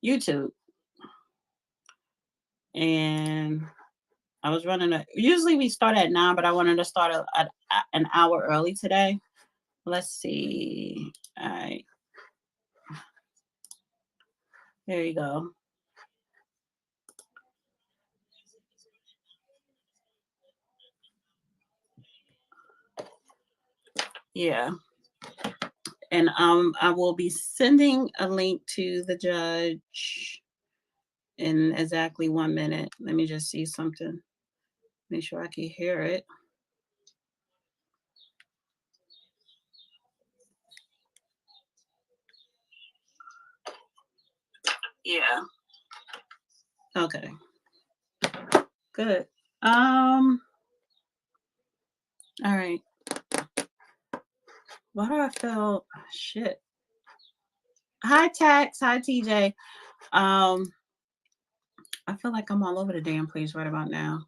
YouTube. And I was running usually we start at 9, but I wanted to start an hour early today. Let's see. All right. Here you go. Yeah. And I will be sending a link to the judge in exactly 1 minute. Let me just see something. Make sure I can hear it. Yeah. Okay. Good. All right. Why do I feel shit? Hi Tax. Hi TJ. Um, I feel like I'm all over the damn place right about now.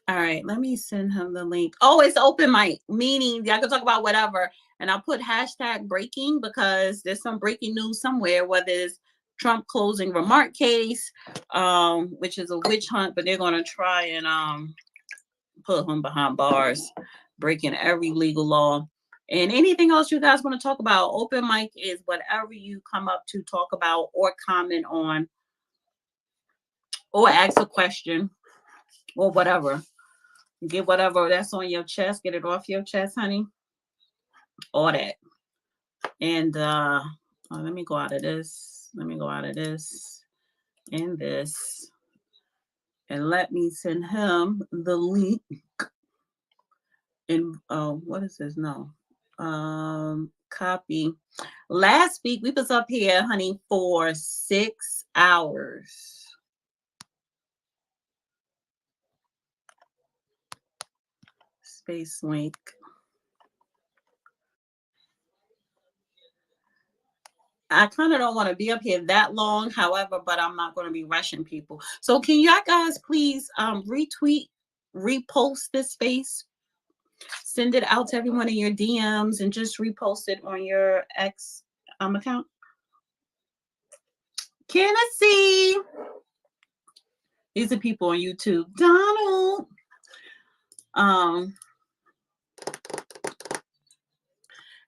All right, let me send him the link. Oh, it's open mic, meaning y'all can talk about whatever. And I'll put hashtag breaking because there's some breaking news somewhere, whether it's Trump closing remark case, which is a witch hunt, but they're gonna try and put him behind bars, breaking every legal law. And anything else you guys want to talk about, open mic is whatever you come up to talk about or comment on or ask a question or whatever. Get whatever that's on your chest, get it off your chest, honey. All that. And let me go out of this. Let me go out of this and this. And let me send him the link. And what is this? No. Copy. Last week we was up here, honey, for 6 hours. Space Link. I kind of don't want to be up here that long, however, but I'm not going to be rushing people. So can y'all guys please retweet, repost this space, send it out to everyone in your DMs, and just repost it on your X account? Can I see? These are people on YouTube. Donald.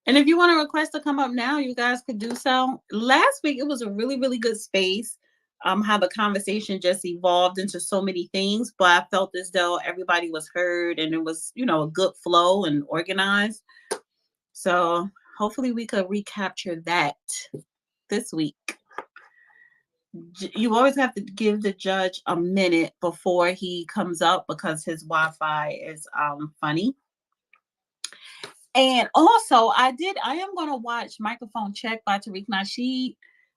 And if you want to request to come up now, you guys could do so. Last week, it was a really, really good space. How the conversation just evolved into so many things, but I felt as though everybody was heard and it was, a good flow and organized. So hopefully we could recapture that this week. You always have to give the judge a minute before he comes up because his Wi-Fi is funny. And also, I am going to watch Microphone Check by Tariq Nasheed.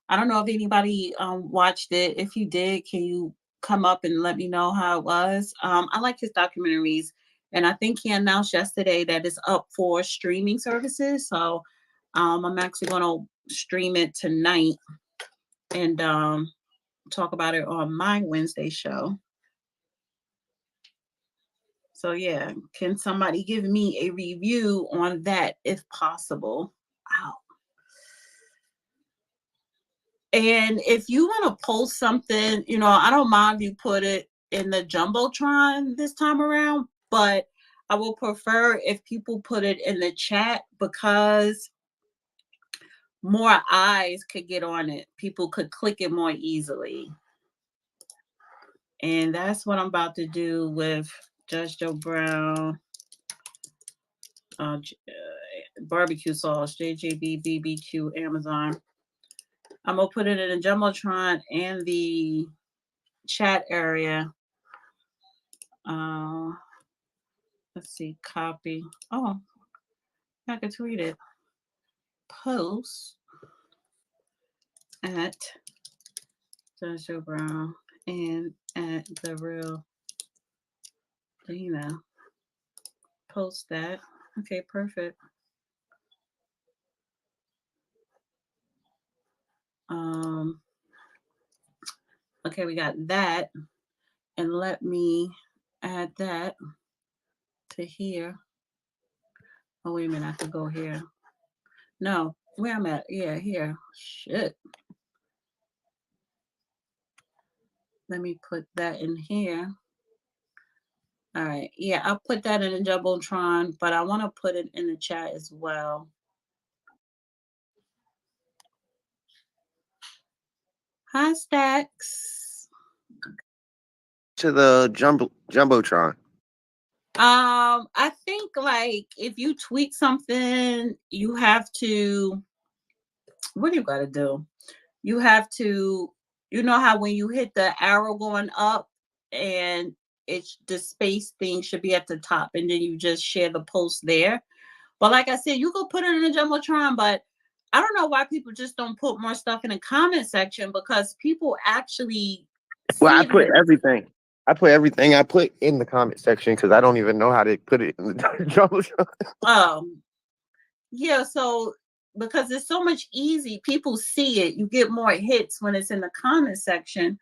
I don't know if anybody watched it. If you did, can you come up and let me know how it was? I like his documentaries. And I think he announced yesterday that it's up for streaming services. So I'm actually going to stream it tonight and talk about it on my Wednesday show. So yeah, can somebody give me a review on that if possible? Wow. And if you want to post something, I don't mind if you put it in the Jumbotron this time around, but I will prefer if people put it in the chat because more eyes could get on it. People could click it more easily. And that's what I'm about to do with Judge Joe Brown. Barbecue sauce, JJB BBQ, Amazon. I'm gonna put it in the Jumbotron and the chat area. Let's see, copy. Oh, I can tweet it. Post at Joshua Brown and at the real Dina. Post that. Okay, perfect. Okay, we got that. And let me add that to here. Oh, wait a minute, I could go here. No, where I'm at. Yeah, here. Shit. Let me put that in here. All right. Yeah, I'll put that in the Jumbotron, but I want to put it in the chat as well. Hi, Stacks. To the jumbotron. I think like if you tweet something, you have to. What do you got to do? You have to. You know how when you hit the arrow going up, and it's the space thing should be at the top, and then you just share the post there. But like I said, you could put it in the Jumbotron, but I don't know why people just don't put more stuff in the comment section because people actually Well, see I put this. everything. I put everything I put in the comment section because I don't even know how to put it in the jumbotron. Um, yeah, so because it's so much easy, people see it. You get more hits when it's in the comment section.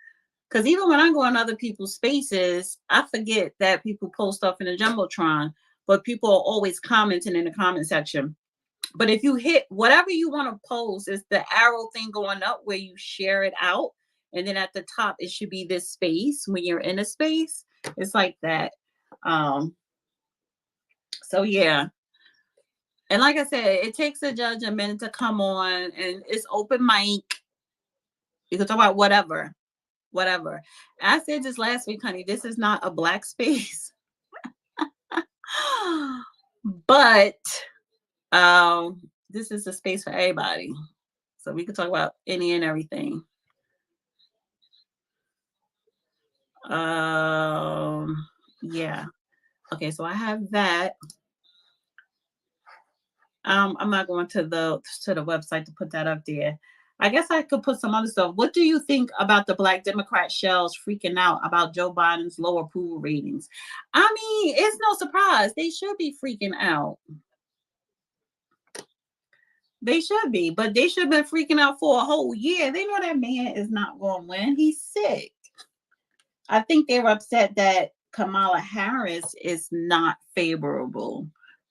Because even when I go on other people's spaces, I forget that people post stuff in the Jumbotron, but people are always commenting in the comment section. But if you hit whatever you want to post, it's the arrow thing going up where you share it out. And then at the top, it should be this space when you're in a space. It's like that. Um, so yeah. And like I said, it takes a judge a minute to come on and it's open mic. You can talk about whatever. Whatever. I said this last week, honey. This is not a black space. But this is a space for everybody. So we can talk about any and everything. Um, yeah. Okay, so I have that. I'm not going to the website to put that up there. I guess I could put some other stuff. What do you think about the Black Democrat shells freaking out about Joe Biden's low approval ratings? I mean, it's no surprise. They should be freaking out. They should be, but they should have been freaking out for a whole year. They know that man is not going to win. He's sick. I think they were upset that Kamala Harris is not favorable.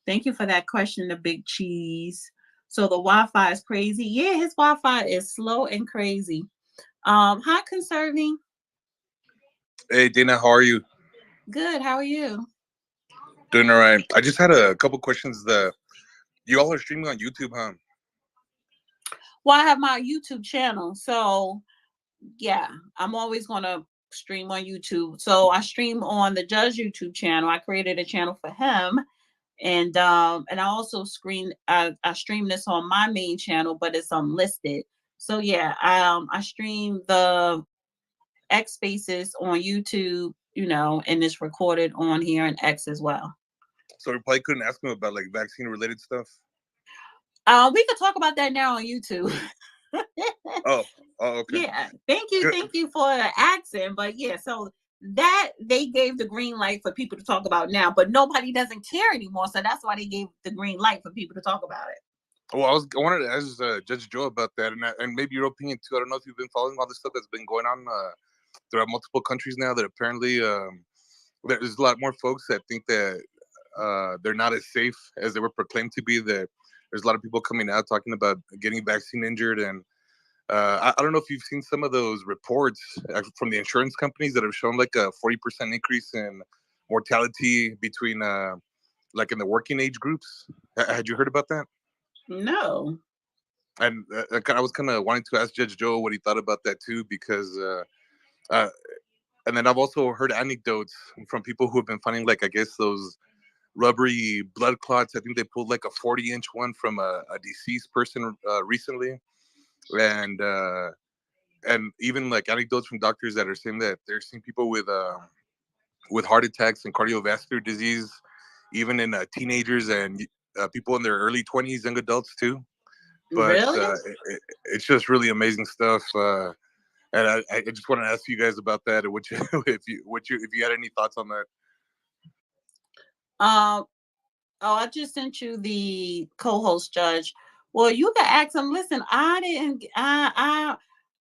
Thank you for that question, the big cheese. So the Wi-Fi is crazy. Yeah, his Wi-Fi is slow and crazy. Hi, conserving. Hey Dana, how are you? Good. How are you? Doing all right. I just had a couple questions. You all are streaming on YouTube, huh? Well, I have my YouTube channel, so yeah, I'm always gonna stream on YouTube. So I stream on the Judge YouTube channel. I created a channel for him, and I also I stream this on my main channel, but it's unlisted. So yeah, I stream the X Spaces on YouTube, and it's recorded on here and X as well. So we probably couldn't ask him about like vaccine related stuff. We could talk about that now on YouTube. Oh, oh, okay. Yeah, Good. thank you for asking. But yeah, so that they gave the green light for people to talk about now, but nobody doesn't care anymore. So that's why they gave the green light for people to talk about it. Well, I wanted to ask Judge Joe about that, and maybe your opinion too. I don't know if you've been following all this stuff that's been going on throughout multiple countries now. That apparently there's a lot more folks that think that they're not as safe as they were proclaimed to be. That there's a lot of people coming out talking about getting vaccine injured, and I don't know if you've seen some of those reports from the insurance companies that have shown like a 40% increase in mortality between like in the working age groups. Had you heard about that? No. And I was kind of wanting to ask Judge Joe what he thought about that too, because uh, and then I've also heard anecdotes from people who have been finding like I guess those rubbery blood clots. I think they pulled like a 40-inch one from a deceased person recently, and and even like anecdotes from doctors that are saying that they're seeing people with heart attacks and cardiovascular disease, even in teenagers and people in their early 20s, young adults too. But Really? it's just really amazing stuff. And I just want to ask you guys about that, and what you, if you had any thoughts on that. Um. Oh, I just sent you the co-host judge. Well, you can ask him. Listen, I didn't.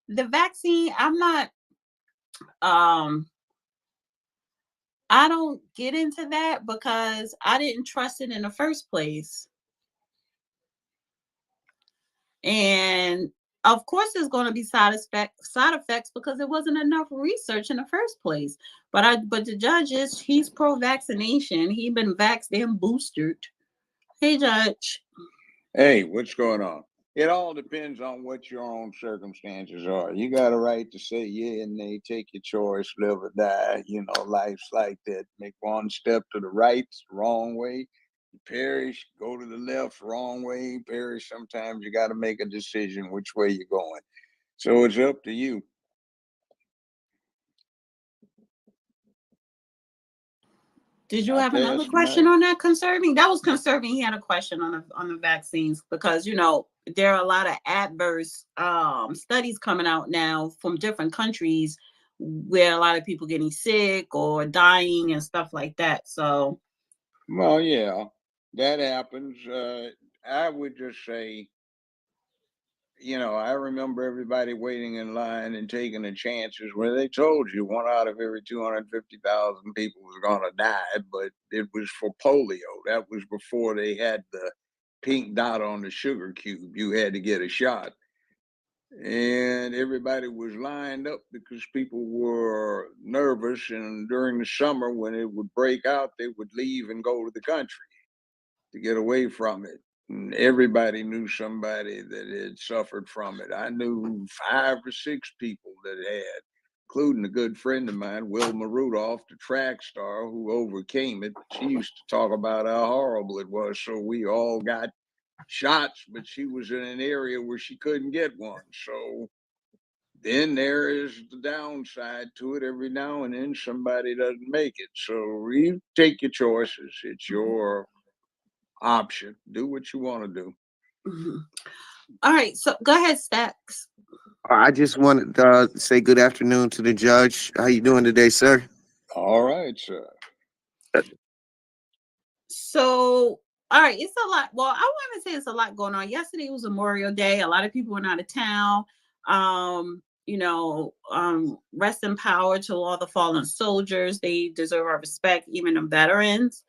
The vaccine. I'm not. Um. I don't get into that because I didn't trust it in the first place. And of course, there's going to be side effects because there wasn't enough research in the first place. But the judge he's pro-vaccination. He been vaxxed and boosted. Hey, Judge. Hey, what's going on? It all depends on what your own circumstances are. You got a right to say yeah and nay, take your choice, live or die. You know, life's like that. Make one step to the right, wrong way. You perish, go to the left, wrong way, perish. Sometimes you got to make a decision which way you're going. So it's up to you. Did you Not have to another ask question another. on that conserving? That was conserving. He had a question on the vaccines because there are a lot of adverse studies coming out now from different countries where a lot of people getting sick or dying and stuff like that. So Well, yeah, that happens. I would just say, I remember everybody waiting in line and taking the chances where they told you one out of every 250,000 people was going to die, but it was for polio. That was before they had the pink dot on the sugar cube. You had to get a shot. And everybody was lined up because people were nervous. And during the summer, when it would break out, they would leave and go to the country to get away from it. And everybody knew somebody that had suffered from it. I knew 5 or 6 people that had, including a good friend of mine, Wilma Rudolph, the track star, who overcame it. She used to talk about how horrible it was. So we all got shots, but she was in an area where she couldn't get one. So then there is the downside to it. Every now and then somebody doesn't make it. So you take your choices. It's your option. Do what you want to do. mhm. All right. So go ahead, Stacks. I just wanted to say good afternoon to the judge. How you doing today, sir? All right, sir. So, all right, it's a lot. Well, I want to say it's a lot going on. Yesterday was Memorial Day. A lot of people went out of town. Rest in power to all the fallen soldiers. They deserve our respect, even the veterans.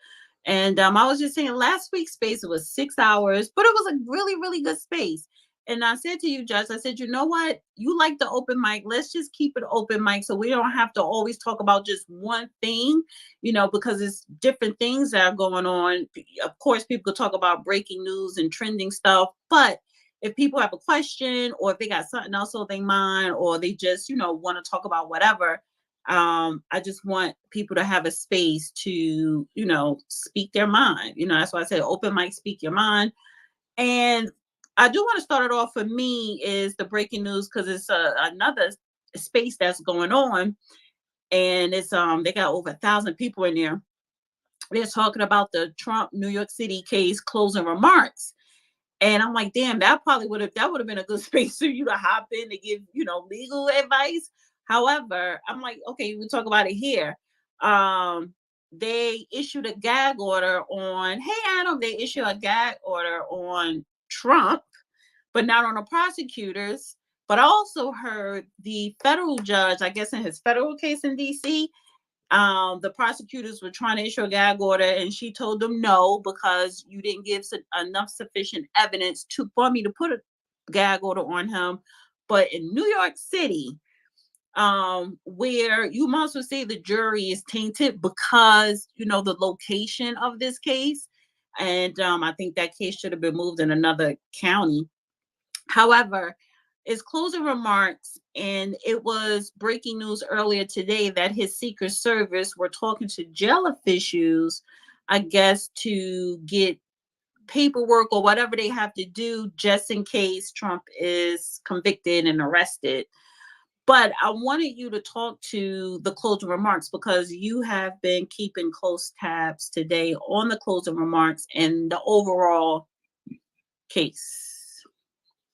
And I was just saying last week's space, it was 6 hours, but it was a really, really good space. And I said to you, Judge, I said, you know what? You like the open mic. Let's just keep it open mic so we don't have to always talk about just one thing, because it's different things that are going on. Of course, people could talk about breaking news and trending stuff, but if people have a question or if they got something else on their mind or they just, want to talk about whatever, I just want people to have a space to, speak their mind. That's why I say open mic, speak your mind. And I do want to start it off for me is the breaking news because it's another space that's going on, and it's they got over 1,000 people in there. They're talking about the Trump New York City case closing remarks. And I'm like, damn, that would have been a good space for you to hop in to give, legal advice. However, I'm like, okay, we'll talk about it here. They issued a gag order on, hey Adam, they issued a gag order on Trump, but not on the prosecutors. But I also heard the federal judge, I guess in his federal case in DC, the prosecutors were trying to issue a gag order, and she told them no because you didn't give enough sufficient evidence for me to put a gag order on him. But in New York City, where you might as well say the jury is tainted because the location of this case, and I think that case should have been moved in another county. However, it's closing remarks, and it was breaking news earlier today that his Secret Service were talking to jail officials, I guess, to get paperwork or whatever they have to do just in case Trump is convicted and arrested. But I wanted you to talk to the closing remarks because you have been keeping close tabs today on the closing remarks and the overall case.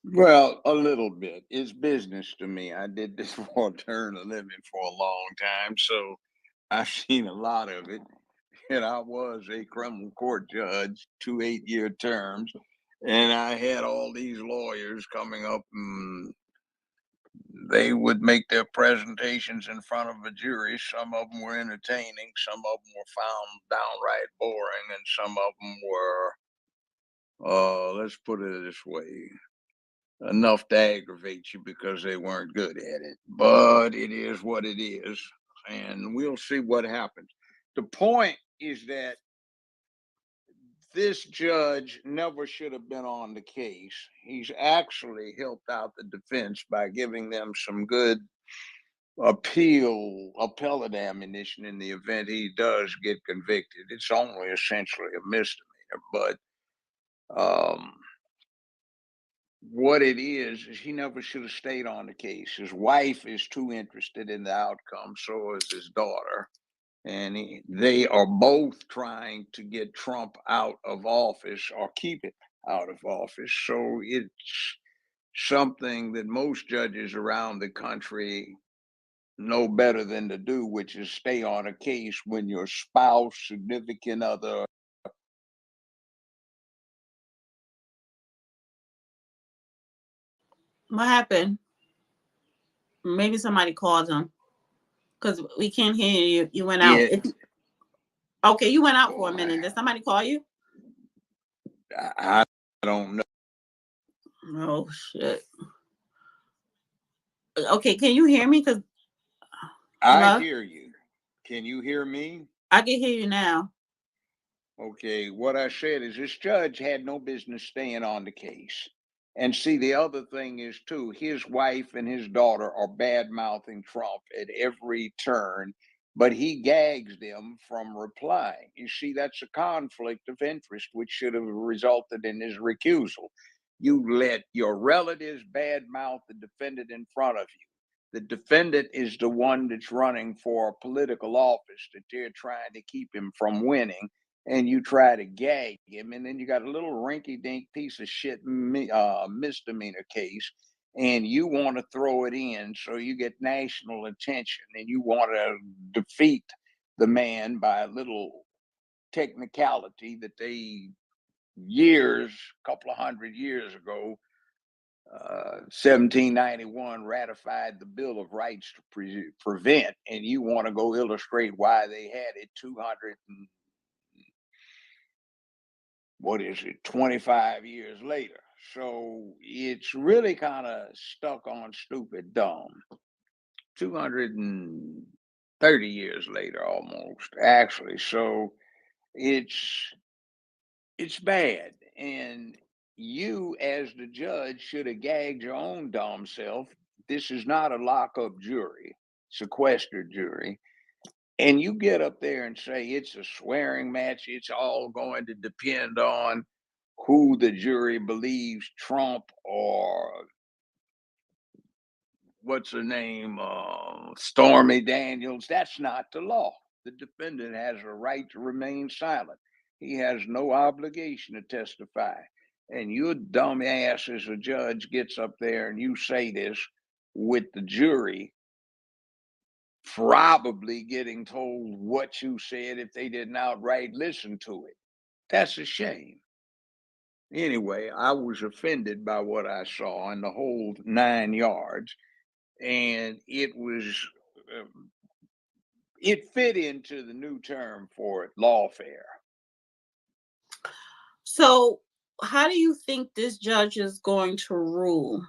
Well, a little bit. It's business to me. I did this for a turn of living for a long time, so I've seen a lot of it. And I was a criminal court judge, 2 8-year terms, and I had all these lawyers coming up and they would make their presentations in front of a jury. Some of them were entertaining, some of them were found downright boring, and some of them were, let's put it this way, enough to aggravate you because they weren't good at it. But it is what it is, and we'll see what happens. The point is that this judge never should have been on the case. He's actually helped out the defense by giving them some good appellate ammunition in the event he does get convicted. It's only essentially a misdemeanor, but what it is he never should have stayed on the case. His wife is too interested in the outcome, so is his daughter. And they are both trying to get Trump out of office or keep it out of office. So it's something that most judges around the country know better than to do, which is stay on a case when your spouse, significant other. What happened? Maybe somebody called him because we can't hear you. You went out. Yeah. Okay, you went out for a minute. Did somebody call you? I don't know. Oh shit. Okay, can you hear me? Because I hear you. Can you hear me? I can hear you now. Okay, what I said is this judge had no business staying on the case. And see, the other thing is, too, his wife and his daughter are bad mouthing Trump at every turn, but he gags them from replying. You see, that's a conflict of interest, which should have resulted in his recusal. You let your relatives bad mouth the defendant in front of you. The defendant is the one that's running for political office that they're trying to keep him from winning, and you try to gag him, and then you got a little rinky-dink piece of shit misdemeanor case, and you want to throw it in so you get national attention, and you want to defeat the man by a little technicality that they couple of 100 years ago, 1791 ratified the Bill of Rights to prevent, and you want to go illustrate why they had it 25 years later. So it's really kind of stuck on stupid dumb. 230 years later, almost, actually. So it's bad. And you, as the judge, should have gagged your own dumb self. This is not a lockup jury, sequestered jury. And you get up there and say it's a swearing match. It's all going to depend on who the jury believes, Trump or what's her name, Stormy Daniels. That's not the law. The defendant has a right to remain silent. He has no obligation to testify. And your dumb ass as a judge gets up there and you say this with the jury probably getting told what you said if they didn't outright listen to it. That's a shame. Anyway, I was offended by what I saw in the whole 9 yards, and it fit into the new term for it, lawfare. So, how do you think this judge is going to rule?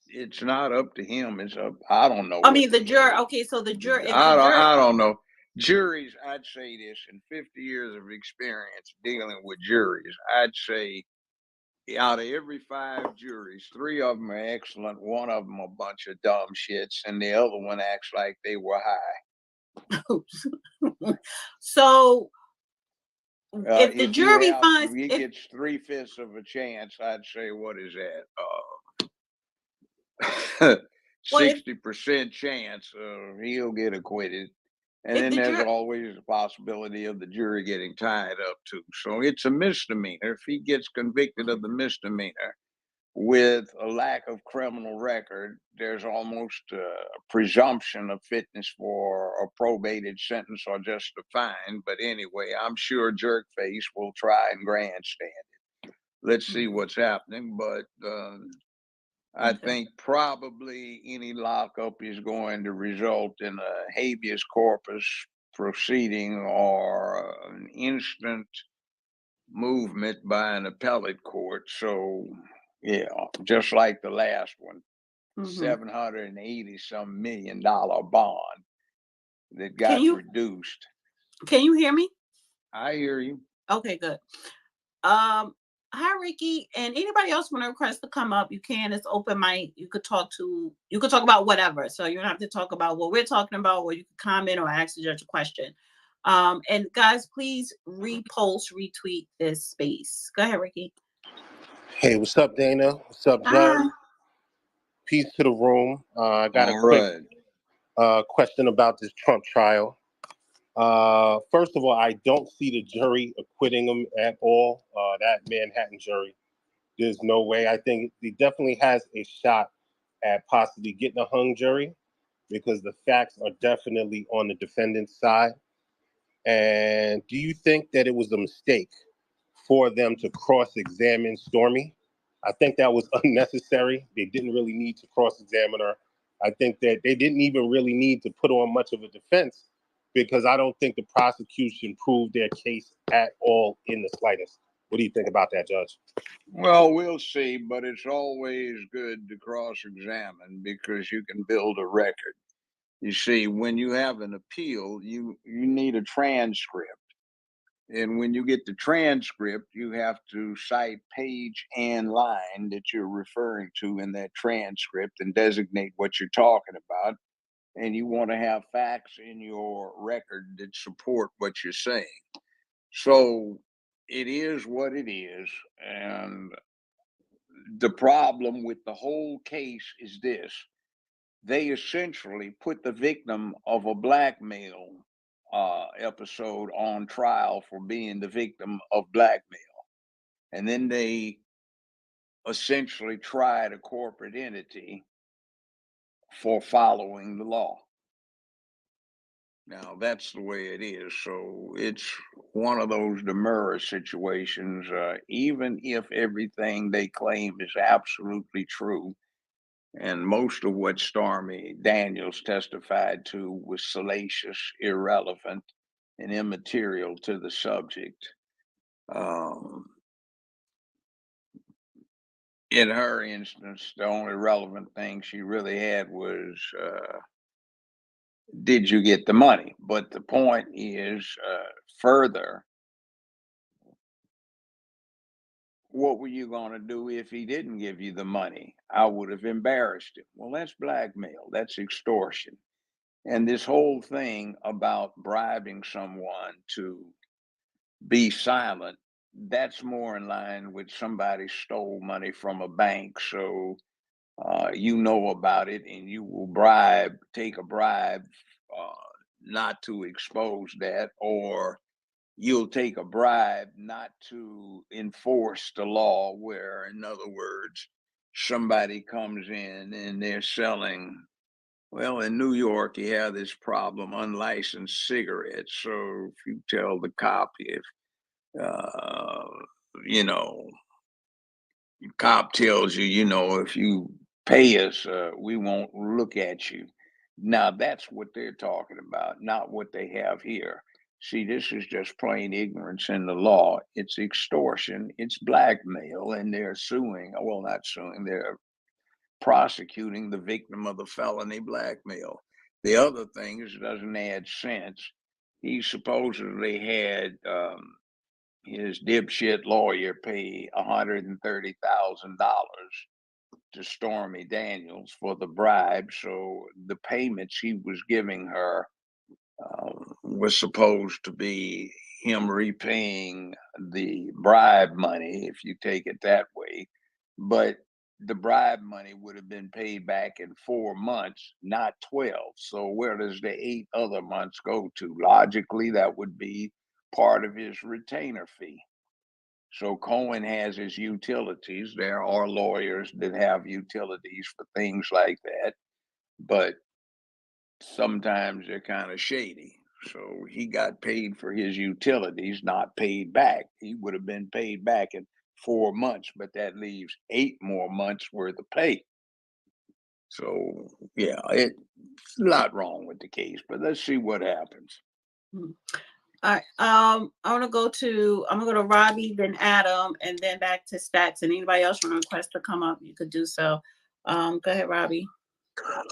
It's not up to him. It's up. I don't know. I mean, the jury. Okay, so the jury. I don't know. Juries, I'd say this in 50 years of experience dealing with juries, I'd say out of every 5 juries, 3 of them are excellent, 1 of them a bunch of dumb shits, and the other one acts like they were high. So if the jury finds he gets 3/5 of a chance, I'd say, what is that? 60% chance he'll get acquitted. And then there's always the possibility of the jury getting tied up too. So it's a misdemeanor. If he gets convicted of the misdemeanor with a lack of criminal record, there's almost a presumption of fitness for a probated sentence or just a fine. But anyway, I'm sure Jerkface will try and grandstand it. Let's see what's happening. But I think probably any lockup is going to result in a habeas corpus proceeding or an instant movement by an appellate court. So Yeah, just like the last one, Mm-hmm. $780 million bond that Can got you reduced. hear me? I hear you. Okay, good. Hi Ricky, and anybody else want to request to come up, you can. It's open mic. You could talk about whatever. So you don't have to talk about what we're talking about, or you can comment or ask the judge a question. And guys, please repost, retweet this space. Go ahead, Ricky. Hey, what's up, Dana? What's up, Judge? Hi. Peace to the room. I got a All quick right. question about this Trump trial. First of all, I don't see the jury acquitting him at all. That Manhattan jury, there's no way. I think he definitely has a shot at possibly getting a hung jury because the facts are definitely on the defendant's side. And do you think that it was a mistake for them to cross-examine Stormy? I think that was unnecessary. They didn't really need to cross-examine her. I think that they didn't even really need to put on much of a defense because I don't think the prosecution proved their case at all in the slightest. What do you think about that, Judge? Well, we'll see, but it's always good to cross-examine because you can build a record. You see, when you have an appeal, you need a transcript. And when you get the transcript, you have to cite page and line that you're referring to in that transcript and designate what you're talking about. And you want to have facts in your record that support what you're saying. So it is what it is. And the problem with the whole case is this: they essentially put the victim of a blackmail episode on trial for being the victim of blackmail. And then they essentially tried a corporate entity for following the law. Now, that's the way it is. So it's one of those demurrer situations. Even if everything they claim is absolutely true, and most of what Stormy Daniels testified to was salacious, irrelevant, and immaterial to the subject. In her instance, the only relevant thing she really had was, did you get the money? But the point is, further, what were you going to do if he didn't give you the money? I would have embarrassed him. Well, that's blackmail, that's extortion. And this whole thing about bribing someone to be silent, that's more in line with somebody stole money from a bank. So you know about it and you will take a bribe not to expose that, or you'll take a bribe not to enforce the law, where, in other words, somebody comes in and they're selling. Well, in New York, you have this problem, unlicensed cigarettes. So if you tell the cop, if, uh, you know, cop tells you, if you pay us, we won't look at you. Now, that's what they're talking about, not what they have here. See, this is just plain ignorance in the law. It's extortion, it's blackmail, and they're suing. Well, not suing, they're prosecuting the victim of the felony blackmail. The other thing is, it doesn't add sense. He supposedly had his dipshit lawyer pay $130,000 to Stormy Daniels for the bribe. So the payments he was giving her was supposed to be him repaying the bribe money, if you take it that way. But the bribe money would have been paid back in 4 months, not 12. So where does the 8 other months go to? Logically, that would be part of his retainer fee. So Cohen has his utilities. There are lawyers that have utilities for things like that, but sometimes they're kind of shady. So he got paid for his utilities, not paid back. He would have been paid back in 4 months, but that leaves 8 more months worth of pay. So yeah, it's a lot wrong with the case, but let's see what happens. All right. I'm gonna go to Robbie, then Adam, and then back to Stacks. And anybody else want to request to come up, you could do so. Go ahead, Robbie.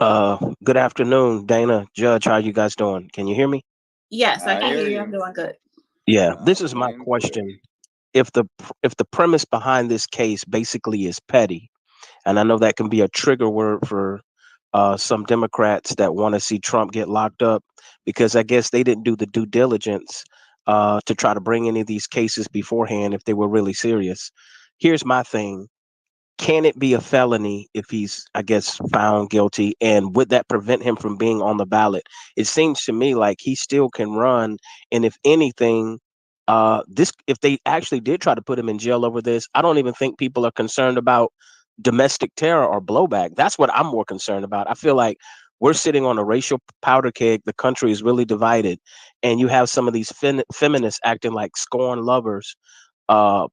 Good afternoon, Dana, Judge. How you guys doing? Can you hear me? Yes, I I can hear hear you. I'm you. doing good. Yeah, this is my Doing good. question. If the premise behind this case basically is petty, and I know that can be a trigger word for some Democrats that want to see Trump get locked up, because I guess they didn't do the due diligence to try to bring any of these cases beforehand if they were really serious. Here's my thing. Can it be a felony if he's, I guess, found guilty? And would that prevent him from being on the ballot? It seems to me like he still can run. And if anything, this if they actually did try to put him in jail over this, I don't even think people are concerned about domestic terror or blowback. That's what I'm more concerned about. I feel like we're sitting on a racial powder keg. The country is really divided, and you have some of these feminists acting like scorned lovers,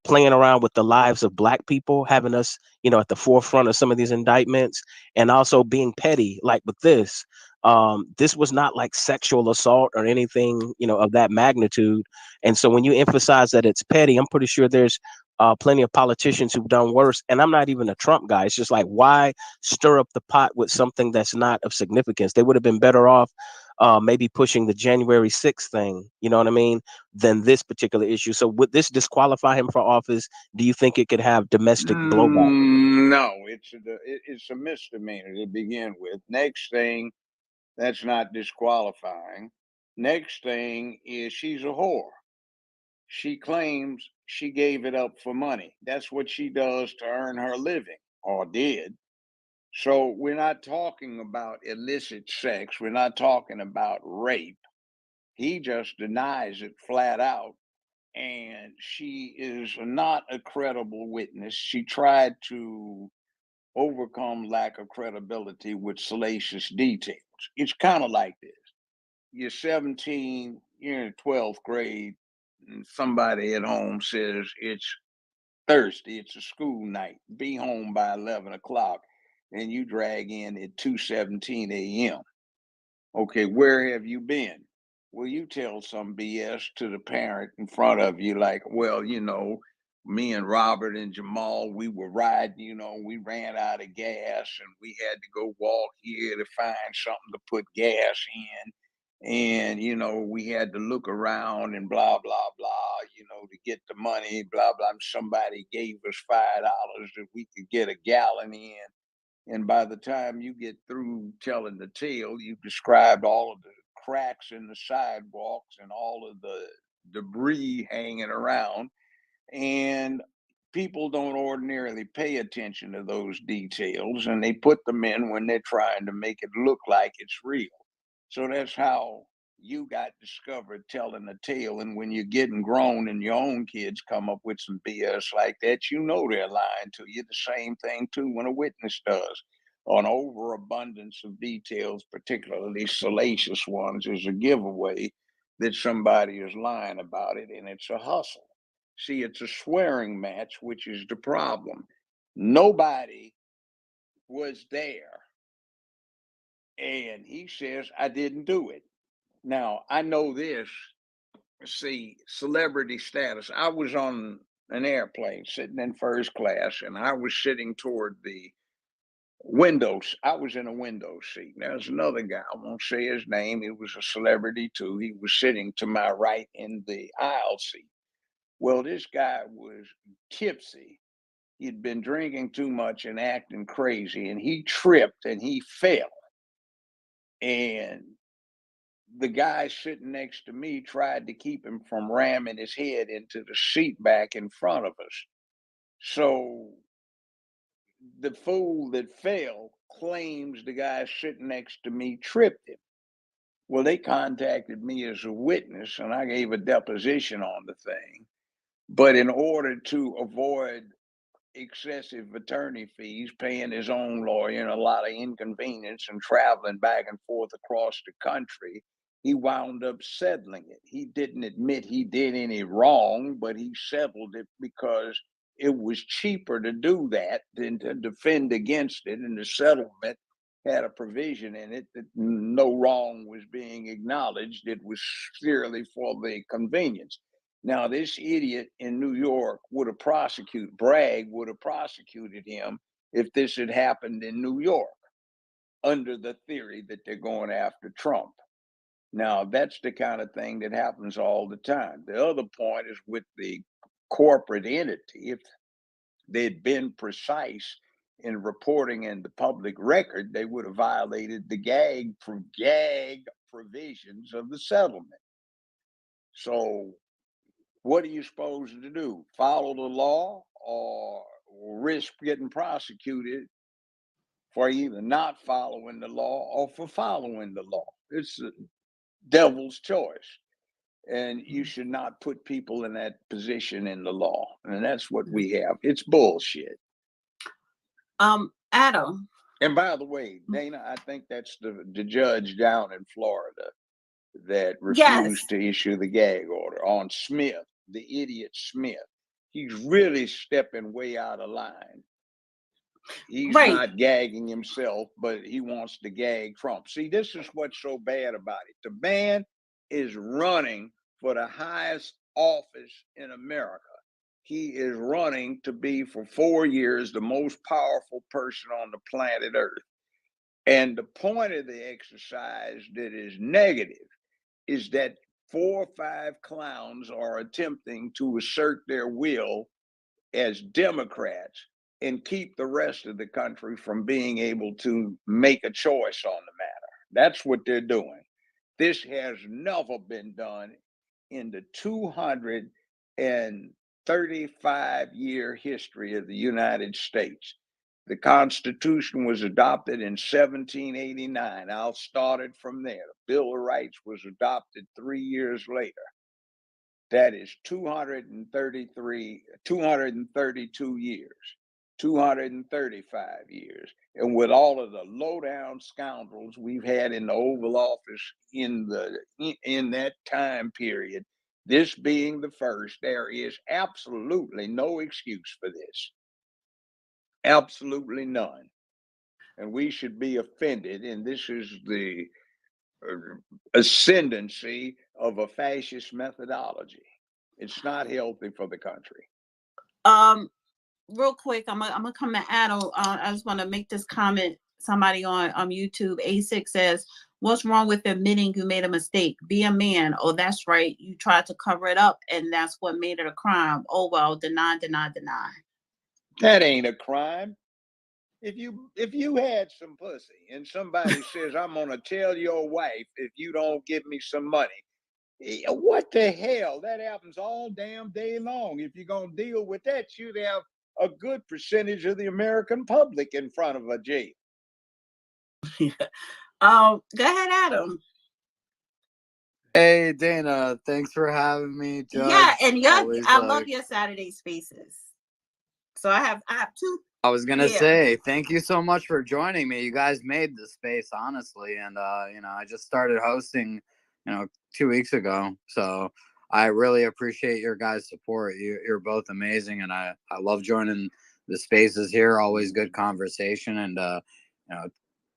playing around with the lives of black people, having us, at the forefront of some of these indictments, and also being petty. Like with this, this was not like sexual assault or anything, of that magnitude. And so when you emphasize that it's petty, I'm pretty sure there's plenty of politicians who've done worse. And I'm not even a Trump guy. It's just like, why stir up the pot with something that's not of significance? They would have been better off maybe pushing the January 6th thing, you know what I mean, than this particular issue. So would this disqualify him for office? Do you think it could have domestic blowback? No, it's a misdemeanor to begin with. Next thing, that's not disqualifying. Next thing is she's a whore. She claims she gave it up for money. That's what she does to earn her living, or did. So we're not talking about illicit sex. We're not talking about rape. He just denies it flat out. And she is not a credible witness. She tried to overcome lack of credibility with salacious details. It's kind of like this. You're 17, you're in 12th grade, and somebody at home says it's Thursday, it's a school night, be home by 11 o'clock, and you drag in at 2:17 a.m. Okay, where have you been? Well, you tell some BS to the parent in front of you, like, well, me and Robert and Jamal, we were riding, we ran out of gas and we had to go walk here to find something to put gas in. And, we had to look around and blah, blah, blah, to get the money, blah, blah. Somebody gave us $5 that we could get a gallon in. And by the time you get through telling the tale, you've described all of the cracks in the sidewalks and all of the debris hanging around. And people don't ordinarily pay attention to those details, and they put them in when they're trying to make it look like it's real. So that's how you got discovered telling a tale. And when you're getting grown and your own kids come up with some BS like that, they're lying to you. The same thing too when a witness does. An overabundance of details, particularly salacious ones, is a giveaway that somebody is lying about it, and it's a hustle. See, it's a swearing match, which is the problem. Nobody was there. And he says, I didn't do it. Now, I know this. See, celebrity status. I was on an airplane sitting in first class, and I was sitting toward the windows. I was in a window seat. There's another guy. I won't say his name. He was a celebrity too. He was sitting to my right in the aisle seat. Well, this guy was tipsy. He'd been drinking too much and acting crazy, and he tripped and he fell. And the guy sitting next to me tried to keep him from ramming his head into the seat back in front of us. So the fool that fell claims the guy sitting next to me tripped him. Well, they contacted me as a witness, and I gave a deposition on the thing. But in order to avoid excessive attorney fees, paying his own lawyer, and a lot of inconvenience and traveling back and forth across the country, he wound up settling it. He didn't admit he did any wrong, but he settled it because it was cheaper to do that than to defend against it. And the settlement had a provision in it that no wrong was being acknowledged. It was purely for the convenience. Now, this idiot in New York Bragg would have prosecuted him if this had happened in New York under the theory that they're going after Trump. Now, that's the kind of thing that happens all the time. The other point is with the corporate entity, if they'd been precise in reporting in the public record, they would have violated the gag provisions of the settlement. So what are you supposed to do? Follow the law or risk getting prosecuted for either not following the law or for following the law? It's the devil's choice. And you should not put people in that position in the law. And that's what we have. It's bullshit. Adam. And by the way, Dana, I think that's the judge down in Florida that refused to issue the gag order on Smith, the idiot Smith. He's really stepping way out of line. He's not gagging himself, but he wants to gag Trump. See, this is what's so bad about it. The man is running for the highest office in America. He is running to be for 4 years the most powerful person on the planet Earth. And the point of the exercise that is negative is that 4 or 5 clowns are attempting to assert their will as Democrats and keep the rest of the country from being able to make a choice on the matter. That's what they're doing. This has never been done in the 235-year history of the United States. The Constitution was adopted in 1789. I'll start it from there. The Bill of Rights was adopted 3 years later. That is 232 years, 235 years. And with all of the low-down scoundrels we've had in the Oval Office in that time period, this being the first, there is absolutely no excuse for this. Absolutely none. And we should be offended. And this is the ascendancy of a fascist methodology. It's not healthy for the country. Real quick, I'm gonna come to Adam. I just want to make this comment. Somebody on YouTube, A6 says, "What's wrong with admitting you made a mistake? Be a man." Oh, that's right. You tried to cover it up, and that's what made it a crime. Oh well, deny. That ain't a crime. If you had some pussy and somebody says, "I'm gonna tell your wife if you don't give me some money," what the hell? That happens all damn day long. If you're gonna deal with that, you'd have a good percentage of the American public in front of a jail. Go ahead, Adam. Hey Dana, thanks for having me, Judge. Yeah, and I love your Saturday spaces. So I have 2. I was gonna say thank you so much for joining me. You guys made the space, honestly, and I just started hosting 2 weeks ago, so I really appreciate your guys' support. You're both amazing, and I love joining the spaces here. Always good conversation, and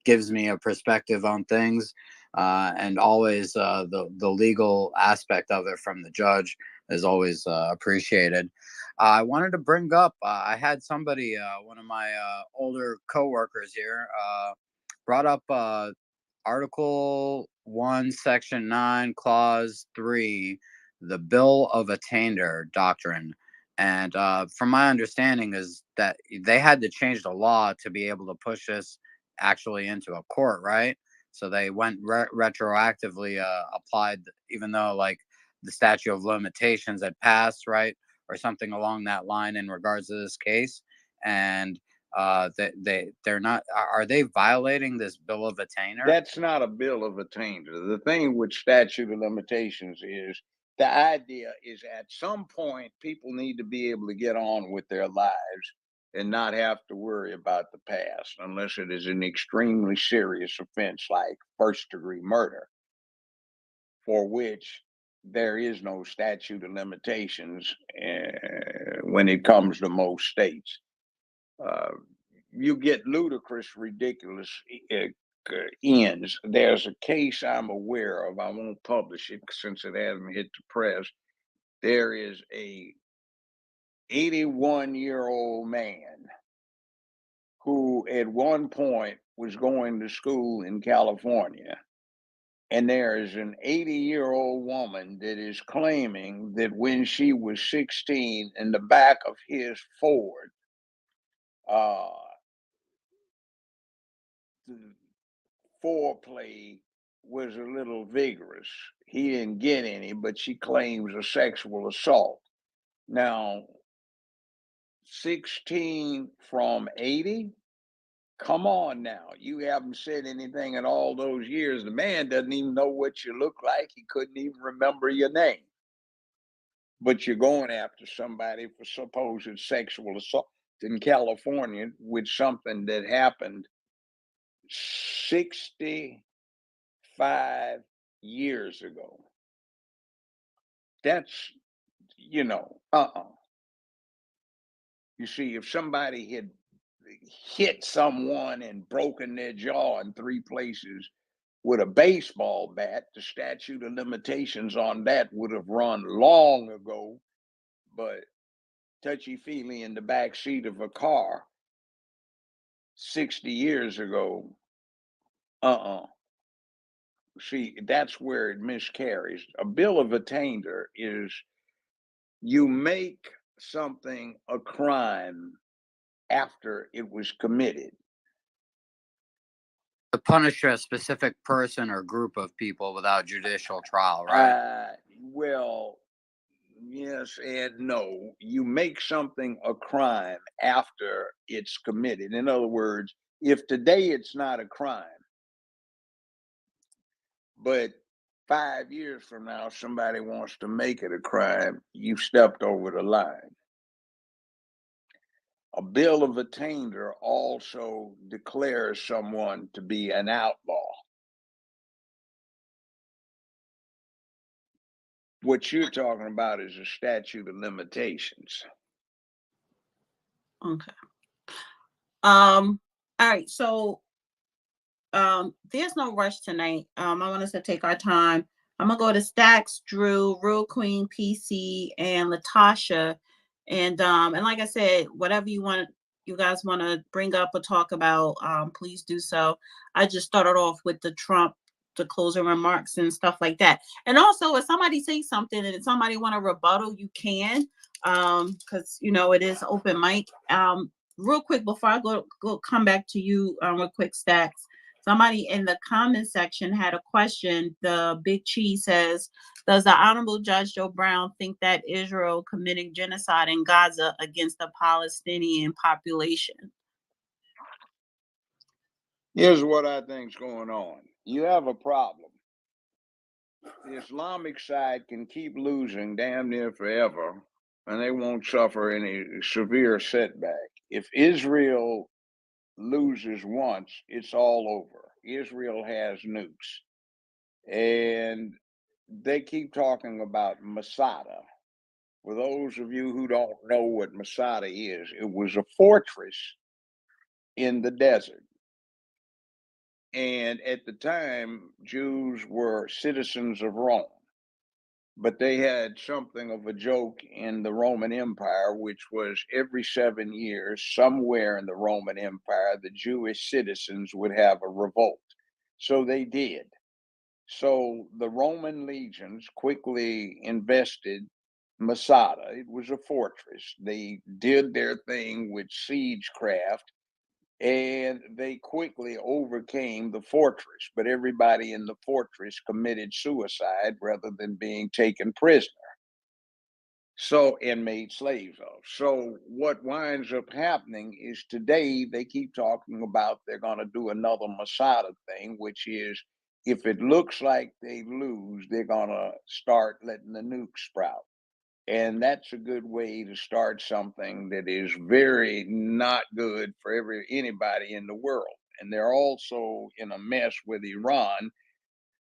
gives me a perspective on things, and always the legal aspect of it from the judge is always appreciated. I wanted to bring up, I had somebody, one of my older coworkers here, brought up Article 1, Section 9, Clause 3, the Bill of Attainder doctrine. And from my understanding is that they had to change the law to be able to push this actually into a court, right? So they went retroactively applied, even though like the statute of limitations had passed, right? Or something along that line in regards to this case. And they're not, are they violating this Bill of Attainder? That's not a Bill of Attainder. The thing with statute of limitations is the idea is at some point people need to be able to get on with their lives and not have to worry about the past unless it is an extremely serious offense like first-degree murder, for which there is no statute of limitations when it comes to most states. You get ludicrous, ridiculous ends. There's a case I'm aware of. I won't publish it since it hasn't hit the press. There is a 81-year-old man who at one point was going to school in California. And there is an 80-year-old woman that is claiming that when she was 16, in the back of his Ford, the foreplay was a little vigorous. He didn't get any, but she claims a sexual assault. Now, 16 from 80? Come on now. You haven't said anything in all those years. The man doesn't even know what you look like. He couldn't even remember your name. But you're going after somebody for supposed sexual assault in California with something that happened 65 years ago. That's, you know, You see, if somebody had hit someone and broken their jaw in 3 places with a baseball bat, the statute of limitations on that would have run long ago. But touchy-feely in the back seat of a car 60 years ago, See, that's where it miscarries. A bill of attainder is you make something a crime after it was committed. To punish a specific person or group of people without judicial trial, right? Well, yes and no. You make something a crime after it's committed. In other words, if today it's not a crime, but 5 years from now somebody wants to make it a crime, you've stepped over the line. A bill of attainder also declares someone to be an outlaw. What you're talking about is a statute of limitations. Okay. All right. So there's no rush tonight. I want us to take our time. I'm gonna go to Stacks, Drew, Real Queen, PC, and Latasha. And like I said, whatever you guys want to bring up or talk about, please do so. I just started off with the closing remarks and stuff like that. And also, if somebody says something and somebody want to rebuttal, you can, because it is open mic. Real quick before I go come back to you, real quick, Stacks. Somebody in the comment section had a question. The Big Cheese says, does the Honorable Judge Joe Brown think that Israel committing genocide in Gaza against the Palestinian population? Here's what I think's going on. You have a problem. The Islamic side can keep losing damn near forever, and they won't suffer any severe setback. If Israel loses once, it's all over. Israel has nukes. And they keep talking about Masada. For those of you who don't know what Masada is, it was a fortress in the desert. And at the time, Jews were citizens of Rome. But they had something of a joke in the Roman Empire, which was every 7 years, somewhere in the Roman Empire, the Jewish citizens would have a revolt. So they did. So the Roman legions quickly invested Masada. It was a fortress. They did their thing with siegecraft, and they quickly overcame the fortress. But everybody in the fortress committed suicide rather than being taken prisoner. So, and made slaves of. So what winds up happening is today they keep talking about they're going to do another Masada thing, which is if it looks like they lose, they're going to start letting the nukes sprout. And that's a good way to start something that is very not good for anybody in the world. And they're also in a mess with Iran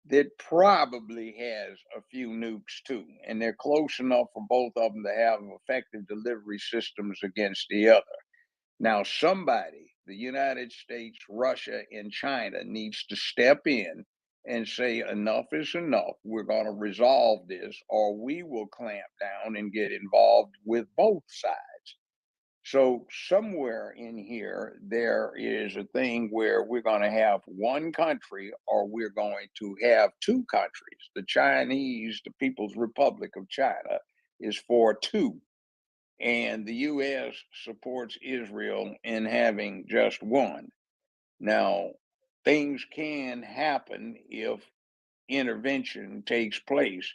that probably has a few nukes too. And they're close enough for both of them to have effective delivery systems against the other. Now, somebody the United States, Russia, and China needs to step in and say enough is enough. We're going to resolve this, or we will clamp down and get involved with both sides. So somewhere in here, there is a thing where we're going to have one country, or we're going to have two countries. The Chinese, the People's Republic of China, is for two. And the U.S. supports Israel in having just one. Now, things can happen if intervention takes place.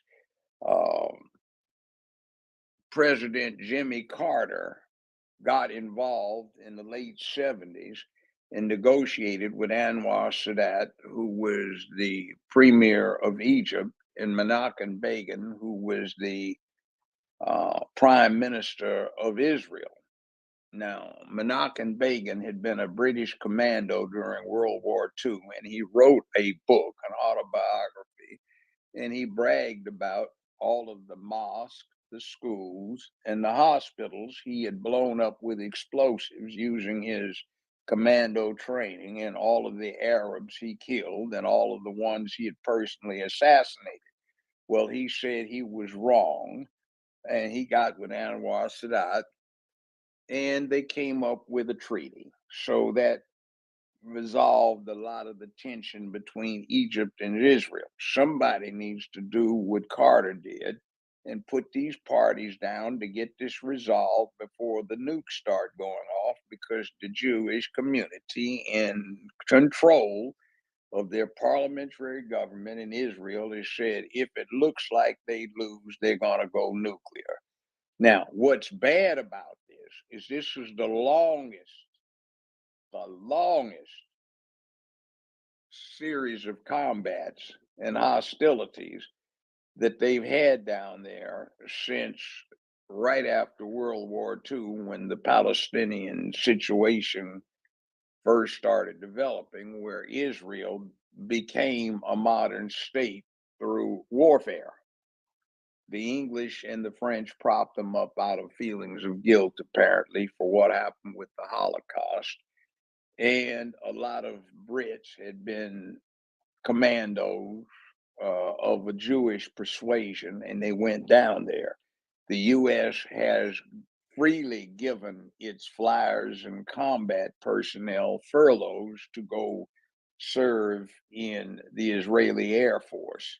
President Jimmy Carter got involved in the late 70s and negotiated with Anwar Sadat, who was the premier of Egypt, and Menachem Begin, who was the prime minister of Israel. Now, Menachem Begin had been a British commando during World War II, and he wrote a book, an autobiography, and he bragged about all of the mosques, the schools, and the hospitals he had blown up with explosives using his commando training, and all of the Arabs he killed, and all of the ones he had personally assassinated. Well, he said he was wrong, and he got with Anwar Sadat, and they came up with a treaty. So that resolved a lot of the tension between Egypt and Israel. Somebody needs to do what Carter did and put these parties down to get this resolved before the nukes start going off, because the Jewish community in control of their parliamentary government in Israel has said if it looks like they lose, they're going to go nuclear. Now, what's bad about this is the longest series of combats and hostilities that they've had down there since right after World War II, when the Palestinian situation first started developing, where Israel became a modern state through warfare. The English and the French propped them up out of feelings of guilt, apparently, for what happened with the Holocaust. And a lot of Brits had been commandos of a Jewish persuasion, and they went down there. The U.S. has freely given its flyers and combat personnel furloughs to go serve in the Israeli Air Force.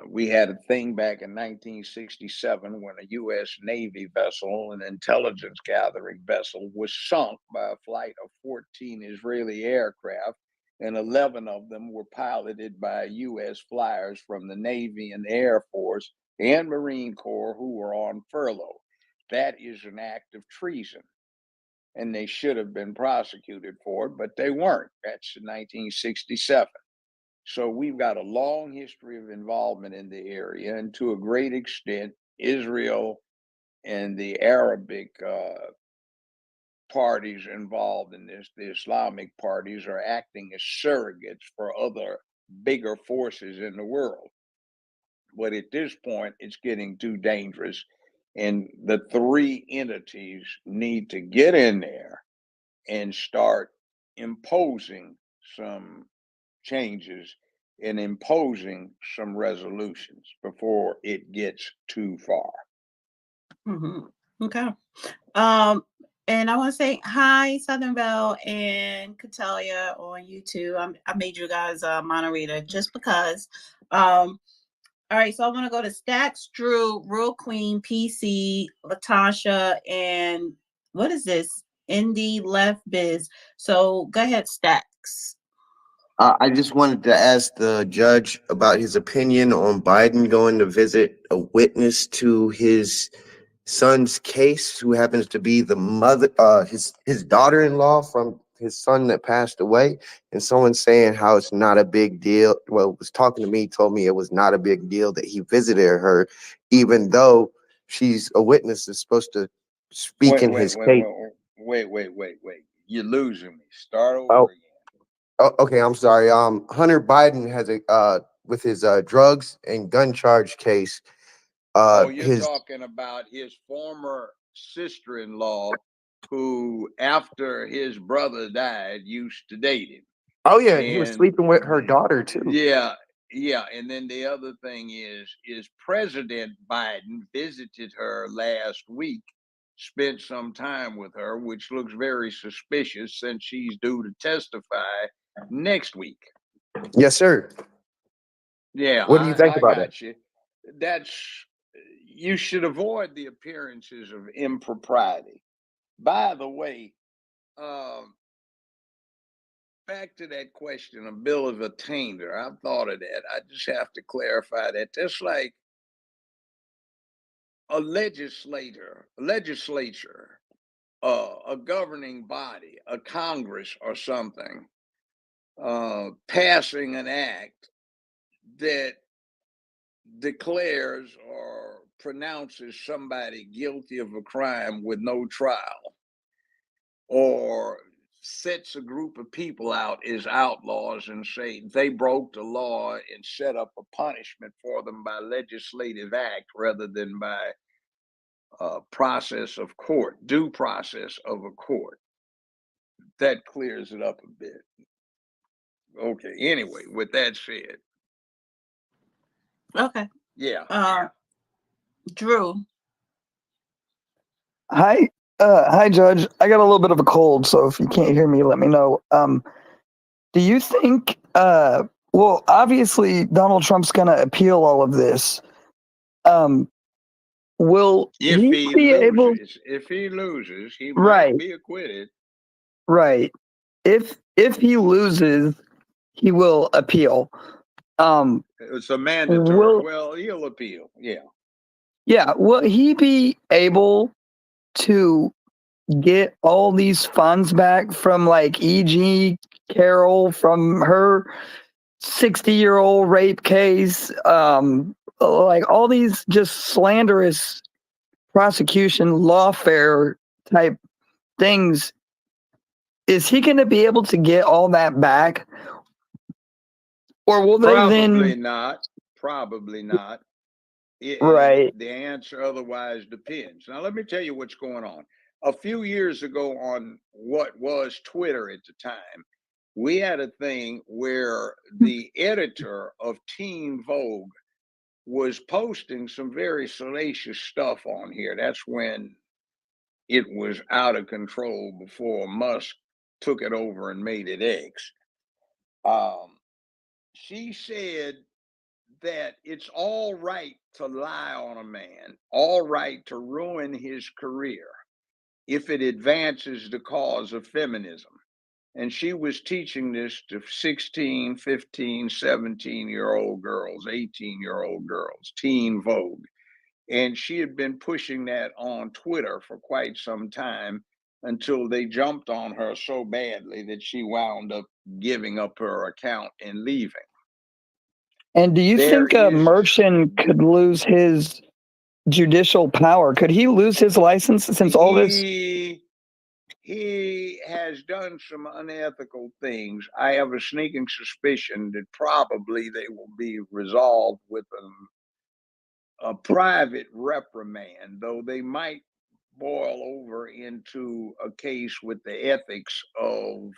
We had a thing back in 1967 when a U.S. Navy vessel, an intelligence gathering vessel, was sunk by a flight of 14 Israeli aircraft, and 11 of them were piloted by U.S. flyers from the Navy and the Air Force and Marine Corps who were on furlough. That is an act of treason, and they should have been prosecuted for it, but they weren't. That's in 1967. So we've got a long history of involvement in the area, and to a great extent, Israel and the Arabic parties involved in this, the Islamic parties, are acting as surrogates for other bigger forces in the world. But at this point, it's getting too dangerous, and the three entities need to get in there and start imposing some changes and imposing some resolutions before it gets too far. Okay. And I want to say hi, Southern Belle and Catalia on YouTube. I made you guys a moderator just because. All right, so I want to go to Stacks, Drew, Real Queen, PC, Latasha, and what is this? Indie Left Biz. So go ahead, Stacks. I just wanted to ask the judge about his opinion on Biden going to visit a witness to his son's case, who happens to be the mother, his daughter-in-law from his son that passed away, and someone saying how it's not a big deal. Well, was talking to me, told me it was not a big deal that he visited her, even though she's a witness that's supposed to speak in his case. Wait. You're losing me. Start over Oh, again. okay, I'm sorry. Hunter Biden has a with his drugs and gun charge case. You're His talking about his former sister-in-law who, after his brother died, used to date him. Oh yeah, and he was And sleeping with her daughter too. yeah, yeah. And then the other thing is President Biden visited her last week, spent some time with her, which looks very suspicious since she's due to testify next week. Yes, sir. Yeah, What do you think I about got you. That's you should avoid the appearances of impropriety. By the way, back to that question of bill of attainder, I've thought of that. I just have to clarify that. That's like a legislature, a governing body, a Congress or something, passing an act that declares or pronounces somebody guilty of a crime with no trial, or sets a group of people out as outlaws and say they broke the law and set up a punishment for them by legislative act rather than by process of court, due process of a court. That clears it up a bit. Okay, anyway, with that said, Okay. yeah. Drew. Hi, Judge. I got a little bit of a cold, so if you can't hear me, let me know. Do you think? Well, obviously Donald Trump's going to appeal all of this. Will If he he be able? loses, he Right, might be acquitted. right. If he loses, he will appeal. It's a mandatory. Will Well, he'll appeal. Yeah. Will he be able to get all these funds back from like E.G. Carroll from her 60-year-old rape case, like all these just slanderous prosecution lawfare type things? Is he going to be able to get all that back, or will they Probably then? not. Probably not. Right. The answer otherwise depends. Now, let me tell you what's going on. A few years ago, on what was Twitter at the time, we had a thing where the editor of Teen Vogue was posting some very salacious stuff on here. That's when it was out of control before Musk took it over and made it X. She said that it's all right to lie on a man, all right to ruin his career if it advances the cause of feminism. And she was teaching this to 16, 15, 17-year-old girls, 18-year-old girls, Teen Vogue. And she had been pushing that on Twitter for quite some time until they jumped on her so badly that she wound up giving up her account and leaving. And do you think Merchant could lose his judicial power? Could he lose his license since all this? He has done some unethical things. I have a sneaking suspicion that probably they will be resolved with a private reprimand, though they might boil over into a case with the ethics of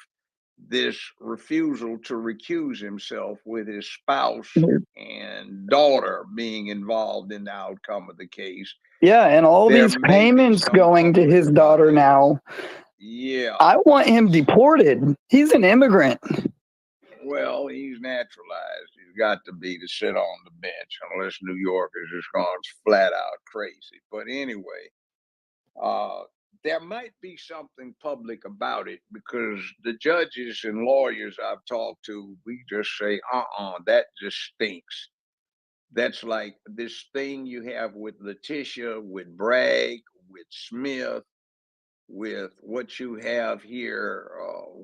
this refusal to recuse himself, with his spouse and daughter being involved in the outcome of the case. Yeah, and all these payments going to his daughter now. Yeah. I want him deported. He's an immigrant. Well, he's naturalized. He's got to be to sit on the bench, unless New York is just gone flat out crazy. But anyway, there might be something public about it, because the judges and lawyers I've talked to, we just say, that just stinks. That's like this thing you have with Letitia, with Bragg, with Smith, with what you have here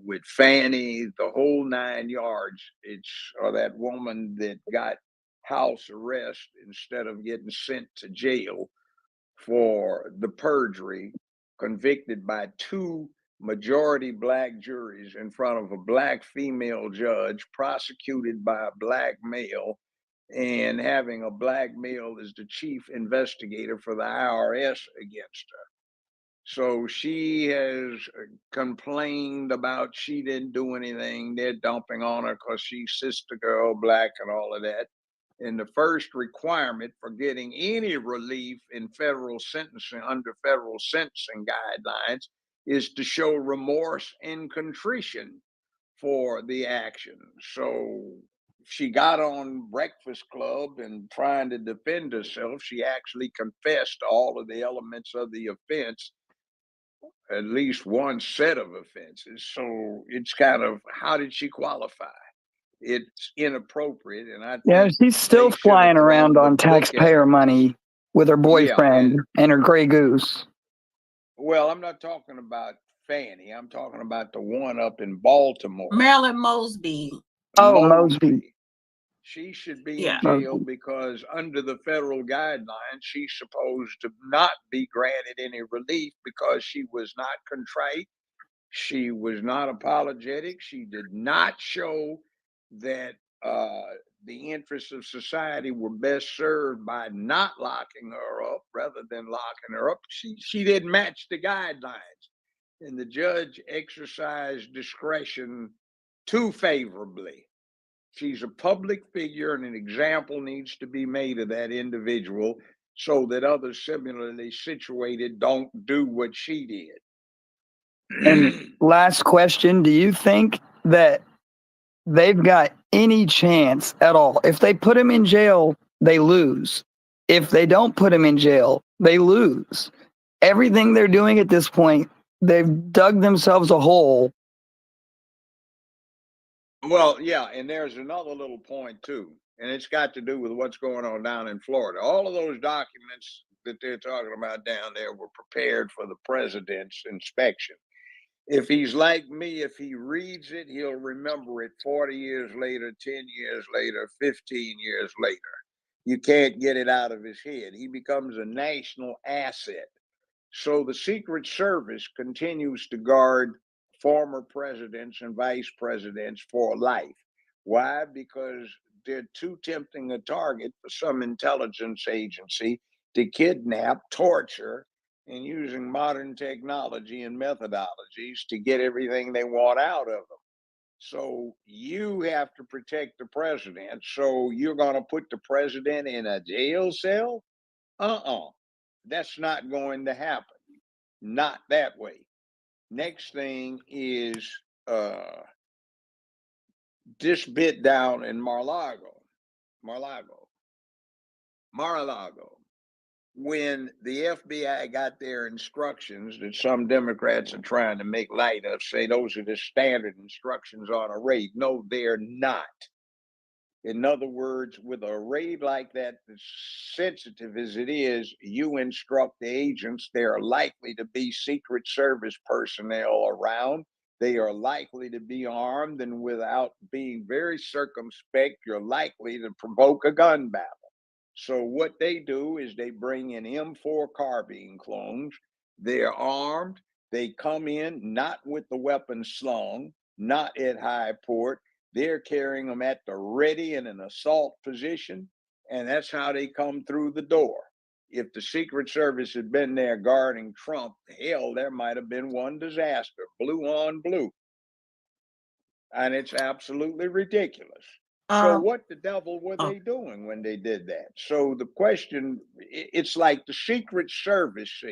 with Fannie, the whole 9 yards. It's that woman that got house arrest instead of getting sent to jail for the perjury, convicted by 2 majority black juries in front of a black female judge, prosecuted by a black male, and having a black male as the chief investigator for the IRS against her. So she has complained about she didn't do anything. They're dumping on her because she's sister girl, black, and all of that. And the first requirement for getting any relief in federal sentencing under federal sentencing guidelines is to show remorse and contrition for the action. So she got on Breakfast Club and trying to defend herself, she actually confessed to all of the elements of the offense, at least one set of offenses. So it's kind of, how did she qualify? It's inappropriate, and I Yeah, think she's still they should have flying around thrown the on book at taxpayer her. money with her Yeah, boyfriend and her gray goose. well, I'm not talking about Fanny. I'm talking about the one up in Baltimore, Marilyn Mosby. Oh, Mosby. Mosby. She should be Yeah. in jail Mosby. because under the federal guidelines, she's supposed to not be granted any relief because she was not contrite. She was not apologetic. She did not show that the interests of society were best served by not locking her up rather than locking her up. She didn't match the guidelines, and the judge exercised discretion too favorably. She's a public figure, and an example needs to be made of that individual so that others similarly situated don't do what she did. And last question, do you think that they've got any chance at all? If they put him in jail, they lose. If they don't put him in jail, they lose. Everything they're doing at this point, they've dug themselves a hole. Well, yeah, and there's another little point too, and it's got to do with what's going on down in Florida. All of those documents that they're talking about down there were prepared for the president's inspection. If he's like me, if he reads it, he'll remember it 40 years later, 10 years later, 15 years later. You can't get it out of his head. He becomes a national asset. So the Secret Service continues to guard former presidents and vice presidents for life. Why? Because they're too tempting a target for some intelligence agency to kidnap, torture, and using modern technology and methodologies to get everything they want out of them. So you have to protect the president. So you're going to put the president in a jail cell? That's not going to happen. Not that way. Next thing is this bit down in Mar-a-Lago. When the FBI got their instructions that some Democrats are trying to make light of, say those are the standard instructions on a raid. No, they're not. In other words, with a raid like that, as sensitive as it is, you instruct the agents, there are likely to be Secret Service personnel around. They are likely to be armed, and without being very circumspect, you're likely to provoke a gun battle. So what they do is they bring in M4 carbine clones. They're armed. They come in not with the weapon slung, not at high port. They're carrying them at the ready in an assault position, and that's how they come through the door. If the Secret Service had been there guarding Trump, hell, there might have been one disaster, blue on blue. And it's absolutely ridiculous. So what the devil were they doing when they did that? So the question, it's like the Secret Service,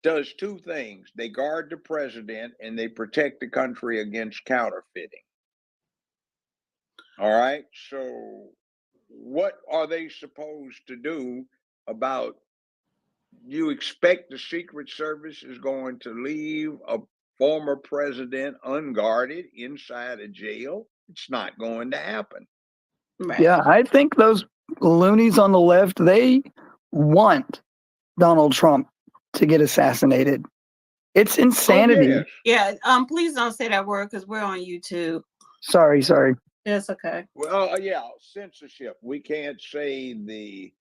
does two things. They guard the president and they protect the country against counterfeiting. All right. So what are they supposed to do about, you expect the Secret Service is going to leave a former president unguarded inside a jail? It's not going to happen. Right. Yeah, I think those loonies on the left, they want Donald Trump to get assassinated. It's insanity. Oh, yes. Yeah. Please don't say that word because we're on YouTube. Sorry. It's okay. Well, yeah, censorship. We can't say the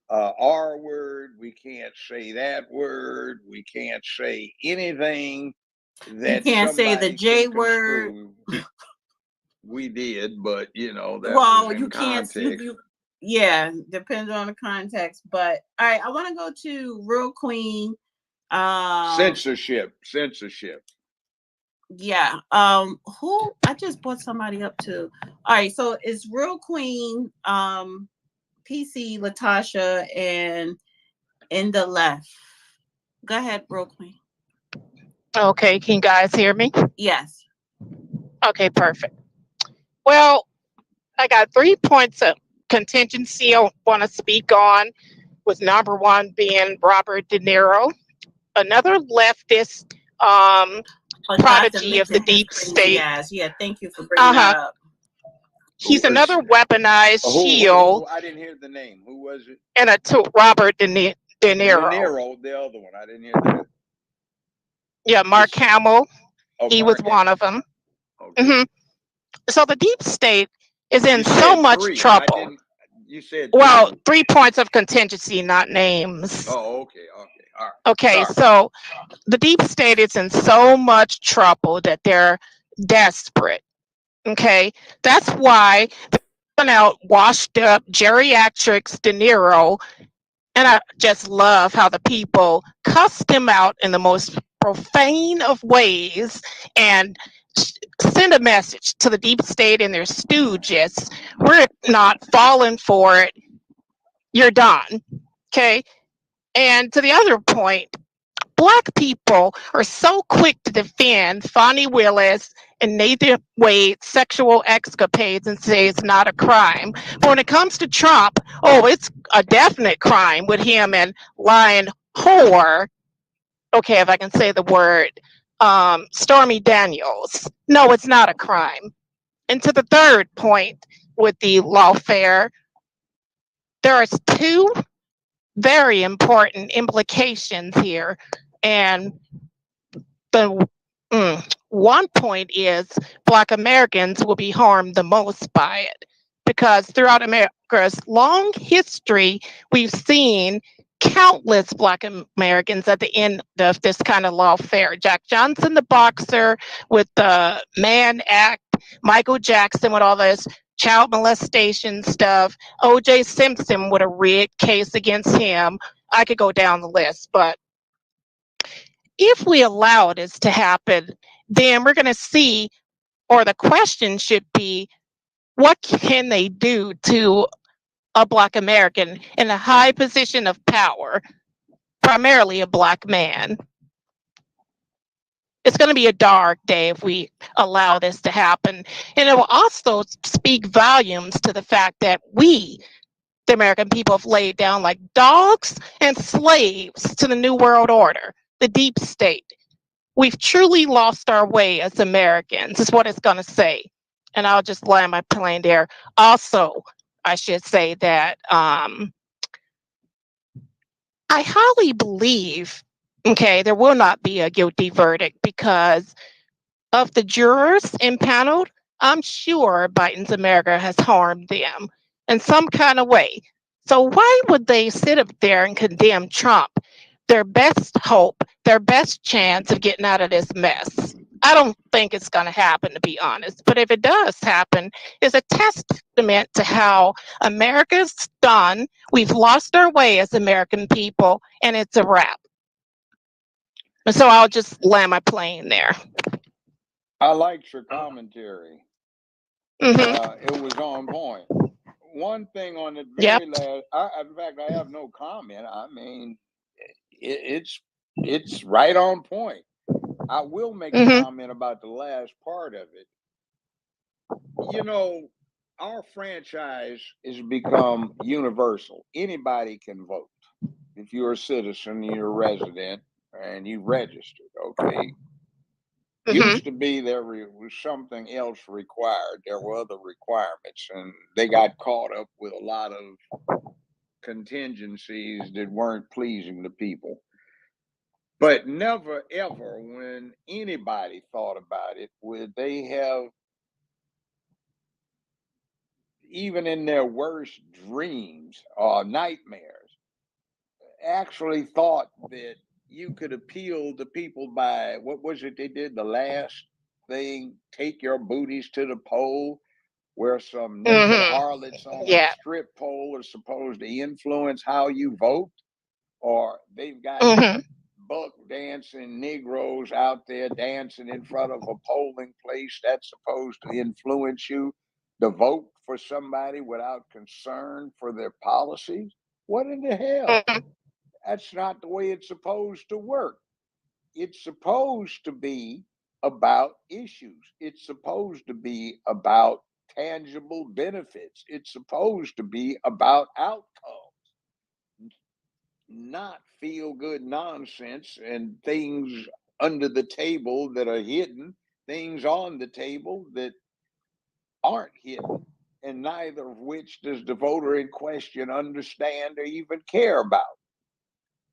R word. We can't say that word. We can't say anything that You can't say the somebody J can word. construe. We did, but that Well, was in you can't. context. Yeah, depends on the context. But all right, I want to go to Real Queen Censorship. Yeah. Who I just brought somebody up to. All right, so it's Real Queen, PC, Latasha, and in the left. Go ahead, Real Queen. Okay, can you guys hear me? Yes. Okay, perfect. Well, I got 3 points of contingency I want to speak on, with number one being Robert De Niro, another leftist Dr. prodigy of the Lincoln, his deep crazy state. ass. Yeah, thank you for bringing that up. He's another weaponized shield. I didn't hear the name. Who was it? And Robert De Niro. De Niro, the other one. I didn't hear that. Yeah, Mark Hamill. He was one of them. Okay. So the deep state is in so much trouble. You said well, 3 points of contingency, not names. Oh, okay. All right. Okay, so the deep state is in so much trouble that they're desperate. Okay, that's why they're putting out washed up geriatrics De Niro, and I just love how the people cussed him out in the most profane of ways and send a message to the deep state and their stooges. We're not falling for it. You're done. Okay. And to the other point, Black people are so quick to defend Fonnie Willis and Nathan Wade's sexual escapades and say it's not a crime. But when it comes to Trump, oh, it's a definite crime with him and lying whore. Okay, if I can say the word, Stormy Daniels. No, it's not a crime. And to the third point with the lawfare, there are 2 very important implications here. And the one point is Black Americans will be harmed the most by it, because throughout America's long history, we've seen countless Black Americans at the end of this kind of lawfare. Jack Johnson, the boxer, with the Mann Act, Michael Jackson with all this child molestation stuff, O.J. Simpson with a rigged case against him. I could go down the list, but if we allow this to happen, then we're going to see, or the question should be, what can they do to a Black American in a high position of power, primarily a Black man? It's going to be a dark day if we allow this to happen. And it will also speak volumes to the fact that we, the American people, have laid down like dogs and slaves to the New World Order, the deep state. We've truly lost our way as Americans, is what it's going to say. And I'll just land my plane there. Also, I should say that I highly believe, okay, there will not be a guilty verdict because of the jurors impaneled. I'm sure Biden's America has harmed them in some kind of way. So why would they sit up there and condemn Trump? Their best hope, their best chance of getting out of this mess. I don't think it's going to happen, to be honest. But if it does happen, it's a testament to how America's done. We've lost our way as American people, and it's a wrap. And so I'll just land my plane there. I liked your commentary. It was on point. One thing on the very last, in fact, I have no comment. I mean, it's right on point. I will make a comment about the last part of it. You know, our franchise has become universal. Anybody can vote. If you're a citizen, you're a resident, and you registered, okay? Used to be there was something else required. There were other requirements, and they got caught up with a lot of contingencies that weren't pleasing to people. But never, ever, when anybody thought about it, would they have, even in their worst dreams or nightmares, actually thought that you could appeal to people by, what was it they did, the last thing, take your booties to the poll, where some naked harlots on a strip pole are supposed to influence how you vote? Or they've got buck dancing Negroes out there dancing in front of a polling place that's supposed to influence you to vote for somebody without concern for their policies? What in the hell? That's not the way it's supposed to work. It's supposed to be about issues. It's supposed to be about tangible benefits. It's supposed to be about outcomes, not feel good nonsense and things under the table that are hidden, things on the table that aren't hidden, and neither of which does the voter in question understand or even care about.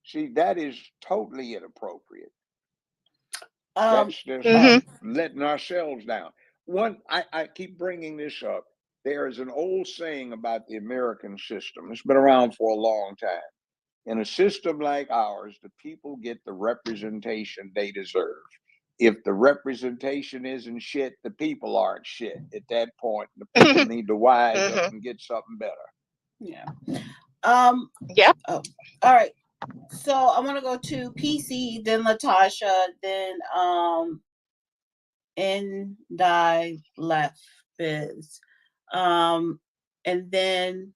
See, that is totally inappropriate. That's just letting ourselves down. I keep bringing this up. There is an old saying about the American system. It's been around for a long time. In a system like ours, the people get the representation they deserve. If the representation isn't shit, the people aren't shit. At that point, the people need to wise up and get something better. Yeah. Yep. Oh, all right. So I want to go to PC, then Latasha, then and die left biz. And then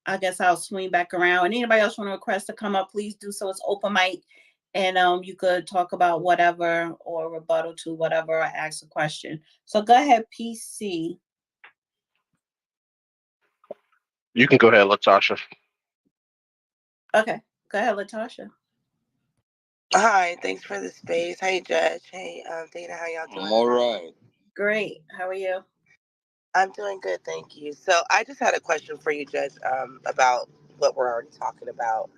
I guess I'll swing back around. And anybody else want to request to come up, please do so. It's open mic. And you could talk about whatever or rebuttal to whatever or ask a question. So go ahead, PC. You can go ahead, Latasha. Okay, go ahead, Latasha. Hi, thanks for the space. Hey, Judge. Hey, Dana, how y'all doing? All right. Great. How are you? I'm doing good, thank you. So I just had a question for you, Judge, about what we're already talking about.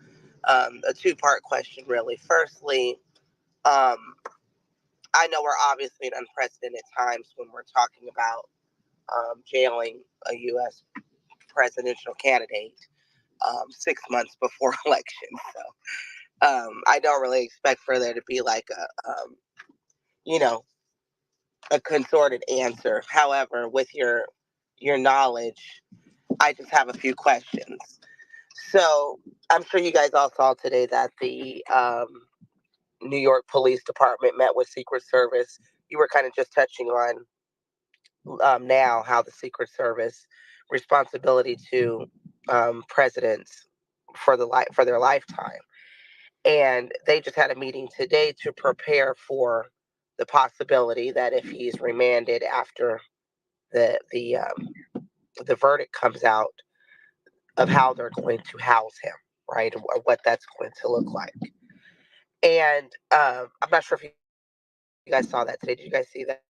A two-part question, really. Firstly, I know we're obviously in unprecedented times when we're talking about jailing a U.S. presidential candidate 6 months before election. So I don't really expect for there to be like a consorted answer. However, with your knowledge, I just have a few questions. So I'm sure you guys all saw today that the New York Police Department met with Secret Service. You were kind of just touching on now how the Secret Service responsibility to presidents for their lifetime, and they just had a meeting today to prepare for the possibility that if he's remanded after the verdict comes out, of how they're going to house him, right, or what that's going to look like. And I'm not sure if you guys saw that today. Did you guys see that?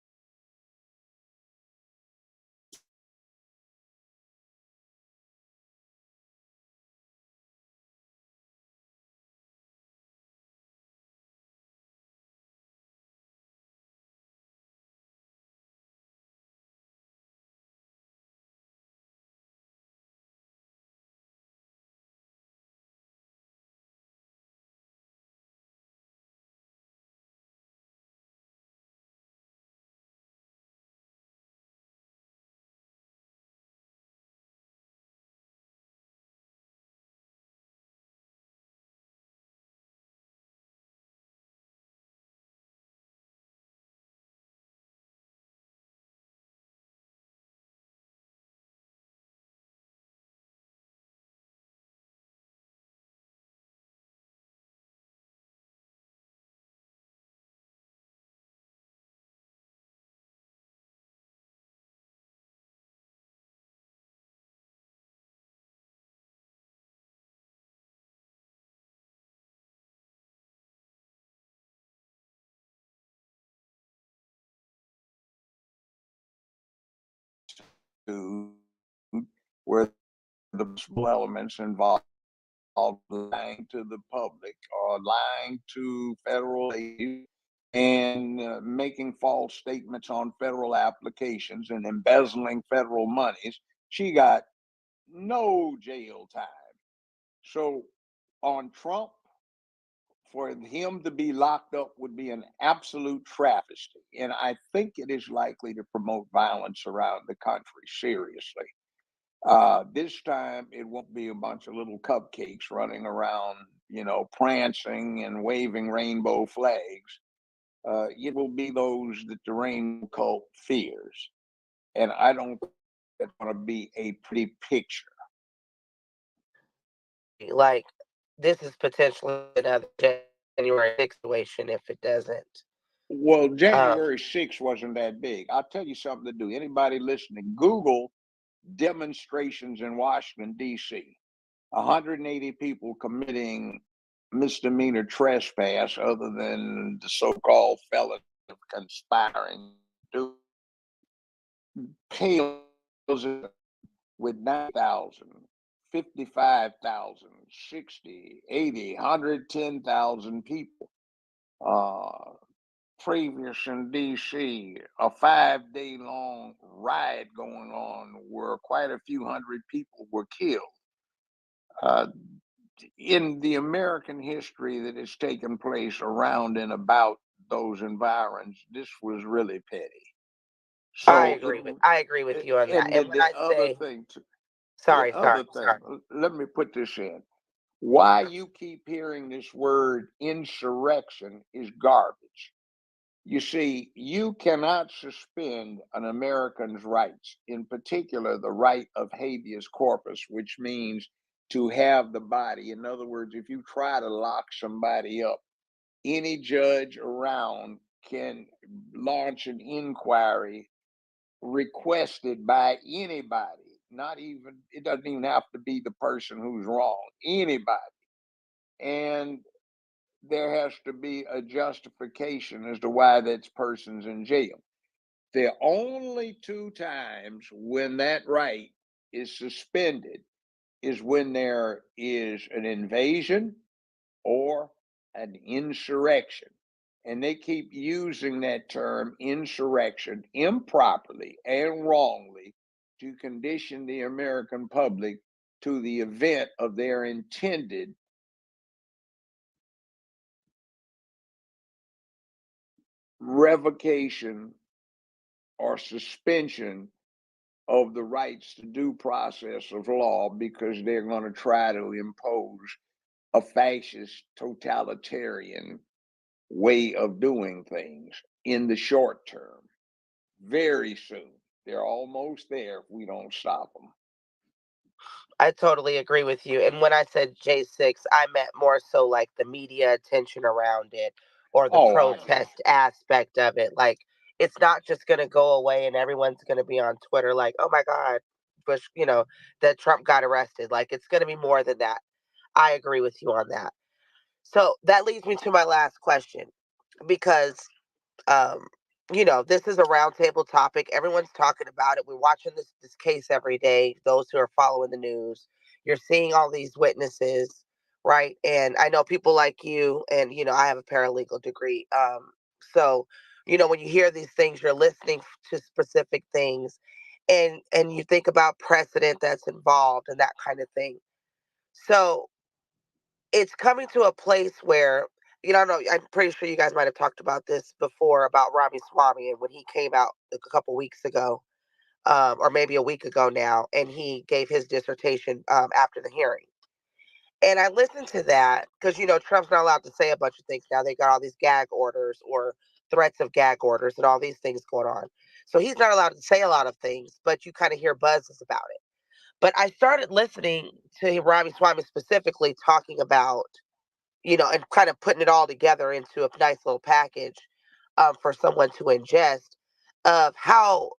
Where the possible elements involved lying to the public or lying to federal aid and making false statements on federal applications and embezzling federal monies, she got no jail time. So on Trump, for him to be locked up would be an absolute travesty. And I think it is likely to promote violence around the country, seriously. This time it won't be a bunch of little cupcakes running around, prancing and waving rainbow flags. It will be those that the rainbow cult fears. And I don't think it's going to be a pretty picture. Like, this is potentially another January 6th situation if it doesn't. Well, January 6th wasn't that big. I'll tell you something to do. Anybody listening, Google demonstrations in Washington, D.C. 180 people committing misdemeanor trespass other than the so-called felon of conspiring to pales with 9,000, 55,000, 60, 80, 110,000 people. Previous in DC, a 5-day long riot going on where quite a few hundred people were killed. In the American history that has taken place around and about those environs, this was really petty. I So agree with you on that. And when I say, sorry, let me put this in. Why you keep hearing this word insurrection is garbage. You see, you cannot suspend an American's rights, in particular the right of habeas corpus, which means to have the body. In other words, if you try to lock somebody up, any judge around can launch an inquiry requested by anybody. It doesn't even have to be the person who's wrong, anybody. And there has to be a justification as to why that person's in jail. The only two times when that right is suspended is when there is an invasion or an insurrection. And they keep using that term insurrection improperly and wrongly to condition the American public to the event of their intended revocation or suspension of the rights to due process of law, because they're going to try to impose a fascist totalitarian way of doing things in the short term. Very soon. They're almost there if we don't stop them. I totally agree with you. And when I said J6, I meant more so like the media attention around it or the protest aspect of it. Like, it's not just going to go away and everyone's going to be on Twitter like, oh my God, Bush, that Trump got arrested. Like, it's going to be more than that. I agree with you on that. So that leads me to my last question, because um, this is a roundtable topic. Everyone's talking about it. We're watching this case every day. Those who are following the news, you're seeing all these witnesses, right? And I know people like you, and I have a paralegal degree. So when you hear these things, you're listening to specific things, and you think about precedent that's involved and that kind of thing. So it's coming to a place where, I know, I'm pretty sure you guys might have talked about this before about Ramaswamy and when he came out a couple weeks ago, or maybe a week ago now, and he gave his dissertation after the hearing. And I listened to that because, Trump's not allowed to say a bunch of things now. They got all these gag orders or threats of gag orders and all these things going on. So he's not allowed to say a lot of things, but you kind of hear buzzes about it. But I started listening to Ramaswamy specifically talking about, and kind of putting it all together into a nice little package for someone to ingest, of how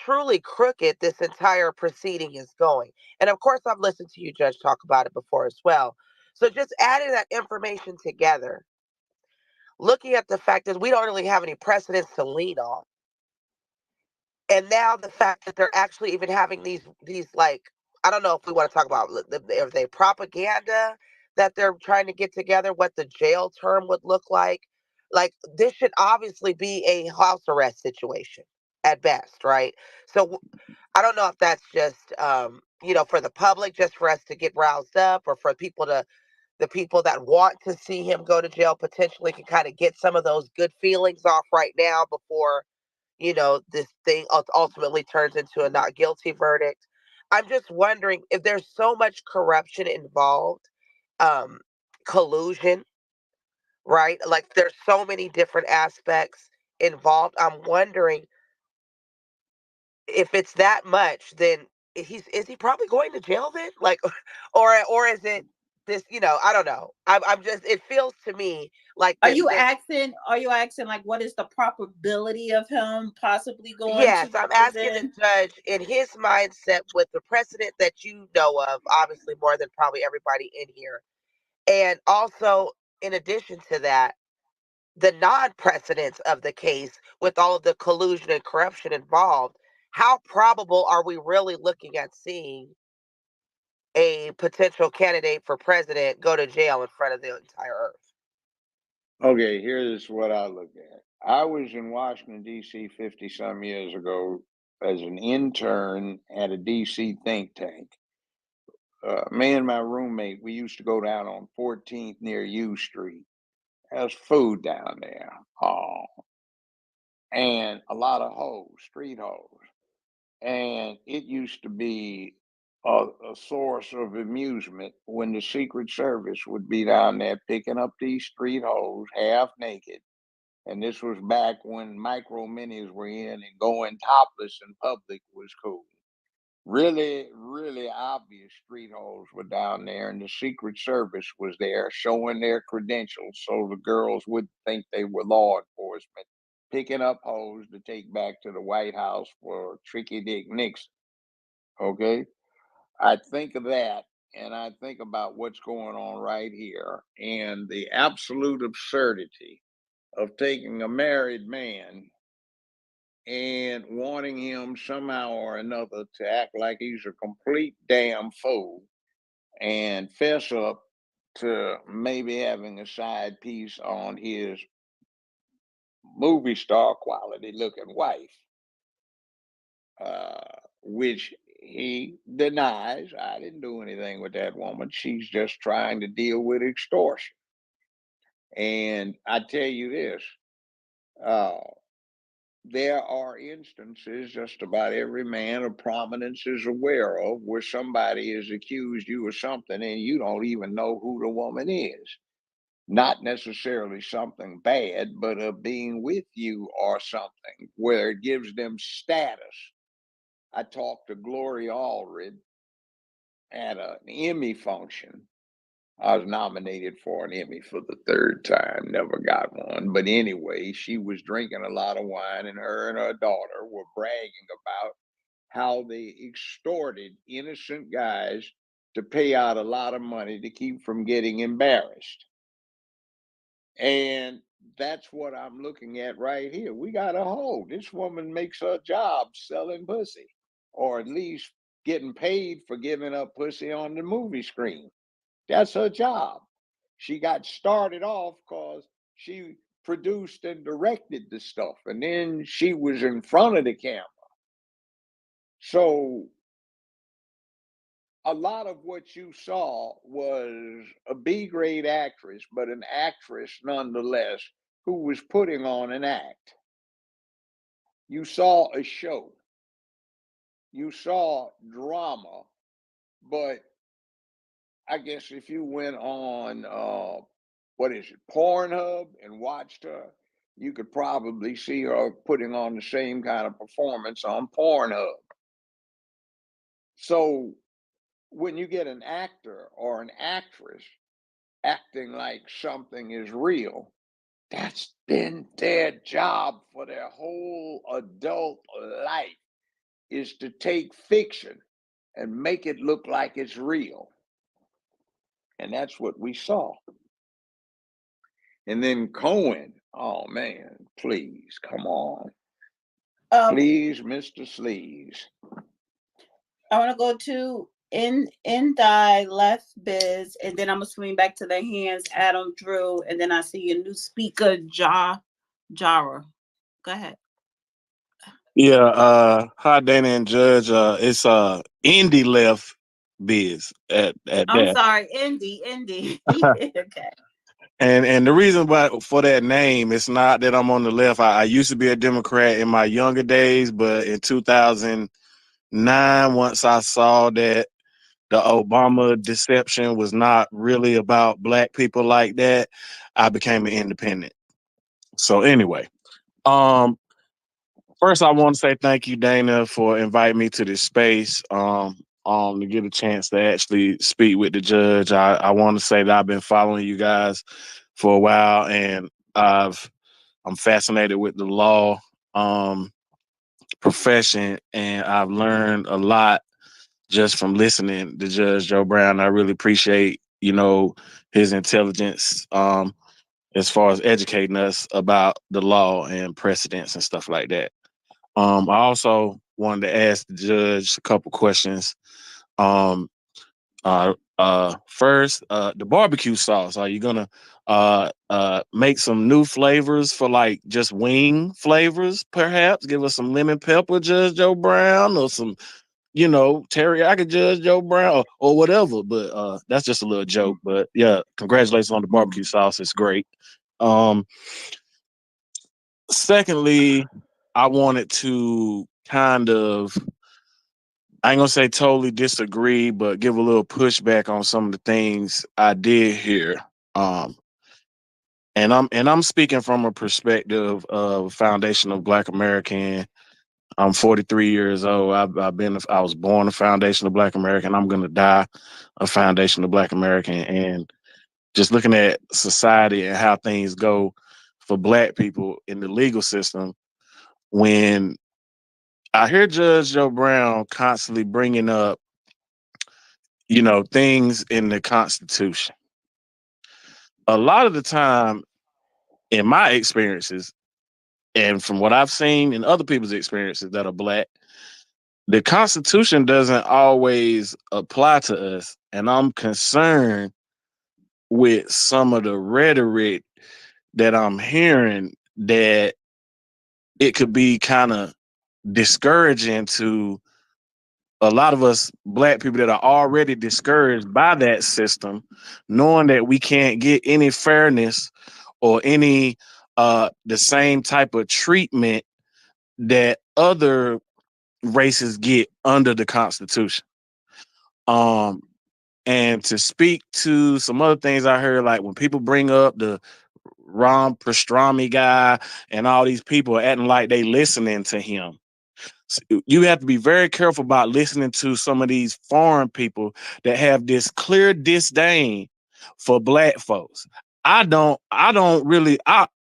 truly crooked this entire proceeding is going. And of course, I've listened to you, Judge, talk about it before as well. So just adding that information together, looking at the fact that we don't really have any precedents to lean on. And now the fact that they're actually even having these like, I don't know if we want to talk about if they propaganda that they're trying to get together, what the jail term would look like. Like, this should obviously be a house arrest situation at best, right? So I don't know if that's just for the public, just for us to get roused up, or for the people that want to see him go to jail potentially can kind of get some of those good feelings off right now before this thing ultimately turns into a not guilty verdict. I'm just wondering if there's so much corruption involved, um, collusion, right? Like there's so many different aspects involved. I'm wondering if it's that much, then is he probably going to jail then? Like, or is it this? I don't know. I'm just. It feels to me like Are that. you asking? Are you asking like what is the probability of him possibly going Yes, to I'm asking the prison? judge in his mindset with the precedent that you know of, obviously more than probably everybody in here, and also in addition to that, the non-precedents of the case with all of the collusion and corruption involved. How probable are we really looking at seeing a potential candidate for president go to jail in front of the entire earth? Okay, here's what I look at. I was in Washington, D.C. 50 some years ago as an intern at a D.C. think tank. Me and my roommate, we used to go down on 14th near U Street. There's food down there. And a lot of hoes, street hoes. And it used to be a source of amusement when the Secret Service would be down there picking up these street hoes half naked. And this was back when micro minis were in and going topless in public was cool. Really, really obvious street hoes were down there, and the Secret Service was there showing their credentials so the girls wouldn't think they were law enforcement, picking up hoes to take back to the White House for Tricky Dick Nixon. Okay? I think of that, and I think about what's going on right here and the absolute absurdity of taking a married man and wanting him somehow or another to act like he's a complete damn fool and fess up to maybe having a side piece on his movie star quality looking wife, which he denies. I didn't do anything with that woman. She's just trying to deal with extortion. And I tell you this, uh, there are instances just about every man of prominence is aware of where somebody has accused you of something and you don't even know who the woman is. Not necessarily something bad, but of being with you or something where it gives them status. I talked to Gloria Allred at an Emmy function. I was nominated for an Emmy for the third time, never got one. But anyway, she was drinking a lot of wine, and her daughter were bragging about how they extorted innocent guys to pay out a lot of money to keep from getting embarrassed. And that's what I'm looking at right here. We got a hoe. This woman makes her job selling pussy, or at least getting paid for giving up pussy on the movie screen. That's her job. She got started off because she produced and directed the stuff, and then she was in front of the camera. So a lot of what you saw was a B grade actress, but an actress nonetheless who was putting on an act. You saw a show, you saw drama, but I guess if you went on what is it, Pornhub, and watched her, you could probably see her putting on the same kind of performance on Pornhub. So when you get an actor or an actress acting like something is real, that's been their job for their whole adult life, is to take fiction and make it look like it's real. And that's what we saw. And then Cohen, oh man, please, come on. Please, Mr. Sleaze. I want to go to in die left biz, and then I'm gonna swing back to the hands, Adam Drew, and then I see a new speaker, Jara. Go ahead. Yeah, hi Dana and Judge. It's indie left biz at I'm that. sorry, Indy. Okay. And the reason why for that name, it's not that I'm on the left. I used to be a Democrat in my younger days, but in 2000, 2009, once I saw that the Obama deception was not really about black people like that, I became an independent. So anyway, um, first I want to say thank you, Dana, for inviting me to this space. To get a chance to actually speak with the judge. I want to say that I've been following you guys for a while, and I'm fascinated with the law profession, and I've learned a lot just from listening to Judge Joe Brown. I really appreciate, his intelligence as far as educating us about the law and precedents and stuff like that. I also wanted to ask the judge a couple questions. First, the barbecue sauce. Are you gonna make some new flavors for like just wing flavors? Perhaps give us some lemon pepper, Judge Joe Brown, or some teriyaki Judge Joe Brown or whatever. But that's just a little joke. But yeah, congratulations on the barbecue sauce. It's great. Um, Secondly, I wanted to kind of, I ain't gonna say totally disagree, but give a little pushback on some of the things I did hear. Um, and I'm speaking from a perspective of foundational Black American. I'm 43 years old. I was born a foundational Black American. I'm gonna die a foundational Black American. And just looking at society and how things go for Black people in the legal system, when I hear Judge Joe Brown constantly bringing up, things in the Constitution. A lot of the time, in my experiences, and from what I've seen in other people's experiences that are Black, the Constitution doesn't always apply to us. And I'm concerned with some of the rhetoric that I'm hearing, that it could be kind of discouraging to a lot of us Black people that are already discouraged by that system, knowing that we can't get any fairness or any the same type of treatment that other races get under the Constitution. Um, and to speak to some other things I heard, like when people bring up the Ron Pastrami guy and all these people acting like they listening to him. You have to be very careful about listening to some of these foreign people that have this clear disdain for Black folks. I don't really,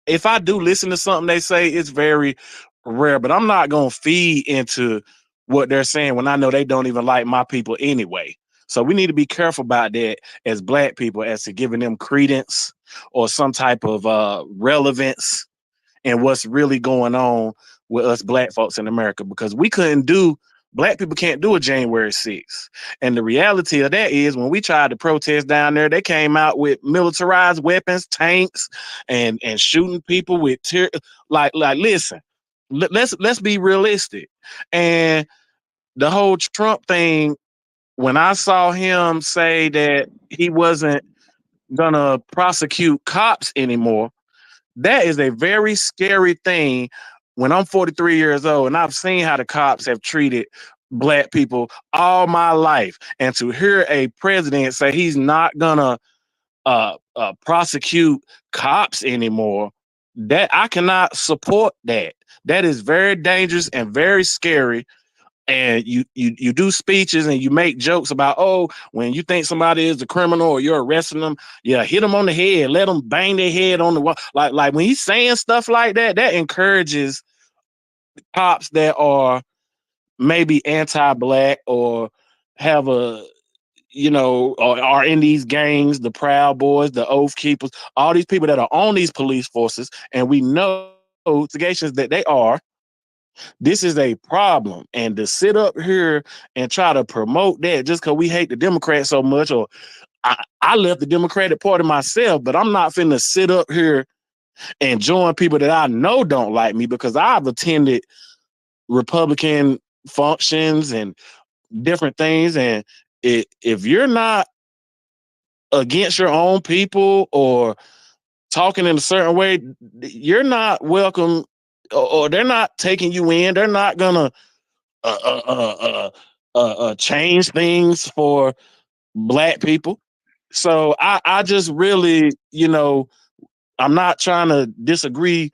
if I do listen to something they say, it's very rare, but I'm not going to feed into what they're saying when I know they don't even like my people anyway. So we need to be careful about that as Black people, as to giving them credence or some type of relevance and what's really going on with us Black folks in America, because Black people can't do a January 6th. And the reality of that is, when we tried to protest down there, they came out with militarized weapons, tanks, and shooting people with tear. Like listen, let's be realistic. And the whole Trump thing, when I saw him say that he wasn't gonna prosecute cops anymore, that is a very scary thing when I'm 43 years old and I've seen how the cops have treated Black people all my life. And to hear a president say he's not gonna prosecute cops anymore, that I cannot support that. That is very dangerous and very scary. And you do speeches and you make jokes about, oh, when you think somebody is a criminal or you're arresting them, yeah, hit them on the head, let them bang their head on the wall. Like when he's saying stuff like that, that encourages cops that are maybe anti-Black or have or are in these gangs, the Proud Boys, the Oath Keepers, all these people that are on these police forces, and we know investigations that they are. This is a problem. And to sit up here and try to promote that just because we hate the Democrats so much, or I left the Democratic Party myself, but I'm not finna sit up here and join people that I know don't like me, because I've attended Republican functions and different things. And if you're not against your own people or talking in a certain way, you're not welcome, or they're not taking you in. They're not gonna change things for Black people. So I just really, I'm not trying to disagree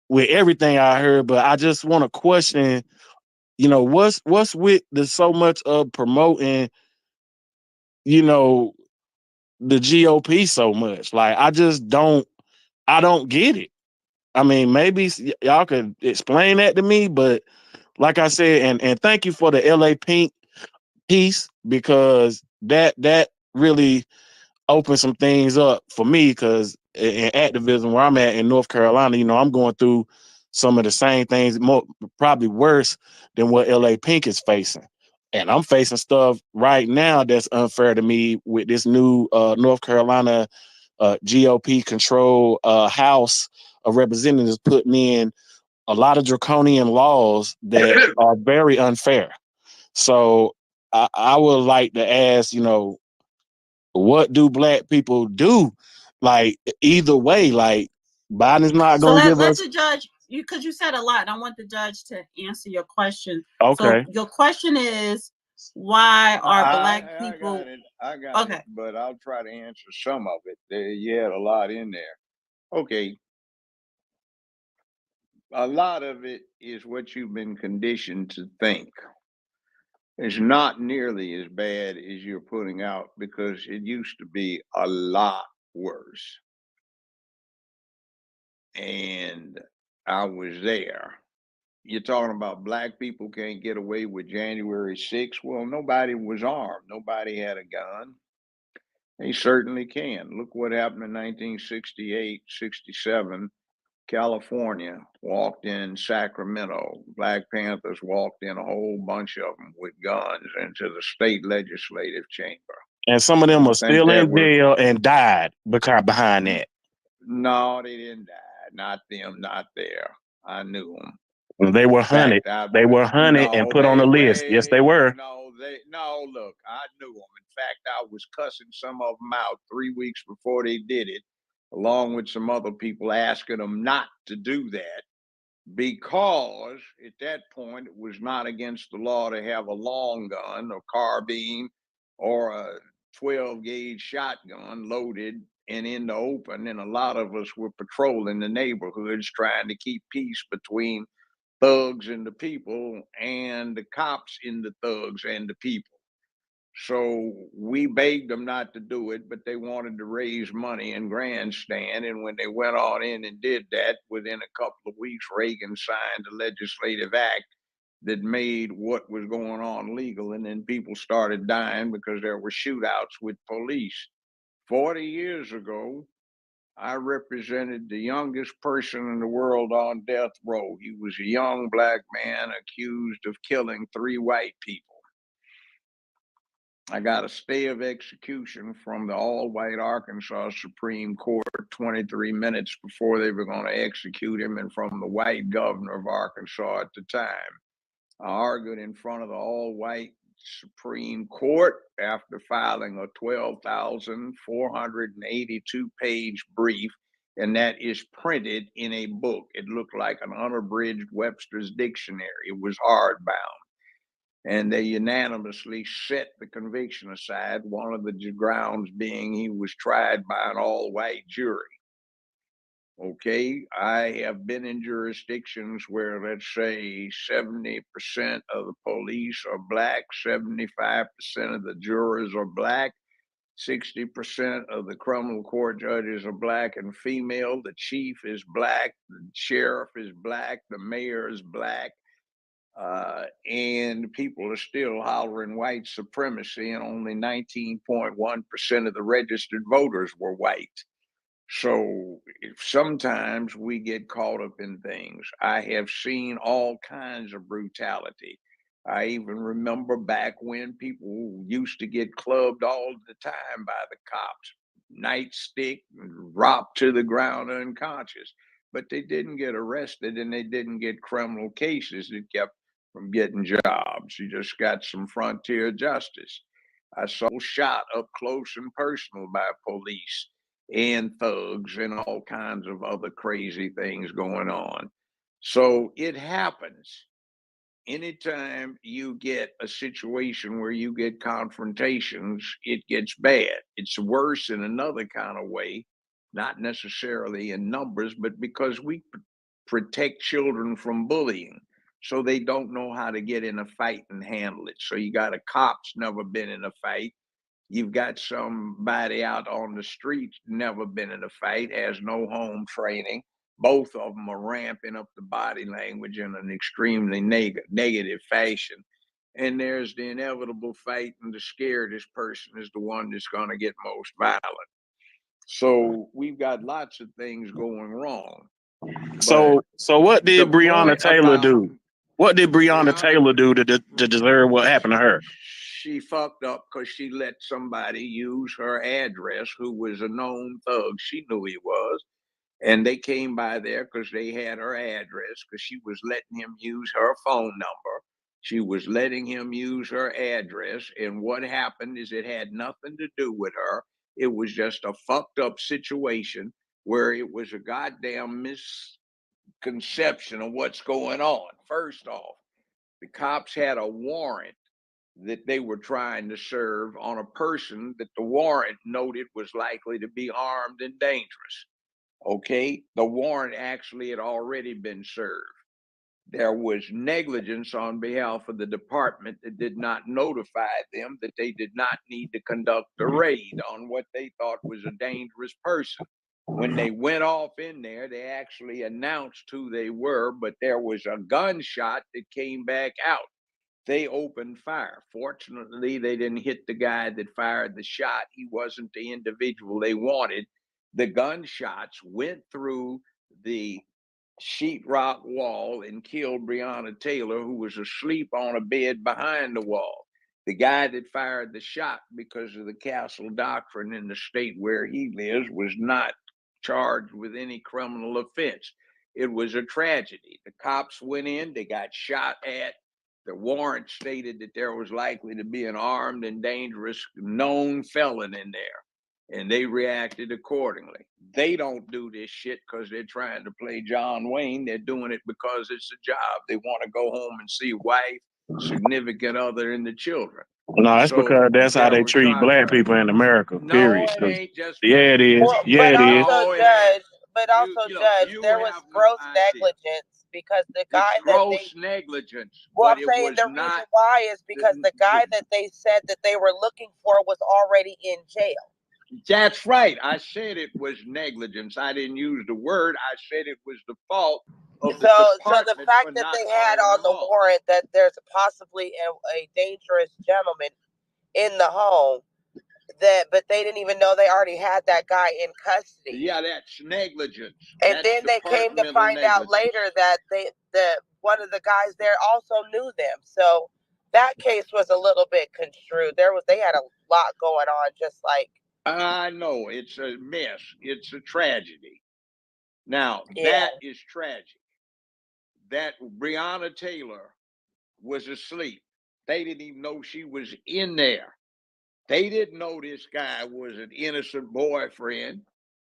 with everything I heard, but I just want to question, what's with the so much of promoting, the GOP so much. Like I don't get it. I mean, maybe y'all could explain that to me, but like I said, and thank you for the LA Pink piece, because that really opened some things up for me, because in activism where I'm at in North Carolina, I'm going through some of the same things, probably worse than what LA Pink is facing. And I'm facing stuff right now that's unfair to me with this new North Carolina GOP control House of Representatives putting in a lot of draconian laws that are very unfair. So I would like to ask, what do Black people do? Like, either way, like, Biden's not So going to give let us. the judge, because you said a lot, and I want the judge to answer your question. Okay. So your question is, why are Black I people? got it. I got it. But I'll try to answer some of it. You had a lot in there. Okay. A lot of it is what you've been conditioned to think. It's not nearly as bad as you're putting out, because it used to be a lot worse. And I was there. You're talking about Black people can't get away with January 6th. Well, nobody was armed. Nobody had a gun. They certainly can. Look what happened in 1968, 67. California walked in Sacramento. Black Panthers walked in, a whole bunch of them with guns, into the state legislative chamber. And some of them are still in was jail and died behind that. No, they didn't die. Not them, not there. I knew them. They were hunted. They were hunted and put on the list. Yes, they were. No, look, I knew them. In fact, I was cussing some of them out 3 weeks before they did it, along with some other people, asking them not to do that, because at that point it was not against the law to have a long gun or carbine or a 12 gauge shotgun loaded and in the open. And a lot of us were patrolling the neighborhoods trying to keep peace between thugs and the people, and the cops in the thugs and the people. So we begged them not to do it, but they wanted to raise money and grandstand. And when they went on in and did that, within a couple of weeks, Reagan signed a legislative act that made what was going on legal. And then people started dying because there were shootouts with police. 40 years ago, I represented the youngest person in the world on death row. He was a young Black man accused of killing 3 white people. I got a stay of execution from the all-white Arkansas Supreme Court 23 minutes before they were going to execute him, and from the white governor of Arkansas at the time. I argued in front of the all-white Supreme Court after filing a 12,482-page brief, and that is printed in a book. It looked like an unabridged Webster's Dictionary. It was hardbound. And they unanimously set the conviction aside, one of the grounds being he was tried by an all-white jury. Okay, I have been in jurisdictions where, let's say, 70% of the police are Black, 75% of the jurors are Black, 60% of the criminal court judges are Black and female, the chief is Black, the sheriff is Black, the mayor is Black. And people are still hollering white supremacy, and only 19.1% of the registered voters were white. So sometimes we get caught up in things. I have seen all kinds of brutality. I even remember back when people used to get clubbed all the time by the cops, nightstick, dropped to the ground unconscious, but they didn't get arrested and they didn't get criminal cases. It kept from getting jobs. You just got some frontier justice. I saw shot up close and personal by police and thugs and all kinds of other crazy things going on. So it happens. anytime you get a situation where you get confrontations, it gets bad. It's worse in another kind of way, not necessarily in numbers, but because we protect children from bullying. So they don't know how to get in a fight and handle it. So you got a cop's never been in a fight. You've got somebody out on the street, never been in a fight, has no home training. Both of them are ramping up the body language in an extremely negative fashion. And there's the inevitable fight, and the scariest person is the one that's going to get most violent. So we've got lots of things going wrong. So what did Breonna Taylor do? What did Breonna Taylor do to deserve what happened to her? She fucked up because she let somebody use her address who was a known thug. She knew he was. And they came by there because they had her address, because she was letting him use her phone number. She was letting him use her address. And what happened is it had nothing to do with her. It was just a fucked up situation where it was a goddamn misconception of what's going on. First off, the cops had a warrant that they were trying to serve on a person that the warrant noted was likely to be armed and dangerous. Okay, the warrant actually had already been served. There was negligence on behalf of the department that did not notify them that they did not need to conduct a raid on what they thought was a dangerous person. When they went off in there, they actually announced who they were, but there was a gunshot that came back out. They opened fire. Fortunately, they didn't hit the guy that fired the shot. He wasn't the individual they wanted. The gunshots went through the sheetrock wall and killed Breonna Taylor, who was asleep on a bed behind the wall. The guy that fired the shot, because of the castle doctrine in the state where he lives, was not charged with any criminal offense. It was a tragedy. The cops went in, they got shot at. The warrant stated that there was likely to be an armed and dangerous known felon in there, and they reacted accordingly. They don't do this shit because they're trying to play John Wayne. They're doing it because it's a job. They want to go home and see wife, significant other, and the children. No, that's because that's how they treat black people in America. Period. No, it ain't just. Yeah, it is. Well, Yeah, it is. But also, Judge, there was gross negligence because the guy gross negligence. Well, I'm saying the reason why is because the guy that they said that they were looking for was already in jail. That's right. I said it was negligence. I didn't use the word. I said it was the fault of the department. So the fact that they had on the warrant that there's possibly a dangerous gentleman in the home, but they didn't even know they already had that guy in custody. Yeah, that's negligence. And then they came to find out later that one of the guys there also knew them. So that case was a little bit construed. They had a lot going on, just like. I know, it's a mess. It's a tragedy. Now, that is tragic. That Breonna Taylor was asleep. They didn't even know she was in there. They didn't know this guy was an innocent boyfriend,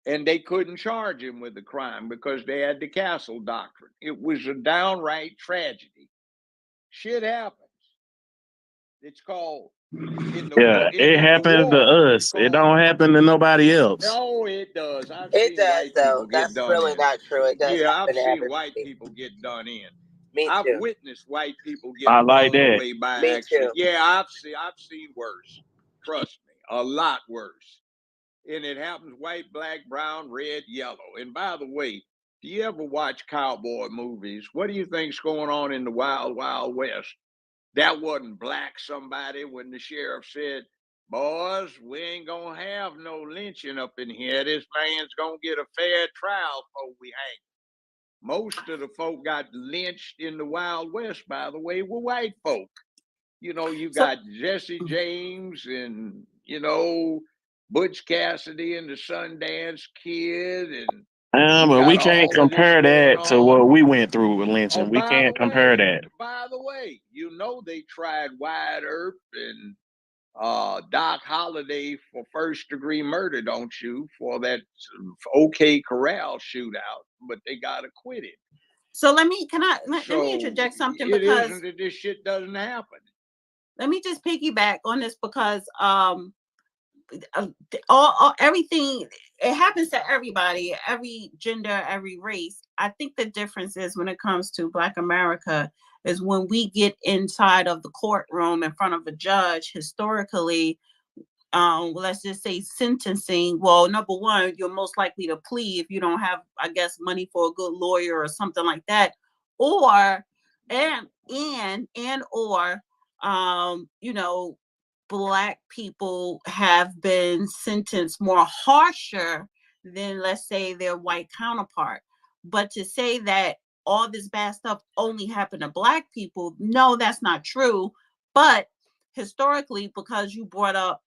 and they couldn't charge him with the crime because they had the castle doctrine. It was a downright tragedy. Shit happens. It's called. It happens to us. It don't happen to nobody else. No, it does. It does, though. That's really not true. It does. Yeah, I've seen white people get done in. Me too. I've witnessed white people get I like blown that. away by Me accident. too. Yeah, I've seen worse. Trust me, a lot worse. And it happens white, black, brown, red, yellow. And by the way, do you ever watch cowboy movies? What do you think's going on in the Wild Wild West? That wasn't black somebody when the sheriff said, "Boys, we ain't gonna have no lynching up in here. This man's gonna get a fair trial before we hang him." Most of the folk got lynched in the Wild West, by the way, were white folk. You know, you got Jesse James and, Butch Cassidy and the Sundance Kid. But we can't compare that to what we went through with lynching. We can't compare that. By the way, they tried Wyatt Earp and Doc Holliday for first-degree murder, don't you, for that OK Corral shootout, but they got acquitted. So let me interject something, because it isn't that this shit doesn't happen. let me just piggyback on this, because everything, it happens to everybody, every gender, every race. I think the difference is, when it comes to Black America, is when we get inside of the courtroom in front of a judge, historically, let's just say sentencing. Well, number one, you're most likely to plea if you don't have, I guess, money for a good lawyer or something like that, or or you know, Black people have been sentenced more harsher than, let's say, their white counterpart. But to say that all this bad stuff only happened to Black people, no, that's not true. But historically, because you brought up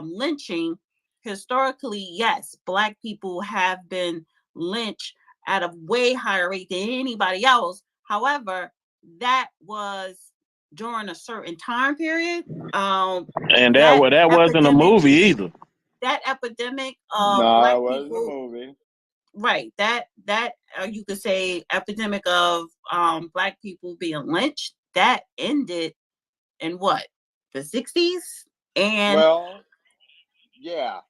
lynching, historically, yes, Black people have been lynched at a way higher rate than anybody else. However, that was during a certain time period. And that wasn't a movie either. That epidemic of No, Black it wasn't people, a movie. right? That you could say epidemic of Black people being lynched, that ended in what, the 60s, and Well, yeah.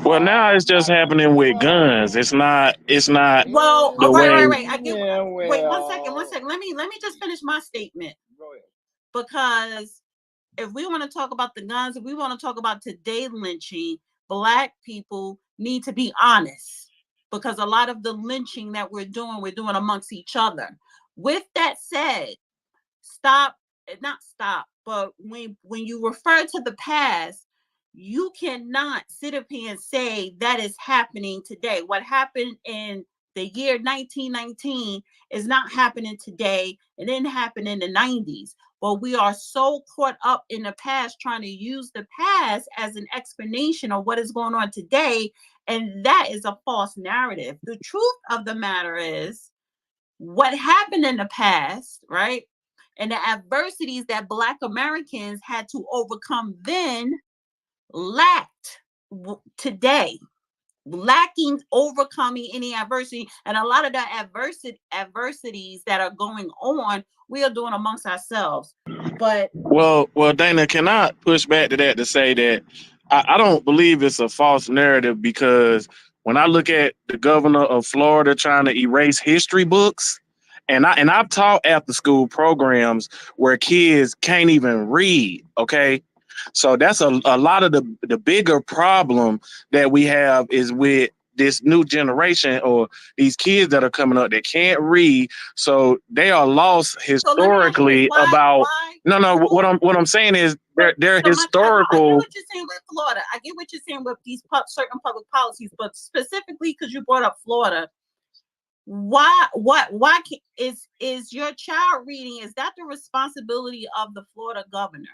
Well, now it's just happening with guns. It's not well, the way. right. I get. Yeah, Wait, well, one second. Let me just finish my statement, go ahead. because if we want to talk about the guns, if we want to talk about today lynching, Black people need to be honest, because a lot of the lynching that we're doing amongst each other. With that said, not stop, but when you refer to the past, you cannot sit up here and say that is happening today. What happened in the year 1919 is not happening today. It didn't happen in the 90s. But we are so caught up in the past, trying to use the past as an explanation of what is going on today. And that is a false narrative. The truth of the matter is, what happened in the past, right? And the adversities that Black Americans had to overcome then lacked today, lacking overcoming any adversity. And a lot of the adversities that are going on, we are doing amongst ourselves. But Well, Dana, can I push back to that to say that I don't believe it's a false narrative, because when I look at the governor of Florida trying to erase history books, and I've taught after school programs where kids can't even read. Okay, so that's a lot of the bigger problem that we have is with this new generation, or these kids that are coming up that can't read, so they are lost historically about. No. What I'm saying is they're historical. I get what you're saying with Florida. I get what you're saying with these certain public policies, but specifically because you brought up Florida, why is your child reading? Is that the responsibility of the Florida governor?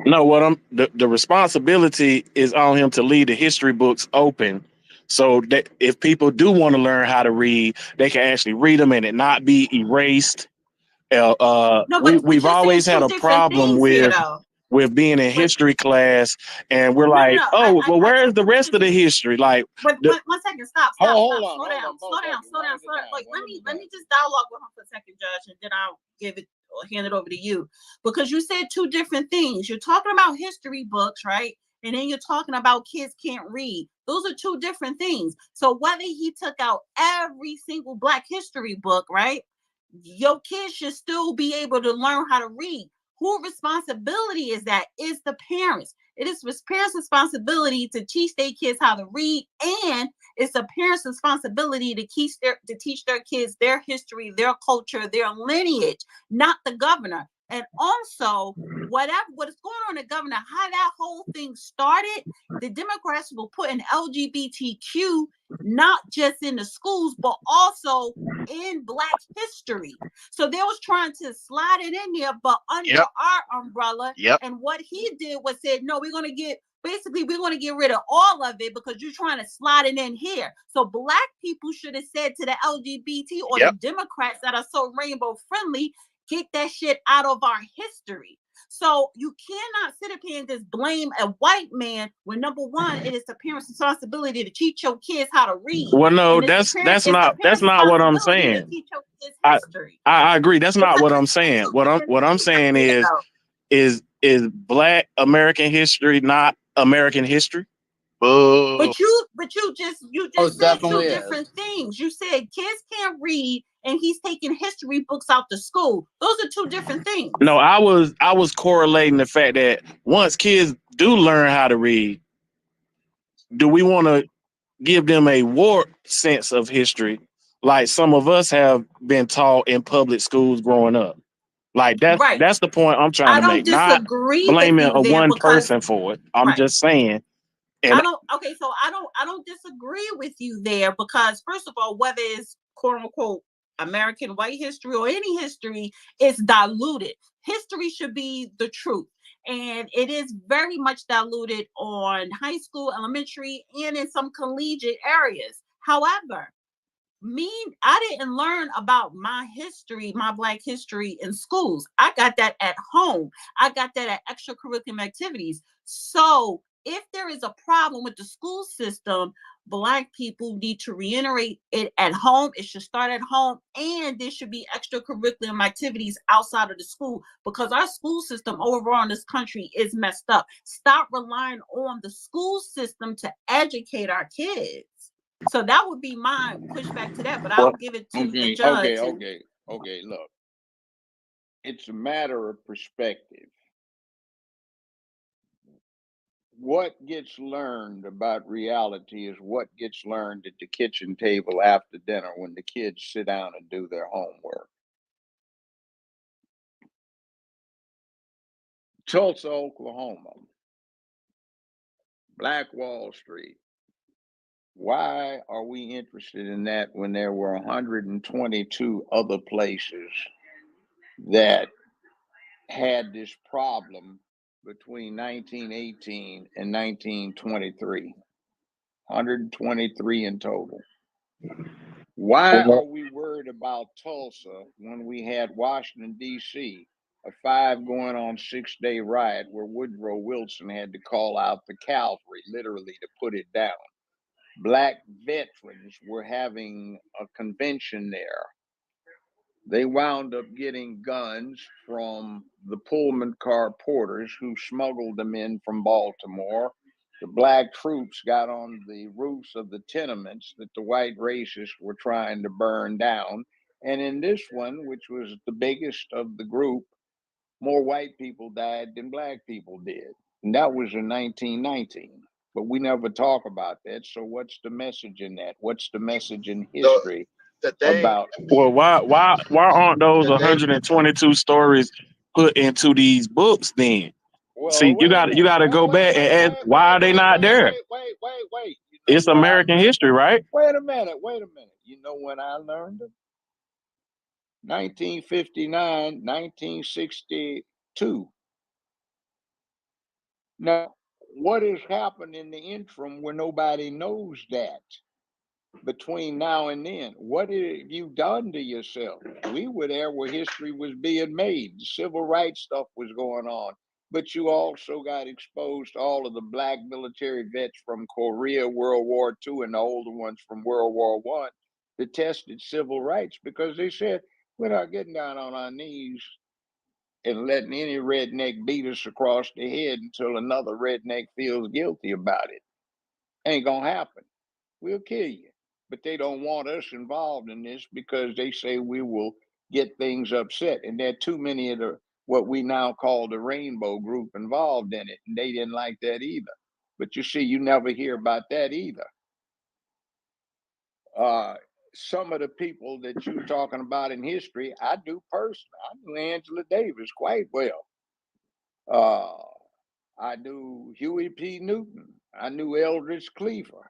No, the responsibility is on him to leave the history books open, so that if people do want to learn how to read, they can actually read them and it not be erased. No, but We've always had a problem with being in history class, and we're like, oh, well, where is the rest of the history? Like, one second, stop, Hold slow down. Like, let me just dialogue with him for a second, Judge, and then I'll hand it over to you, because you said two different things. You're talking about history books, right? And then you're talking about kids can't read. Those are two different things. So whether he took out every single Black history book, right? Your kids should still be able to learn how to read. Whose responsibility is that? Is the parents. It is parents' responsibility to teach their kids how to read, and it's the parents' responsibility to teach their kids their history, their culture, their lineage, not the governor. And also, what is going on in the governor, how that whole thing started, the Democrats will put an LGBTQ not just in the schools, but also in Black history. So they was trying to slide it in there, but under our umbrella. And what he did was said, no, we're going to get rid of all of it because you're trying to slide it in here. So Black people should have said to the LGBT or the Democrats that are so rainbow friendly, get that shit out of our history. So you cannot sit up here and just blame a white man when, number one, it is the parents' responsibility to teach your kids how to read. Well, no, And it's that's the not parents' what I'm responsibility to saying. teach your kids I history. I agree. That's not Because what they're I'm two saying. What different I'm things. saying is Black American history not American history? But you Most said two definitely different is. things. You said kids can't read and he's taking history books out the school. Those are two different things. No, I was correlating the fact that once kids do learn how to read, do we want to give them a warped sense of history like some of us have been taught in public schools growing up? Like Right. that's the point I'm trying I to make. don't Not disagree with blaming you a there one because person for it. I'm right. just saying. And I don't disagree with you there because first of all, whether it's quote unquote American white history or any history, it's diluted. History should be the truth. And it is very much diluted on high school, elementary, and in some collegiate areas. However, I didn't learn about my history, my Black history in schools. I got that at home. I got that at extracurricular activities. So if there is a problem with the school system, Black people need to reiterate it at home. It should start at home, and there should be extracurricular activities outside of the school because our school system overall in this country is messed up. Stop relying on the school system to educate our kids. So that would be my pushback to that, but I'll give it to the judge. Okay. Look, it's a matter of perspective. What gets learned about reality is what gets learned at the kitchen table after dinner when the kids sit down and do their homework. Tulsa, Oklahoma, Black Wall Street. Why are we interested in that when there were 122 other places that had this problem between 1918 and 1923? 123 in total. Why are we worried about Tulsa when we had Washington, D.C., a 5 going on 6-day riot where Woodrow Wilson had to call out the cavalry, literally, to put it down? Black veterans were having a convention there. They wound up getting guns from the Pullman car porters who smuggled them in from Baltimore. The Black troops got on the roofs of the tenements that the white racists were trying to burn down. And in this one, which was the biggest of the group, more white people died than Black people did. And that was in 1919. But we never talk about that. So what's the message in that? What's the message in history about? well, why aren't those 122 stories put into these books then? Well, See, you wait a minute. got to go back and ask why are they not there? Wait. You know It's what American history, right? Wait a minute. You know when I learned it? 1959, 1962. Now, what has happened in the interim where nobody knows that? Between now and then, what have you done to yourself? We were there where history was being made. The civil rights stuff was going on. But you also got exposed to all of the Black military vets from Korea, World War II, and the older ones from World War I that tested civil rights because they said, we're not getting down on our knees and letting any redneck beat us across the head until another redneck feels guilty about it. Ain't gonna happen. We'll kill you. But they don't want us involved in this because they say we will get things upset. And there are too many of the what we now call the rainbow group involved in it. And they didn't like that either. But you see, you never hear about that either. Some of the people that you're talking about in history, I do personally. I knew Angela Davis quite well. I knew Huey P. Newton. I knew Eldridge Cleaver.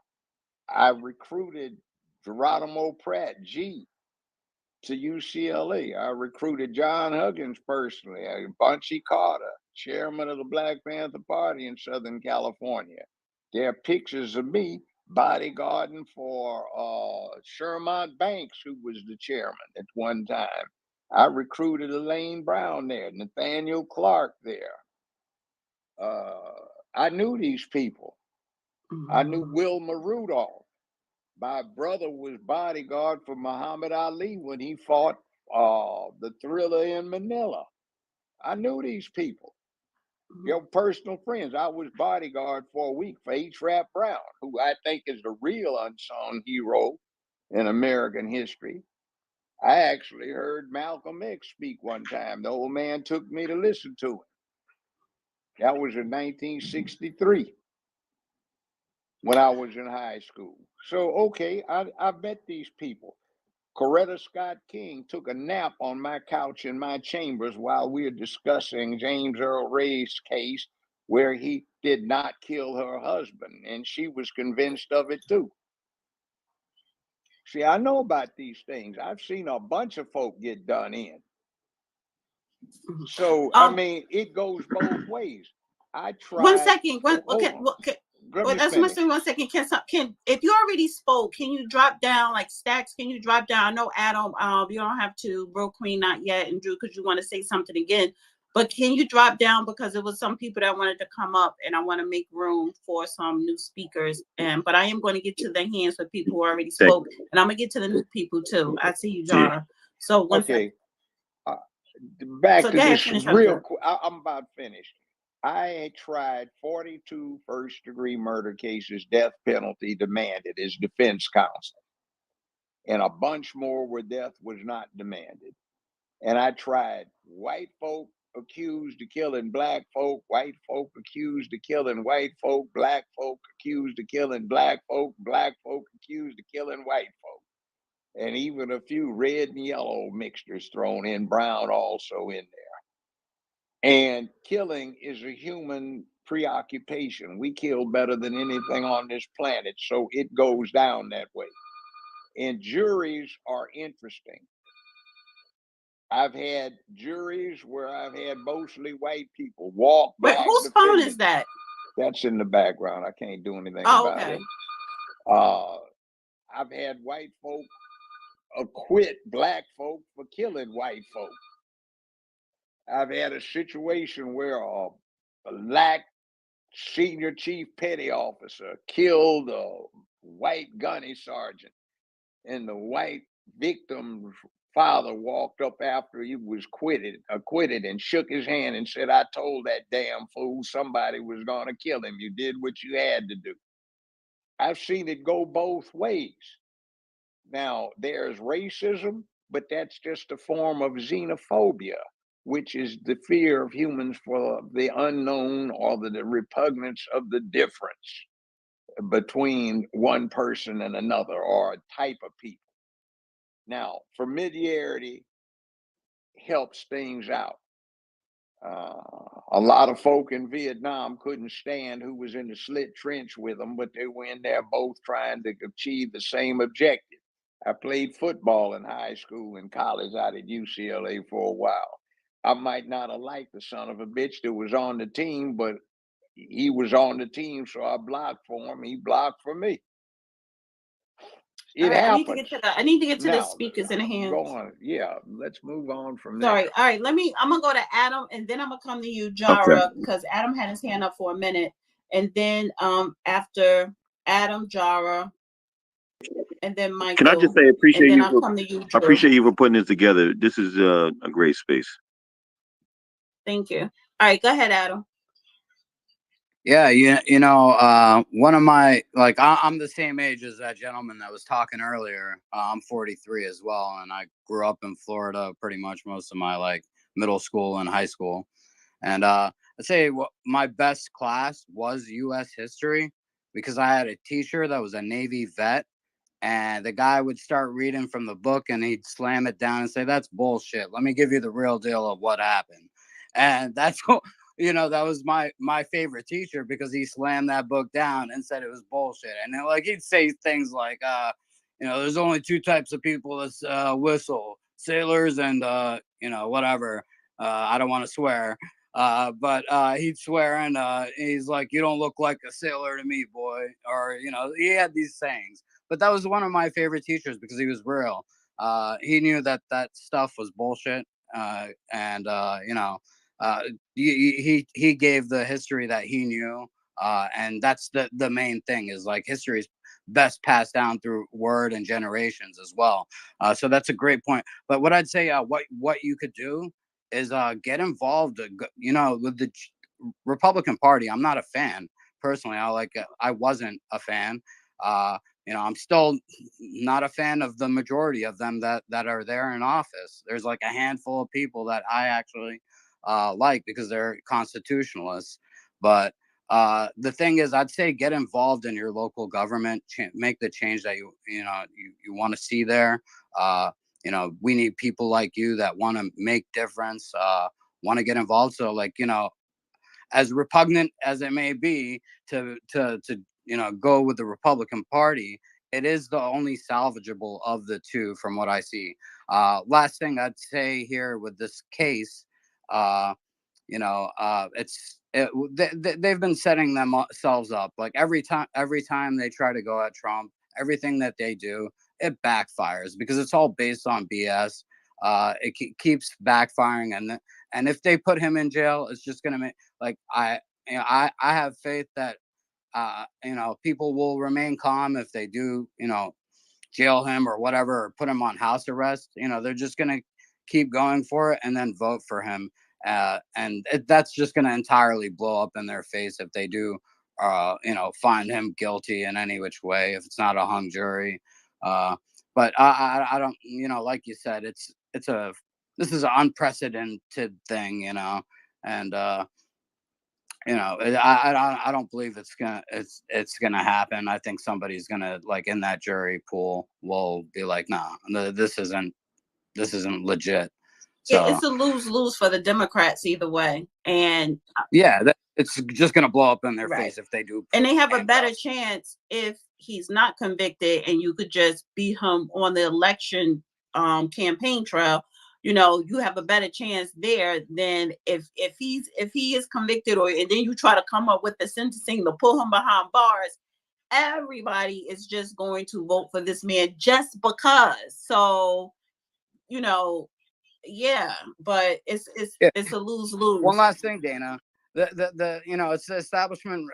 I recruited Geronimo Pratt, G, to UCLA. I recruited John Huggins personally, Bunchy Carter, chairman of the Black Panther Party in Southern California. There are pictures of me bodyguarding for Shermont Banks, who was the chairman at one time. I recruited Elaine Brown there, Nathaniel Clark there. I knew these people. I knew Wilma Rudolph. My brother was bodyguard for Muhammad Ali when he fought the Thriller in Manila. I knew these people. Your personal friends. I was bodyguard for a week for H. Rap Brown, who I think is the real unsung hero in American history. I actually heard Malcolm X speak one time. The old man took me to listen to him. That was in 1963 when I was in high school. So, okay, I met these people. Coretta Scott King took a nap on my couch in my chambers while we were discussing James Earl Ray's case where he did not kill her husband, and she was convinced of it too. See, I know about these things. I've seen a bunch of folk get done in. So, I mean, it goes both ways. I tried. One second. Okay. Let me That's finish. 1 second. Can if you already spoke, can you drop down like Stacks? Can you drop down? I know Adam. You don't have to. Bro Queen, not yet, and Drew, because you want to say something again. But can you drop down, because it was some people that wanted to come up, and I want to make room for some new speakers. But I am going to get to the hands for people who already spoke, and I'm gonna get to the new people too. I see you, Jara. So one second. Back to this real quick. I'm about finished. I tried 42 first-degree murder cases, death penalty demanded as defense counsel, and a bunch more where death was not demanded. And I tried white folk accused of killing black folk, white folk accused of killing white folk, black folk accused of killing black folk accused of killing white folk, and even a few red and yellow mixtures thrown in, brown also in there. And killing is a human preoccupation. We kill better than anything on this planet, so it goes down that way. And juries are interesting. I've had juries where I've had mostly white people walk back. Whose phone is that? That's in the background. I can't do anything about it. I've had white folk acquit black folk for killing white folk. I've had a situation where a black senior chief petty officer killed a white gunny sergeant, and the white victim's father walked up after he was acquitted and shook his hand and said, "I told that damn fool somebody was going to kill him. You did what you had to do." I've seen it go both ways. Now, there's racism, but that's just a form of xenophobia, which is the fear of humans for the unknown or the repugnance of the difference between one person and another or a type of people. Now, familiarity helps things out. A lot of folk in Vietnam couldn't stand who was in the slit trench with them, but they were in there both trying to achieve the same objective. I played football in high school and college out at UCLA for a while. I might not have liked the son of a bitch that was on the team, but he was on the team, so I blocked for him. He blocked for me. It happens. I need to get to the speakers in the hands. Go on. Yeah, let's move on from there. Sorry. All right. I'm gonna go to Adam, and then I'm gonna come to you, Jara, because Adam had his hand up for a minute, and then after Adam, Jara, and then Michael. Can I just say, appreciate you. I appreciate you for putting this together. This is a great space. Thank you. All right, go ahead, Adam. Yeah, you know, one of my, like, I'm the same age as that gentleman that was talking earlier. I'm 43 as well, and I grew up in Florida pretty much most of my, like, middle school and high school. And I'd say my best class was U.S. history, because I had a teacher that was a Navy vet, and the guy would start reading from the book, and he'd slam it down and say, "That's bullshit. Let me give you the real deal of what happened." And that's what... You know, that was my favorite teacher, because he slammed that book down and said it was bullshit. And then, like, he'd say things like, you know, there's only two types of people that whistle: sailors and, you know, whatever. I don't want to swear. But he'd swear, and he's like, "You don't look like a sailor to me, boy." Or, you know, he had these sayings. But that was one of my favorite teachers, because he was real. He knew that that stuff was bullshit, and he gave the history that he knew, and that's the main thing is like history is best passed down through word and generations as well. So that's a great point. But what I'd say, what you could do is get involved, with the Republican Party. I'm not a fan personally. I wasn't a fan. I'm still not a fan of the majority of them that are there in office. There's like a handful of people that I actually like because they're constitutionalists. But the thing is, I'd say get involved in your local government, make the change that you want to see there. We need people like you that want to make difference, want to get involved. So as repugnant as it may be to go with the Republican Party, it is the only salvageable of the two from what I see. Last thing I'd say here with this case, they've been setting themselves up. Like every time they try to go at Trump, everything that they do, it backfires because it's all based on BS. It keeps backfiring, and if they put him in jail, it's just gonna make I have faith that people will remain calm if they do jail him or whatever, or put him on house arrest. They're just gonna keep going for it and then vote for him, that's just gonna entirely blow up in their face if they do find him guilty in any which way, if it's not a hung jury. But I don't, like you said, this is an unprecedented thing, and I don't believe it's gonna happen. I think somebody's gonna in that jury pool will be like, nah, this isn't legit. So it's a lose-lose for the Democrats either way, and it's just gonna blow up in their right. face if they do. And they have a better chance if he's not convicted, and you could just beat him on the election campaign trail. You have a better chance there than if he is convicted, and then you try to come up with the sentencing to pull him behind bars. Everybody is just going to vote for this man just because. So, but it's a lose-lose. One last thing, Dana. It's the establishment,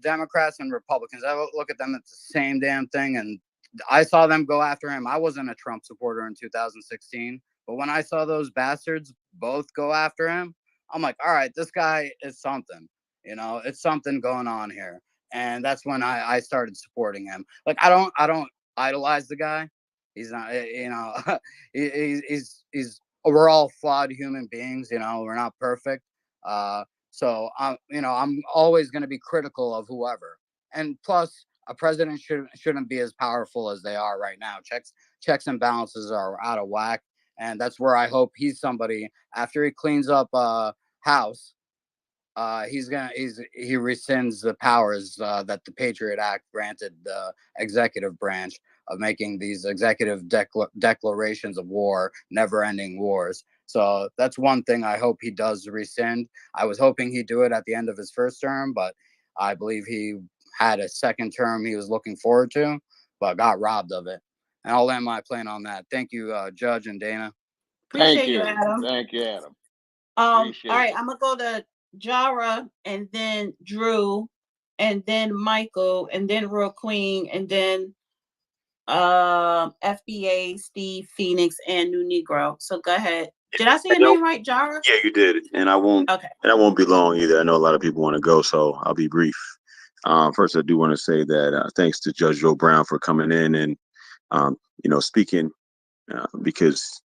Democrats and Republicans. I look at them as the same damn thing, and I saw them go after him. I wasn't a Trump supporter in 2016, but when I saw those bastards both go after him, I'm like, all right, this guy is something. It's something going on here, and that's when I started supporting him. I don't idolize the guy. He's not, he's we're all flawed human beings. We're not perfect. So I'm always going to be critical of whoever. And plus, a president shouldn't be as powerful as they are right now. Checks and balances are out of whack, and that's where I hope he's somebody after he cleans up House. He rescinds the powers that the Patriot Act granted the executive branch of making these executive declarations of war, never-ending wars. So that's one thing I hope he does rescind. I was hoping he'd do it at the end of his first term, but I believe he had a second term he was looking forward to, but got robbed of it. And I'll land my plane on that. Thank you, Judge and Dana. Appreciate you, Adam. Thank you, Adam. All right, I'm gonna go to Jara, and then Drew, and then Michael, and then Real Queen, and then FBA, Steve, Phoenix, and New Negro. So go ahead. Did I say your name right, Jara? Yeah, you did. And I won't. Okay. And I won't be long either. I know a lot of people want to go, so I'll be brief. First, I do want to say that thanks to Judge Joe Brown for coming in and speaking, because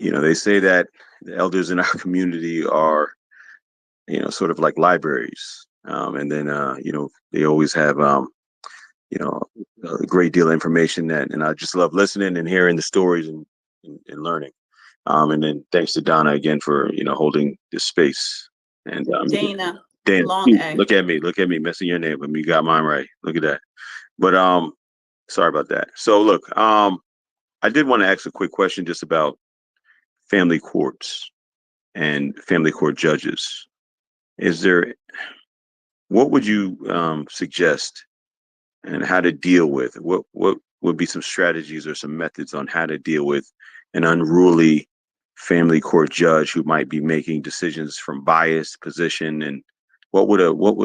they say that the elders in our community are sort of like libraries, and then they always have a great deal of information and I just love listening and hearing the stories and learning. And then thanks to Donna again for holding this space. And Dana, look at me messing your name, but you got mine right. Look at that. But sorry about that. So look, I did want to ask a quick question just about family courts and family court judges. What would you suggest and how to deal with what would be some strategies or some methods on how to deal with an unruly family court judge who might be making decisions from biased position, and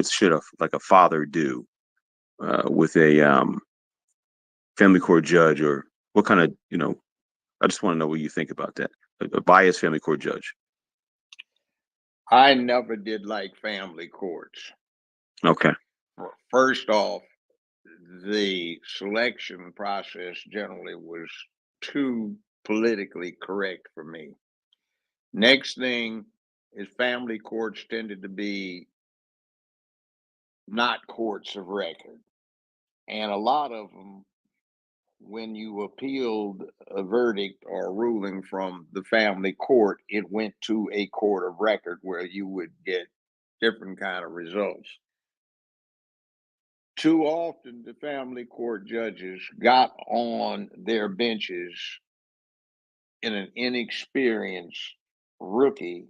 should a father do with a family court judge, or what kind of, I just want to know what you think about that. A biased family court judge. I never did like family courts. Okay. First off, the selection process generally was too politically correct for me. Next thing is family courts tended to be not courts of record. And a lot of them, when you appealed a verdict or a ruling from the family court, it went to a court of record where you would get different kind of results. Too often, the family court judges got on their benches in an inexperienced rookie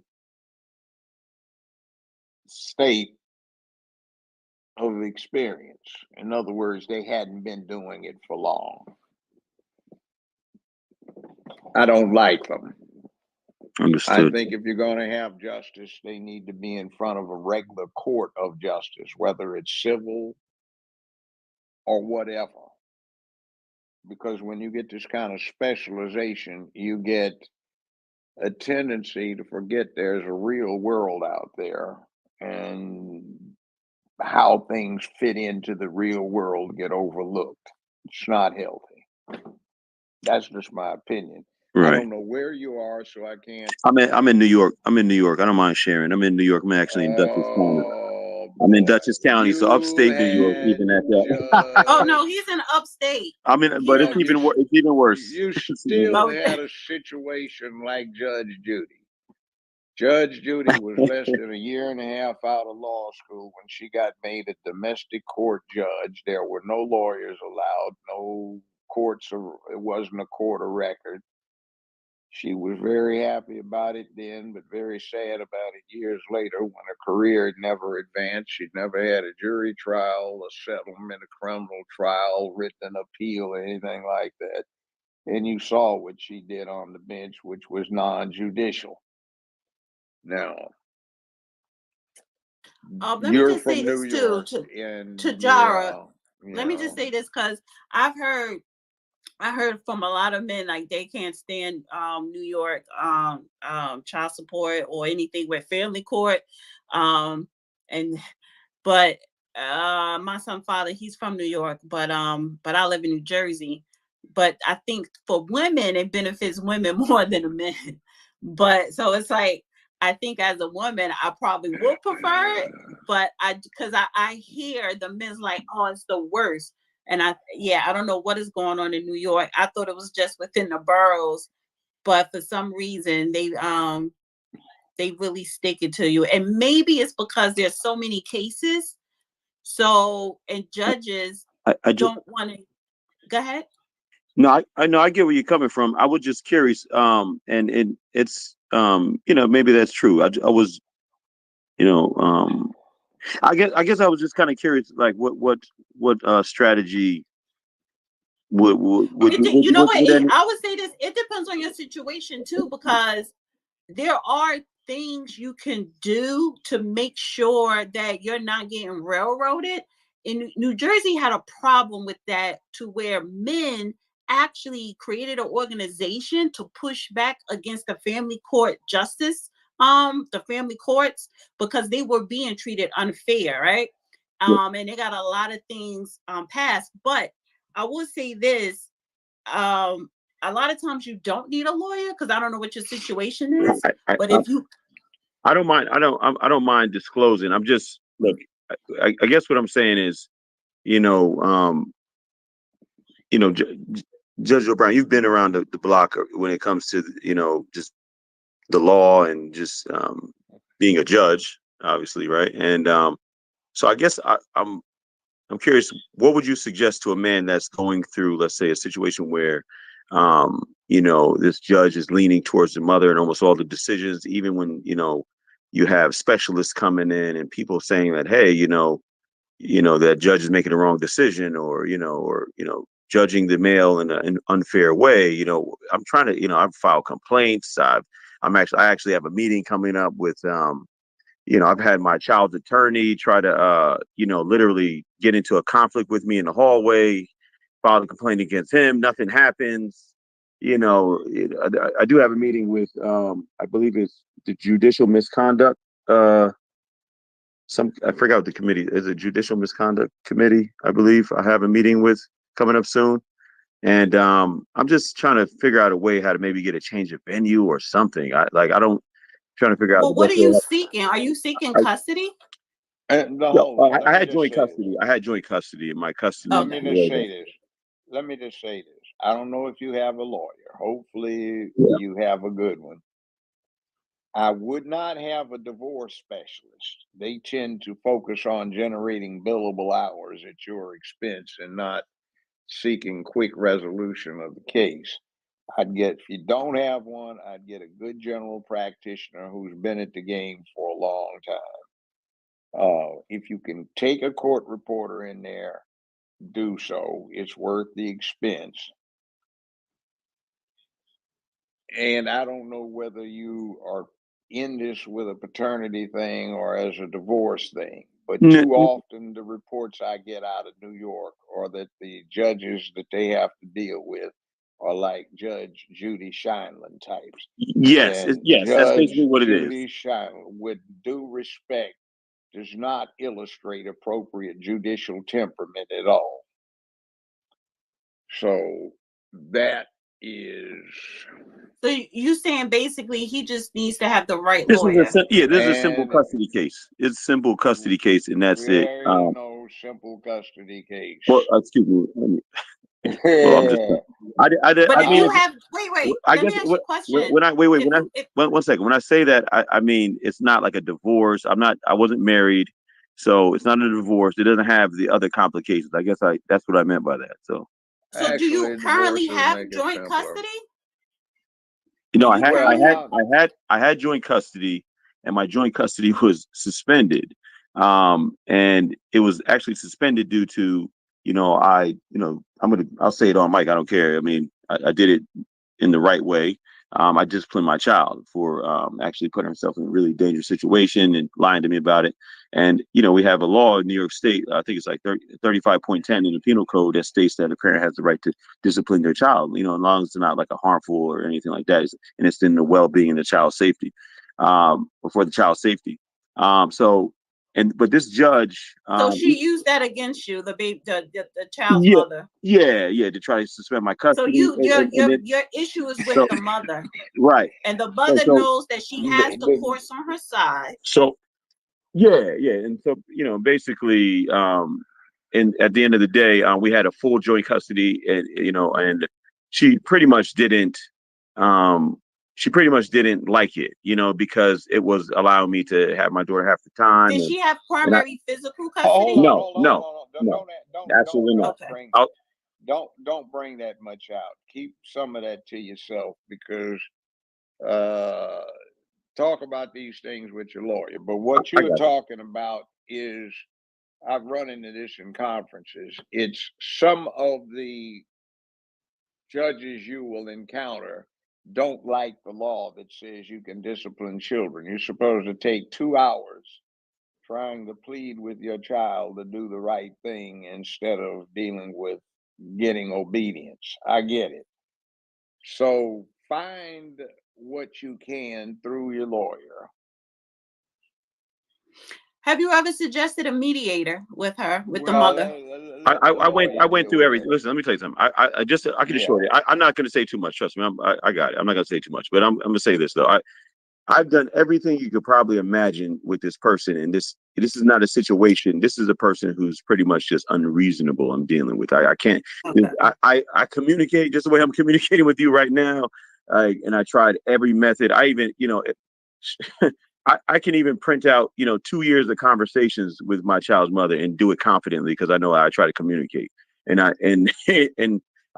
state of experience. In other words, they hadn't been doing it for long. I don't like them. Understood. I think if you're going to have justice, they need to be in front of a regular court of justice, whether it's civil or whatever. Because when you get this kind of specialization, you get a tendency to forget there's a real world out there, and how things fit into the real world get overlooked. It's not healthy. That's just my opinion. Right. I don't know where you are, so I can't. I'm in New York. I'm in New York. I don't mind sharing. I'm in New York. I'm actually in Dutchess County. I'm in Dutchess County, so upstate New York, even at that. Oh no, he's in upstate. But it's even worse. You still had a situation like Judge Judy. Judge Judy was less than a year and a half out of law school when she got made a domestic court judge. There were no lawyers allowed, no courts, it wasn't a court of record. She was very happy about it then, but very sad about it years later when her career had never advanced. She'd never had a jury trial, a settlement, a criminal trial, written appeal, or anything like that. And you saw what she did on the bench, which was non-judicial. Now, let me you're just say from this New too York, to Jara. yeah, Let me just say this because I heard from a lot of men like they can't stand New York child support or anything with family court. But my son's father, he's from New York, but I live in New Jersey. But I think for women, it benefits women more than the men. But so it's like I think as a woman, I probably would prefer it, but because I hear the men's like, oh, it's the worst. And I don't know what is going on in New York. I thought it was just within the boroughs, but for some reason they really stick it to you. And maybe it's because there's so many cases. So, and judges I don't want to go ahead. No, I know, I get where you're coming from. I was just curious, and it's maybe that's true. I was, I guess I was just kind of curious, like what strategy would You know what? any... I would say this. It depends on your situation too, because there are things you can do to make sure that you're not getting railroaded. In New Jersey had a problem with that, to where men actually created an organization to push back against the family court justice, the family courts, because they were being treated unfair, right? And they got a lot of things passed. But I will say this, a lot of times you don't need a lawyer, because I don't know what your situation is. But if you, I don't mind. I don't mind disclosing. I'm just, look. I guess what I'm saying is, Judge O'Brien, you've been around the block when it comes to just the law and just being a judge, obviously, right? And so I guess I'm curious, what would you suggest to a man that's going through, let's say, a situation where this judge is leaning towards the mother in almost all the decisions, even when you have specialists coming in and people saying that, hey, that judge is making the wrong decision, or judging the male in an unfair way. You know, I'm trying to, you know, I've filed complaints. I actually have a meeting coming up with, you know, I've had my child's attorney try to, you know, literally get into a conflict with me in the hallway, filed a complaint against him. Nothing happens. You know, I do have a meeting with, I believe it's the judicial misconduct. I forgot what the committee is. A judicial misconduct committee, I believe. I have a meeting with coming up soon, and I'm just trying to figure out a way how to maybe get a change of venue or something. I don't trying to figure out Well, the what best are way. you seeking? Are you seeking custody? I had joint custody. I had joint custody, and my custody. Let me just say this. Let me just say this. I don't know if you have a lawyer. Hopefully, you have a good one. I would not have a divorce specialist. They tend to focus on generating billable hours at your expense and not seeking quick resolution of the case. If you don't have one, I'd get a good general practitioner who's been at the game for a long time. If you can take a court reporter in there, do so. It's worth the expense. And I don't know whether you are in this with a paternity thing or as a divorce thing, but too often the reports I get out of New York are that the judges that they have to deal with are like Judge Judy Scheinland types. Yes, And yes, that's basically what it is. Judy Scheinland, with due respect, does not illustrate appropriate judicial temperament at all. So that is. So you saying basically he just needs to have the right This lawyer? is a simple custody case. It's a simple custody case, and that's it. There is no simple custody case. Well, excuse me. Well, I'm just. But if mean, you have, wait. Let me ask you a question. One second. When I say that, I mean it's not like a divorce. I wasn't married, so it's not a divorce. It doesn't have the other complications. I guess that's what I meant by that. So do you currently have joint custody? You know, I had joint custody, and my joint custody was suspended. And it was actually suspended due to, I'll say it on mic. I don't care. I mean, I did it in the right way. I disciplined my child for actually putting herself in a really dangerous situation and lying to me about it. And, we have a law in New York State, I think it's like 35.10 in the penal code that states that a parent has the right to discipline their child, as long as it's not like a harmful or anything like that. And it's in the well-being and the child's safety, for the child's safety. But this judge. So she used that against you, the child's mother. Yeah, to try to suspend my custody. So your issue is with the mother, right? And the mother knows that she has the courts on her side. So, yeah, and so basically, and at the end of the day, we had a full joint custody, and she pretty much didn't. She pretty much didn't like it, because it was allowing me to have my daughter half the time. Did she have primary physical custody? No, absolutely not. Don't bring that much out. Keep some of that to yourself, because talk about these things with your lawyer. But what you're talking about is, I've run into this in conferences. It's some of the judges you will encounter don't like the law that says you can discipline children. You're supposed to take 2 hours trying to plead with your child to do the right thing instead of dealing with getting obedience. I get it. So find what you can through your lawyer. Have you ever suggested a mediator with her, with the mother? I went through everything. Listen, let me tell you something. I can assure you. I'm not going to say too much. Trust me. I got it. I'm not going to say too much, but I'm going to say this though. I've done everything you could probably imagine with this person, and this is not a situation. This is a person who's pretty much just unreasonable. I'm dealing with. I can't. Okay. I communicate just the way I'm communicating with you right now, and I tried every method. I even, I can even print out, 2 years of conversations with my child's mother and do it confidently because I know how I try to communicate. And I'm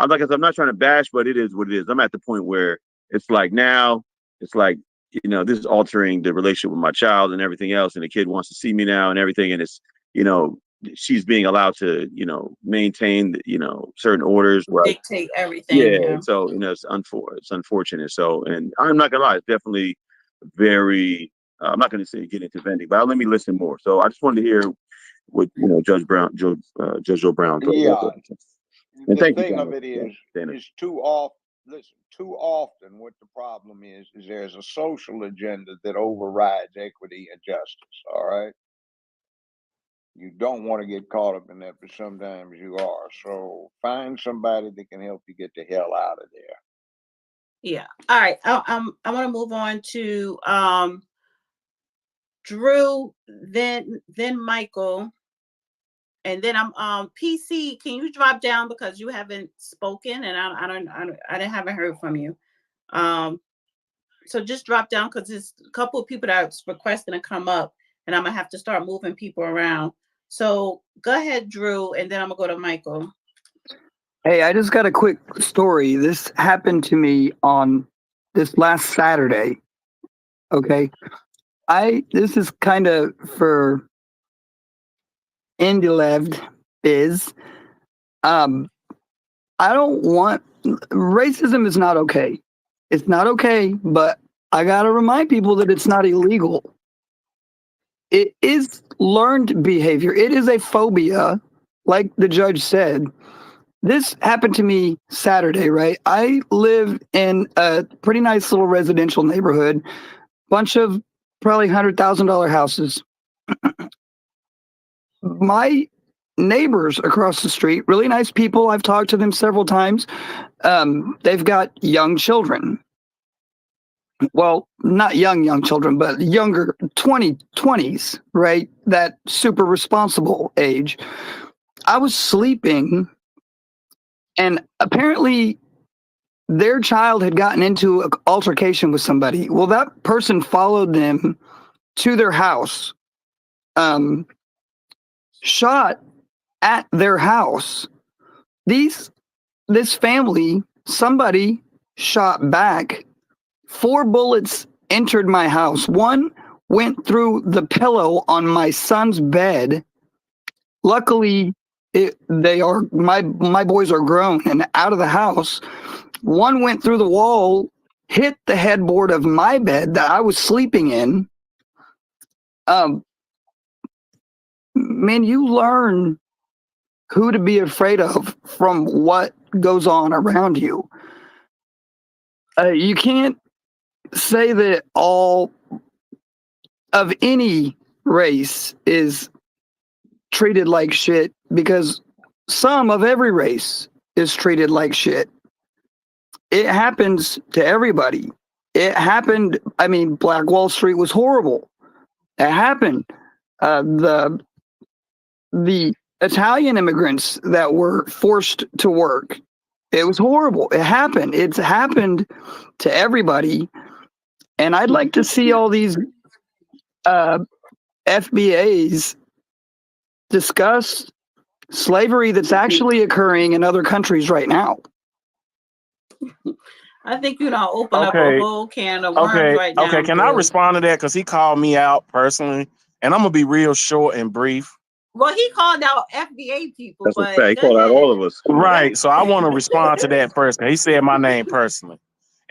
like, I'm not trying to bash, but it is what it is. I'm at the point where it's like now, it's like, this is altering the relationship with my child and everything else. And the kid wants to see me now and everything. And it's, she's being allowed to, maintain, certain orders. Right. Dictate everything. Yeah. Yeah. So, it's unfortunate. So, and I'm not gonna lie, it's definitely very, I'm not gonna say get into venting, but let me listen more. So I just wanted to hear what, Judge Joe Brown thought about Yeah. that. And The thank you, thing of Dana. it is, Dana. too often what the problem is there's a social agenda that overrides equity and justice. All right. You don't want to get caught up in that, but sometimes you are. So find somebody that can help you get the hell out of there. Yeah. All right. I want to move on to Drew, then Michael, and then I'm PC. Can you drop down because you haven't spoken and I haven't heard from you. So just drop down because there's a couple of people that's requesting to come up, and I'm gonna have to start moving people around. So go ahead, Drew, and then I'm gonna go to Michael. Hey, I just got a quick story. This happened to me on this last Saturday. Okay. This is kind of for Indileved is I don't want racism is not okay. It's not okay, but I gotta remind people that it's not illegal. It is learned behavior. It is a phobia, like the judge said. This happened to me Saturday, right? I live in a pretty nice little residential neighborhood, bunch of probably $100,000 houses. My neighbors across the street, really nice people. I've talked to them several times. They've got young children. Well, not young children, but younger 20s, right? That super responsible age. I was sleeping and apparently their child had gotten into an altercation with somebody. Well, that person followed them to their house, shot at their house. This family, somebody shot back. 4 bullets entered my house. One went through the pillow on my son's bed. Luckily, my boys are grown and out of the house. One went through the wall, hit the headboard of my bed that I was sleeping in. Man, you learn who to be afraid of from what goes on around you. You can't say that all of any race is treated like shit because some of every race is treated like shit. It happens to everybody. It happened. I mean, Black Wall Street was horrible. It happened. The Italian immigrants that were forced to work, it was horrible. It happened. It's happened to everybody. And I'd like to see all these FBAs discuss slavery that's actually occurring in other countries right now. I think you don't open up a whole can of worms right now. Okay, can I respond to that? Because he called me out personally, and I'm gonna be real short and brief. Well, he called out FBA people. That's but a fact. He called out all of us. Right. So I want to respond to that first. He said my name personally.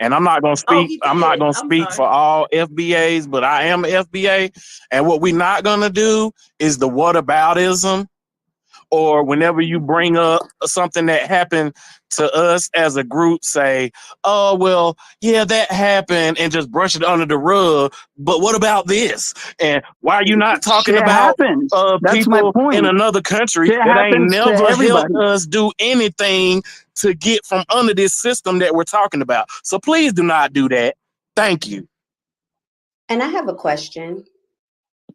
And I'm not gonna speak. I'm not gonna speak for all FBAs, but I am FBA. And what we're not gonna do is the whataboutism, or whenever you bring up something that happened to us as a group, say, oh, well, yeah, that happened, and just brush it under the rug. But what about this? And why are you not talking about people in another country that ain't never helped us do anything to get from under this system that we're talking about? So please do not do that. Thank you. And I have a question.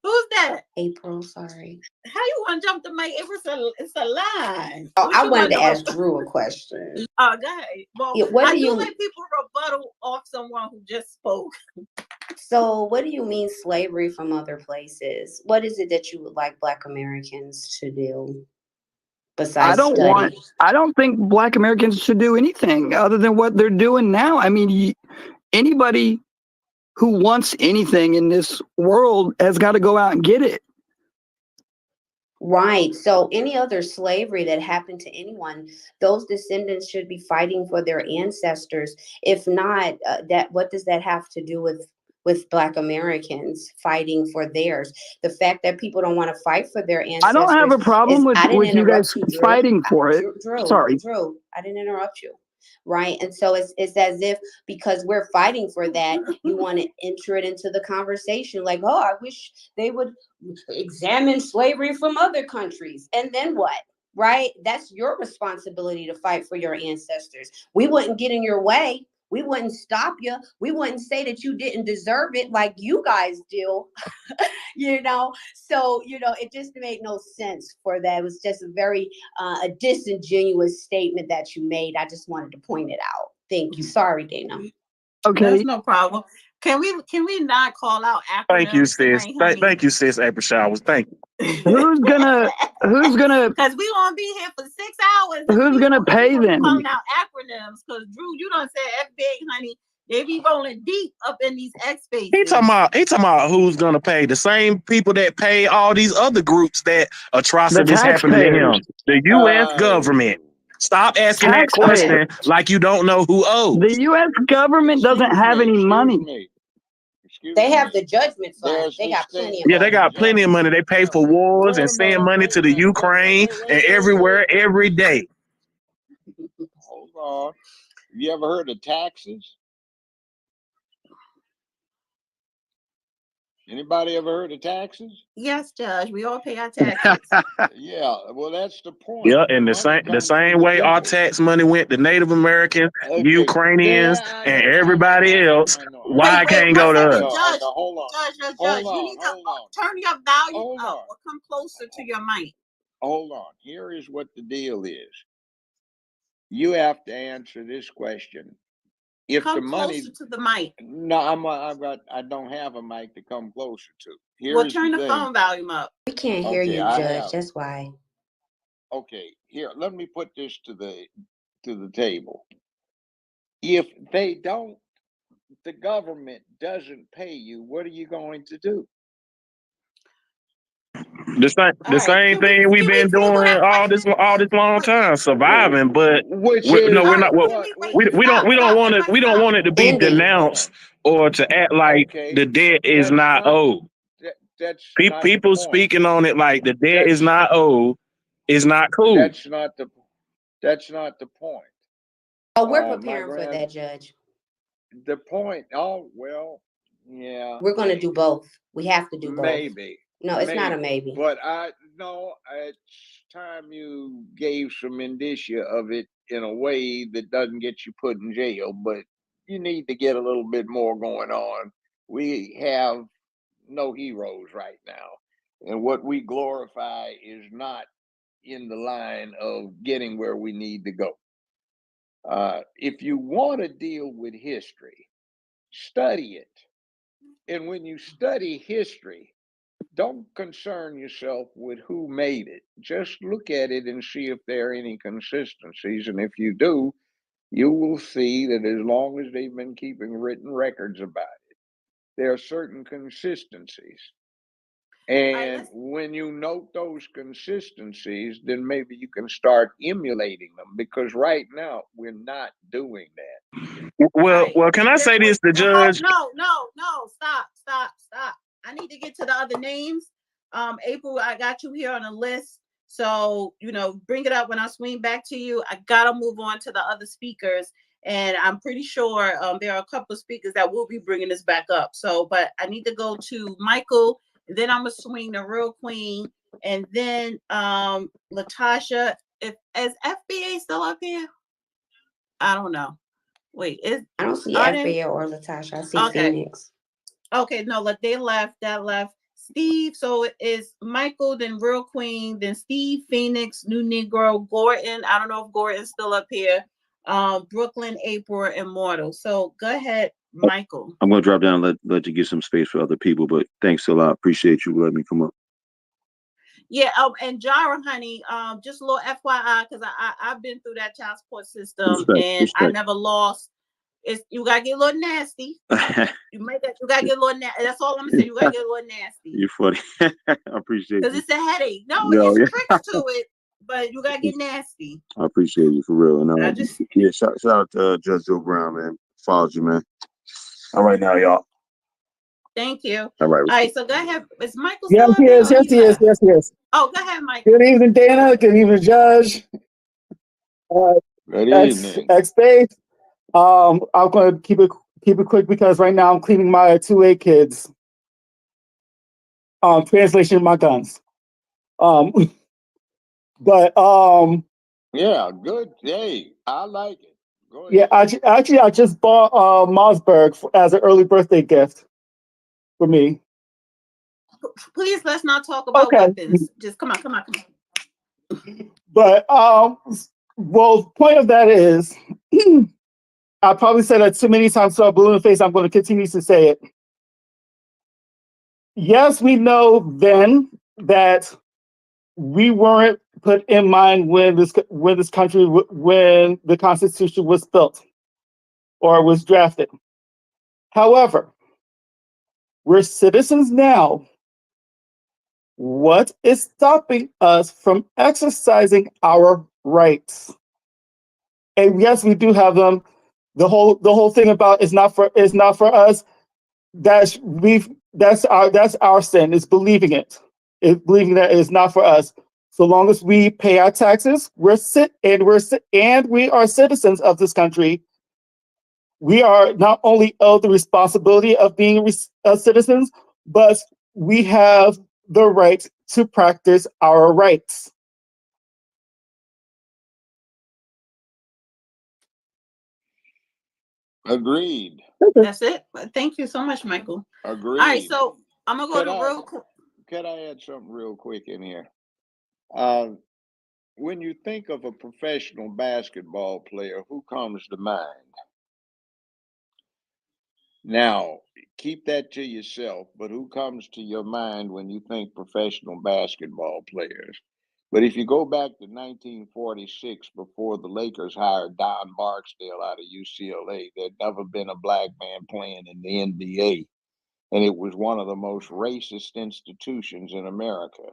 Who's that? April, sorry. How you want to jump to Mike? It's a line. Oh, I wanted to ask Drew a question. Oh, go ahead. Well, Yeah, I do let people rebuttal off someone who just spoke. So what do you mean slavery from other places? What is it that you would like Black Americans to do besides study? I don't think Black Americans should do anything other than what they're doing now. I mean, anybody who wants anything in this world has got to go out and get it. Right. So any other slavery that happened to anyone, those descendants should be fighting for their ancestors. If not, that what does that have to do with Black Americans fighting for theirs? The fact that people don't want to fight for their I don't have ancestors a problem is. with I didn't you guys interrupt you, Drew. fighting for it. Sorry. Drew, I didn't interrupt you. Right. And so it's as if because we're fighting for that, you want to enter it into the conversation like, oh, I wish they would examine slavery from other countries. And then what? Right? That's your responsibility to fight for your ancestors. We wouldn't get in your way. We wouldn't stop you. We wouldn't say that you didn't deserve it like you guys do. So it just made no sense for that. It was just a very a disingenuous statement that you made. I just wanted to point it out. Thank you. Sorry, Dana. Okay. That's no problem. Can we not call out acronyms? Thank you, sis. tonight, honey? Thank you, sis. April Showers. Thank you. Who's gonna Because we gonna be here for 6 hours. Who's gonna pay them? Calling out acronyms because Drew, you done said FBA, honey. They be rolling deep up in these X spaces. He talking about who's gonna pay. The same people that pay all these other groups that atrocities happening to him. The U.S. government. Stop asking that question like you don't know who owes. The U.S. government doesn't have any money. They have the judgment fund. They got plenty of money. They got plenty of money. They pay for wars and send money to the Ukraine and everywhere every day. Hold on. Have you ever heard of taxes? Anybody ever heard of taxes? Yes, Judge. We all pay our taxes. Yeah, well, that's the point. Yeah, and the same way our tax money went to Native Americans, Ukrainians, and everybody else. Why it can't go to us? Judge, hold on. Judge, you need to turn your volume up or come closer to your mic. Hold on. Here is what the deal is. You have to answer this question. If come the money closer to the mic. No, I don't have a mic to come closer to. Well, turn the phone volume up. We can't hear you, Judge. That's why. Okay, here, let me put this to the table. If the government doesn't pay you, what are you going to do? The same thing we've been doing all this long time, surviving. But we're not. We don't want it to be denounced or to act like the debt is not owed. People speaking on it like the debt is not owed is not cool. That's not the point. Oh, we're preparing for that, Judge. The point. Oh well, yeah. We're going to do both. We have to do both. Maybe. No, it's not a maybe. But it's time you gave some indicia of it in a way that doesn't get you put in jail, but you need to get a little bit more going on. We have no heroes right now. And what we glorify is not in the line of getting where we need to go. If you want to deal with history, study it. And when you study history, don't concern yourself with who made it. Just look at it and see if there are any consistencies. And if you do, you will see that as long as they've been keeping written records about it, there are certain consistencies. And when you note those consistencies, then maybe you can start emulating them, because right now we're not doing that. Well, can I say this, the judge? No, stop. I need to get to the other names. April, I got you here on a list. So, bring it up when I swing back to you. I got to move on to the other speakers. And I'm pretty sure there are a couple of speakers that will be bringing this back up. So, but I need to go to Michael. And then I'm going to swing the Real Queen. And then Latasha. Is FBA still up here? I don't know. Wait, I don't see FBA or Latasha. I see Phoenix. Okay, no, they left. That left Steve. So it is Michael, then Real Queen, then Steve, Phoenix, New Negro, Gordon. I don't know if Gordon's still up here. Brooklyn, April, Immortal. So go ahead, Michael. I'm gonna drop down and let you get some space for other people, but thanks a lot. Appreciate you letting me come up. Yeah, and Jara, honey, just a little FYI, because I've been through that child support system, and I never lost You gotta get a little nasty. You gotta get a little nasty. That's all I'm saying. You gotta get a little nasty. You're funny. I appreciate Because you. it's a headache. No, Yo, it's yeah. tricks to it, but you gotta get nasty. I appreciate you for real. And I just yeah, shout out to Judge Joe Brown, man. Follows you, man. All right now, y'all. thank you. All right. All right, so go ahead. Is Michael Yes, still he on there? is. Or Yes, he he is. left? Yes, he is. Oh, go ahead, Michael. Good evening, Dana. Good evening, Judge. Good X evening. Faith. I'm going to keep it quick because right now I'm cleaning my 2A kids. Translation of my guns. But Yeah, good. Hey, I like it. Go yeah, ahead. I just bought Mossberg as an early birthday gift for me. Please, let's not talk about weapons. Just come on. But well, point of that is, I probably said that too many times, so I'm blue in the face. I'm going to continue to say it. Yes, we know then that we weren't put in mind when the Constitution was built or was drafted. However, we're citizens now. What is stopping us from exercising our rights? And yes, we do have them. The whole thing about is not for us. That's our sin. Is believing it. Is believing that it is not for us. So long as we pay our taxes, we are citizens of this country. We are not only owed the responsibility of being citizens, but we have the right to practice our rights. Agreed. That's it. Thank you so much, Michael. Agreed. All right, so I'm gonna go Could to I, real quick. could I add something real quick in here? When you think of a professional basketball player, who comes to mind? Now, keep that to yourself, but who comes to your mind when you think professional basketball players? But if you go back to 1946, before the Lakers hired Don Barksdale out of UCLA, there'd never been a black man playing in the NBA. And it was one of the most racist institutions in America.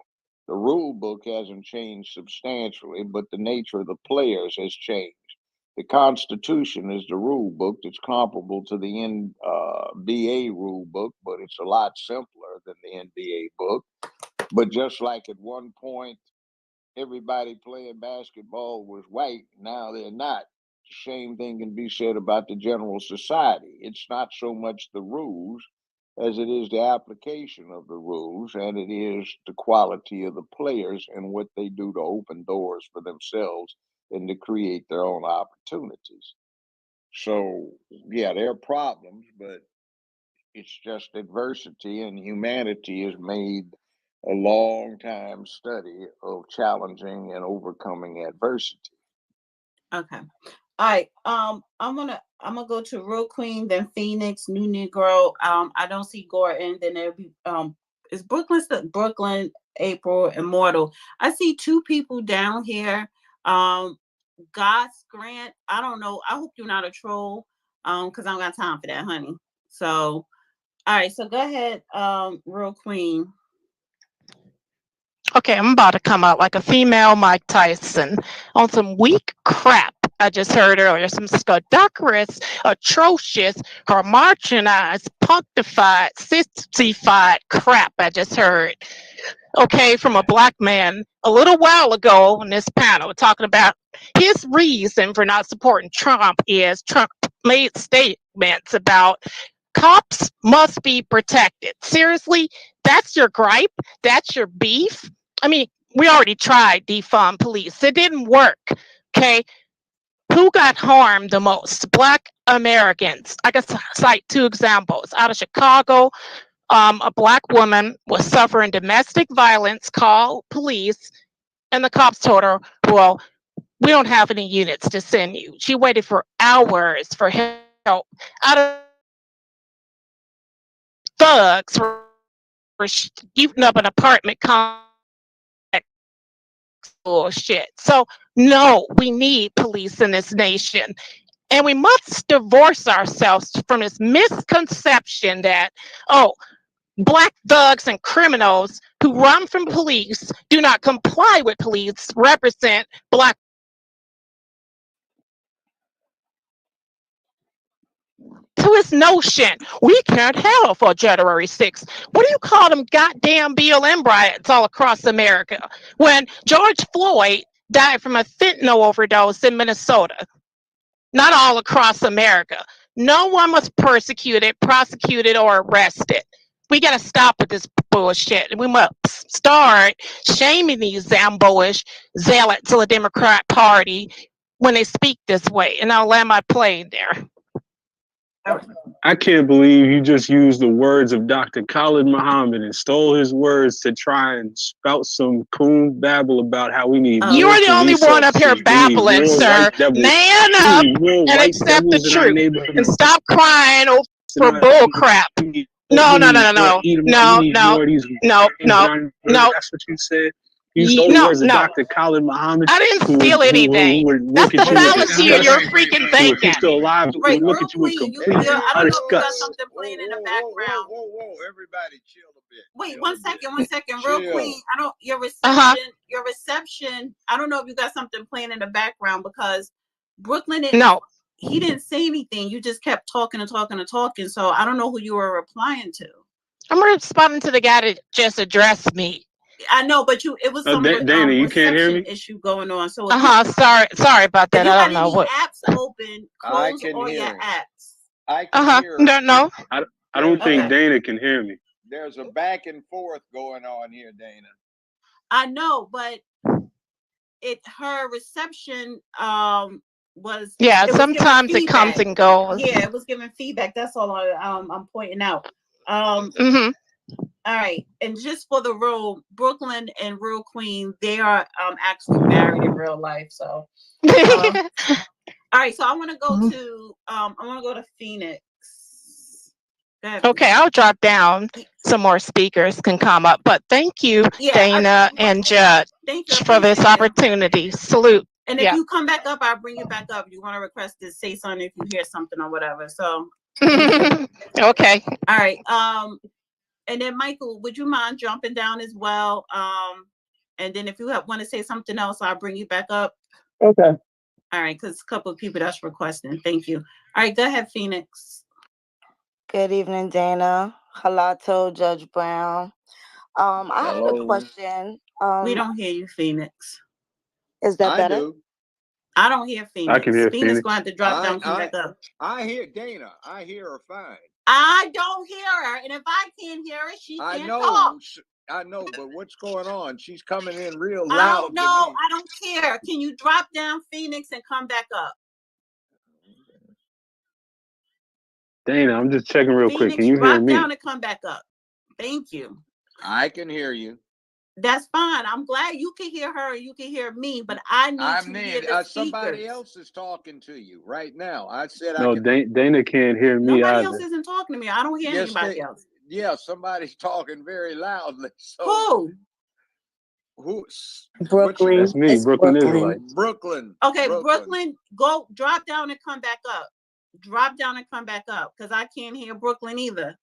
The rule book hasn't changed substantially, but the nature of the players has changed. The Constitution is the rule book that's comparable to the NBA rule book, but it's a lot simpler than the NBA book. But just like at one point, everybody playing basketball was white, now they're not. The same thing can be said about the general society. It's not so much the rules as it is the application of the rules, and it is the quality of the players and what they do to open doors for themselves and to create their own opportunities. So, yeah, there are problems, but it's just adversity, and humanity has made a long time study of challenging and overcoming adversity. Okay. All right. I'm gonna go to Real Queen, then Phoenix, New Negro. I don't see Gordon. Then there'll be is Brooklyn, April, Immortal. I see two people down here. Goss Grant. I don't know. I hope you're not a troll. Because I don't got time for that, honey. So, all right. So go ahead, Real Queen. Okay, I'm about to come out like a female Mike Tyson on some weak crap I just heard earlier. Some scudacerous, atrocious, homogenized, punctified, sissified crap I just heard. Okay, from a black man a little while ago on this panel talking about his reason for not supporting Trump is Trump made statements about cops must be protected. Seriously, that's your gripe? That's your beef? I mean, we already tried defund police. It didn't work. Okay. Who got harmed the most? Black Americans. I can cite two examples. Out of Chicago, a black woman was suffering domestic violence, called police, and the cops told her, well, we don't have any units to send you. She waited for hours for help. Out of thugs were shooting up an apartment complex. Bullshit. So no, we need police in this nation. And we must divorce ourselves from this misconception that, oh, Black thugs and criminals who run from police, do not comply with police, represent Black. To this notion, we can't have for January 6th. What do you call them goddamn BLM riots all across America when George Floyd died from a fentanyl overdose in Minnesota? Not all across America. No one was persecuted, prosecuted, or arrested. We got to stop with this bullshit. And we must start shaming these Zamboish zealots of the Democrat Party when they speak this way. And I'll land my plane there. I can't believe you just used the words of Dr. Khalid Muhammad and stole his words to try and spout some coon babble about how we need. You're the only one up here babbling, sir. Man up and accept the truth and stop crying for bull crap. No. That's what you said. You stole the words of Dr. Khalid Muhammad. I didn't steal anything. That's the fallacy of your freaking thinking. If you're still alive, we look at you with complete utter disgust. Something playing in the background. Whoa, everybody chill a bit. Wait, one second, real quick. Your reception. I don't know if you got something playing in the background because Brooklyn he didn't say anything. You just kept talking. So I don't know who you were replying to. I'm responding to the guy that just addressed me. I know, but it was some Dana, you can't hear me? issue going on. So sorry about that. I don't know what apps open. Close all your apps. I can hear. No. I don't think Dana can hear me. There's a back and forth going on here, Dana. I know, but her reception was sometimes it comes and goes. Yeah, it was giving feedback. That's all I'm pointing out. All right, and just for the rule, Brooklyn and Real Queen, they are actually married in real life. So, all right. So I want to go to Phoenix. Okay, I'll drop down. Some more speakers can come up, but thank you, Dana and Judd, for this opportunity. Salute. And if you come back up, I'll bring you back up. You want to request to say something if you hear something or whatever. So, okay. All right. And then Michael, would you mind jumping down as well? And then if you want to say something else, I'll bring you back up. Okay. All right, because a couple of people that's requesting. Thank you. All right, go ahead, Phoenix. Good evening, Dana. Halato, Judge Brown. I have a question. We don't hear you, Phoenix. Is that better? Do. I don't hear Phoenix. I can hear Phoenix. Going to have to drop down, come back up. I hear Dana. I hear her fine. I don't hear her, and if I can't hear her, she can't talk. I know, but what's going on? She's coming in real loud. No, I don't care. Can you drop down, Phoenix, and come back up? Dana, I'm just checking real quick. Can you hear me? Drop down and come back up. Thank you. I can hear you. That's fine. I'm glad you can hear her and you can hear me, but I need to hear the somebody else is talking to you right now. I said no. Dana can't hear me. Nobody else isn't talking to me. I don't hear anybody else. Yeah, somebody's talking very loudly. So who? Brooklyn. That's me. Brooklyn Israelite. Brooklyn. Okay, Brooklyn, go drop down and come back up. Drop down and come back up because I can't hear Brooklyn either.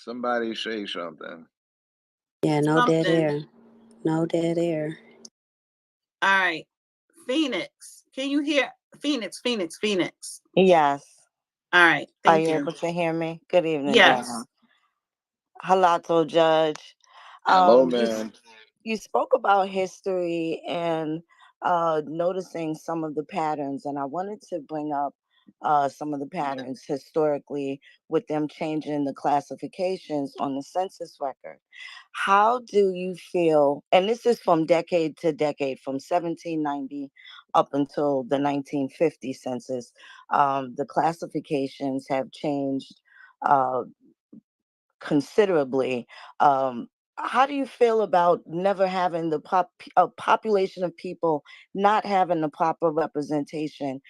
Somebody say something. Yeah, no dead air. No dead air. All right. Phoenix, can you hear? Phoenix. Yes. All right. Are you able to hear me? Good evening. Yes. Halato, Judge. Hello, man. You spoke about history and noticing some of the patterns, and I wanted to bring up some of the patterns historically with them changing the classifications on the census record. How do you feel, and this is from decade to decade, from 1790 up until the 1950 census, the classifications have changed considerably. How do you feel about never having the population of people not having the proper representation,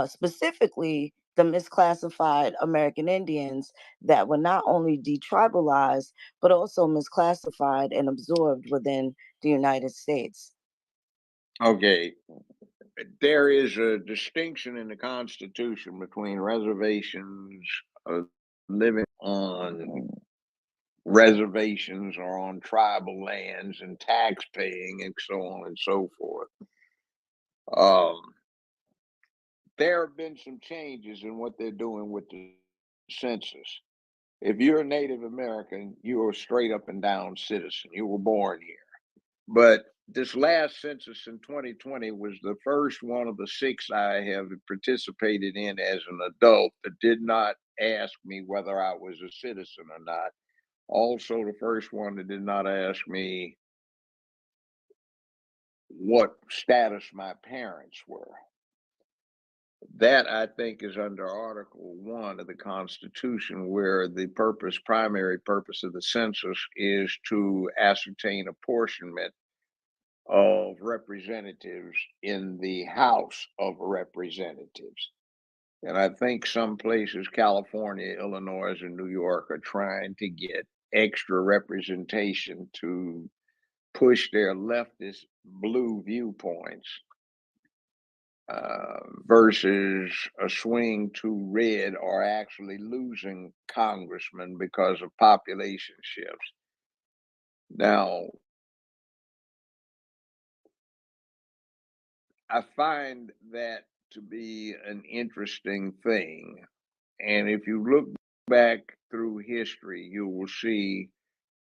specifically the misclassified American Indians that were not only detribalized, but also misclassified and absorbed within the United States? Okay. There is a distinction in the Constitution between reservations living on reservations or on tribal lands and tax paying and so on and so forth. There have been some changes in what they're doing with the census. If you're a Native American, you are a straight up and down citizen. You were born here. But this last census in 2020 was the first one of the 6 I have participated in as an adult that did not ask me whether I was a citizen or not. Also, the first one that did not ask me what status my parents were. That, I think, is under Article 1 of the Constitution, where the primary purpose of the census is to ascertain apportionment of representatives in the House of Representatives. And I think some places, California, Illinois, and New York, are trying to get extra representation to push their leftist blue viewpoints versus a swing to red, or actually losing congressmen because of population shifts. Now, I find that to be an interesting thing. And if you look back through history, you will see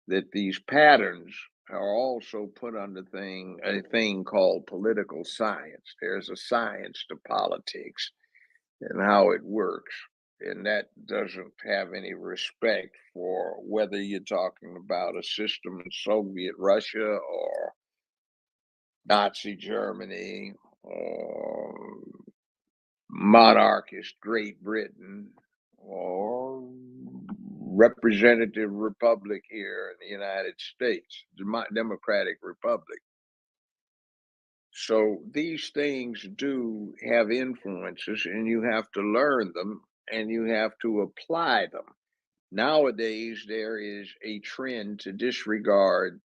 that these patterns are also put under a thing called political science. There's a science to politics and how it works. And that doesn't have any respect for whether you're talking about a system in Soviet Russia or Nazi Germany or monarchist Great Britain or representative republic here in the United States, Democratic Republic. So these things do have influences, and you have to learn them and you have to apply them. Nowadays, there is a trend to disregard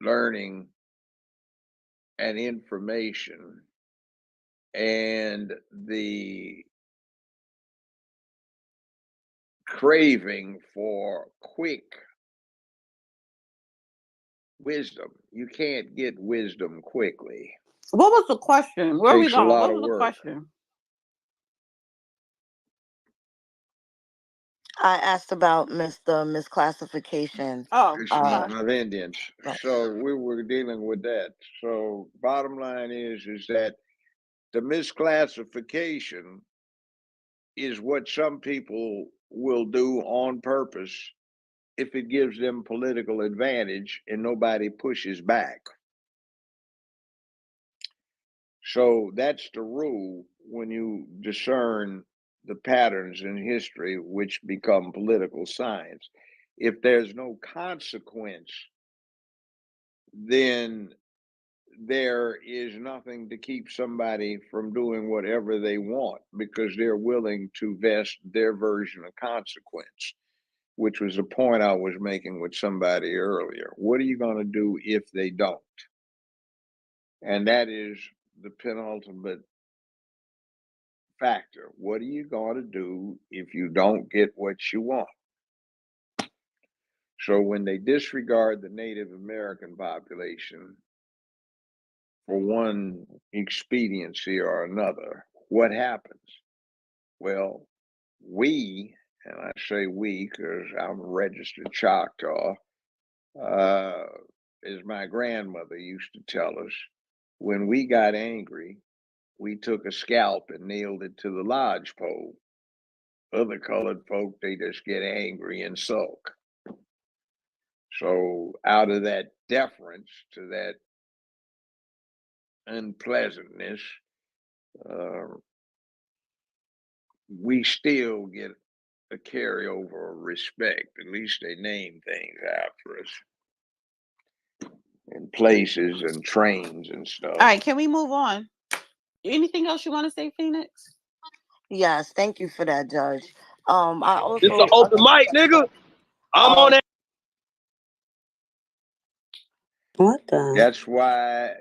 learning and information and the craving for quick wisdom. You can't get wisdom quickly. What was the question? Where are we Takes a going? lot What of was the work. question? I asked about the misclassification. Oh, Of Indians. So we were dealing with that. So bottom line is that the misclassification is what some people will do on purpose if it gives them political advantage and nobody pushes back. So that's the rule when you discern the patterns in history which become political science. If there's no consequence, then there is nothing to keep somebody from doing whatever they want because they're willing to vest their version of consequence, which was the point I was making with somebody earlier. What are you going to do if they don't? And that is the penultimate factor. What are you going to do if you don't get what you want? So when they disregard the Native American population for one expediency or another, what happens? Well, we, and I say we because I'm a registered Choctaw, as my grandmother used to tell us, when we got angry, we took a scalp and nailed it to the lodge pole. Other colored folk, they just get angry and sulk. So out of that deference to that unpleasantness, we still get a carryover of respect. At least they name things after us, and places and trains and stuff. all right. Can we move on? Anything else you want to say, Phoenix? Yes, thank you for that, Judge. I also It's an open mic, nigga. I'm on that. What the? That's why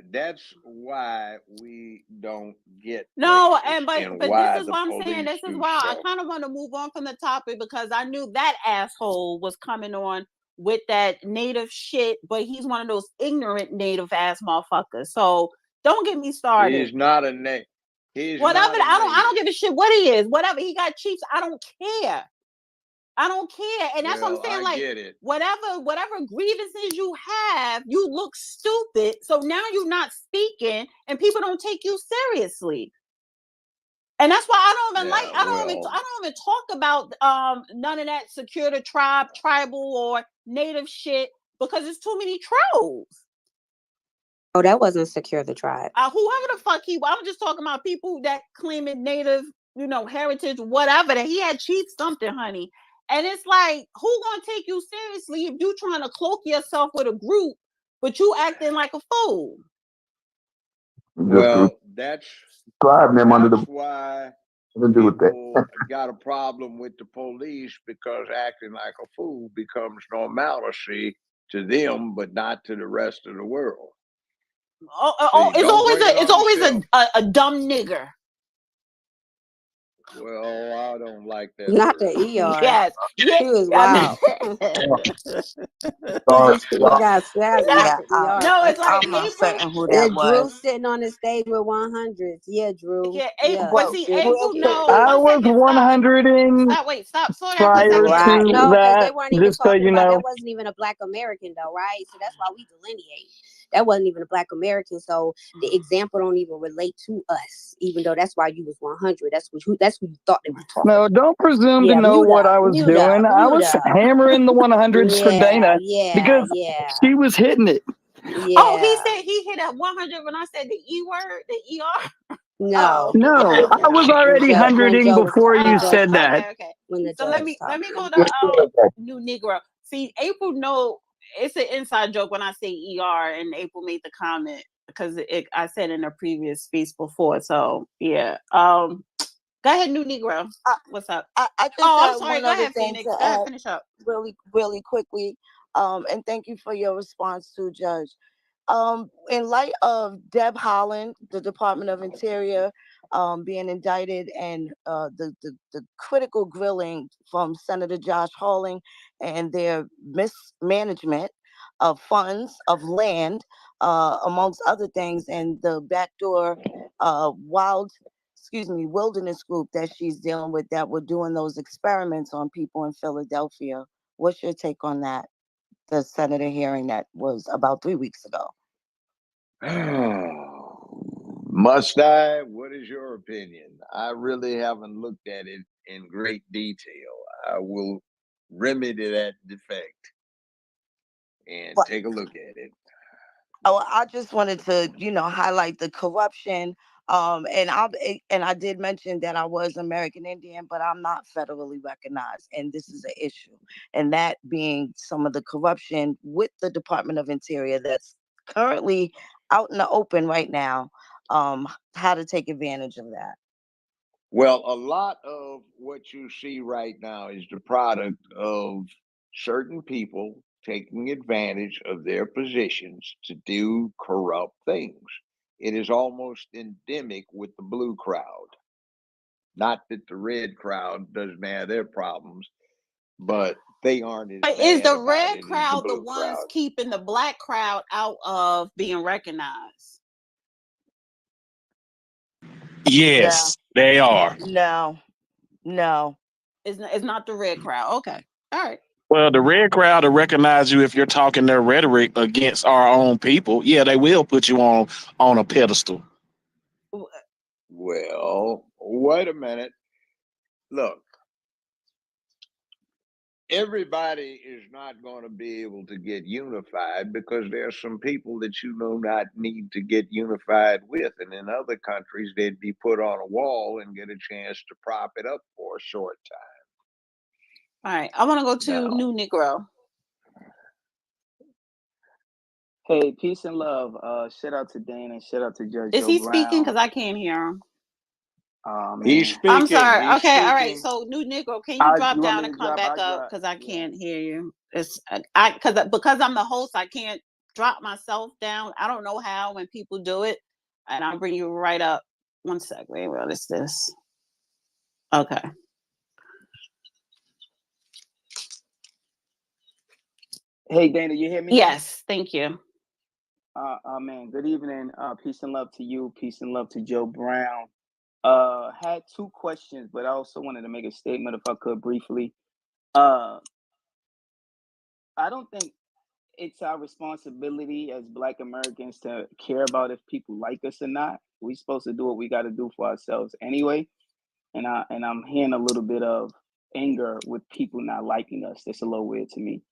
we don't get No, places, but and this why is the what I'm saying. police This is do why I so. kind of want to move on from the topic, because I knew that asshole was coming on with that native shit, but he's one of those ignorant native ass motherfuckers. So don't get me started. He's not a native. He's Whatever. not a I don't native. give a shit what he is. Whatever he got chiefs, I don't care. I don't care. And that's what I'm saying. I Like, get it. whatever grievances you have, you look stupid. So now you're not speaking, and people don't take you seriously. And that's why I don't even talk about none of that secure the tribe, tribal or native shit, because it's too many trolls. Oh, that wasn't Secure the Tribe. Whoever the fuck I'm just talking about people that claiming native, heritage, whatever, that he had chief something, honey. And it's like, who gonna take you seriously if you trying to cloak yourself with a group, but you acting like a fool? Well, that's why people got a problem with the police, because acting like a fool becomes normalcy to them, but not to the rest of the world. It's always a dumb nigger. Well, I don't like that. Not the ER. Yes. He was wild. No, it's like I'm not certain who that Drew was. sitting on the stage with 100s. Yeah, Drew. Yeah, but see, April, no. I was 100 in Stop. Slow down. prior Right. to No, because they that. weren't even Just so talking you about know. that. Wasn't even a Black American though, right? So that's why we delineate. That wasn't even a Black American. So the example don't even relate to us, even though that's why you was 100. That's who you thought they were talking. No, don't presume to know what I was doing. I was hammering the 100s for Dana because she was hitting it. Yeah. Oh, he said he hit at 100 when I said the E word, the ER. No, no, I was already hundreding before you said that. Okay. So let me go to New Negro. See, April, no, it's an inside joke when I say ER, and April made the comment because I said in a previous space before. So yeah, go ahead, New Negro. What's up? I just I'm sorry. one Go other ahead, thing Phoenix. to Go ahead, add finish up. really quickly. And thank you for your response to Judge. In light of Deb Haaland, the Department of Interior, being indicted, and the critical grilling from Senator Josh Hawley and their mismanagement of funds, of land, amongst other things, and the backdoor wilderness group that she's dealing with, that were doing those experiments on people in Philadelphia. What's your take on that? The Senator hearing that was about 3 weeks ago. Must I? What is your opinion? I really haven't looked at it in great detail. I will remedy that defect and take a look at it. Oh, I just wanted to, highlight the corruption. And I did mention that I was American Indian, but I'm not federally recognized, and this is an issue. And that being some of the corruption with the Department of Interior that's currently out in the open right now. How to take advantage of that. Well, a lot of what you see right now is the product of certain people taking advantage of their positions to do corrupt things. It is almost endemic with the blue crowd. Not that the red crowd doesn't have their problems, but they aren't as bad. Is the red crowd the the ones keeping the black crowd out of being recognized? Yes, they are. No. It's not the red crowd. Okay. All right. Well, the red crowd will recognize you if you're talking their rhetoric against our own people. Yeah, they will put you on a pedestal. Well, wait a minute. Look, everybody is not going to be able to get unified, because there's some people that you do not need to get unified with. And in other countries, they'd be put on a wall and get a chance to prop it up for a short time. All right. I want to go to New Negro. Hey, peace and love. Shout out to Dana and shout out to Judge Is Joe he Brown. speaking? Because I can't hear him. He's speaking. I'm sorry. He's okay. speaking. All right. So New Negro, can you drop down and come back up? Because I can't hear you. It's because I'm the host. I can't drop myself down. I don't know how when people do it, and I'll bring you right up. One sec. Wait, what is this? Okay. Hey Dana, you hear me? Yes, thank you. Man, good evening. Peace and love to you. Peace and love to Joe Brown. Had two questions, but I also wanted to make a statement if I could briefly. I don't think it's our responsibility as Black Americans to care about if people like us or not. We're supposed to do what we got to do for ourselves anyway. And I'm hearing a little bit of anger with people not liking us. That's a little weird to me.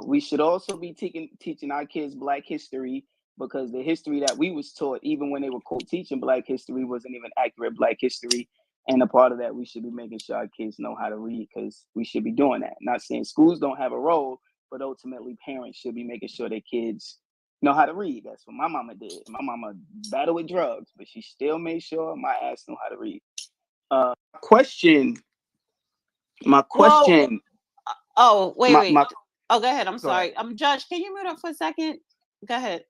We should also be teaching our kids Black history, because the history that we was taught, even when they were quote teaching Black history, wasn't even accurate Black history. And a part of that, we should be making sure our kids know how to read, because we should be doing that. Not saying schools don't have a role, but ultimately parents should be making sure their kids know how to read. That's what my mama did. My mama battled with drugs, but she still made sure my ass know how to read. Question. My question. Oh, wait. My, Oh, go ahead. I'm go ahead. sorry. Judge, can you mute up for a second? Go ahead.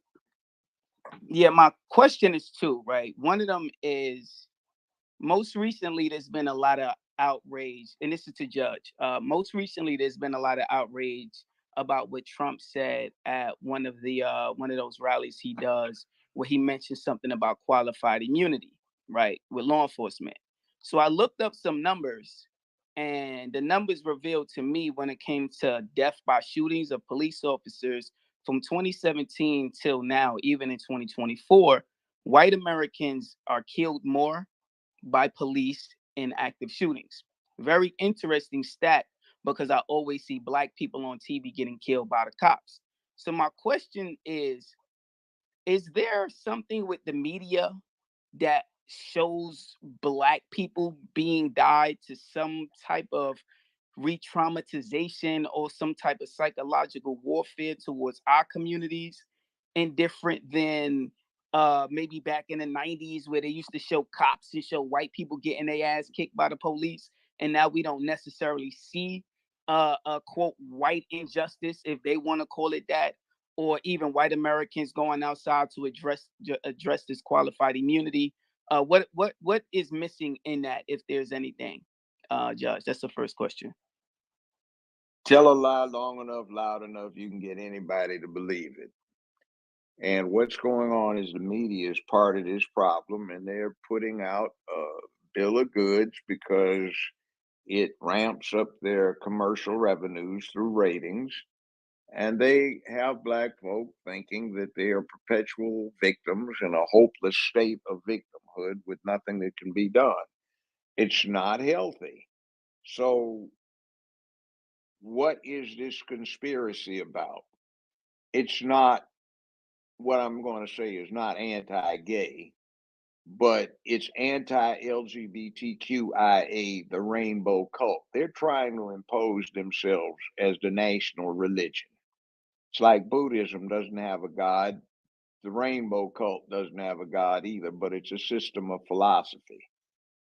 Yeah, my question is two, right? One of them is, most recently there's been a lot of outrage, and this is to Judge. Most recently there's been a lot of outrage about what Trump said at one of those rallies he does, where he mentioned something about qualified immunity, right, with law enforcement. So I looked up some numbers, and the numbers revealed to me, when it came to death by shootings of police officers from 2017 till now, even in 2024, white Americans are killed more by police in active shootings. Very interesting stat, because I always see Black people on TV getting killed by the cops. So my question is there something with the media that shows Black people being died to some type of re-traumatization or some type of psychological warfare towards our communities, and different than maybe back in the 90s, where they used to show cops and show white people getting their ass kicked by the police, and now we don't necessarily see a quote white injustice, if they want to call it that, or even white Americans going outside to address this qualified immunity. What is missing in that, if there's anything, Judge? That's the first question. Tell a lie long enough, loud enough, you can get anybody to believe it. And what's going on is the media is part of this problem, and they're putting out a bill of goods because it ramps up their commercial revenues through ratings. And they have Black folk thinking that they are perpetual victims in a hopeless state of victimhood with nothing that can be done. It's not healthy. So, what is this conspiracy about? It's not, what I'm going to say is not anti gay, but it's anti-LGBTQIA, the rainbow cult. They're trying to impose themselves as the national religion. It's like Buddhism doesn't have a god. The rainbow cult doesn't have a god either, but it's a system of philosophy.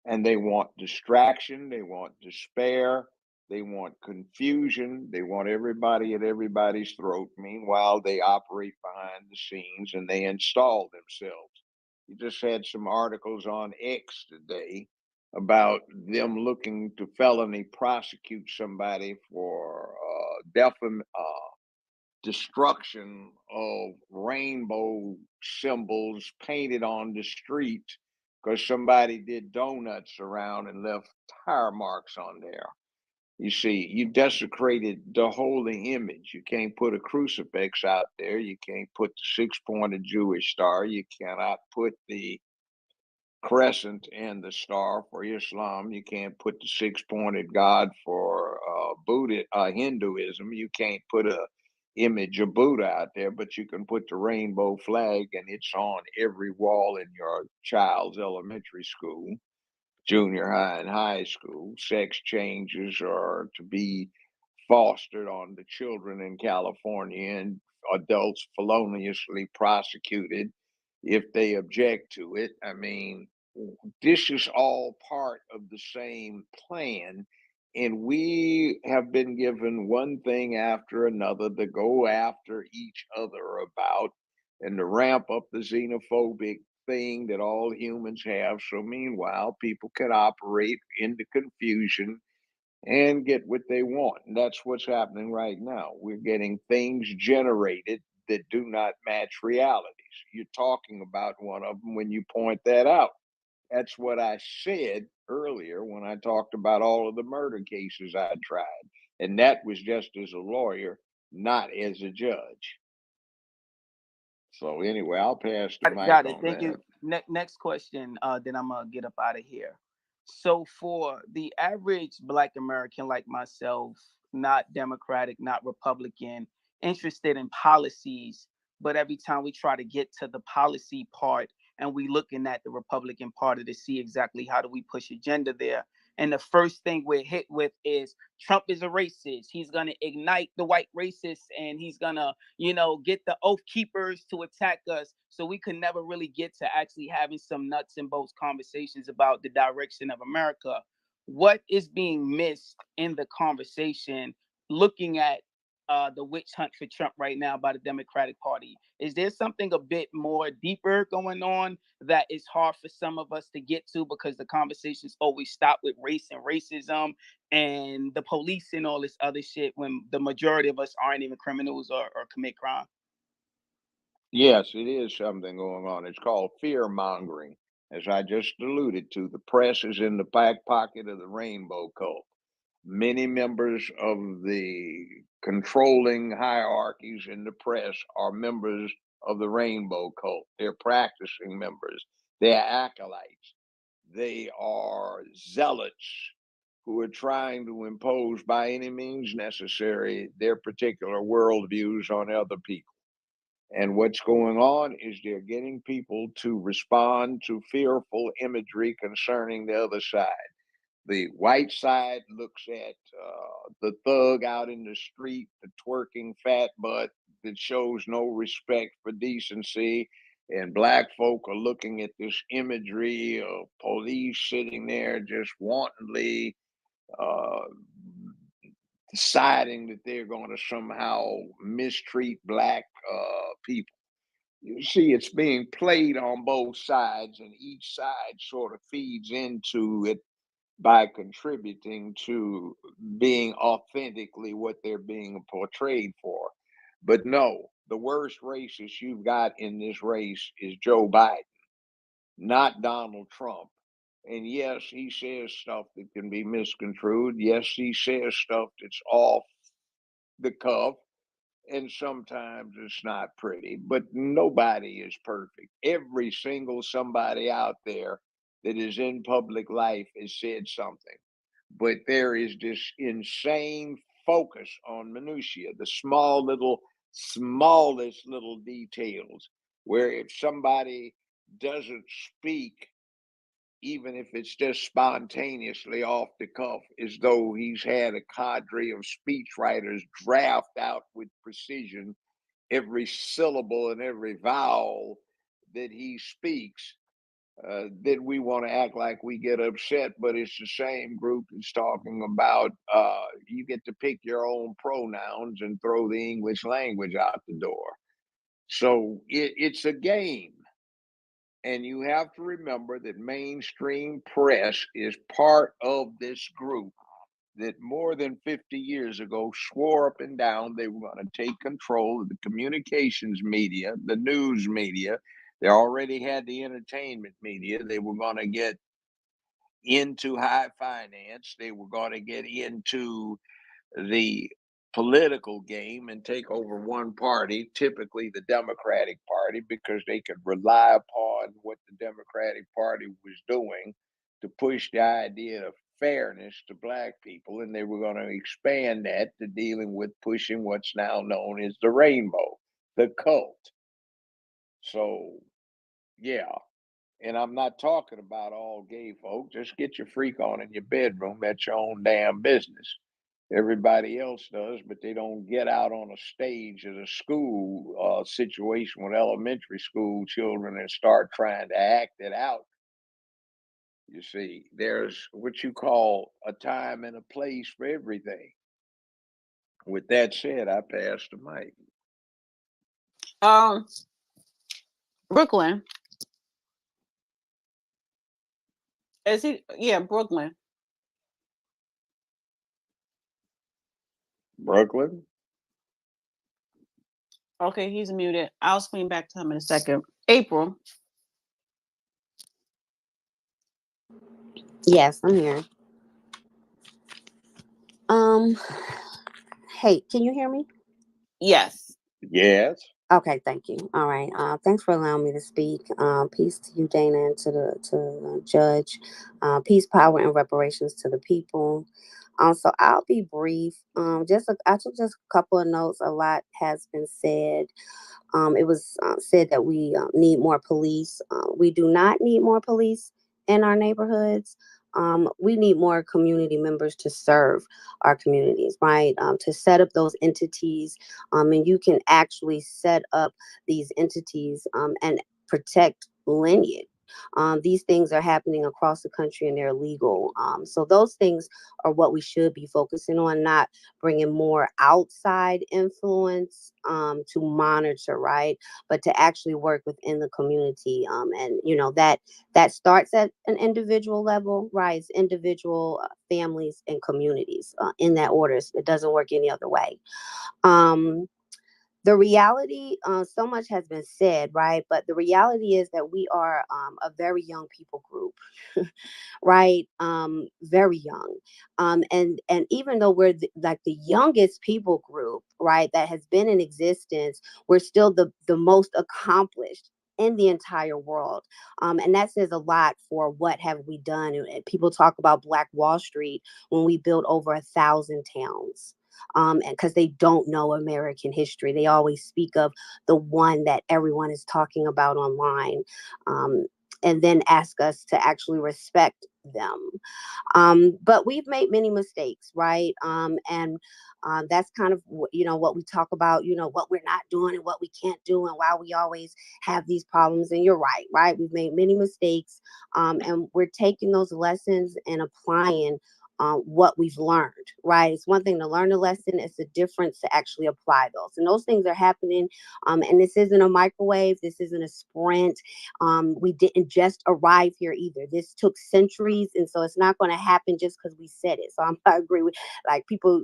And they want distraction, they want despair, they want confusion, they want everybody at everybody's throat. Meanwhile, they operate behind the scenes and they install themselves. You just had some articles on X today about them looking to felony prosecute somebody for destruction of rainbow symbols painted on the street because somebody did donuts around and left tire marks on there. You see, you desecrated the holy image. You can't put a crucifix out there. You can't put the six-pointed Jewish star. You cannot put the crescent and the star for Islam. You can't put the six-pointed God for Hinduism. You can't put a image of Buddha out there, but you can put the rainbow flag, and it's on every wall in your child's elementary school, junior high, and high school. Sex changes are to be fostered on the children in California, and adults feloniously prosecuted if they object to it. I mean, this is all part of the same plan, And we have been given one thing after another to go after each other about and to ramp up the xenophobic thing that all humans have. So, meanwhile, people can operate into confusion and get what they want. And that's what's happening right now. We're getting things generated that do not match realities. You're talking about one of them when you point that out. That's what I said earlier when I talked about all of the murder cases I tried. And that was just as a lawyer, not as a judge. So anyway, I'll pass the mic Got it. on Thank you. that. Next question, then I'm gonna get up out of here. So for the average Black American like myself, not Democratic, not Republican, interested in policies, but every time we try to get to the policy part and we looking at the Republican Party to see exactly how do we push agenda there. And the first thing we're hit with is Trump is a racist. He's gonna ignite the white racists and he's gonna, get the oath keepers to attack us. So we could never really get to actually having some nuts and bolts conversations about the direction of America. What is being missed in the conversation looking at the witch hunt for Trump right now by the Democratic Party? Is there something a bit more deeper going on that is hard for some of us to get to because the conversations always stop with race and racism and the police and all this other shit when the majority of us aren't even criminals or commit crime? Yes, it is something going on. It's called fear mongering. As I just alluded to, the press is in the back pocket of the rainbow cult. Many members of the controlling hierarchies in the press are members of the rainbow cult. They're practicing members, they're acolytes, they are zealots who are trying to impose by any means necessary their particular worldviews on other people. And what's going on is they're getting people to respond to fearful imagery concerning the other side. The white side looks at the thug out in the street, the twerking fat butt that shows no respect for decency. And black folk are looking at this imagery of police sitting there just wantonly uh, deciding that they're going to somehow mistreat black people. You see, it's being played on both sides, and each side sort of feeds into it by contributing to being authentically what they're being portrayed for. But no, the worst racist you've got in this race is Joe Biden, not Donald Trump. And yes, he says stuff that can be misconstrued. Yes, he says stuff that's off the cuff. And sometimes it's not pretty, but nobody is perfect. Every single somebody out there that is in public life has said something. But there is this insane focus on minutiae, the smallest little details, where if somebody doesn't speak, even if it's just spontaneously off the cuff, as though he's had a cadre of speechwriters draft out with precision every syllable and every vowel that he speaks, then we want to act like we get upset, but it's the same group that's talking about you get to pick your own pronouns and throw the English language out the door. So it's a game. And you have to remember that mainstream press is part of this group that more than 50 years ago swore up and down they were going to take control of the communications media, the news media. They already had the entertainment media. They were going to get into high finance. They were going to get into the political game and take over one party, typically the Democratic Party, because they could rely upon what the Democratic Party was doing to push the idea of fairness to black people. And they were going to expand that to dealing with pushing what's now known as the rainbow, the cult. So, yeah. And I'm not talking about all gay folk. Just get your freak on in your bedroom. That's your own damn business. Everybody else does, but they don't get out on a stage at a school situation with elementary school children and start trying to act it out You see, there's what you call a time and a place for everything. With that said, I pass the mic. Brooklyn. Is he? Yeah, Brooklyn. Brooklyn. Okay, he's muted. I'll swing back to him in a second. April. Yes, I'm here. Hey, can you hear me? Yes. Yes. Okay, thank you. All right. Thanks for allowing me to speak. Peace to you, Dana, and to the judge. Peace, power, and reparations to the people. So I'll be brief. I took just a couple of notes. A lot has been said. It was said that we need more police. We do not need more police in our neighborhoods. We need more community members to serve our communities, right? To set up those entities. And you can actually set up these entities and protect lineage. These things are happening across the country and they're legal. So those things are what we should be focusing on, not bringing more outside influence to monitor, right? But to actually work within the community. And, that starts at an individual level, right? It's individual families and communities in that order. It doesn't work any other way. The reality, so much has been said, right? But the reality is that we are a very young people group, right? Very young. And even though we're like the youngest people group, right, that has been in existence, we're still the most accomplished in the entire world. And that says a lot for what have we done. And people talk about Black Wall Street when we built over 1,000 towns. And because they don't know American history, they always speak of the one that everyone is talking about online, and then ask us to actually respect them. But we've made many mistakes, right? And that's kind of what we talk about, what we're not doing and what we can't do and why we always have these problems. And you're right? We've made many mistakes, and we're taking those lessons and applying what we've learned, right? It's one thing to learn a lesson. It's a difference to actually apply those. And those things are happening. And this isn't a microwave. This isn't a sprint. We didn't just arrive here either. This took centuries. And so it's not going to happen just because we said it. So I agree with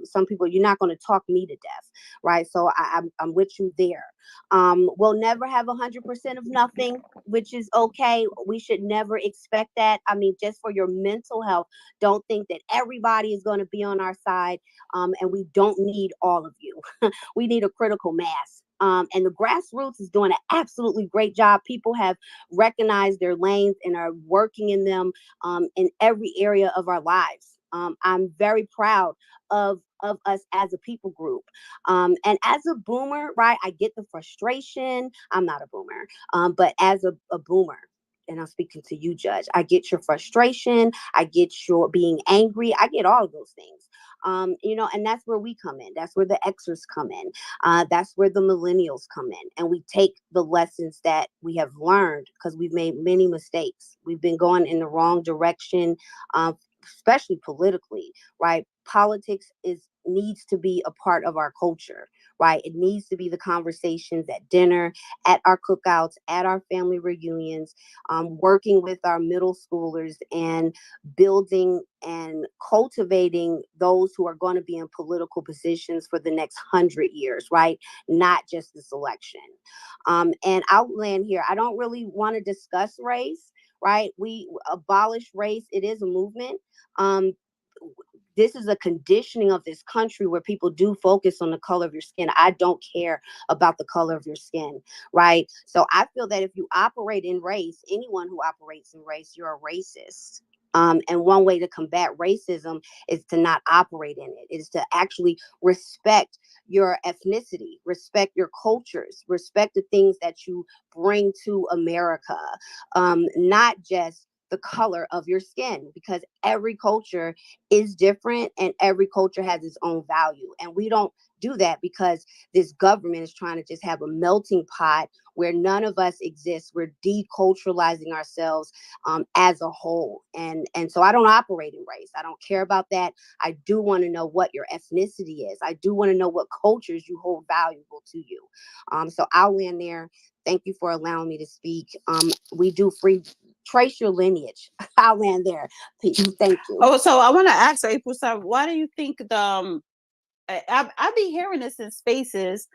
some people, you're not going to talk me to death, right? So I'm with you there. We'll never have 100% of nothing, which is okay. We should never expect that. I mean, just for your mental health, don't think that everybody is going to be on our side, and we don't need all of you. We need a critical mass. And the grassroots is doing an absolutely great job. People have recognized their lanes and are working in them in every area of our lives. I'm very proud of us as a people group. And as a boomer, right, I get the frustration. I'm not a boomer, but as a boomer, and I'm speaking to you, Judge, I get your frustration. I get your being angry. I get all of those things. And that's where we come in. That's where the Xers come in. That's where the millennials come in. And we take the lessons that we have learned because we've made many mistakes. We've been going in the wrong direction, especially politically, right? Politics needs to be a part of our culture, right? It needs to be the conversations at dinner, at our cookouts, at our family reunions, working with our middle schoolers and building and cultivating those who are going to be in political positions for the next 100 years, right? Not just this election. And I'll land here. I don't really want to discuss race, right? We abolish race. It is a movement. This is a conditioning of this country where people do focus on the color of your skin. I don't care about the color of your skin, right? So I feel that if you operate in race, anyone who operates in race, you're a racist. And one way to combat racism is to not operate in it. It is to actually respect your ethnicity, respect your cultures, respect the things that you bring to America, not just the color of your skin, because every culture is different and every culture has its own value. And we don't do that because this government is trying to just have a melting pot where none of us exist. We're deculturalizing ourselves as a whole. And so I don't operate in race. I don't care about that. I do want to know what your ethnicity is. I do want to know what cultures you hold valuable to you. So I'll land there. Thank you for allowing me to speak. We do free trace your lineage. I'll land there. Peace. Thank you. Oh, so I want to ask April, why do you think the I be hearing this in spaces.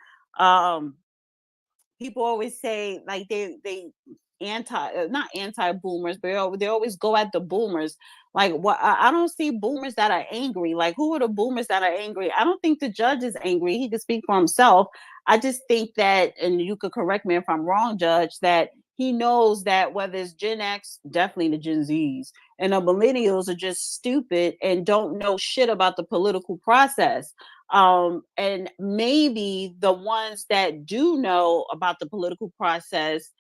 People always say like they not anti-boomers, but they always go at the boomers. Like, what? I don't see boomers that are angry. Like, who are the boomers that are angry? I don't think the judge is angry. He could speak for himself. I just think that, and you could correct me if I'm wrong, Judge, that he knows that whether it's Gen X, definitely the Gen Zs, and the millennials are just stupid and don't know shit about the political process. And maybe the ones that do know about the political process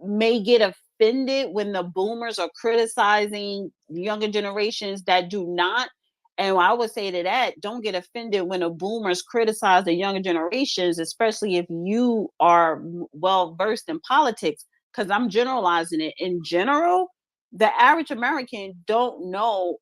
may get offended when the boomers are criticizing younger generations that do not. And I would say to that, don't get offended when the boomers criticize the younger generations, especially if you are well versed in politics, because I'm generalizing it. In general, the average American don't know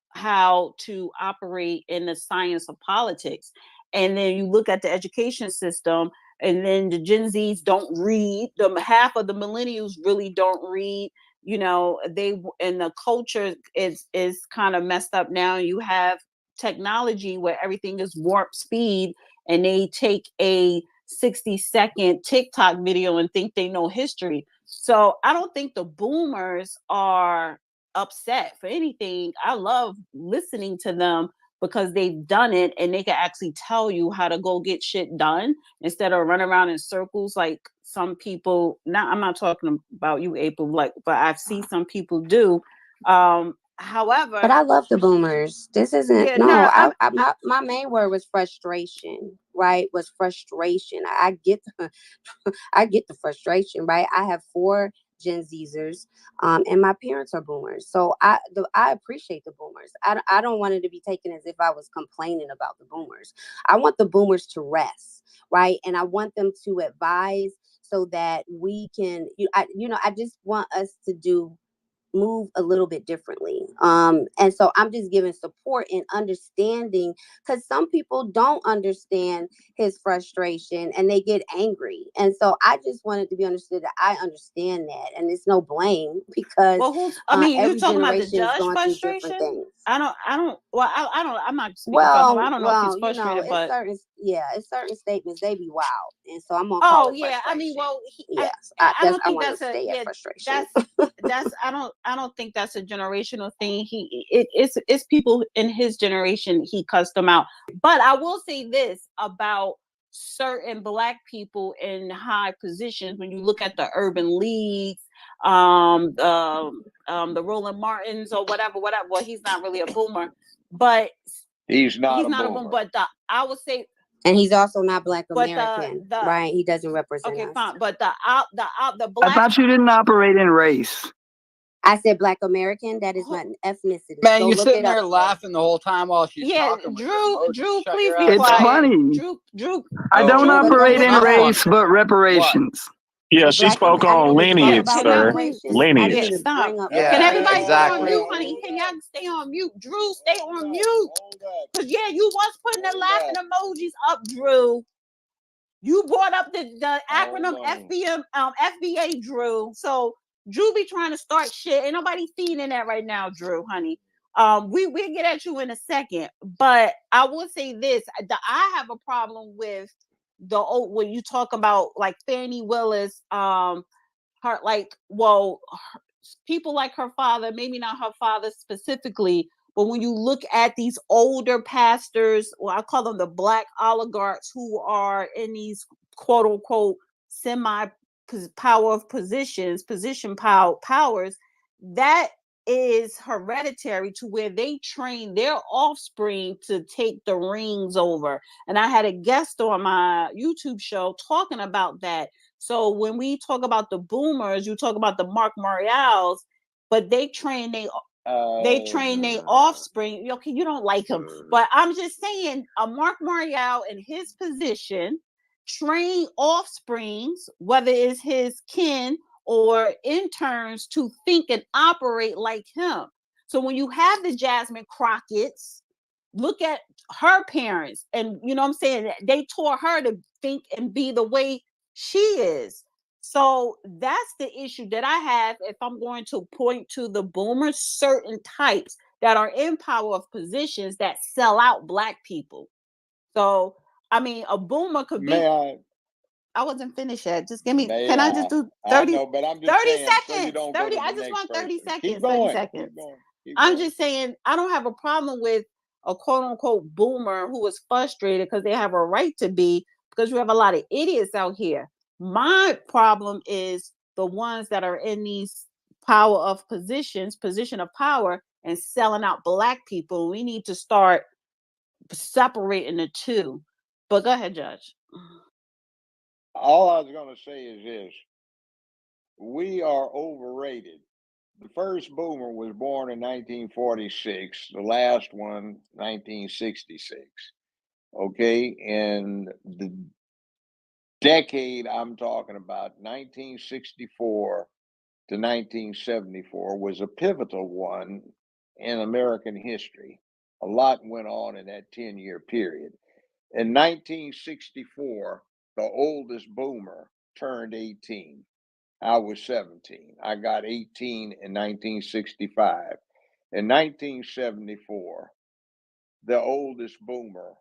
how to operate in the science of politics. And then you look at the education system, and then the Gen Zs don't read. Half of the millennials really don't read. You know, and the culture is kind of messed up now. You have technology where everything is warp speed, and they take a 60-second TikTok video and think they know history. So I don't think the boomers are upset for anything. I love listening to them because they've done it and they can actually tell you how to go get shit done instead of run around in circles like some people. Now, I'm not talking about you, April, like, but I've seen some people do. However, but I love the boomers. This isn't my main word was frustration, right? Was frustration. I get I get the frustration, right? I have 4 Gen Zers, and my parents are boomers, so I appreciate the boomers. I don't want it to be taken as if I was complaining about the boomers. I want the boomers to rest, right? And I want them to advise so that we can. I just want us to move a little bit differently. And so I'm just giving support and understanding, because some people don't understand his frustration and they get angry. And so I just wanted to be understood that I understand that, and it's no blame, because you're talking about the generation is judge going through different frustration. things. I'm not speaking for him. I don't know if he's frustrated, but it's certain statements, they be wild, and so I'm gonna oh call it yeah, I mean, well, I don't think want to that's stay at frustration. that's I don't think that's a generational thing. It's people in his generation, he cussed them out. But I will say this about certain Black people in high positions. When you look at the urban leagues, the Roland Martins or whatever. Well, he's not really a boomer, but he's not a boomer. But I would say. And he's also not Black American, right? He doesn't represent us. Okay, fine. But the I Black. thought you didn't operate in race. I said Black American. That is my ethnicity. Man, you're sitting there laughing the whole time while she's talking. Drew, please be It's quiet. funny. Drew. I don't Drew, operate in I'm race, funny. but reparations. Yeah, she spoke on lineage, sir. Lineage. Stop. Yeah, Can everybody exactly. stay on mute, honey? Can y'all stay on mute? Drew, stay on mute. Because you was putting the laughing emojis up, Drew. You brought up the acronym FBA, Drew. So Drew be trying to start shit. Ain't nobody seeing in that right now, Drew, honey. We'll get at you in a second. But I will say this. I have a problem with when you talk about like Fannie Willis, people like her father, maybe not her father specifically, but when you look at these older pastors, or I call them the Black oligarchs, who are in these quote unquote semi power of position powers, that is hereditary, to where they train their offspring to take the reins over. And I had a guest on my YouTube show talking about that. So when we talk about the boomers, you talk about the Mark Marials, but they train their offspring. Okay, you don't like him, but I'm just saying, Mark Marial in his position train offsprings, whether it's his kin or interns, to think and operate like him. So when you have the Jasmine Crockett's, look at her parents, and you know what I'm saying, they taught her to think and be the way she is. So that's the issue that I have if I'm going to point to the boomers, certain types that are in power of positions that sell out Black people. So, I mean, a boomer could be. I wasn't finished yet. Just give me, can I just do 30, know, but I'm just 30 saying, so you seconds? don't 30, go to I the just next want 30 person. seconds. Keep 30 going. seconds. Keep going. Keep I'm going. just saying, I don't have a problem with a quote unquote boomer who is frustrated because they have a right to be, because we have a lot of idiots out here. My problem is the ones that are in these power of position of power, and selling out Black people. We need to start separating the two. But go ahead, Judge. All I was going to say is this: we are overrated. The first boomer was born in 1946, the last one 1966. Okay, and the decade I'm talking about, 1964 to 1974, was a pivotal one in American history. A lot went on in that 10-year period. In 1964, the oldest boomer turned 18. I was 17. I got 18 in 1965. In 1974, the oldest boomer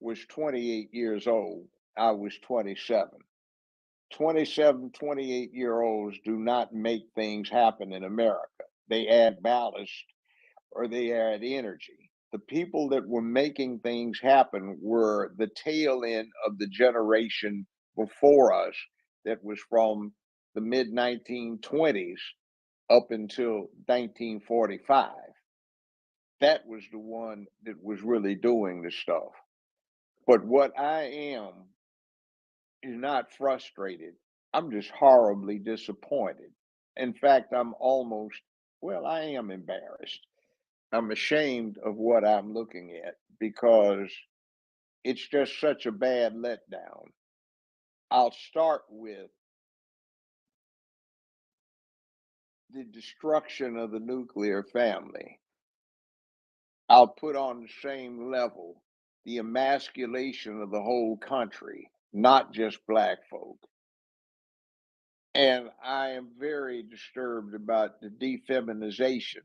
was 28 years old. I was 27. 27, 28-year-olds do not make things happen in America. They add ballast or they add energy. The people that were making things happen were the tail end of the generation before us that was from the mid 1920s up until 1945. That was the one that was really doing the stuff. But what I am is not frustrated. I'm just horribly disappointed. In fact, I'm almost, well, I am embarrassed. I'm ashamed of what I'm looking at because it's just such a bad letdown. I'll start with the destruction of the nuclear family. I'll put on the same level the emasculation of the whole country, not just Black folk. And I am very disturbed about the defeminization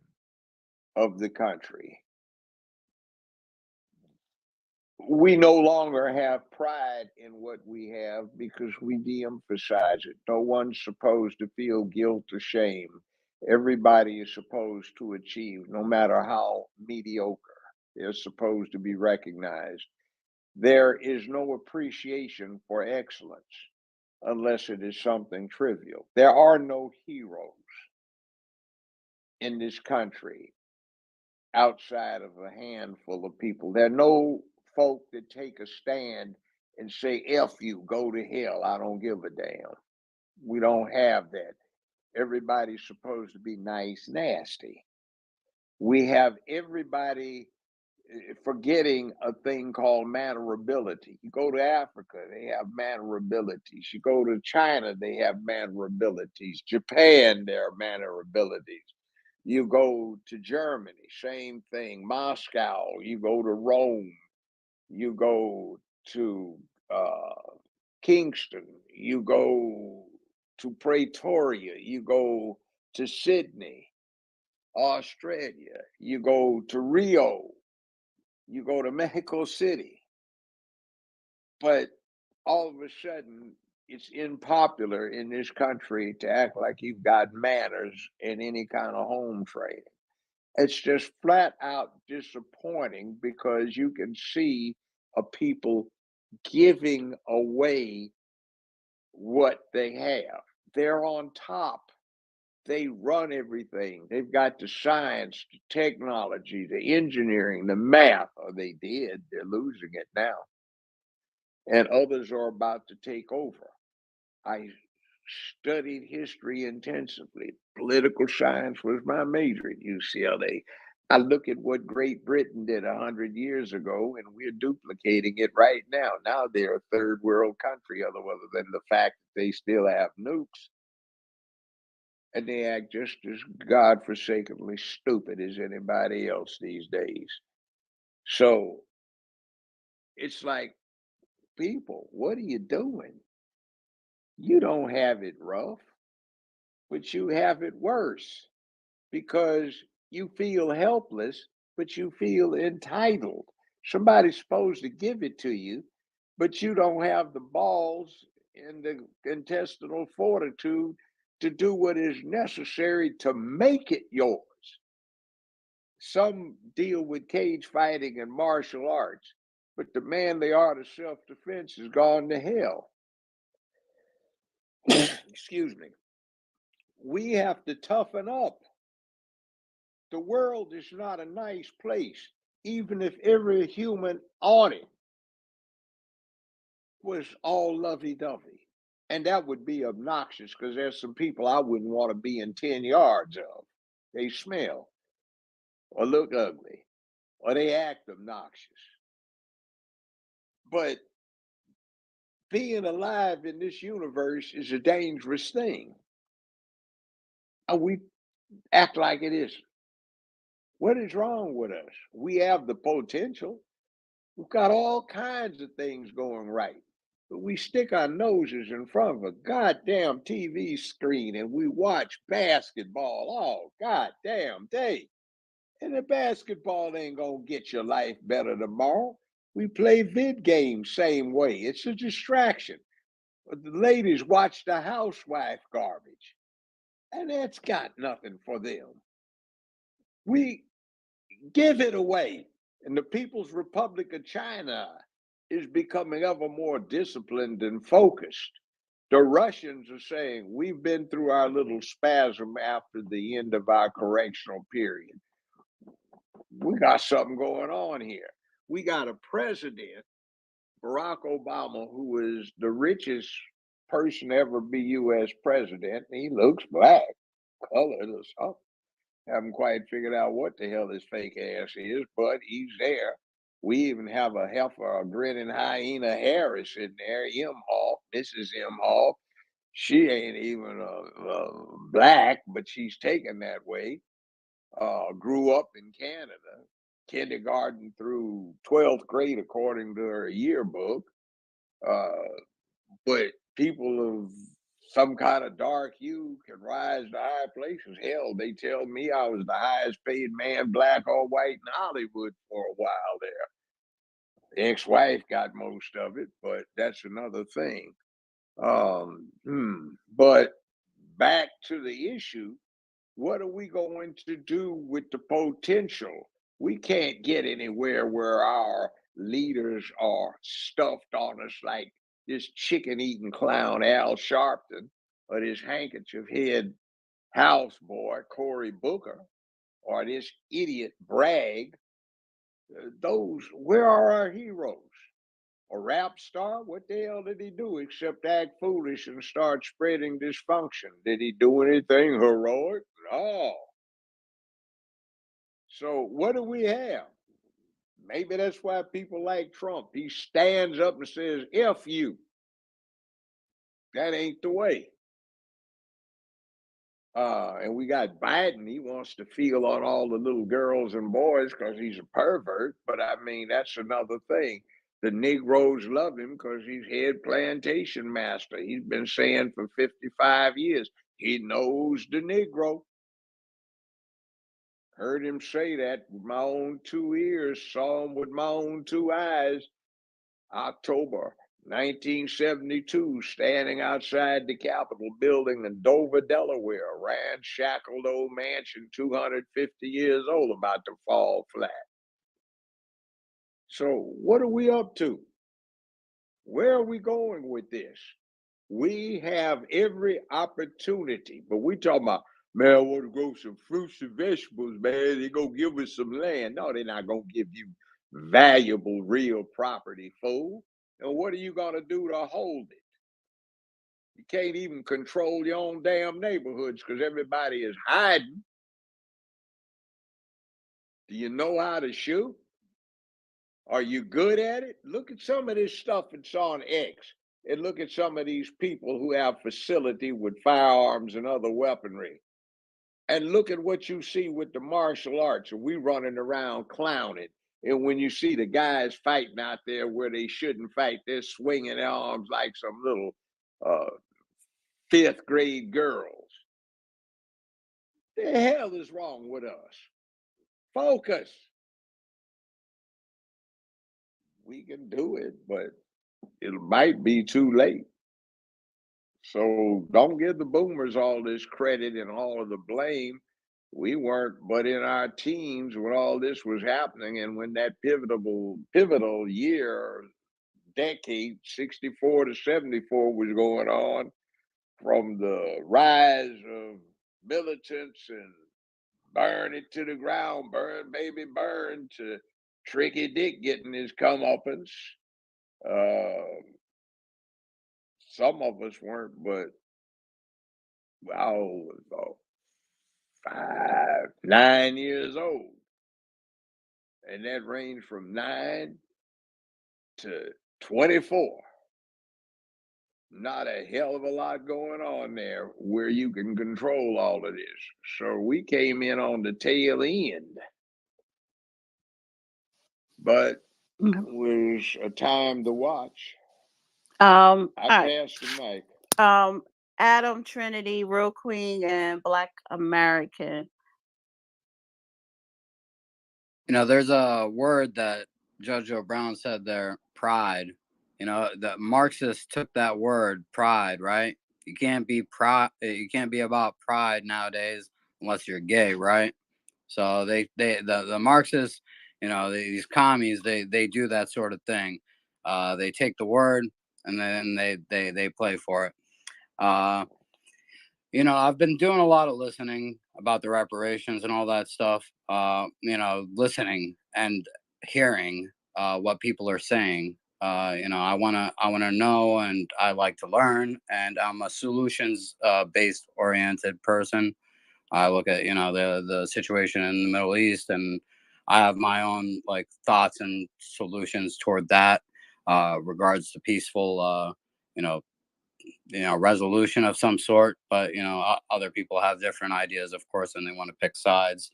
of the country. We no longer have pride in what we have because we de-emphasize it. No one's supposed to feel guilt or shame. Everybody is supposed to achieve, no matter how mediocre. They're supposed to be recognized. There is no appreciation for excellence unless it is something trivial. There are no heroes in this country outside of a handful of people. There are no folk that take a stand and say, F you, go to hell, I don't give a damn. We don't have that. Everybody's supposed to be nice, nasty. We have everybody forgetting a thing called mannerability. You go to Africa, they have mannerabilities. You go to China, they have mannerabilities. Japan, there are mannerabilities. You go to Germany, same thing. Moscow, you go to Rome, you go to Kingston, you go to Pretoria, you go to Sydney, Australia, you go to Rio, you go to Mexico City. But all of a sudden, it's unpopular in this country to act like you've got manners in any kind of home training. It's just flat out disappointing because you can see a people giving away what they have. They're on top. They run everything. They've got the science, the technology, the engineering, the math. Or they did. They're losing it now. And others are about to take over. I studied history intensively. Political science was my major at UCLA. I look at what Great Britain did 100 years ago, and we're duplicating it right now. Now they're a third world country, other than the fact that they still have nukes. And they act just as godforsakenly stupid as anybody else these days. So it's like, people, what are you doing? You don't have it rough, but you have it worse because you feel helpless, but you feel entitled. Somebody's supposed to give it to you, but you don't have the balls and the intestinal fortitude to do what is necessary to make it yours. Some deal with cage fighting and martial arts, but the manly art of self-defense has gone to hell. Excuse me. We have to toughen up. The world is not a nice place, even if every human on it was all lovey-dovey. And that would be obnoxious because there's some people I wouldn't want to be in 10 yards of. They smell or look ugly or they act obnoxious. But being alive in this universe is a dangerous thing. And we act like it isn't. What is wrong with us? We have the potential. We've got all kinds of things going right. But we stick our noses in front of a goddamn TV screen and we watch basketball all goddamn day. And the basketball ain't gonna get your life better tomorrow. We play vid games same way. It's a distraction. But the ladies watch the housewife garbage. And that's got nothing for them. We give it away. And the People's Republic of China is becoming ever more disciplined and focused. The Russians are saying, we've been through our little spasm after the end of our correctional period. We got something going on here. We got a president, Barack Obama, who is the richest person to ever be U.S. president. He looks black, colored or something. Haven't quite figured out what the hell this fake ass is, but he's there. We even have a heifer, a grinning hyena Harris in there, Imhoff, Mrs. Imhoff. She ain't even black, but she's taken that way. Grew up in Canada, kindergarten through 12th grade, according to her yearbook. But people of some kind of dark hue can rise to high places. Hell, they tell me I was the highest paid man, black or white, in Hollywood for a while there. The ex-wife got most of it, but that's another thing. But back to the issue, what are we going to do with the potential? We can't get anywhere where our leaders are stuffed on us like this chicken-eating clown Al Sharpton or this handkerchief head houseboy Cory Booker or this idiot Bragg. Where are our heroes? A rap star? What the hell did he do except act foolish and start spreading dysfunction? Did he do anything heroic? No. So what do we have? Maybe that's why people like Trump. He stands up and says, F you. That ain't the way. And we got Biden. He wants to feel on all the little girls and boys because he's a pervert. But I mean, that's another thing. The Negroes love him because he's head plantation master. He's been saying for 55 years, he knows the Negro. Heard him say that with my own 2 ears, saw him with my own 2 eyes. October 1972, standing outside the Capitol building in Dover, Delaware, a ramshackle old mansion, 250 years old, about to fall flat. So what are we up to? Where are we going with this? We have every opportunity, but we talking about, man, I want to grow some fruits and vegetables, man. They're going to give us some land. No, they're not going to give you valuable real property, fool. And what are you going to do to hold it? You can't even control your own damn neighborhoods because everybody is hiding. Do you know how to shoot? Are you good at it? Look at some of this stuff that's on X, and look at some of these people who have facility with firearms and other weaponry. And look at what you see with the martial arts, and we running around clowning. And when you see the guys fighting out there where they shouldn't fight, they're swinging their arms like some little fifth grade girls. The hell is wrong with us? Focus. We can do it, but it might be too late. So don't give the boomers all this credit and all of the blame. We weren't but in our teens when all this was happening, and when that pivotal year, decade 64 to 74 was going on, from the rise of militants and burn it to the ground, burn baby burn, to Tricky Dick getting his comeuppance. Some of us weren't, but I was about 5, 9 years old. And that ranged from 9 to 24. Not a hell of a lot going on there where you can control all of this. So we came in on the tail end. But it was a time to watch. I passed the mic. Adam, Trinity, Real Queen, and Black American. You know, there's a word that Judge Joe Brown said there, pride. You know, the Marxists took that word, pride, right? You can't be about pride nowadays unless you're gay, right? So the Marxists, you know, these commies, they do that sort of thing. They take the word and then they play for it. You know, I've been doing a lot of listening about the reparations and all that stuff. You know, listening and hearing what people are saying. You know, I wanna know, and I like to learn, and I'm a solutions based oriented person. I look at, you know, the situation in the Middle East, and I have my own like thoughts and solutions toward that. Regards to peaceful, you know, resolution of some sort. But you know, other people have different ideas, of course, and they want to pick sides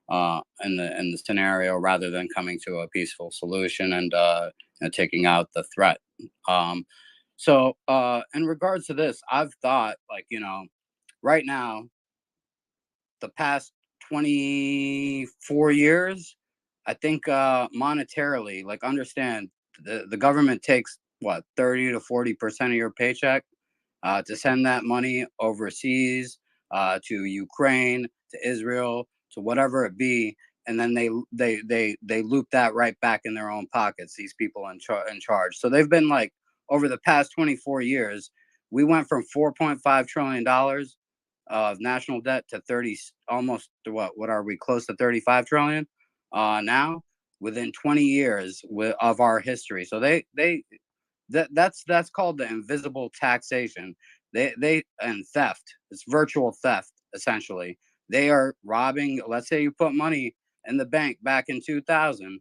in the scenario rather than coming to a peaceful solution and you know, taking out the threat. So in regards to this, I've thought, like, you know, right now, the past 24 years, I think monetarily, like, understand the government takes what, 30 to 40% of your paycheck to send that money overseas, to Ukraine, to Israel, to whatever it be, and then they loop that right back in their own pockets. These people in charge. So they've been like, over the past 24 years, we went from $4.5 trillion of national debt to 30, almost to what are we, close to 35 trillion now, within 20 years of our history. So that's called the invisible taxation. They and theft. It's virtual theft, essentially. They are robbing. Let's say you put money in the bank back in 2000,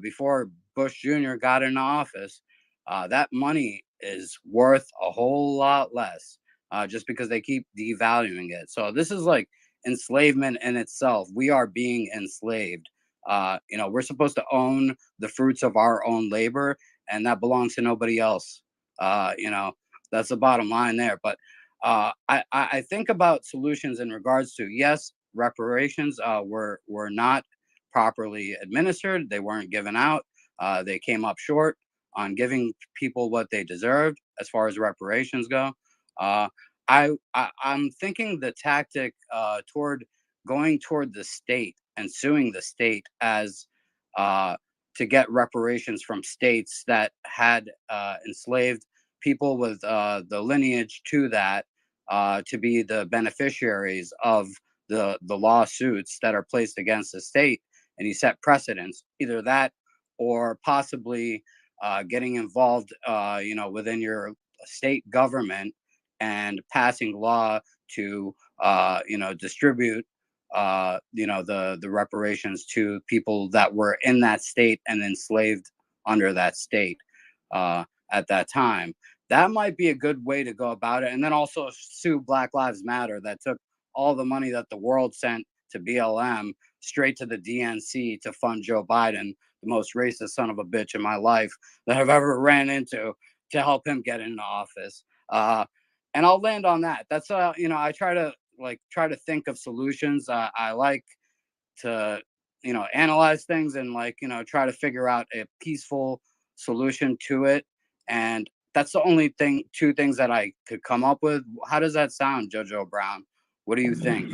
before Bush Jr. got into office. That money is worth a whole lot less, just because they keep devaluing it. So this is like enslavement in itself. We are being enslaved. You know, we're supposed to own the fruits of our own labor, and that belongs to nobody else. You know, that's the bottom line there. But I think about solutions in regards to, yes, reparations were not properly administered. They weren't given out. They came up short on giving people what they deserved as far as reparations go. I'm thinking the tactic toward going toward the state and suing the state as to get reparations from states that had enslaved people with the lineage to that, to be the beneficiaries of the lawsuits that are placed against the state, and you set precedents. Either that, or possibly getting involved, you know, within your state government and passing law to distribute the reparations to people that were in that state and enslaved under that state at that time. That might be a good way to go about it. And then also sue Black Lives Matter, that took all the money that the world sent to BLM straight to the DNC to fund Joe Biden, the most racist son of a bitch in my life that I've ever ran into, to help him get into office. And I'll land on that. That's I try to think of solutions. I like to analyze things and try to figure out a peaceful solution to it. And that's the only two things that I could come up with. How does that sound, JoJo Brown? What do you think?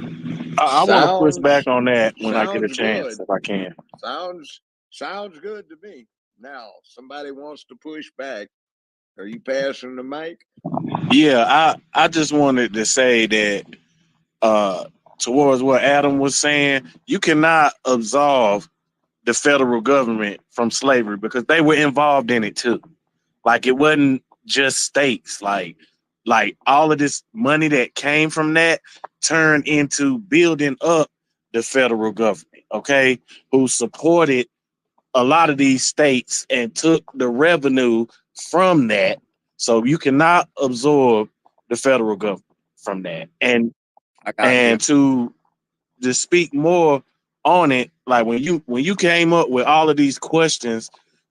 I want to push back on that when I get a chance, if I can. Sounds good to me. Now, somebody wants to push back. Are you passing the mic? Yeah, I just wanted to say that towards what Adam was saying, you cannot absolve the federal government from slavery because they were involved in it too. Like, it wasn't just states. Like all of this money that came from that turned into building up the federal government, okay, who supported a lot of these states and took the revenue from that. So you cannot absorb the federal government from that. And to just speak more on it, like when you came up with all of these questions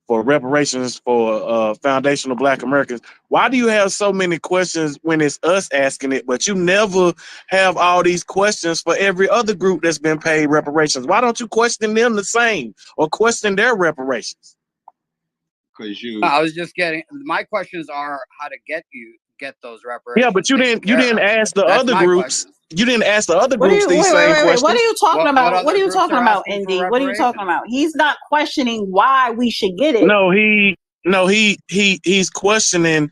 for reparations for foundational Black Americans, why do you have so many questions when it's us asking it, but you never have all these questions for every other group that's been paid reparations? Why don't you question them the same or question their reparations? Because I was just getting, my questions are how to get those reparations. Yeah, but you didn't ask the other groups. Questions. You didn't ask the other groups these same questions. What are you talking about? What are you talking about, asking Indy? for What are you talking about? He's not questioning why we should get it. He's questioning,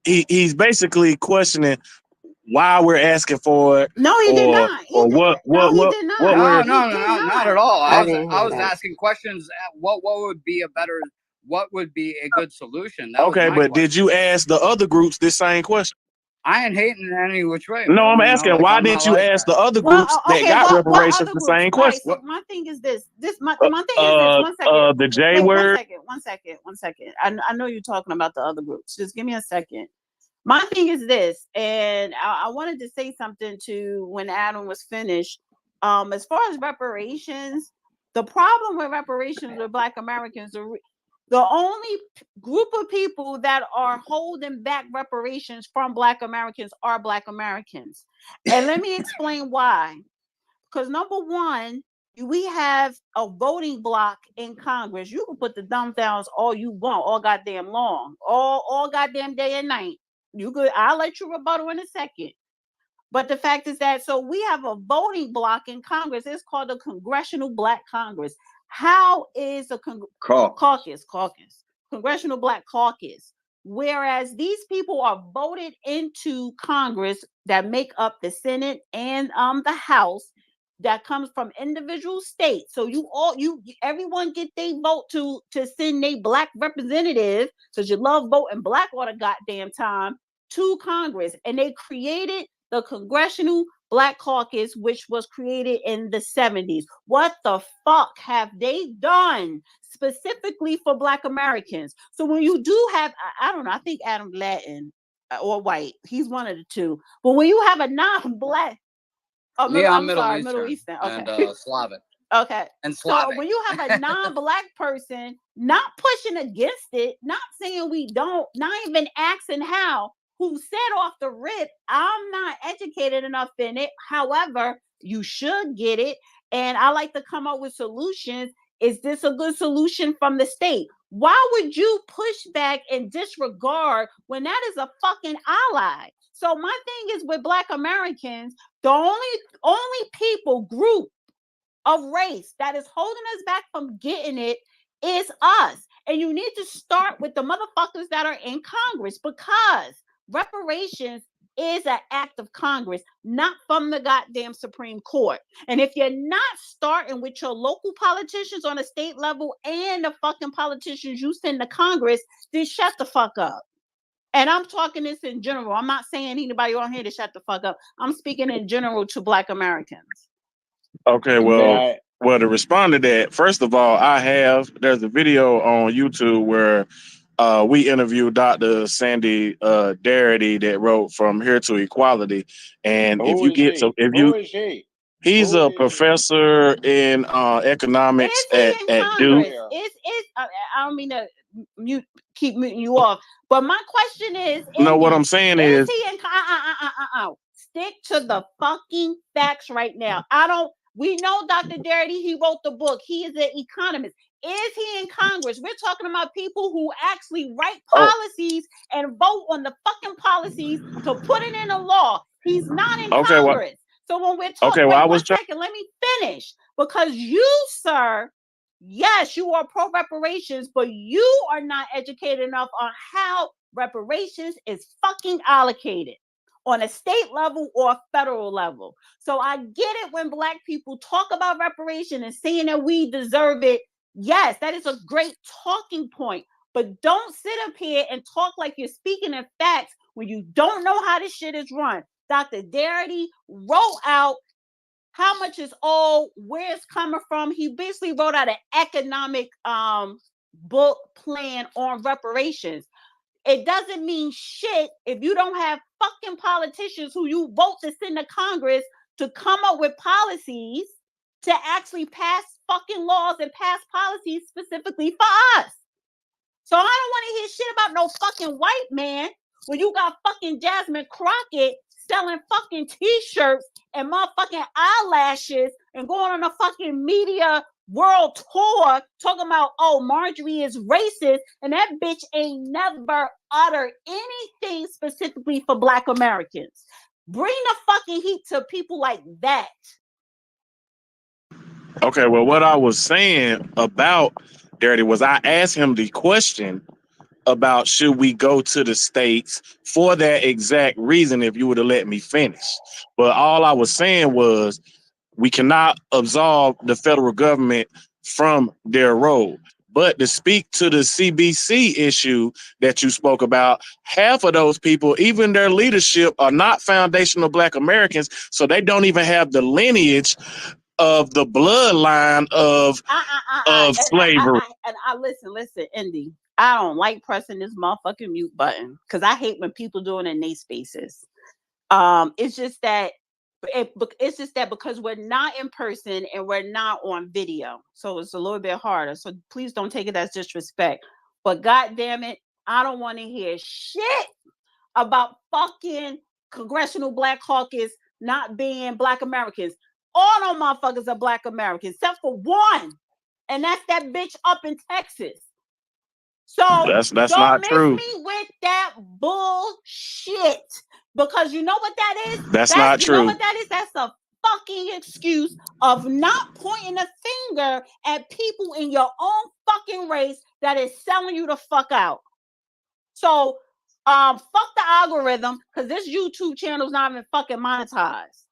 he's basically questioning why we're asking for it. No, he did not. He did not. No, not at all. I was asking questions. What would be a good solution? Okay, but did you ask the other groups this same question? I ain't hating in any which way. No, I'm asking, why didn't you ask the other groups that got reparations the same question? Right, so my thing is this. My thing is this. 1 second. The J word. 1 second. I know you're talking about the other groups. Just give me a second. My thing is this, and I wanted to say something to when Adam was finished. As far as reparations, the problem with reparations with Black Americans, the only group of people that are holding back reparations from Black Americans are Black Americans. And let me explain why. Because number one, we have a voting block in Congress. You can put the dumb downs all you want, all goddamn long, all goddamn day and night. You could, I'll let you rebuttal in a second. But the fact is that, so we have a voting block in Congress. It's called the Congressional Black Congress. How is a caucus, Congressional Black Caucus? Whereas these people are voted into Congress that make up the Senate and the House that comes from individual states. So everyone get their vote to send a Black representative, because you love voting Black all the goddamn time, to Congress. And they created the Congressional Black Caucus, which was created in the 70s. What the fuck have they done specifically for Black Americans? So when you do have, I don't know, I think Adam Latin or white, he's one of the two. But when you have a non-Black, I'm sorry, Middle Eastern. Okay. And Slavic. Okay. And Slavic. So when you have a non-Black person not pushing against it, not saying we don't, not even asking how, who said off the rip, I'm not educated enough in it. However, you should get it. And I like to come up with solutions. Is this a good solution from the state? Why would you push back and disregard when that is a fucking ally? So my thing is with Black Americans, the only group of race that is holding us back from getting it is us. And you need to start with the motherfuckers that are in Congress, because reparations is an act of Congress, not from the goddamn Supreme Court. And if you're not starting with your local politicians on a state level and the fucking politicians you send to Congress, then shut the fuck up. And I'm talking this in general. I'm not saying anybody on here to shut the fuck up. I'm speaking in general to Black Americans. Okay, well, to respond to that, first of all, there's a video on YouTube where we interviewed Dr. Sandy Darity that wrote From Here to Equality. And Who is he? He's a professor in economics Is he in at Duke. Congress? I don't mean to keep muting you off, but my question is, No, what I'm saying is he in? Stick to the fucking facts right now. We know Dr. Darity, he wrote the book. He is an economist. Is he in Congress? We're talking about people who actually write policies and vote on the fucking policies to put it in a law. He's not in Congress. So when we're talking, wait 1 second, let me finish. Because you, sir, yes, you are pro reparations, but you are not educated enough on how reparations is fucking allocated on a state level or federal level. So I get it when Black people talk about reparation and saying that we deserve it. Yes, that is a great talking point. But don't sit up here and talk like you're speaking in facts when you don't know how this shit is run. Dr. Darity wrote out how much is owed, where it's coming from. He basically wrote out an economic book plan on reparations. It doesn't mean shit if you don't have fucking politicians who you vote to send to Congress to come up with policies to actually pass fucking laws and pass policies specifically for us. So I don't want to hear shit about no fucking white man when you got fucking Jasmine Crockett selling fucking t-shirts and motherfucking eyelashes and going on a fucking media world tour talking about, oh, Marjorie is racist, and that bitch ain't never uttered anything specifically for Black Americans. Bring the fucking heat to people like that. Okay, well, what I was saying about Darity was I asked him the question about should we go to the states for that exact reason if you would have let me finish. But all I was saying was we cannot absolve the federal government from their role. But to speak to the CBC issue that you spoke about, half of those people, even their leadership, are not foundational Black Americans, so they don't even have the lineage of the bloodline of slavery. Listen, Indy. I don't like pressing this motherfucking mute button because I hate when people do it in their spaces. It's just that because we're not in person and we're not on video, so it's a little bit harder. So please don't take it as disrespect. But God damn it, I don't want to hear shit about fucking Congressional Black Caucus not being Black Americans. All them motherfuckers are Black Americans, except for one, and that's that bitch up in Texas. So that's don't not miss true. me with that bullshit, because you know what that is? That's not you true. know what that is? That's a fucking excuse of not pointing a finger at people in your own fucking race that is selling you the fuck out. So fuck the algorithm, because this YouTube channel is not even fucking monetized.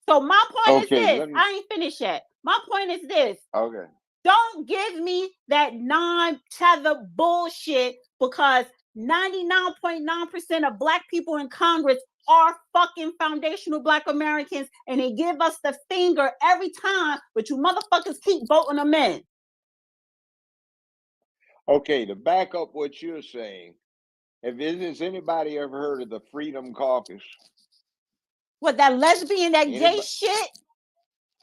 So my point is this. I ain't finished yet. My point is this. Okay. Don't give me that non-tethered bullshit, because 99.9% of Black people in Congress are fucking foundational Black Americans, and they give us the finger every time, but you motherfuckers keep voting them in. Okay, to back up what you're saying, has anybody ever heard of the Freedom Caucus? What, that lesbian, that gay shit?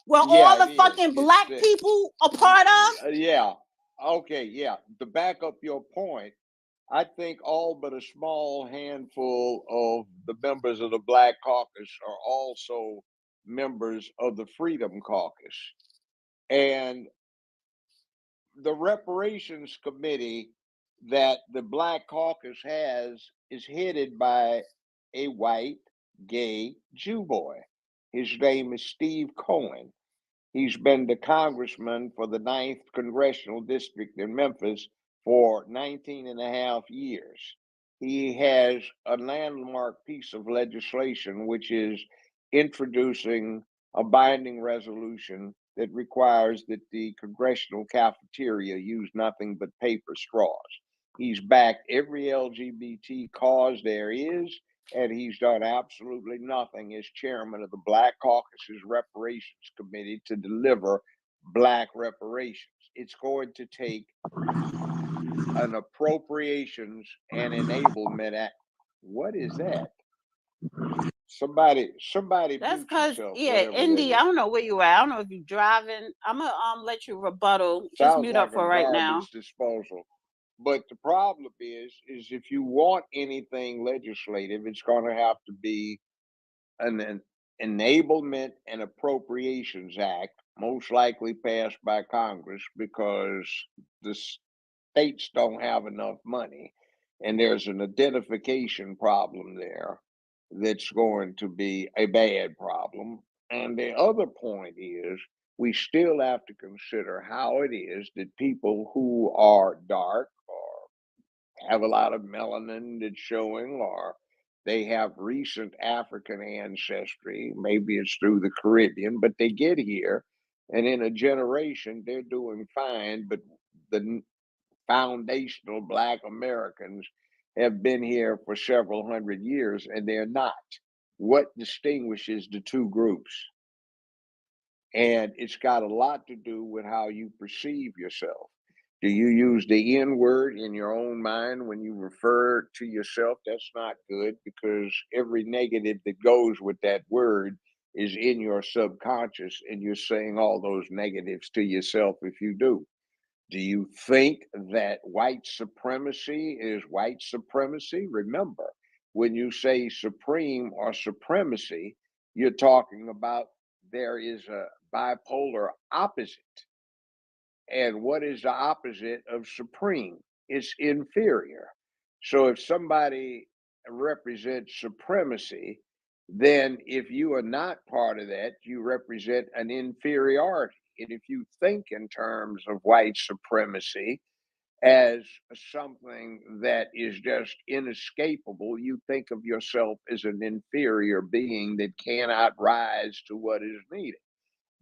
Well, all the fucking Black people are part of? Yeah. Okay, yeah. To back up your point, I think all but a small handful of the members of the Black Caucus are also members of the Freedom Caucus. And the reparations committee that the Black Caucus has is headed by a white, gay Jew boy. His name is Steve Cohen. He's been the congressman for the 9th Congressional District in Memphis for 19 and a half years. He has a landmark piece of legislation, which is introducing a binding resolution that requires that the congressional cafeteria use nothing but paper straws. He's backed every LGBT cause there is, and he's done absolutely nothing as chairman of the Black Caucus's Reparations Committee to deliver Black reparations. It's going to take an Appropriations and Enablement Act. What is that? Somebody That's mute because, yourself, yeah, whatever that Indy, I is. don't know where you at. I don't know if you're driving. I'm gonna let you rebuttal. Just Sounds mute like up a for right now. garbage disposal. But the problem is if you want anything legislative, it's going to have to be an Enablement and Appropriations Act, most likely passed by Congress, because the states don't have enough money. And there's an identification problem there that's going to be a bad problem. And the other point is we still have to consider how it is that people who are dark or have a lot of melanin that's showing, or they have recent African ancestry, maybe it's through the Caribbean, but they get here and in a generation they're doing fine, but the foundational Black Americans have been here for several hundred years and they're not. What distinguishes the two groups? And it's got a lot to do with how you perceive yourself. Do you use the N word in your own mind when you refer to yourself? That's not good, because every negative that goes with that word is in your subconscious, and you're saying all those negatives to yourself if you do. Do you think that white supremacy is white supremacy? Remember, when you say supreme or supremacy, you're talking about there is a bipolar opposite. And what is the opposite of supreme? It's inferior. So if somebody represents supremacy, then if you are not part of that, you represent an inferiority. And if you think in terms of white supremacy as something that is just inescapable, you think of yourself as an inferior being that cannot rise to what is needed.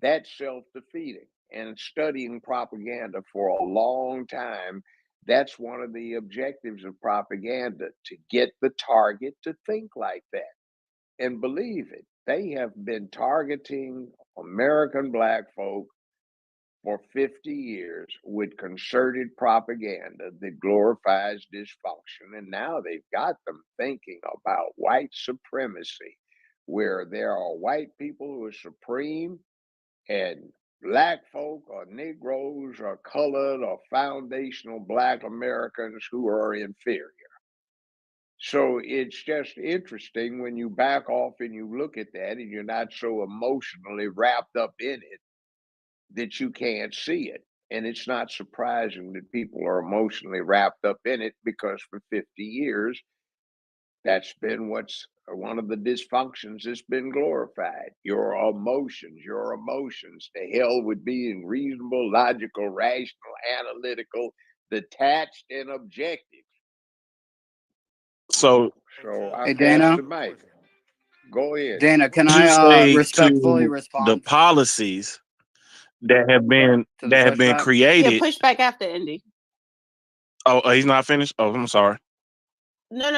That's self-defeating. And studying propaganda for a long time, that's one of the objectives of propaganda, to get the target to think like that. And believe it, they have been targeting American Black folk for 50 years with concerted propaganda that glorifies dysfunction. And now they've got them thinking about white supremacy, where there are white people who are supreme and Black folk or Negroes or colored or foundational Black Americans who are inferior. So it's just interesting when you back off and you look at that and you're not so emotionally wrapped up in it that you can't see it. And it's not surprising that people are emotionally wrapped up in it, because for 50 years, that's been what's one of the dysfunctions that's been glorified. Your emotions. To hell with being reasonable, logical, rational, analytical, detached, and objective. So I Hey, pass Dana. the mic. Go ahead. Dana, can you I say respectfully to the respond policies that have been to the pushback? created. Yeah, push back after Indy. Oh, he's not finished. Oh, I'm sorry. No.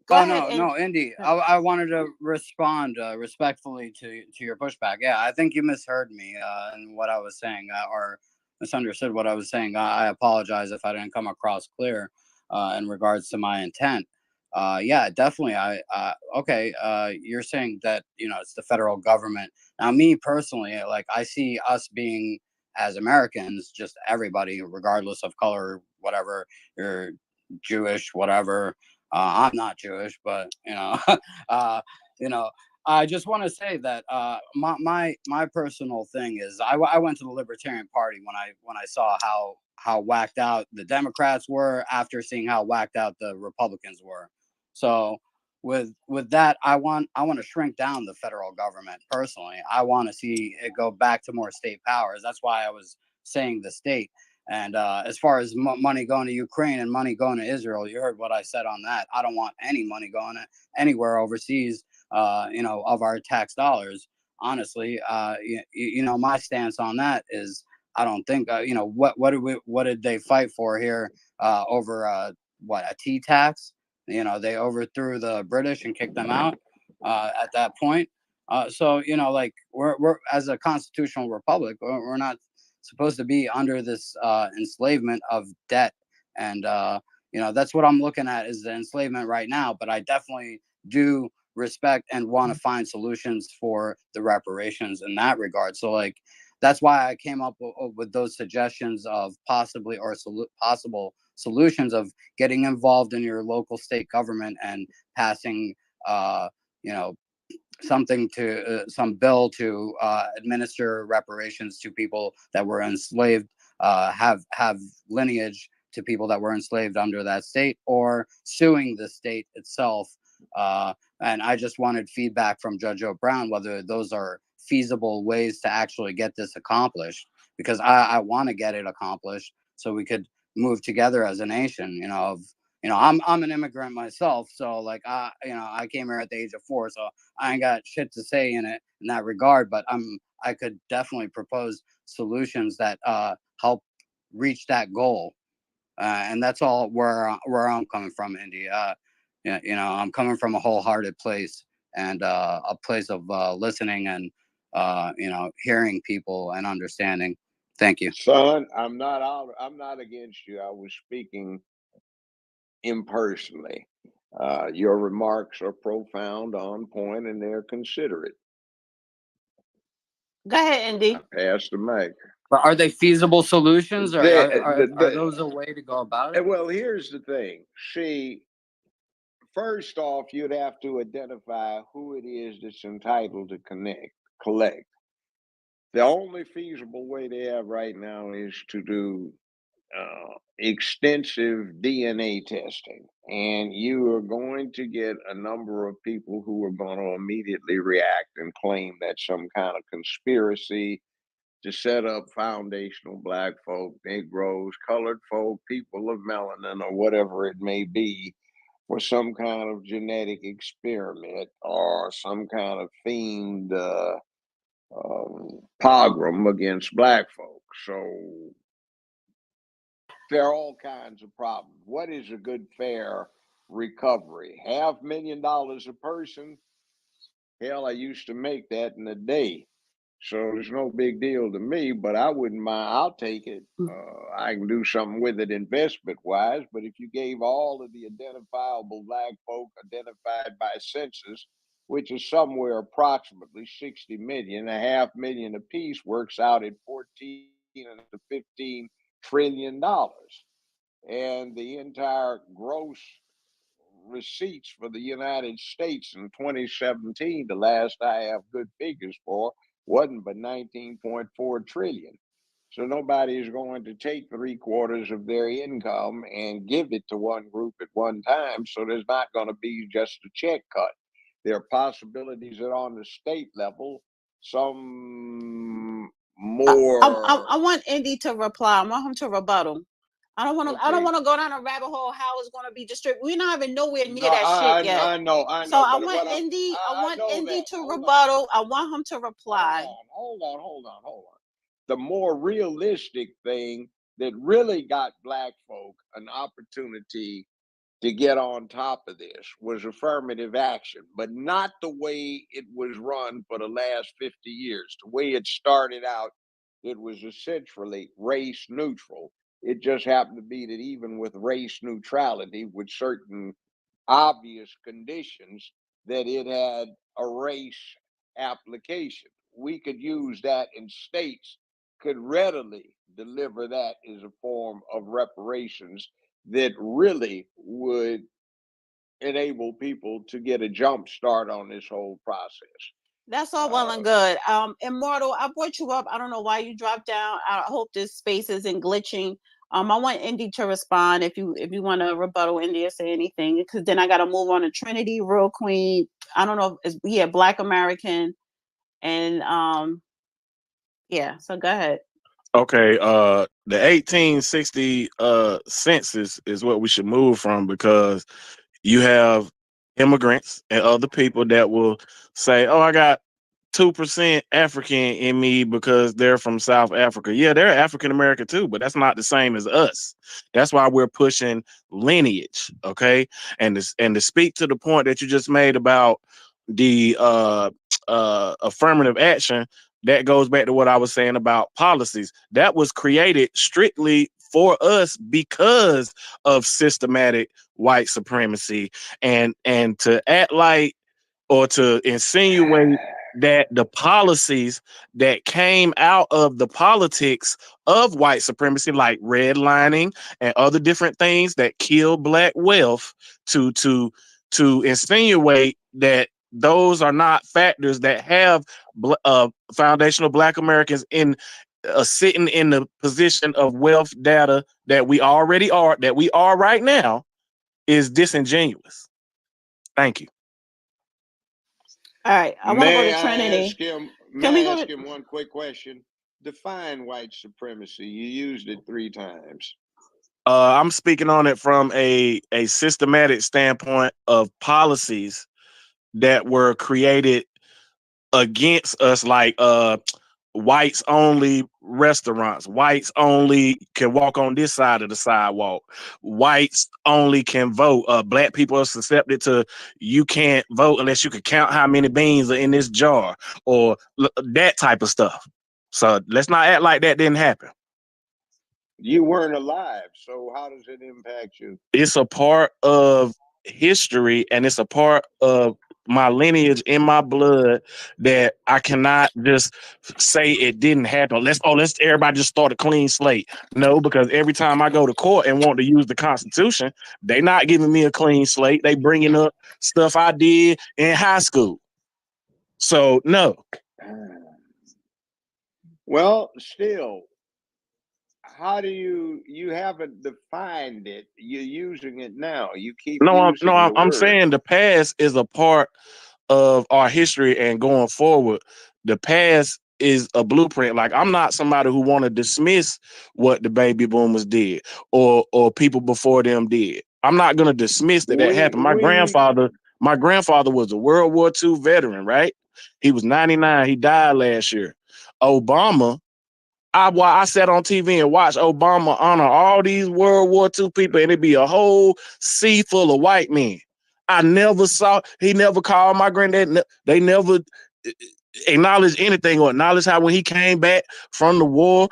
Go Oh ahead. no, Indy. I wanted to respond respectfully to your pushback. Yeah, I think you misheard me in what I was saying, or misunderstood what I was saying. I apologize if I didn't come across clear in regards to my intent. Yeah, definitely. Okay. You're saying that it's the federal government. Now, me personally, like I see us being as Americans, just everybody, regardless of color, whatever you're Jewish, whatever. I'm not Jewish, but uh, you know, I just want to say that my personal thing is I went to the Libertarian Party when I saw how whacked out the Democrats were after seeing how whacked out the Republicans were. So with that, I want to shrink down the federal government personally. I want to see it go back to more state powers. That's why I was saying the state. And as far as money going to Ukraine and money going to Israel, you heard what I said on that. I don't want any money going anywhere overseas, of our tax dollars. Honestly, my stance on that is I don't think, what did they fight for here over what, a tea tax. You know, they overthrew the British and kicked them out at that point. So, you know, like we're as a constitutional republic, we're not supposed to be under this enslavement of debt. And, you know, that's what I'm looking at is the enslavement right now. But I definitely do respect and want to find solutions for the reparations in that regard. So, like, that's why I came up with those suggestions of possibly or possible solutions of getting involved in your local state government and passing, you know, something to some bill to administer reparations to people that were enslaved, have lineage to people that were enslaved under that state, or suing the state itself. And I just wanted feedback from Judge O'Brown whether those are feasible ways to actually get this accomplished, because I want to get it accomplished so we could move together as a nation. You know, I'm an immigrant myself, so like I came here at the age of 4, so I ain't got shit to say in that regard. But I could definitely propose solutions that help reach that goal, and that's all where I'm coming from, Indy. You know, I'm coming from a wholehearted place and a place of listening and you know, hearing people and understanding. Thank you, son. I'm not against you. I was speaking impersonally. Your remarks are profound, on point, and they're considerate. Go ahead, Indy. Pass the mic. But are they feasible solutions, or are those a way to go about it? Well, here's the thing. See, first off, you'd have to identify who it is that's entitled to collect. The only feasible way they have right now is to do extensive DNA testing, and you are going to get a number of people who are going to immediately react and claim that some kind of conspiracy to set up foundational black folk, Negroes, colored folk, people of melanin, or whatever it may be, for some kind of genetic experiment or some kind of themed pogrom against black folk. So there are all kinds of problems. What is a good, fair recovery? $500,000 a person? Hell, I used to make that in a day. So there's no big deal to me, but I wouldn't mind. I'll take it. I can do something with it investment wise. But if you gave all of the identifiable black folk identified by census, which is somewhere approximately 60 million, $500,000 apiece works out at 14 to 15 trillion dollars. And the entire gross receipts for the United States in 2017, the last I have good figures for, wasn't but 19.4 trillion. So nobody is going to take 3/4 of their income and give it to one group at one time. So there's not going to be just a check cut. There are possibilities that on the state level, some more. I want Indy to reply. I want him to rebuttal. I don't want to. Okay. I don't want to go down a rabbit hole. How it's going to be distributed? We're not even nowhere near that shit yet. I know. So I want Indy. I want Indy to rebuttal. I want him to reply. Hold on. The more realistic thing that really got black folk an opportunity to get on top of this was affirmative action, but not the way it was run for the last 50 years. The way it started out, it was essentially race neutral. It just happened to be that even with race neutrality, with certain obvious conditions, that it had a race application. We could use that, and states could readily deliver that as a form of reparations that really would enable people to get a jump start on this whole process. That's all well and good. Immortal, I brought you up. I don't know why you dropped down. I hope this space isn't glitching. I want Indy to respond if you want to rebuttal Indy or say anything, because then I got to move on to Trinity, Real Queen. I don't know if it's Black American, and yeah. So go ahead. Okay, the 1860 census is what we should move from, because you have immigrants and other people that will say, "Oh, I got 2% African in me because they're from South Africa. Yeah, they're African American too, but that's not the same as us. That's why we're pushing lineage, okay? And to speak to the point that you just made about the affirmative action, that goes back to what I was saying about policies. That was created strictly for us because of systematic white supremacy, and to act like or to insinuate that the policies that came out of the politics of white supremacy, like redlining and other different things that kill black wealth, to insinuate that those are not factors that have foundational black Americans in sitting in the position of wealth data that we already are, that we are right now, is disingenuous. Thank you. All right, I want to go to Trinity. May I ask him one quick question? Define white supremacy. You used it 3 times. I'm speaking on it from a systematic standpoint of policies that were created against us, like whites only restaurants, whites only can walk on this side of the sidewalk, whites only can vote, black people are susceptible to, you can't vote unless you can count how many beans are in this jar, or that type of stuff. So let's not act like that didn't happen. You weren't alive, so how does it impact you? It's a part of history, and it's a part of my lineage in my blood that I cannot just say it didn't happen. Let's everybody just start a clean slate. No, because every time I go to court and want to use the Constitution, they not giving me a clean slate. They bringing up stuff I did in high school. So no. Well, still, how do you haven't defined it? You're using it now. You keep using the I'm word. saying the past is a part of our history, and going forward, the past is a blueprint. Like, I'm not somebody who want to dismiss what the baby boomers did or people before them did. I'm not going to dismiss that happened. My grandfather was a World War II veteran, right? He was 99. He died last year. Obama, I sat on TV and watched Obama honor all these World War II people, and it'd be a whole sea full of white men. I never saw, he never called my granddad. They never acknowledged anything or acknowledged how when he came back from the war,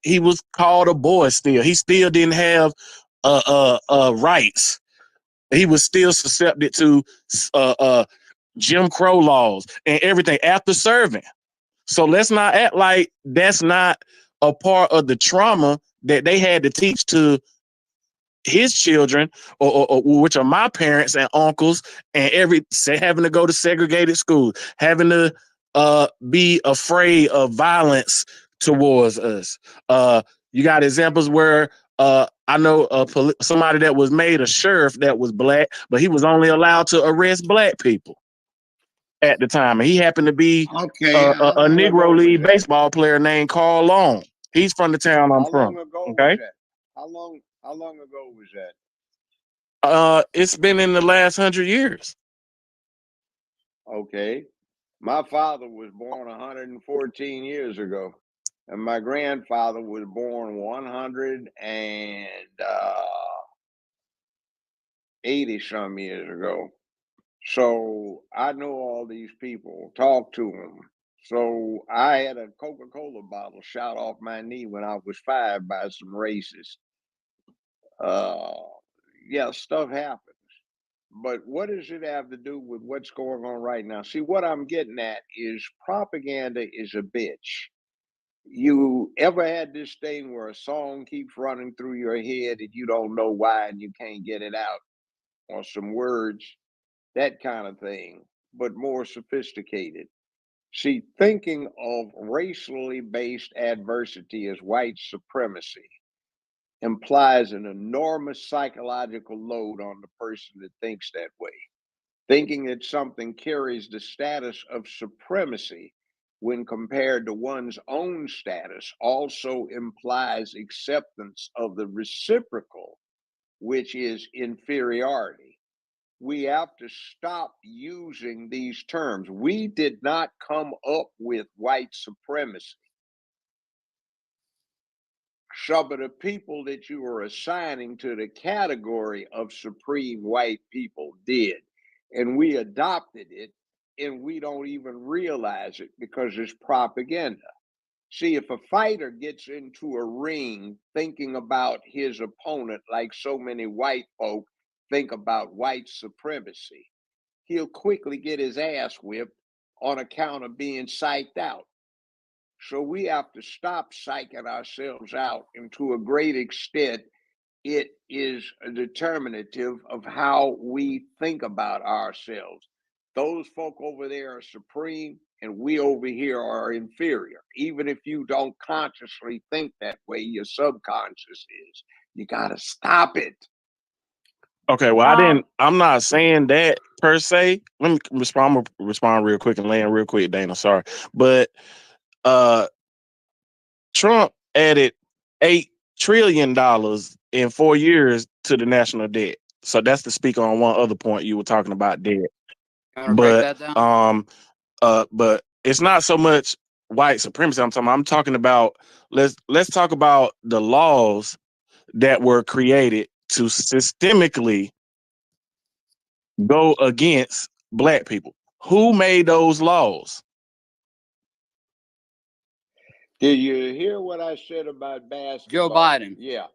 he was called a boy still. He still didn't have rights. He was still susceptible to Jim Crow laws and everything after serving. So let's not act like that's not a part of the trauma that they had to teach to his children, or which are my parents and uncles, and having to go to segregated schools, having to be afraid of violence towards us. You got examples where I know somebody that was made a sheriff that was black, but he was only allowed to arrest black people at the time, and he happened to be a Negro League baseball player named Carl Long. He's from the town I'm from. Okay. How long ago was that? It's been in the last 100 years. Okay. My father was born 114 years ago, and my grandfather was born 180 some years ago. So I know all these people, talk to them. So I had a Coca-Cola bottle shot off my knee when I was 5 by some racists. Yeah, stuff happens. But what does it have to do with what's going on right now? See, what I'm getting at is propaganda is a bitch. You ever had this thing where a song keeps running through your head and you don't know why and you can't get it out, or some words, that kind of thing, but more sophisticated. See, thinking of racially based adversity as white supremacy implies an enormous psychological load on the person that thinks that way. Thinking that something carries the status of supremacy when compared to one's own status also implies acceptance of the reciprocal, which is inferiority. we have to stop using these terms. We did not come up with white supremacy. Some of the people that you are assigning to the category of supreme white people did. And we adopted it, and we don't even realize it because it's propaganda. See, if a fighter gets into a ring thinking about his opponent like so many white folk think about white supremacy, he'll quickly get his ass whipped on account of being psyched out. So we have to stop psyching ourselves out, and to a great extent, it is a determinative of how we think about ourselves. Those folk over there are supreme, and we over here are inferior. Even if you don't consciously think that way, your subconscious is. You got to stop it. Okay, well, I'm not saying that per se. Let me respond. I'm gonna respond real quick and land real quick, Dana. Sorry, but Trump added $8 trillion in 4 years to the national debt. So that's to speak on one other point you were talking about debt. But but it's not so much white supremacy. I'm talking about let's talk about the laws that were created to systemically go against black people. Who made those laws? Did you hear what I said about basketball? Joe Biden. Yeah,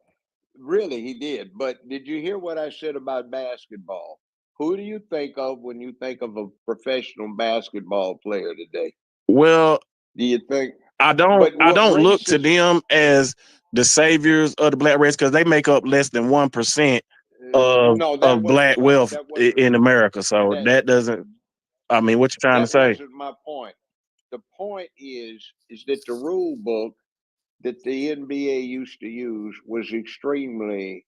really, he did. But did you hear what I said about basketball? Who do you think of when you think of a professional basketball player today? Well, do you think I don't look to them as the saviors of the black race because they make up less than 1% of black wealth in America. So that doesn't. I mean, what you trying to say? That wasn't my point. The point is that the rule book that the NBA used to use was extremely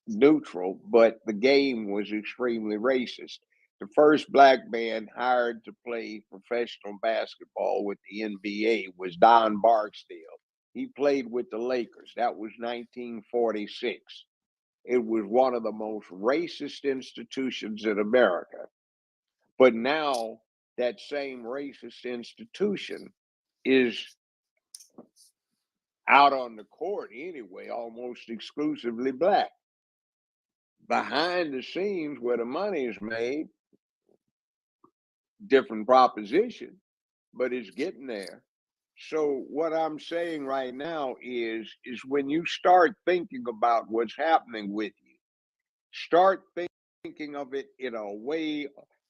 neutral, but the game was extremely racist. The first black man hired to play professional basketball with the NBA was Don Barksdale. He played with the Lakers. That was 1946. It was one of the most racist institutions in America. But now that same racist institution is out on the court anyway, almost exclusively black. Behind the scenes where the money is made, different proposition, but it's getting there. So what I'm saying right now is when you start thinking about what's happening with you, start thinking of it in a way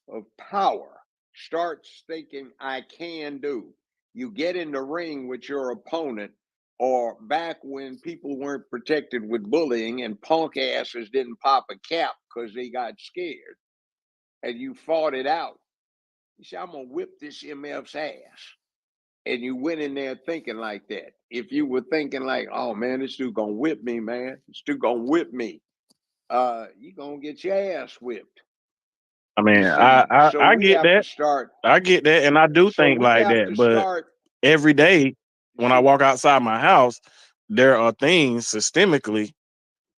of power. Start thinking, I can do. You get in the ring with your opponent, or back when people weren't protected with bullying and punk asses didn't pop a cap because they got scared, and you fought it out. You say, I'm going to whip this MF's ass. And you went in there thinking like that. If you were thinking like, oh man, this dude going to whip me, man. This dude going to whip me. You're going to get your ass whipped. I mean, I get that. I get that, and I do think like that. But every day when I walk outside my house, there are things systemically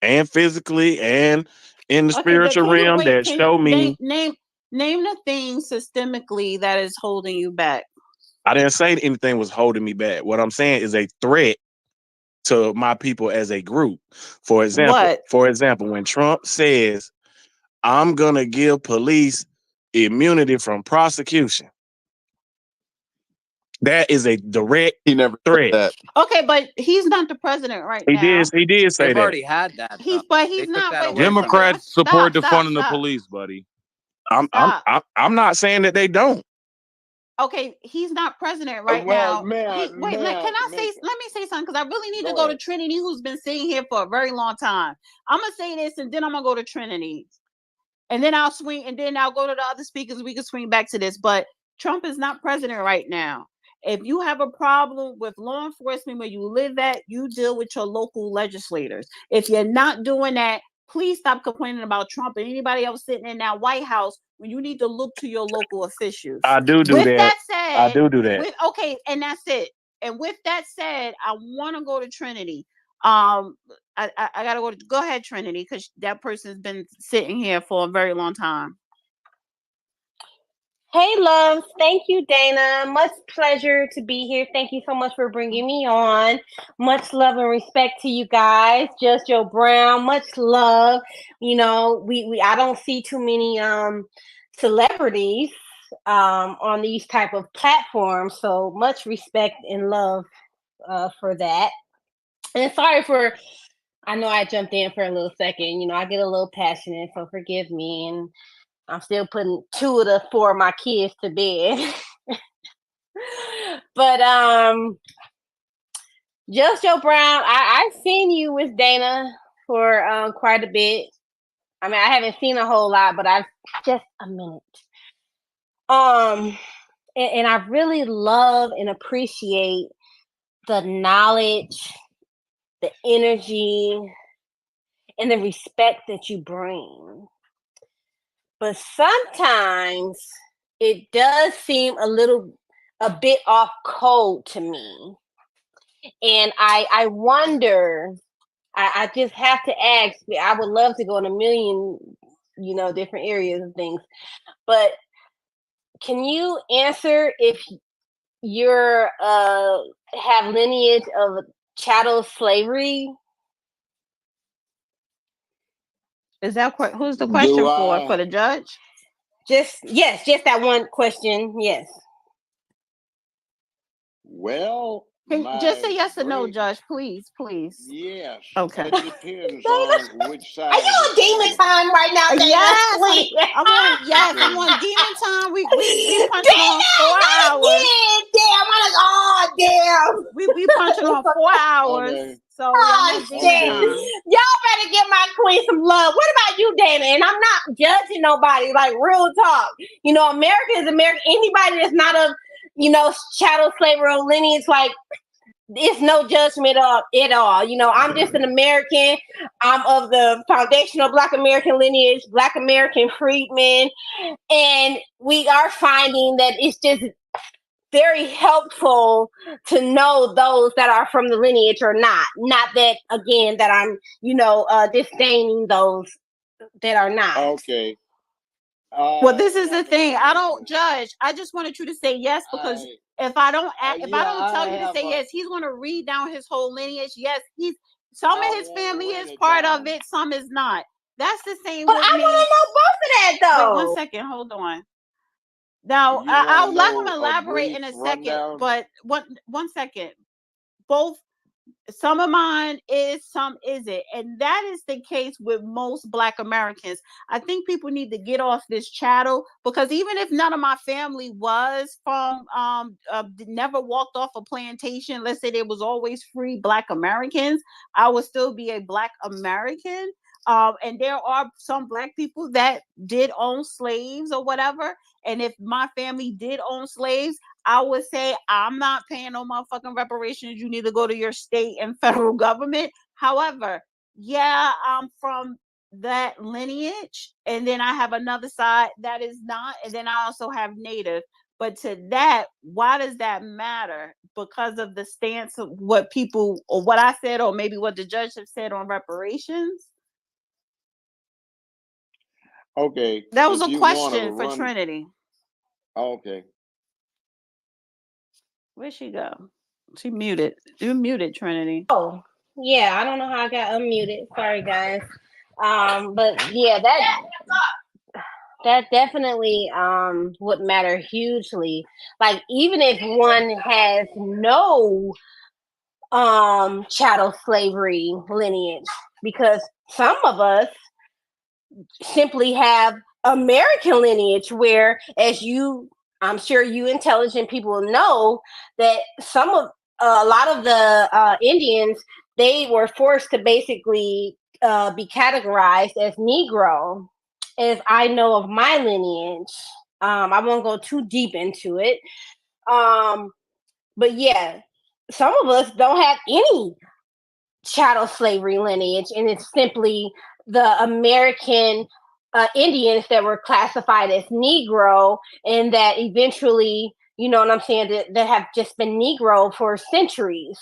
and physically and in the spiritual realm that show me. Name the things systemically that is holding you back. I didn't say anything was holding me back. What I'm saying is a threat to my people as a group. For example, when Trump says, I'm gonna give police immunity from prosecution, that is a direct threat. That. Okay, but he's not the president right now. He did say They've that. already had that. He's not. Democrats support defunding the police, buddy. I'm not saying that they don't. Okay, he's not president right now. Can I say? Let me say something because I really need to go to Trinity, who's been sitting here for a very long time. I'm gonna say this, and then I'm gonna go to Trinity, and then I'll swing, and then I'll go to the other speakers. We can swing back to this, but Trump is not president right now. If you have a problem with law enforcement where you live at, you deal with your local legislators. If you're not doing that, please stop complaining about Trump and anybody else sitting in that White House when you need to look to your local officials. I do that. With that said, I do that. Okay, and that's it. And with that said, I want to go to Trinity. I gotta go ahead, Trinity, because that person's been sitting here for a very long time. Hey, loves. Thank you, Dana. Much pleasure to be here. Thank you so much for bringing me on. Much love and respect to you guys. Just Joe Brown. Much love. You know, I don't see too many celebrities on these type of platforms. So much respect and love for that. And sorry for, I know I jumped in for a little second. You know, I get a little passionate, so forgive me. And I'm still putting 2 of the 4 of my kids to bed. But Just Joe Brown, I've seen you with Dana for quite a bit. I mean, I haven't seen a whole lot, but I've just a minute. And I really love and appreciate the knowledge, the energy, and the respect that you bring. But sometimes it does seem a bit off code to me. And I wonder, I just have to ask, I would love to go in a million, different areas of things, but can you answer if you're have lineage of chattel slavery? Is that who's the question for the judge? Just that one question. Yes. Well, just say yes or no, Judge, please. Yes. Okay. It depends on which side. Are you on demon time right now, Dana? Yes, I'm on demon time. We punching on 4 hours. Damn. We punching on 4 hours. Okay. So y'all better give my queen some love. What about you, Dana? And I'm not judging nobody, like real talk. America is America. Anybody that's not of, chattel slavery or lineage, like, it's no judgment at all. I'm just an American. I'm of the foundational Black American lineage, Black American freedmen. And we are finding that it's just very helpful to know those that are from the lineage or not. Not that, again, that I'm, disdaining those that are not. Okay. Well, this is the thing. I don't judge. I just wanted you to say yes, because if I don't tell you to say yes, he's going to read down his whole lineage. Yes, some of his family is part of it, some is not. That's the same with me. I want to know both of that, though. Wait 1 second. Hold on. Now, I'll let him elaborate in a second, but one second. Both. Some of mine is, some isn't. And that is the case with most Black Americans. I think people need to get off this chattel, because even if none of my family was from, never walked off a plantation, let's say there was always free Black Americans, I would still be a Black American. And there are some Black people that did own slaves or whatever. And if my family did own slaves, I would say, I'm not paying no motherfucking reparations. You need to go to your state and federal government. However, yeah, I'm from that lineage. And then I have another side that is not. And then I also have Native. But to that, why does that matter? Because of the stance of what people, or what I said, or maybe what the judge have said on reparations? Okay. That was a question for Trinity. Okay. Where'd she go? She muted. You muted, Trinity. Oh, yeah. I don't know how I got unmuted. Sorry, guys. But yeah, that definitely would matter hugely. Like, even if one has no chattel slavery lineage, because some of us simply have American lineage, where, I'm sure you intelligent people know, that a lot of the Indians, they were forced to basically be categorized as Negro. As I know of my lineage, I won't go too deep into it, but yeah, some of us don't have any chattel slavery lineage, and it's simply the American Indians that were classified as Negro, and that eventually, you know what I'm saying, that have just been Negro for centuries.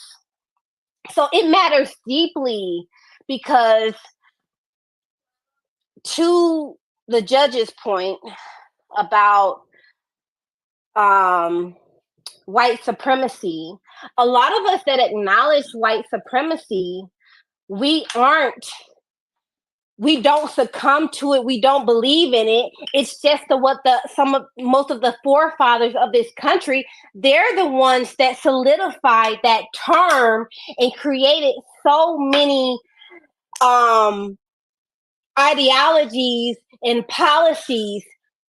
So it matters deeply, because to the judge's point about white supremacy, a lot of us that acknowledge white supremacy, we don't succumb to it. We don't believe in it. It's just most of the forefathers of this country, they're the ones that solidified that term and created so many ideologies and policies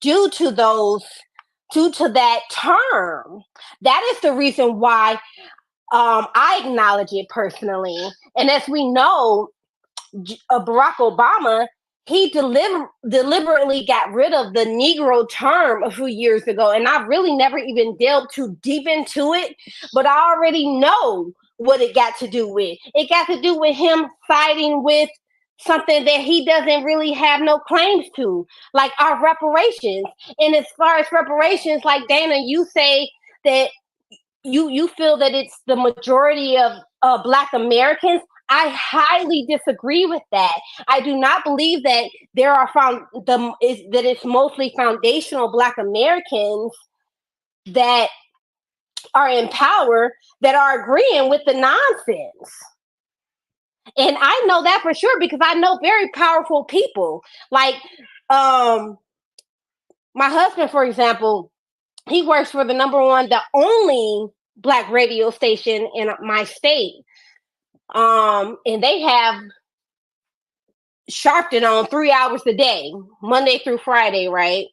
due to that term. That is the reason why I acknowledge it personally. And as we know, Barack Obama, he deliberately got rid of the Negro term a few years ago. And I really never even delved too deep into it, but I already know what it got to do with. It got to do with him siding with something that he doesn't really have no claims to, like our reparations. And as far as reparations, like Dana, you say that you feel that it's the majority of Black Americans. I highly disagree with that. I do not believe that that it's mostly foundational Black Americans that are in power that are agreeing with the nonsense. And I know that for sure because I know very powerful people. Like my husband, for example, he works for the only Black radio station in my state. And they have Sharpton on 3 hours a day, Monday through Friday, right?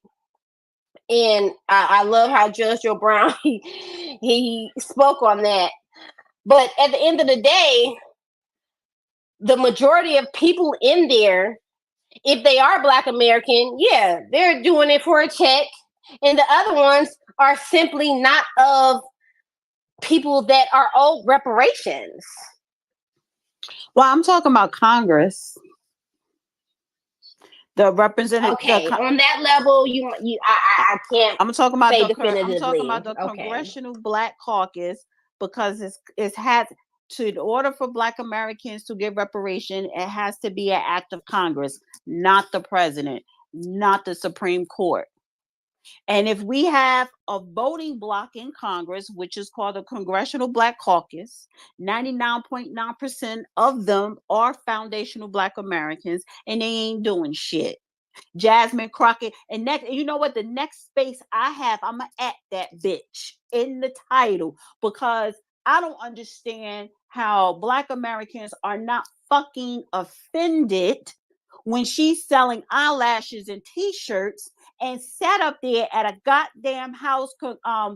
And I love how Judge Joe Brown he spoke on that. But at the end of the day, the majority of people in there, if they are Black American, yeah, they're doing it for a check. And the other ones are simply not of people that are owed reparations. Well, I'm talking about Congress. The representative. Okay, on that level, I can't. I'm talking about say the okay. Congressional Black Caucus because it's had to, in order for Black Americans to get reparation, it has to be an act of Congress, not the president, not the Supreme Court. And if we have a voting bloc in Congress, which is called the Congressional Black Caucus, 99.9% of them are foundational Black Americans, and they ain't doing shit. Jasmine Crockett, and next, you know what? The next space I have, I'm gonna at that bitch in the title because I don't understand how Black Americans are not fucking offended when she's selling eyelashes and t-shirts and sat up there at a goddamn House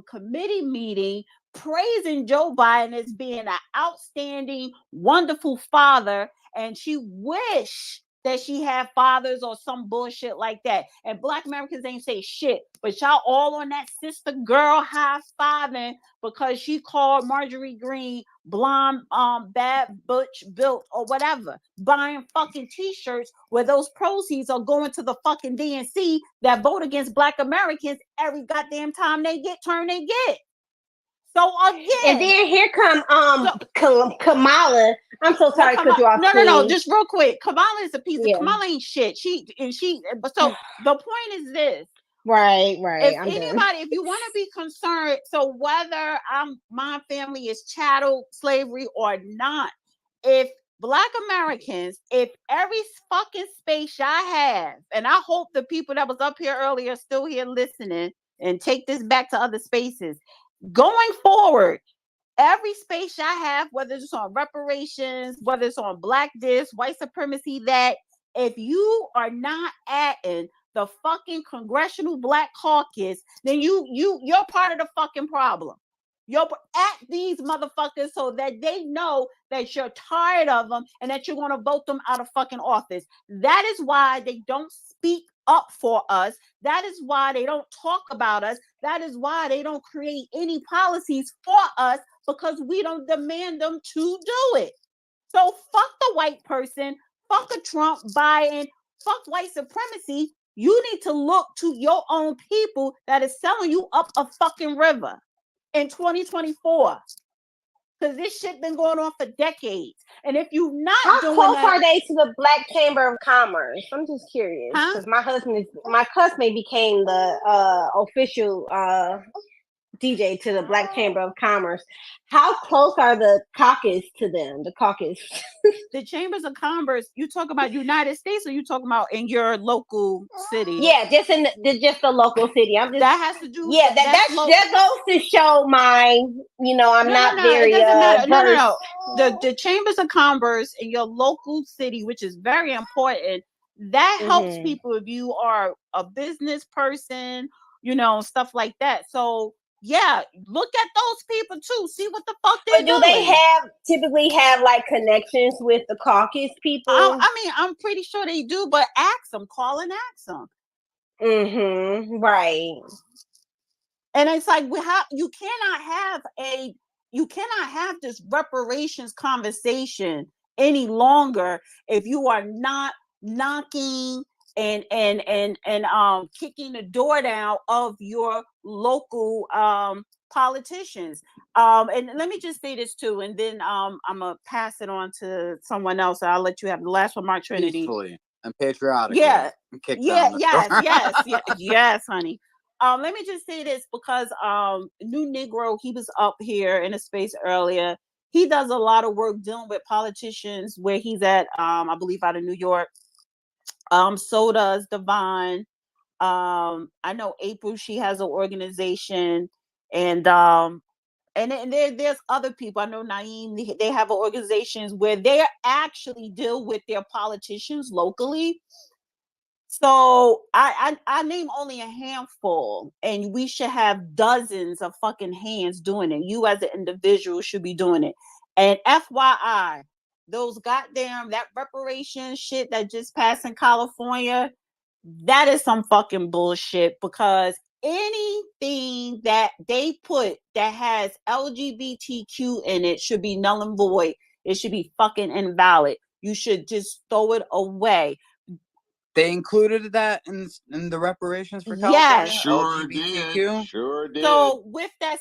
committee meeting praising Joe Biden as being an outstanding, wonderful father, and she wish that she had fathers or some bullshit like that. And Black Americans ain't say shit, but y'all all on that sister girl high-fiving because she called Marjorie Greene blonde, bad, butch, built, or whatever, buying fucking t-shirts where those proceeds are going to the fucking DNC that vote against Black Americans every goddamn time they get So again, and then here come Kamala. I'm so sorry to cut you off. No, just real quick. Kamala is a piece of Kamala ain't shit. But so the point is this. Right. If you want to be concerned, so whether my family is chattel slavery or not, if Black Americans, if every fucking space I have, and I hope the people that was up here earlier are still here listening and take this back to other spaces. Going forward, every space I have, whether it's on reparations, whether it's on Black this, white supremacy, that if you are not in the fucking Congressional Black Caucus, then you're part of the fucking problem. You're at these motherfuckers so that they know that you're tired of them and that you're going to vote them out of fucking office. That is why they don't speak up for us. That is why they don't talk about us. That is why they don't create any policies for us, because we don't demand them to do it. So fuck the white person, fuck a Trump, Biden, fuck white supremacy. You need to look to your own people that is selling you up a fucking river in 2024. because this shit been going on for decades. And if you not How doing close that, are they to the Black Chamber of Commerce? I'm just curious huh? because my cousin became the official DJ to the Black Chamber of Commerce. How close are the caucus to them? The caucus. The chambers of commerce. You talk about United States, or you talking about in your local city? Yeah, just in just the local city. I'm just that has to do. Yeah, that goes to show my, I'm not very It doesn't matter. versed. The chambers of commerce in your local city, which is very important. That helps people if you are a business person, stuff like that. So yeah, look at those people too. See what the fuck they're doing. But do they typically have like connections with the caucus people? I mean, I'm pretty sure they do, but ask them, call and ask them. Right. And it's like you cannot have this reparations conversation any longer if you are not knocking and kicking the door down of your local politicians. And let me just say this too, and then I'm gonna pass it on to someone else. I'll let you have the last one, Mark Trinity. Peacefully and patriotically. Yeah. Yes, Yes, honey. Let me just say this because New Negro, he was up here in a space earlier. He does a lot of work dealing with politicians where he's at, I believe out of New York. So does Devon. I know April, she has an organization, and there's other people. I know Naeem, they have organizations where they actually deal with their politicians locally. So I name only a handful, and we should have dozens of fucking hands doing it. You as an individual should be doing it. And FYI, that reparation shit that just passed in California, that is some fucking bullshit, because anything that they put that has LGBTQ in it should be null and void. It should be fucking invalid. You should just throw it away. They included that in the reparations for California? Yes. Sure LGBTQ? did. Sure did. So with that,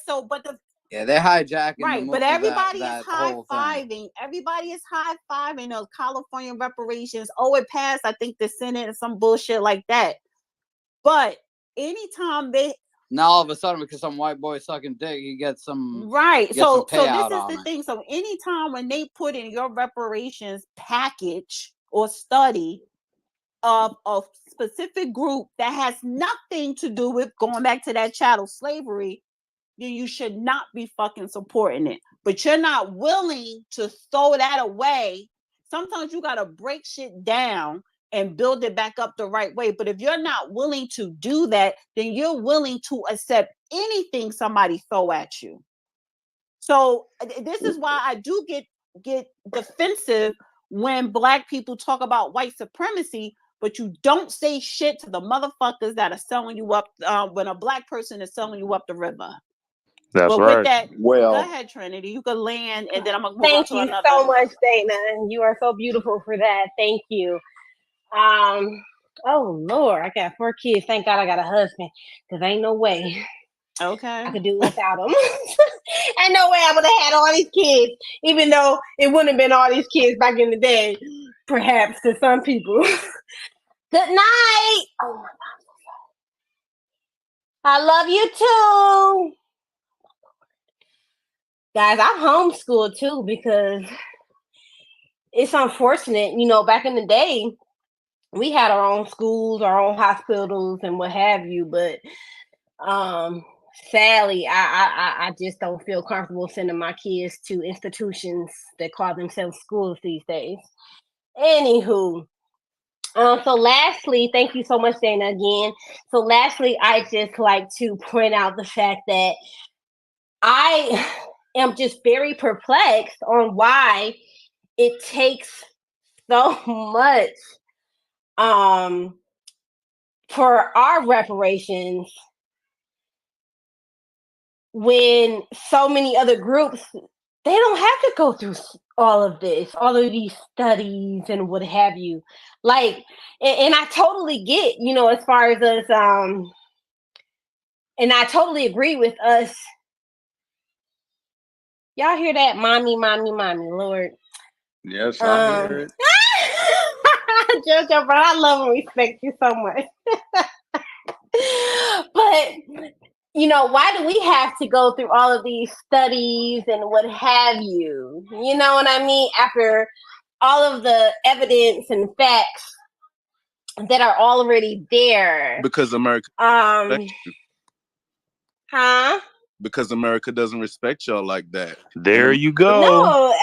yeah, they're hijacking right, the but everybody that is high fiving. Everybody is high fiving those California reparations. Oh, it passed, I think, the Senate or some bullshit like that. But anytime now all of a sudden, because some white boy sucking dick, you get some right. So this is the thing. So anytime when they put in your reparations package or study of a specific group that has nothing to do with going back to that chattel slavery, you should not be fucking supporting it. But you're not willing to throw that away. Sometimes you gotta break shit down and build it back up the right way. But if you're not willing to do that, then you're willing to accept anything somebody throw at you. So this is why I do get defensive when Black people talk about white supremacy, but you don't say shit to the motherfuckers that are selling you up when a Black person is selling you up the river. That's but right. With that, well, go ahead, Trinity. You can land, and then I'm gonna move Thank on to you another. so much, Dana. You are so beautiful for that. Thank you. Oh Lord, I got 4 kids. Thank God I got a husband, because ain't no way Okay. I could do without him. Ain't no way I would have had all these kids, even though it wouldn't have been all these kids back in the day, perhaps to some people. Good night. Oh my God. I love you too. Guys, I'm homeschooled too because it's unfortunate. Back in the day, we had our own schools, our own hospitals, and what have you. But sadly, I just don't feel comfortable sending my kids to institutions that call themselves schools these days. Anywho, so lastly, thank you so much, Dana, again. So lastly, I just like to point out the fact that I am just very perplexed on why it takes so much for our reparations when so many other groups, they don't have to go through all of these studies and what have you. Like, and I totally get, as far as us, and I totally agree with us. Y'all hear that? Mommy, mommy, mommy, Lord. Yes, I hear it. Jojo, bro, I love and respect you so much. But, you know, why do we have to go through all of these studies and what have you? You know what I mean? After all of the evidence and facts that are already there. Because America because America doesn't respect y'all like that. There you go. No,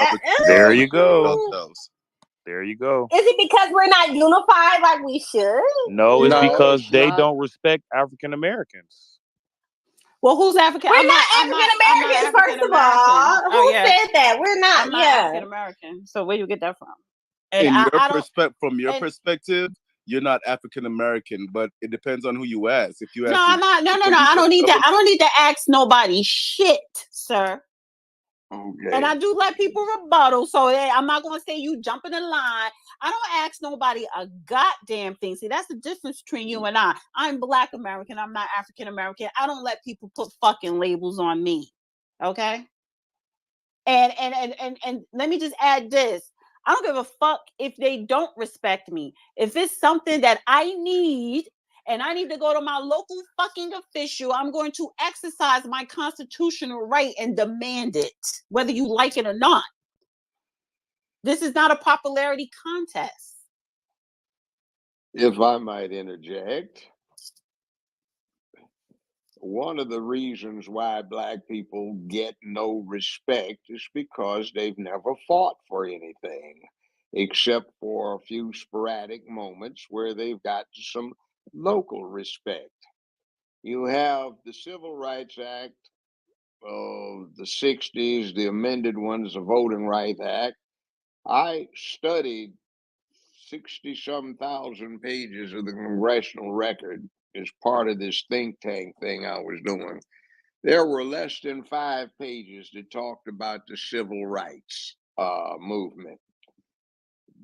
there you go. There you go. Is it because we're not unified like we should? No, it's because they don't respect African Americans. Well, who's African? We're not African Americans, first of all. Who said that? We're not. I'm not African American. So where you get that from? And From your perspective, you're not African American, but it depends on who you ask. If you ask, no, I'm not. No. I don't need that. I don't need to ask nobody shit, sir. Okay. And I do let people rebuttal, so I'm not going to say you jump in the line. I don't ask nobody a goddamn thing. See, that's the difference between you and I. I'm Black American. I'm not African American. I don't let people put fucking labels on me. Okay. And let me just add this. I don't give a fuck if they don't respect me. If it's something that I need and I need to go to my local fucking official, I'm going to exercise my constitutional right and demand it, whether you like it or not. This is not a popularity contest. If I might interject, one of the reasons why Black people get no respect is because they've never fought for anything, except for a few sporadic moments where they've got some local respect. You have the Civil Rights Act of the 60s, the amended ones, the Voting Rights Act. I studied 60-some thousand pages of the congressional record as part of this think tank thing I was doing. There were less than 5 pages that talked about the civil rights movement.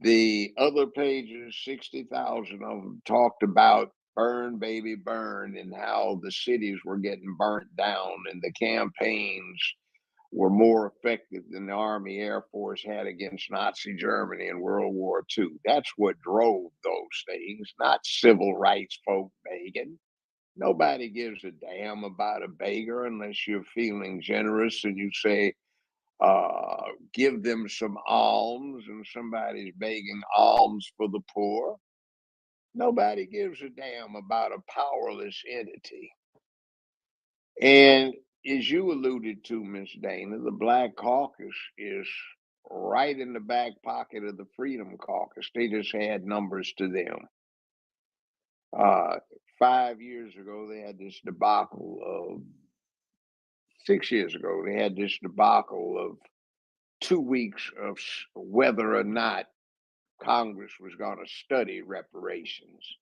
The other pages, 60,000 of them, talked about burn, baby, burn, and how the cities were getting burnt down and the campaigns were more effective than the Army Air Force had against Nazi Germany in World War II. That's what drove those things, not civil rights folk begging. Nobody gives a damn about a beggar unless you're feeling generous and you say, give them some alms, and somebody's begging alms for the poor. Nobody gives a damn about a powerless entity. And as you alluded to, Miss Dana, the Black Caucus is right in the back pocket of the Freedom Caucus. They just had numbers to them. 5 years ago, they had this debacle of 6 years ago, they had this debacle of 2 weeks of whether or not Congress was going to study reparations.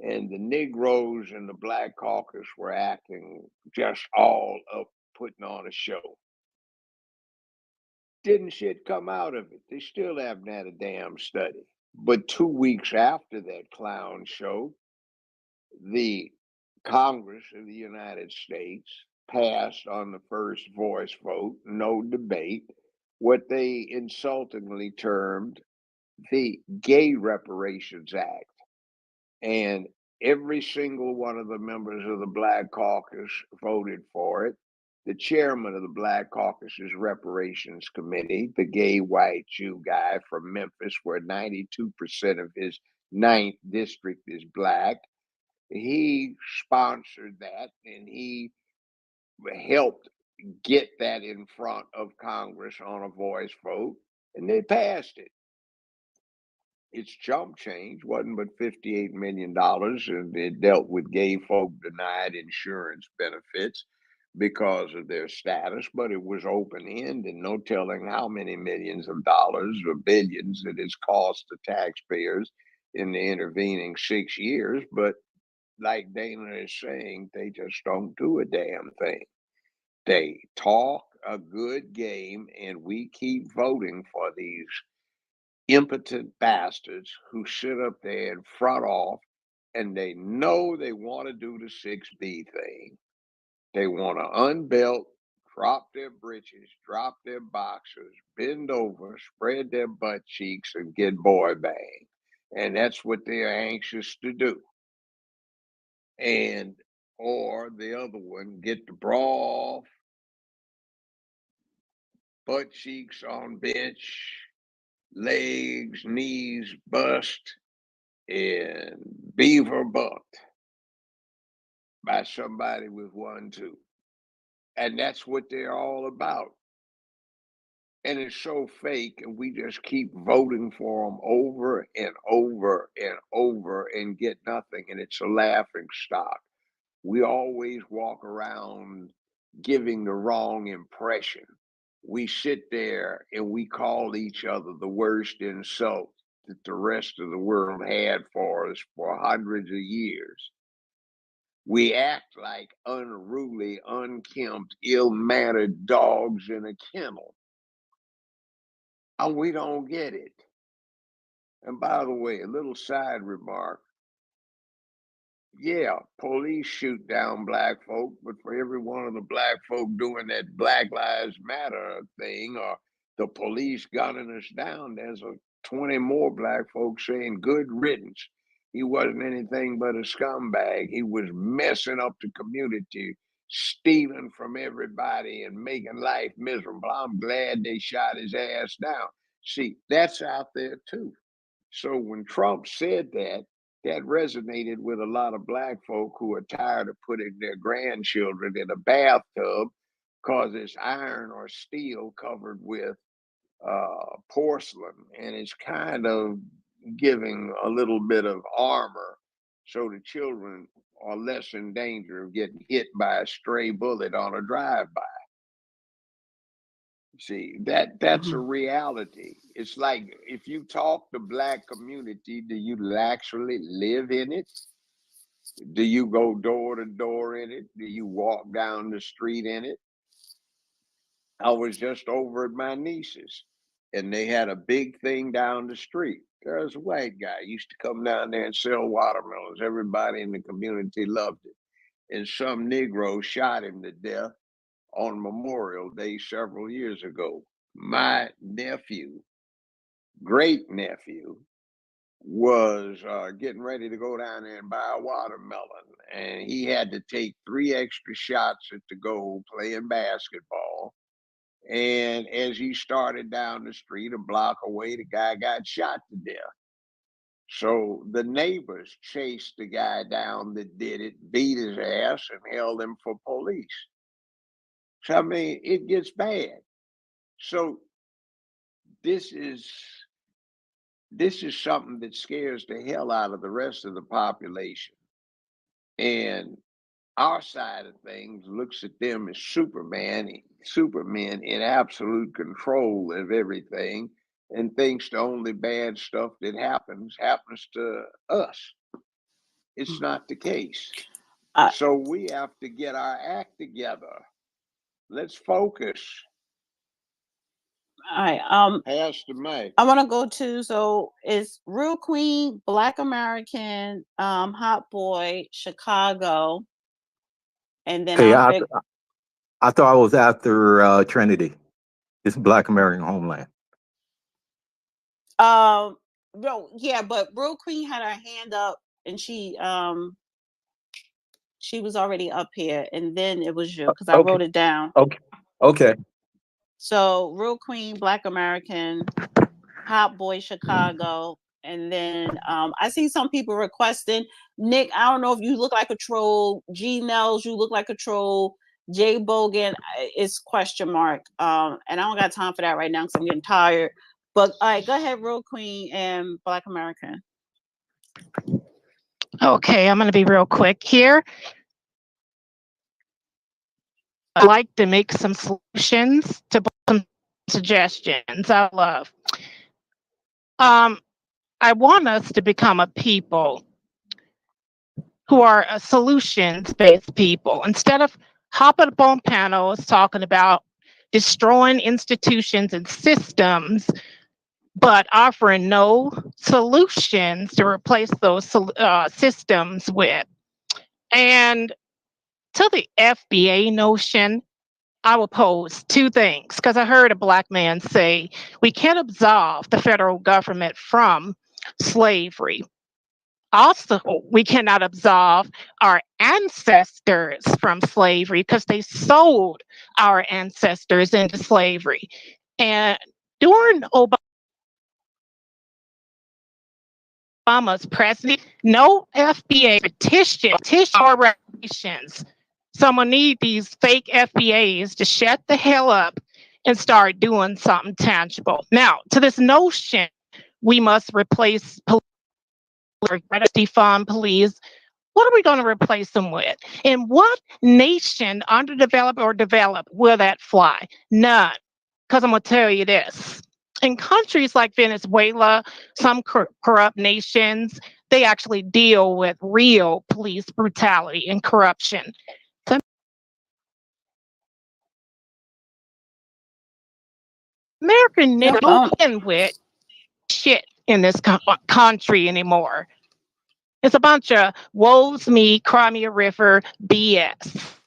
And the Negroes and the Black Caucus were acting just all up, putting on a show. Didn't shit come out of it. They still haven't had a damn study. But 2 weeks after that clown show, the Congress of the United States passed on the first voice vote, no debate, what they insultingly termed the Gay Reparations Act. And every single one of the members of the Black Caucus voted for it. The chairman of the Black Caucus's Reparations Committee, the gay white Jew guy from Memphis, where 92% of his 9th district is Black, he sponsored that and he helped get that in front of Congress on a voice vote, and they passed it. Its chump change wasn't but $58 million, and it dealt with gay folk denied insurance benefits because of their status, but it was open-ended, no telling how many millions of dollars or billions it has cost the taxpayers in the intervening 6 years. But like Dana is saying, they just don't do a damn thing. They talk a good game, and we keep voting for these impotent bastards who sit up there and front off, and they know they want to do the 6B thing. They want to unbelt drop their britches, drop their boxers, bend over, spread their butt cheeks, and get boy banged. And that's what they're anxious to do. And, or the other one, get the bra off, butt cheeks on bench, legs, knees bust, and beaver bucked by somebody with 1-2. And that's what they're all about. And it's so fake, and we just keep voting for them over and over and over and get nothing. And it's a laughing stock. We always walk around giving the wrong impression. We sit there and we call each other the worst insult that the rest of the world had for us for hundreds of years. We act like unruly, unkempt, ill-mannered dogs in a kennel. And we don't get it. And by the way, a little side remark. Yeah, police shoot down black folk, but for every one of the black folk doing that Black Lives Matter thing, or the police gunning us down, there's 20 more black folks saying good riddance. He wasn't anything but a scumbag. He was messing up the community, stealing from everybody and making life miserable. I'm glad they shot his ass down. See, that's out there too. So when Trump said that, that resonated with a lot of black folk who are tired of putting their grandchildren in a bathtub because it's iron or steel covered with porcelain, and it's kind of giving a little bit of armor so the children are less in danger of getting hit by a stray bullet on a drive-by. See, that's a reality. It's like if you talk to black community, do you actually live in it? Do you go door to door in it? Do you walk down the street in it? I was just over at my niece's, and they had a big thing down the street. There's a white guy used to come down there and sell watermelons. Everybody in the community loved it. And some Negro shot him to death on Memorial Day several years ago. My nephew, great nephew, was getting ready to go down there and buy a watermelon, and he had to take 3 extra shots at the goal playing basketball. And as he started down the street a block away, the guy got shot to death. So the neighbors chased the guy down that did it, beat his ass, and held him for police. So, I mean, it gets bad. So this is something that scares the hell out of the rest of the population. And our side of things looks at them as supermen in absolute control of everything, and thinks the only bad stuff that happens to us. It's not the case. So we have to get our act together. Let's focus. All right. Pass the mic. I want to go to, so it's Real Queen, Black American, Hot Boy, Chicago, and then Hey, I thought I was after Trinity. It's Black American Homeland. no, yeah, but Real Queen had her hand up, and she was already up here, and then it was you because I wrote it down. Okay. So Real Queen, Black American, Hot Boy, Chicago, and then I see some people requesting Nick. I don't know if you look like a troll. G Nels, you look like a troll. Jay Bogan is question mark. And I don't got time for that right now because I'm getting tired. But all right, go ahead, Real Queen and Black American. Okay, I'm going to be real quick here. I'd like to make some solutions to some suggestions. I love. I want us to become a people who are a solutions-based people. Instead of hopping up on panels talking about destroying institutions and systems, but offering no solutions to replace those systems with. And to the FBA notion, I will pose two things because I heard a black man say we can't absolve the federal government from slavery. Also, we cannot absolve our ancestors from slavery because they sold our ancestors into slavery. And during Obama's presidency, no FBA petition reparations. Someone need these fake FBAs to shut the hell up and start doing something tangible. Now, to this notion, we must replace defund police. What are we going to replace them with? In what nation, underdeveloped or developed, will that fly? None. Because I'm going to tell you this. In countries like Venezuela, some corrupt nations, they actually deal with real police brutality and corruption. So American never in with shit in this country anymore. It's a bunch of woes me, cry me a river BS.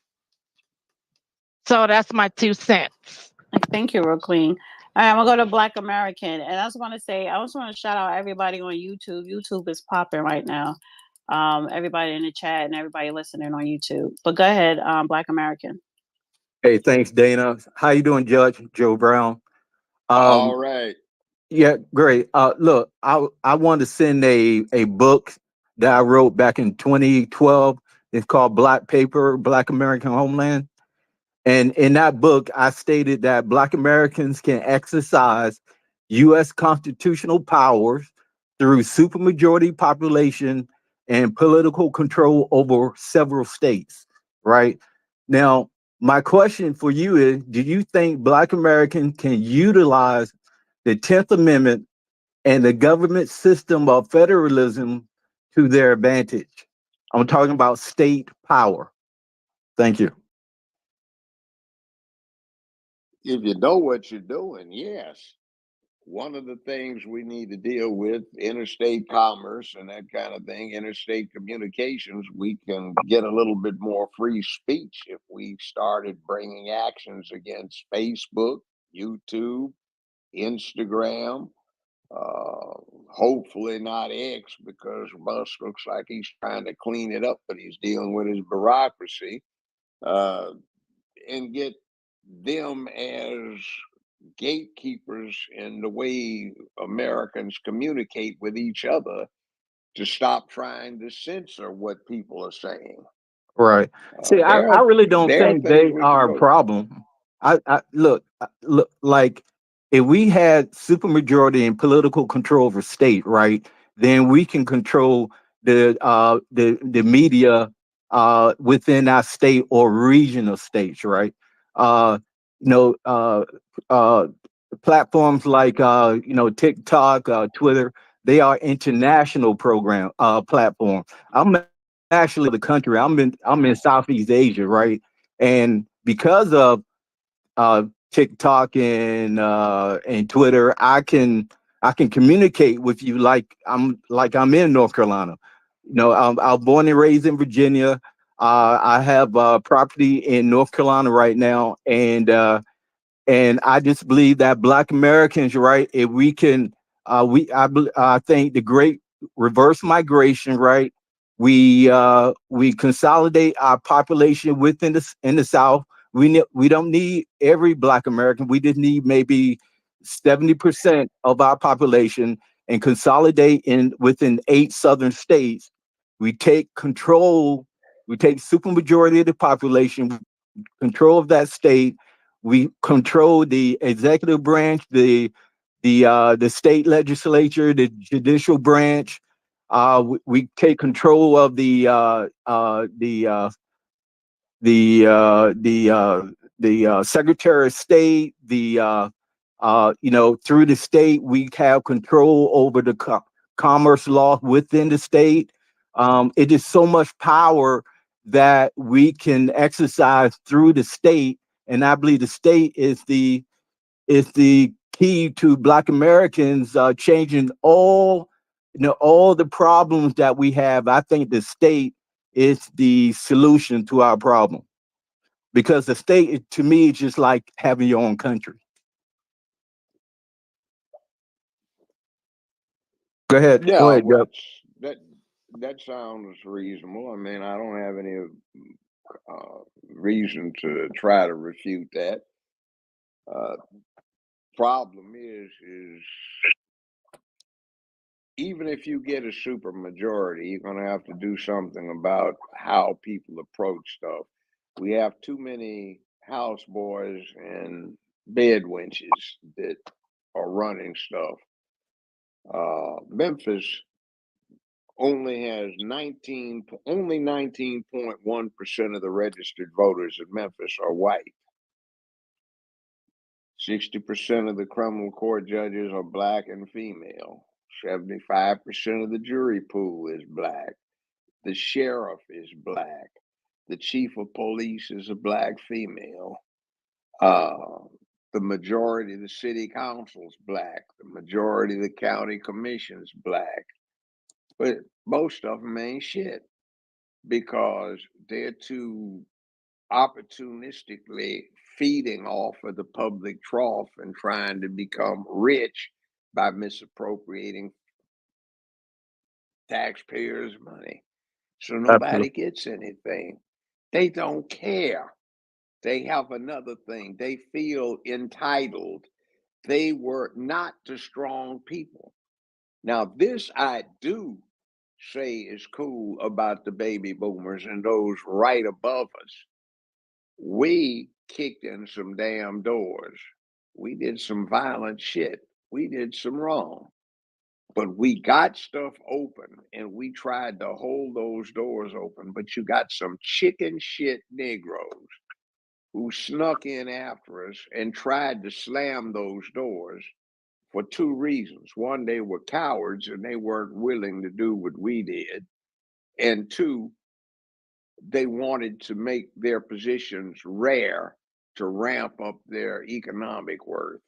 So that's my 2 cents. Thank you, real queen. All right, I'm gonna go to Black American, and I just want to shout out everybody on YouTube. YouTube is popping right now. Everybody in the chat and everybody listening on YouTube. But go ahead, Black American. Hey, thanks, Dana. How you doing, Judge Joe Brown? All right. Yeah, great. Look, I want to send a book that I wrote back in 2012. It's called Black Paper, Black American Homeland. And in that book, I stated that Black Americans can exercise U.S. constitutional powers through supermajority population and political control over several states, right? Now, my question for you is, do you think Black Americans can utilize the 10th Amendment and the government system of federalism to their advantage? I'm talking about state power. Thank you. If you know what you're doing, yes. One of the things we need to deal with, interstate commerce and that kind of thing, interstate communications, we can get a little bit more free speech if we started bringing actions against Facebook, YouTube, Instagram, hopefully not X, because Musk looks like he's trying to clean it up, but he's dealing with his bureaucracy, and get them as gatekeepers in the way Americans communicate with each other to stop trying to censor what people are saying. Right. See, I really don't think they are a problem. I look, like if we had supermajority and political control over state, right, then we can control the media within our state or regional states, right? You know, platforms like TikTok, Twitter, they are international platforms. I'm actually the country. I'm in Southeast Asia, right? And because of TikTok and Twitter, I can communicate with you like I'm in North Carolina. You know, I'm born and raised in Virginia. I have property in North Carolina right now, and I just believe that Black Americans, right? If we can, I think the great reverse migration, right? We consolidate our population in the South. We don't need every Black American. We just need maybe 70% of our population and consolidate within 8 southern states. We take control. We take supermajority of the population, control of that state. We control the executive branch, the state legislature, the judicial branch. We take control of the Secretary of State. Through the state, we have control over the commerce law within the state. It is so much power that we can exercise through the state, and I believe the state is the key to Black Americans changing all the problems that we have. I think the state is the solution to our problem. because the state, to me, is just like having your own country. Go ahead, Yeah, Jeff. well, that sounds reasonable. I mean, I don't have any reason to try to refute that. Problem is even if you get a super majority, you're going to have to do something about how people approach stuff. We have too many houseboys and bed wenches that are running stuff. Memphis only has only 19.1% of the registered voters in Memphis are white. 60% of the criminal court judges are black and female. 75% of the jury pool is black. The sheriff is black. The chief of police is a black female. The majority of the city council is black. The majority of the county commission is black. But most of them ain't shit because they're too opportunistically feeding off of the public trough and trying to become rich by misappropriating taxpayers' money. So nobody Absolutely. gets anything. They don't care. They have another thing. They feel entitled. They were not the strong people. Now, this I do say is cool about the baby boomers and those right above us. We kicked in some damn doors. We did some violent shit. We did some wrong. But we got stuff open and we tried to hold those doors open. But you got some chicken shit Negroes who snuck in after us and tried to slam those doors for two reasons. One, they were cowards and they weren't willing to do what we did. And two, they wanted to make their positions rare to ramp up their economic worth.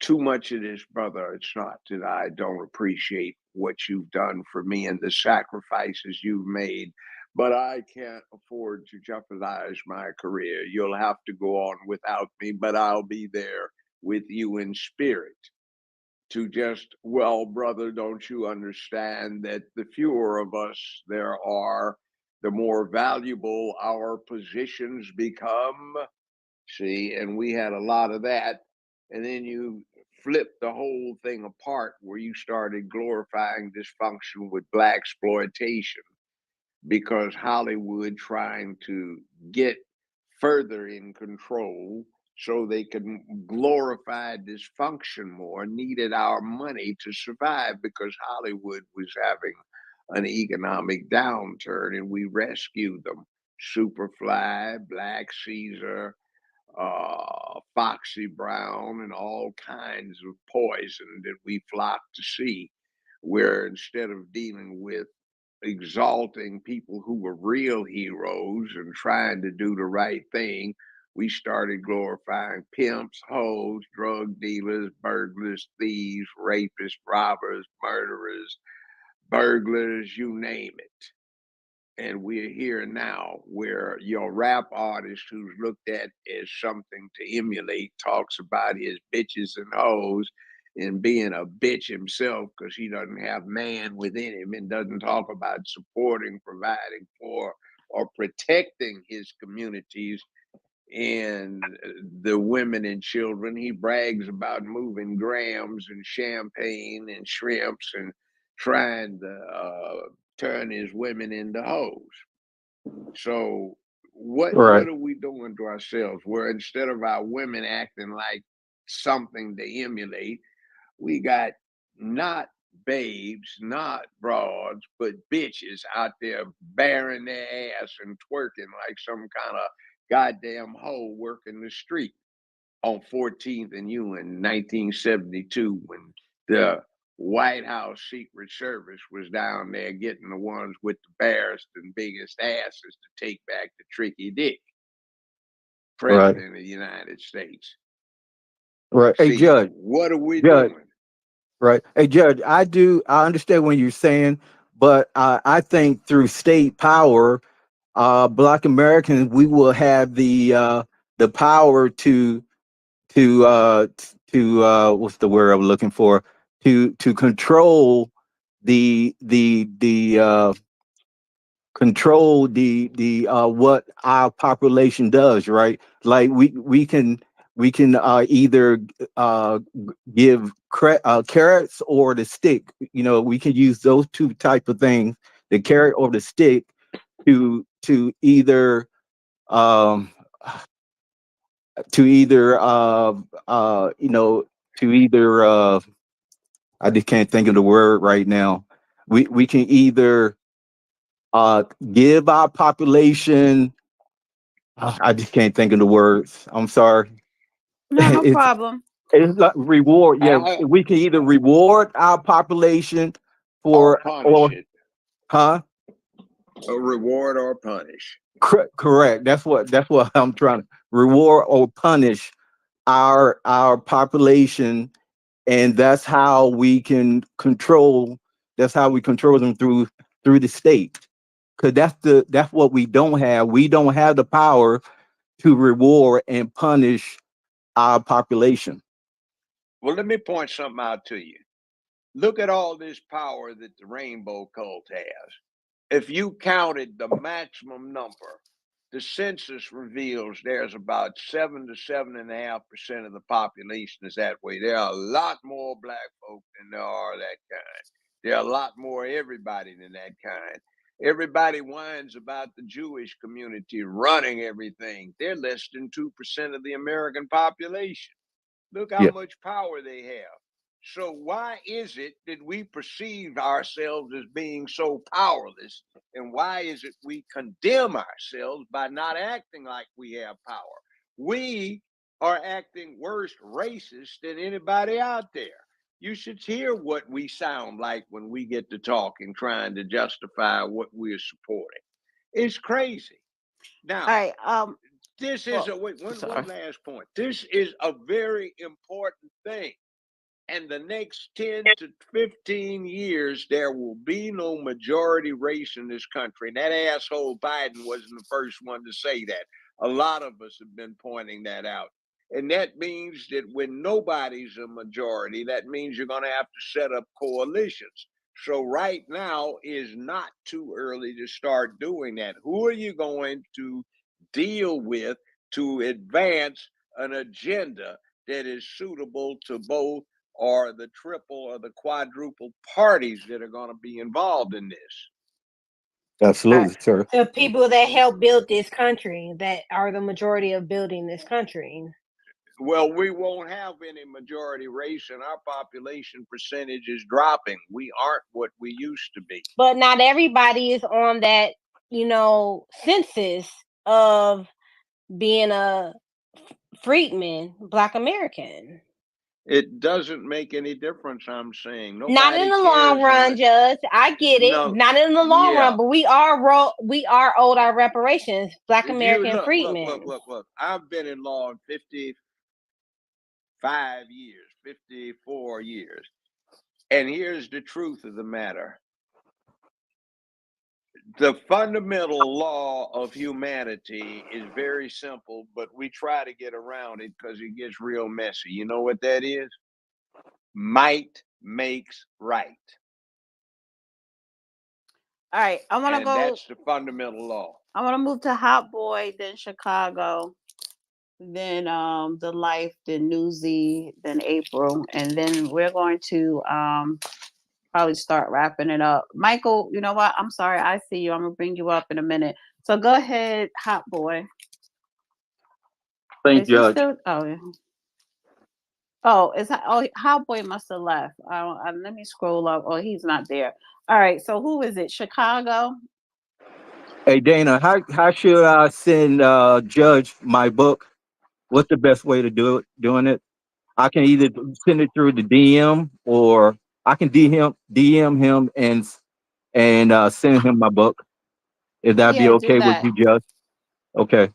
Too much of this, brother. It's not that I don't appreciate what you've done for me and the sacrifices you've made, but I can't afford to jeopardize my career. You'll have to go on without me, but I'll be there with you in spirit. To just, well, brother, don't you understand that the fewer of us there are, the more valuable our positions become? See, and we had a lot of that. And then you flip the whole thing apart where you started glorifying dysfunction with black exploitation because Hollywood trying to get further in control so they could glorify dysfunction more needed our money to survive because Hollywood was having an economic downturn and we rescued them. Superfly, Black Caesar, Foxy Brown, and all kinds of poison that we flock to see, where instead of dealing with exalting people who were real heroes and trying to do the right thing, we started glorifying pimps, hoes, drug dealers, burglars, thieves, rapists, robbers, murderers, burglars, you name it. And we're here now where your rap artist who's looked at as something to emulate talks about his bitches and hoes and being a bitch himself because he doesn't have man within him and doesn't talk about supporting, providing for, or protecting his communities and the women and children. He brags about moving grams and champagne and shrimps and trying to turn his women into hoes. So what Right. are we doing to ourselves? Where instead of our women acting like something to emulate, we got not babes, not broads, but bitches out there bearing their ass and twerking like some kind of goddamn hoe working the street on 14th and U in 1972 when the White House Secret Service was down there getting the ones with the barest and biggest asses to take back the tricky dick. Right. President of the United States. Right. Hey, See, Judge. what are we Judge. doing? Right. Hey, Judge, I understand what you're saying, but I think through state power, Black Americans, we will have the power to what's the word I'm looking for, to control the control the what our population does, right? Like we can either give carrots or the stick. You know, we can use those two type of things, the carrot or the stick, to either um you know, to either I just can't think of the word right now. We can either give our population, I just can't think of the words. I'm sorry. No, no it's problem. it's like reward. Yeah, I, we can either reward our population or for, punish or it. huh? A reward or punish. Correct. That's what I'm trying to reward or punish our population, and that's how we can control. That's how we control them through the state. Because that's what we don't have. We don't have the power to reward and punish our population. Well, let me point something out to you. Look at all this power that the rainbow cult has. If you counted the maximum number, the census reveals there's about 7 to 7.5% of the population is that way. There are a lot more black folk than there are that kind. There are a lot more everybody than that kind. Everybody whines about the Jewish community running everything. They're less than 2% of the American population. Look how Yeah, much power they have. So why is it that we perceive ourselves as being so powerless? And why is it we condemn ourselves by not acting like we have power? We are acting worse racist than anybody out there. You should hear what we sound like when we get to talking, trying to justify what we're supporting. It's crazy. All Now, right. this is Well, one sorry. last point. This is a very important thing. And the next 10 to 15 years, there will be no majority race in this country. And that asshole Biden wasn't the first one to say that. A lot of us have been pointing that out. And that means that when nobody's a majority, that means you're going to have to set up coalitions. So right now is not too early to start doing that. Who are you going to deal with to advance an agenda that is suitable to both or the triple or the quadruple parties that are going to be involved in this? absolutely, sir. The people that help build this country, that are the majority of building this country. Well, we won't have any majority race, and our population percentage is dropping. We aren't what we used to be. But not everybody is on that, census of being a freedman, Black American. It doesn't make any difference, I'm saying. Not in Nobody the long cares run, unless, Judge. I get it. no, Not in the long yeah. run, but we are owed our reparations, Black If you American freedmen. look. I've been in law 55 years, 54 years. And here's the truth of the matter. The fundamental law of humanity is very simple, but we try to get around it because it gets real messy. You know what that is? Might makes right. All right. I want to And go. that's the fundamental law. I want to move to Hot Boy, then Chicago, then the Life, then Newsy, then April, and then we're going to probably start wrapping it up. Michael, you know what? I'm sorry. I see you. I'm gonna bring you up in a minute. So go ahead, Hot Boy. Thank Is he Judge. still? Oh, yeah. Oh, Hot Boy must have left. Let me scroll up. Oh, he's not there. All right. So who is it? Chicago. Hey Dana, how should I send Judge my book? What's the best way to doing it? I can either send it through the DM, or I can DM him and send him my book. If that be Yeah, do okay with that. you, Judge? Okay.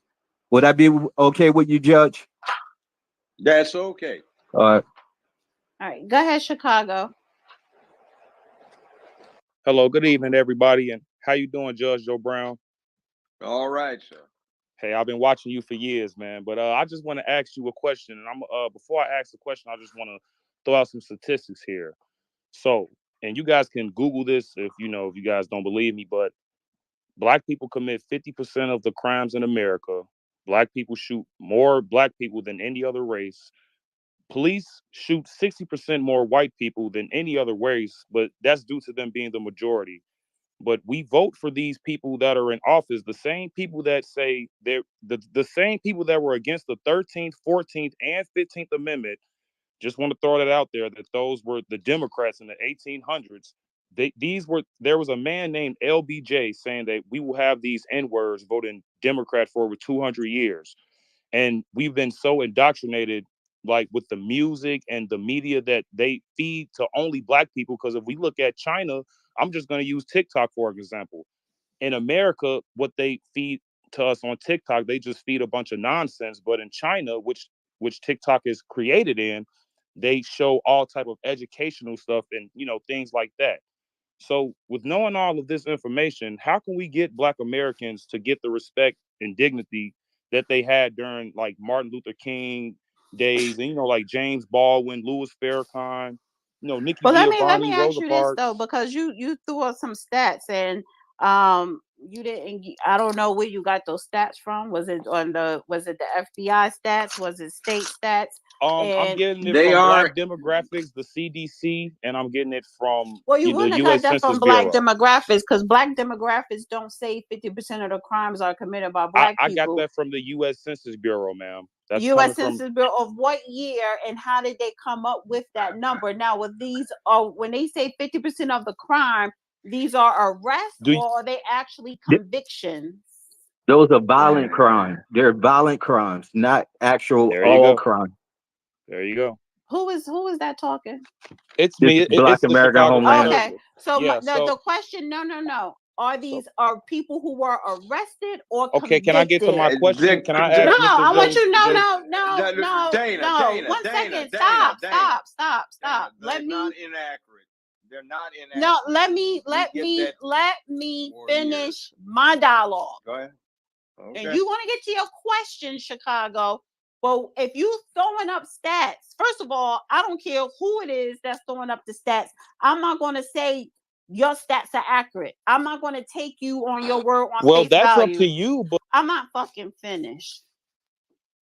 Would that be okay with you, Judge? That's okay. All right. All right. Go ahead, Chicago. Hello, good evening, everybody, and how you doing, Judge Joe Brown? All right, sir. Hey, I've been watching you for years, man. But I just want to ask you a question, and I'm before I ask the question, I just want to throw out some statistics here. So, and you guys can Google this if if you guys don't believe me, but Black people commit 50% of the crimes in America. Black people shoot more Black people than any other race. Police shoot 60% more white people than any other race, but that's due to them being the majority. But we vote for these people that are in office, the same people that say they're the same people that were against the 13th, 14th, and 15th Amendment. Just want to throw that out there that those were the Democrats in the 1800s. There was a man named LBJ saying that we will have these N-words voting Democrat for over 200 years. And we've been so indoctrinated like with the music and the media that they feed to only Black people. Because if we look at China, I'm just going to use TikTok for example. In America, what they feed to us on TikTok, they just feed a bunch of nonsense. But in China, which TikTok is created in, they show all type of educational stuff and things like that. So with knowing all of this information, how can we get Black Americans to get the respect and dignity that they had during like Martin Luther King days and like James Baldwin, Louis Farrakhan, Nikki Well, let me Giovanni, ask Rosa you this though, Parks? because you threw up some stats and you didn't. I don't know where you got those stats from. Was it the FBI stats? Was it state stats? I'm And getting it They from are Black Demographics, the CDC, and I'm getting it from well, you the wouldn't have got U.S. that Census from Black Bureau. demographics because Black demographics don't say 50% of the crimes are committed by Black I got people. that from the U.S. Census Bureau, ma'am. That's U.S. coming from. Census Bureau of what year and how did they come up with that number? Now, with these, when they say 50% of the crime, these are arrests Do or are they actually Th- convictions? Those are violent crimes. They're violent crimes, not actual There you all go. crimes. There you go. Who is that talking? It's This me. Black It's the American Chicago Homeland. Okay, Conservative. so Yeah. the So question, no. Are so these are people who were arrested or okay. Can I get to my convicted? question? Can I No, ask Mr. I want Joe? you. No, Joe no, no, no, Dana, no. Dana, One Dana, second. Dana, Stop, Dana, stop, stop, Dana. stop. Let They're not me. inaccurate. They're not inaccurate. No, let We get that me for finish years. my dialogue. Go ahead. And Okay. you want to get to your question, Chicago. But if you throwing up stats, first of all, I don't care who it is that's throwing up the stats. I'm not going to say your stats are accurate. I'm not going to take you on your word on well, face that's up to value. you. But I'm not fucking finished.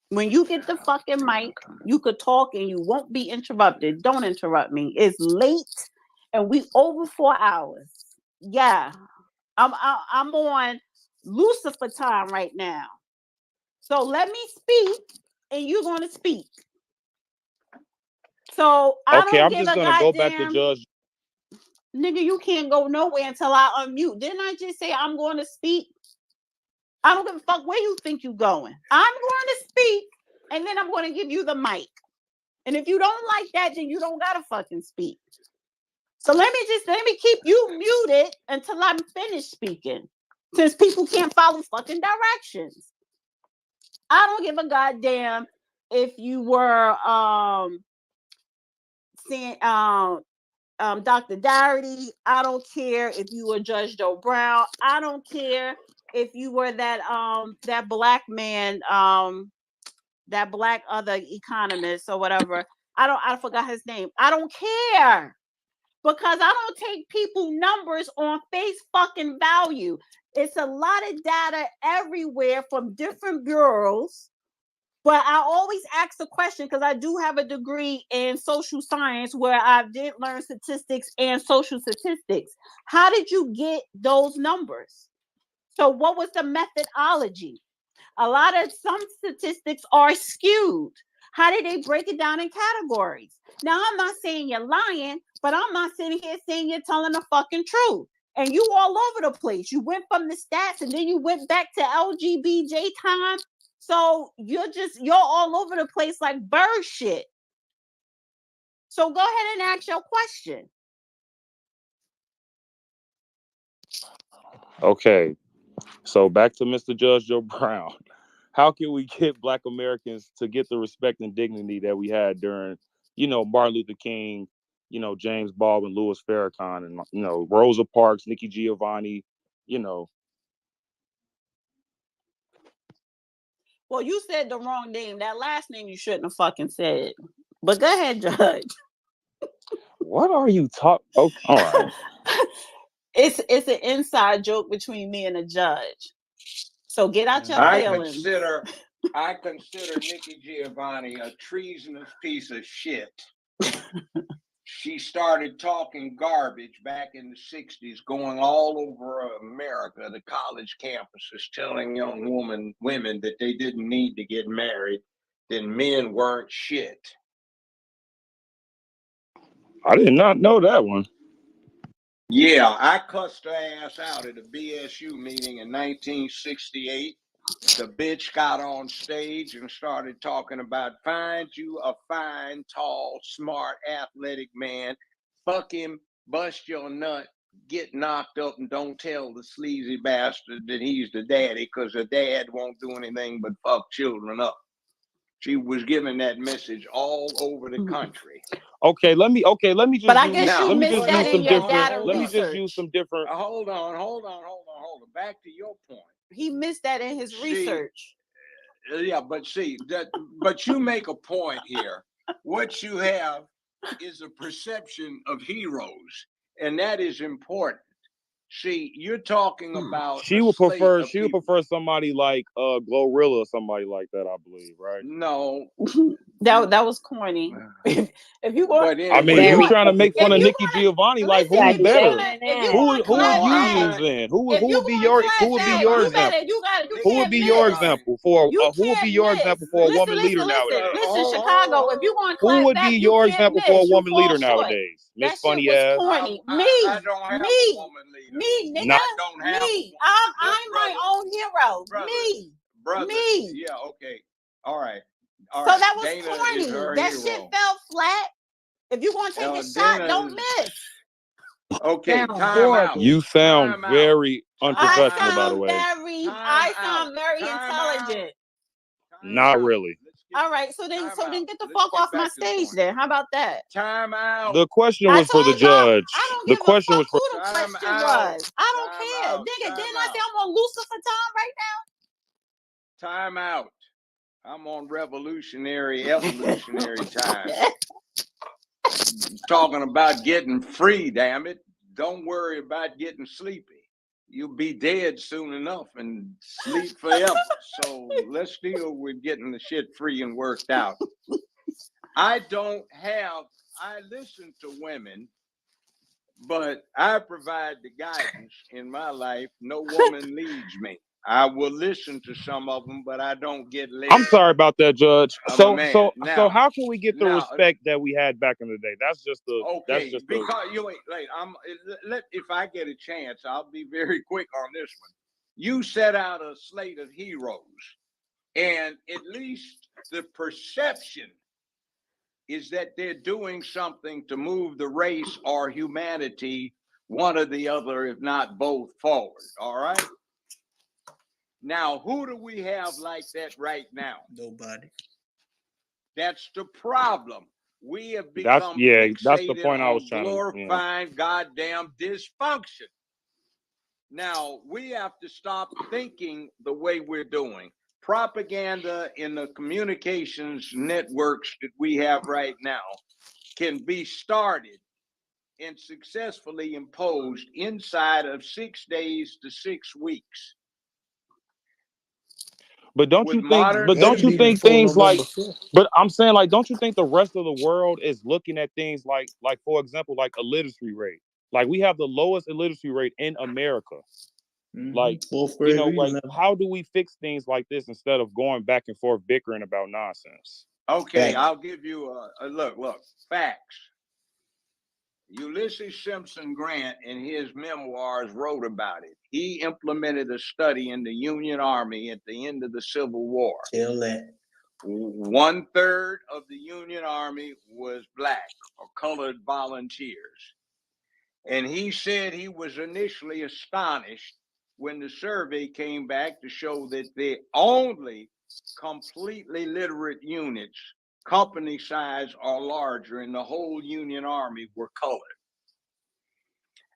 When you get the fucking mic, you could talk and you won't be interrupted. Don't interrupt me. It's late and we over 4 hours. Yeah, I'm on Lucifer time right now. So let me speak, and you're going to speak. So I okay, don't I'm give just a gonna go back to goddamn Judge. nigga. You can't go nowhere until I unmute. Didn't I just say I'm going to speak? I don't give a fuck where you think you going. I'm going to speak, and then I'm going to give you the mic. And if you don't like that, then you don't gotta fucking speak. So let me keep you muted until I'm finished speaking. Since people can't follow fucking directions. I don't give a goddamn if you were seeing Dr. Doherty. I don't care if you were Judge Joe Brown. I don't care if you were that black man, that black other economist or whatever. I forgot his name. I don't care. Because I don't take people numbers on face fucking value. It's a lot of data everywhere from different bureaus. But I always ask the question because I do have a degree in social science where I did learn statistics and social statistics. How did you get those numbers? So, what was the methodology? Some statistics are skewed. How did they break it down in categories? Now, I'm not saying you're lying, but I'm not sitting here saying you're telling the fucking truth. And you all over the place. You went from the stats and then you went back to LGBJ time. So you're all over the place like bird shit. So go ahead and ask your question. Okay, so back to Mr. Judge Joe Brown. How can we get Black Americans to get the respect and dignity that we had during, Martin Luther King, James Baldwin, Louis Farrakhan, and Rosa Parks, Nikki Giovanni, you know, Well, you said the wrong name. That last name you shouldn't have fucking said. But go ahead, Judge. What are you talking? Oh, all right. It's an inside joke between me and the judge. So get out your feelings. I consider Nikki Giovanni a treasonous piece of shit. She started talking garbage back in the 60s, going all over America, the college campuses, telling young women that they didn't need to get married, that men weren't shit. I did not know that one. Yeah, I cussed her ass out at a BSU meeting in 1968. The bitch got on stage and started talking about find you a fine, tall, smart, athletic man, fuck him, bust your nut, get knocked up, and don't tell the sleazy bastard that he's the daddy, because the dad won't do anything but fuck children up. She was giving that message all over the country. Okay, let me just but I use guess you missed that in your data let me research. just use some different. Hold on. Back to your point. He missed that in his research. Yeah, but you make a point here. What you have is a perception of heroes, and that is important. See, you're talking about She would prefer somebody like Glorilla or somebody like that, I believe, right? No. That was corny. If you want, I mean, if you trying to make fun of Nikki Giovanni, like who is better? Who would you use then? Who would be your example? Who would be your example for a woman leader nowadays? Listen, Chicago. If you want, who would be your example for a woman leader nowadays? Miss Funny ass. Corny. I don't have a woman leader. Me, nigga. Not- Me. I'm my own hero. Me. Me. Yeah. Okay. All right. So that was Dana corny. That hero. shit fell flat. If you want to take a shot, don't miss. Okay, time out. You sound very unprofessional, by the way. I sound very intelligent. Not really. All right, so then get the fuck off my stage then. How about that? Time out. The question was for the judge. The question was for who the question was. I don't care. Nigga, didn't I say I'm on Lucifer time right now? Time out. I'm on evolutionary time. Talking about getting free, damn it. Don't worry about getting sleepy. You'll be dead soon enough and sleep forever. So let's deal with getting the shit free and worked out. I listen to women, but I provide the guidance in my life. No woman leads me. I will listen to some of them, but I don't get led. I'm sorry about that, Judge. So how can we get the now, respect that we had back in the day? That's just because you ain't like if I get a chance, I'll be very quick on this one. You set out a slate of heroes, and at least the perception is that they're doing something to move the race or humanity, one or the other, if not both, forward. All right. Now, who do we have like that right now? Nobody. That's the problem. We have become that's the point I was trying to glorifying goddamn dysfunction. Now, we have to stop thinking the way we're doing. Propaganda in the communications networks that we have right now can be started and successfully imposed inside of 6 days to 6 weeks. But don't you think things like, but I'm saying, like, don't you think the rest of the world is looking at things like for example, like illiteracy rate? Like we have the lowest illiteracy rate in America. Like, you know, like how do we fix things like this instead of going back and forth bickering about nonsense? Okay, I'll give you a look, facts. Ulysses Simpson Grant in his memoirs wrote about it. He implemented a study in the Union Army at the end of the Civil War. Tell that. 1/3 of the Union Army was black or colored volunteers. And he said he was initially astonished when the survey came back to show that the only completely literate units, company size or larger in the whole Union Army, were colored.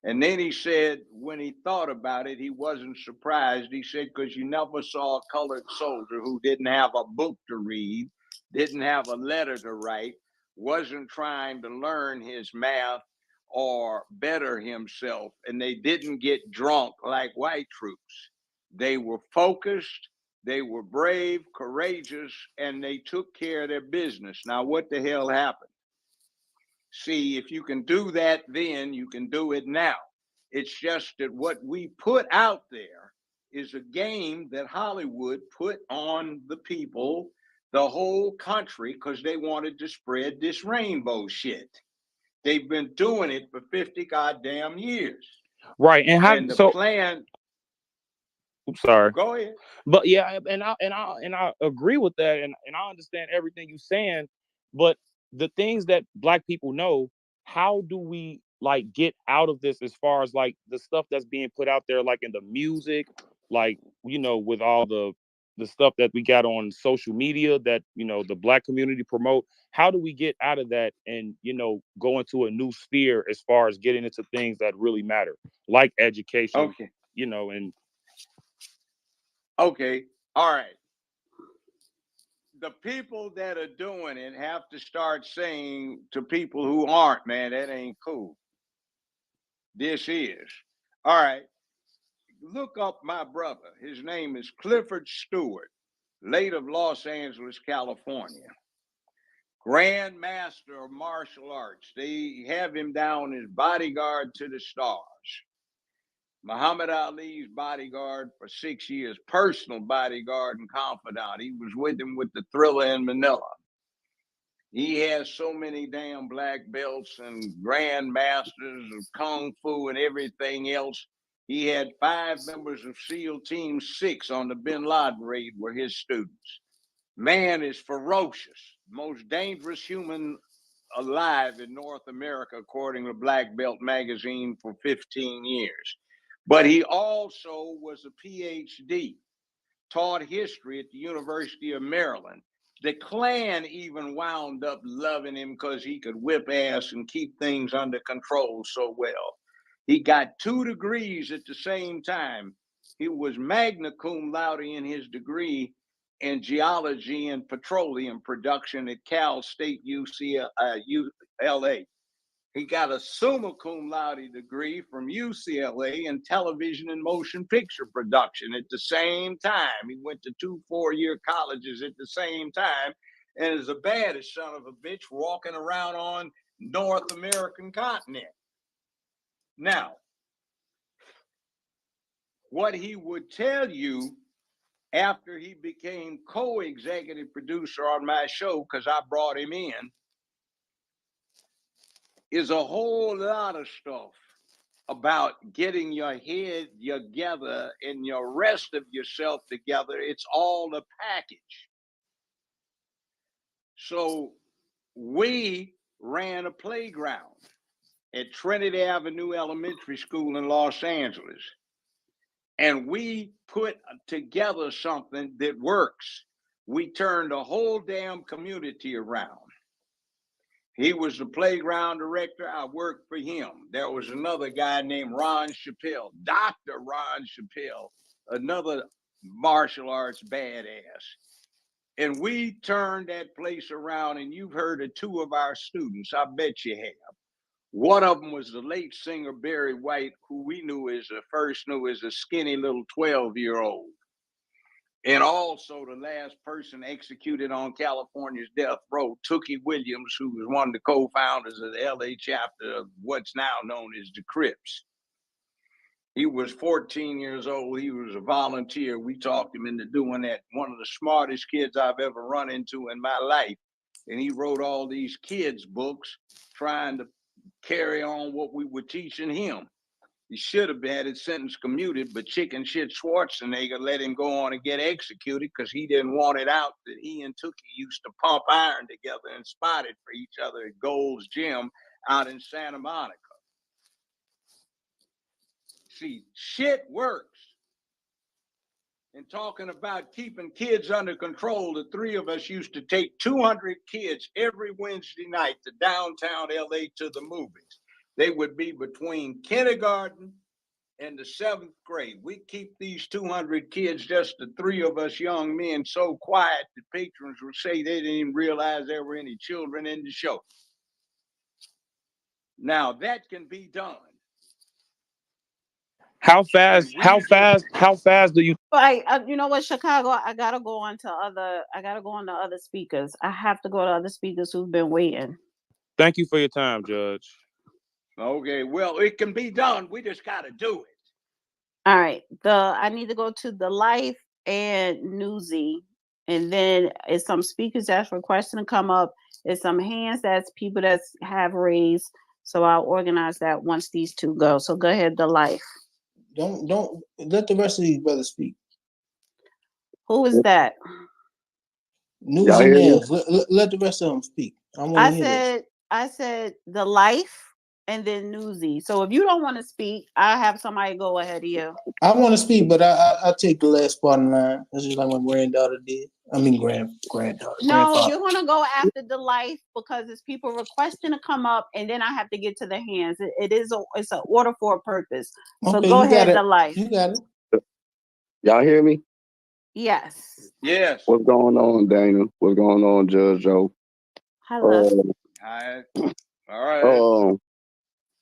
And then he said, when he thought about it, he wasn't surprised. He said, because you never saw a colored soldier who didn't have a book to read, didn't have a letter to write, wasn't trying to learn his math or better himself, and they didn't get drunk like white troops. They were focused, they were brave, courageous, and they took care of their business. Now, what the hell happened? See, if you can do that then, you can do it now. It's just that what we put out there is a game that Hollywood put on the people, the whole country, because they wanted to spread this rainbow shit. They've been doing it for 50 goddamn years. Right. And the plan. Oops, sorry. Go ahead. But yeah, and I agree with that, and I understand everything you're saying. But the things that Black people know, how do we like get out of this as far as like the stuff that's being put out there, like in the music, like with all the stuff that we got on social media that the Black community promote? How do we get out of that and go into a new sphere as far as getting into things that really matter, like education? Okay. And okay, all right. The people that are doing it have to start saying to people who aren't, man, that ain't cool. This is. All right. Look up my brother. His name is Clifford Stewart, late of Los Angeles, California. Grand Master of Martial Arts. They have him down as bodyguard to the stars. Muhammad Ali's bodyguard for 6 years, personal bodyguard and confidant. He was with him with the Thriller in Manila. He has so many damn black belts and grand masters of Kung Fu and everything else. He had 5 members of SEAL Team 6 on the Bin Laden raid were his students. Man is ferocious, most dangerous human alive in North America, according to Black Belt magazine for 15 years. But he also was a PhD, taught history at the University of Maryland. The Klan even wound up loving him because he could whip ass and keep things under control so well. He got 2 degrees at the same time. He was magna cum laude in his degree in geology and petroleum production at Cal State UCLA. He got a summa cum laude degree from UCLA in television and motion picture production at the same time. He went to 2 4-year colleges at the same time and is the baddest son of a bitch walking around on North American continent. Now, what he would tell you after he became co-executive producer on my show, because I brought him in, is a whole lot of stuff about getting your head together and your rest of yourself together. It's all a package. So we ran a playground at Trinity Avenue Elementary School in Los Angeles. And we put together something that works. We turned the whole damn community around. He was the playground director. I worked for him. There was another guy named Ron Chappelle, Dr. Ron Chappelle, another martial arts badass. And we turned that place around, and you've heard of 2 of our students. I bet you have. One of them was the late singer Barry White, who we first knew as a skinny little 12-year-old. And also the last person executed on California's death row, Tookie Williams, who was one of the co-founders of the LA chapter of what's now known as the Crips. He was 14 years old. He was a volunteer. We talked him into doing that. One of the smartest kids I've ever run into in my life. And he wrote all these kids' books trying to carry on what we were teaching him. He should have had his sentence commuted, but chicken shit Schwarzenegger let him go on and get executed because he didn't want it out that he and Tookie used to pump iron together and spotted for each other at Gold's Gym out in Santa Monica. See, shit works. And talking about keeping kids under control, the 3 of us used to take 200 kids every Wednesday night to downtown LA to the movies. they would be between kindergarten and the 7th grade. We keep these 200 kids, just the 3 of us young men, so quiet that patrons would say they didn't even realize there were any children in the show. Now that can be done. How fast do you You know what, Chicago? I gotta go on to other speakers. I have to go to other speakers who've been waiting. Thank you for your time, Judge. Okay, well, it can be done. We just gotta do it. All right. I need to go to the Life and Newsy. And then it's some speakers that's requesting to come up. It's some hands that's people that have raised. So I'll organize that once these two go. So go ahead, the Life. Don't let the rest of these brothers speak. Who is that? News and nails. Let the rest of them speak. I said the Life and then Newsy. So if you don't want to speak, I'll have somebody go ahead of you. I want to speak, but I take the last part in line. That's just like my granddaughter did. I mean granddaughter. No, you're gonna go after the Life because it's people requesting to come up, and then I have to get to the hands. It's an order for a purpose. So Okay, go ahead, the Life. You got it. Y'all hear me? Yes. Yes. What's going on, Dana? What's going on, Judge Joe? Hello. Hi. All right.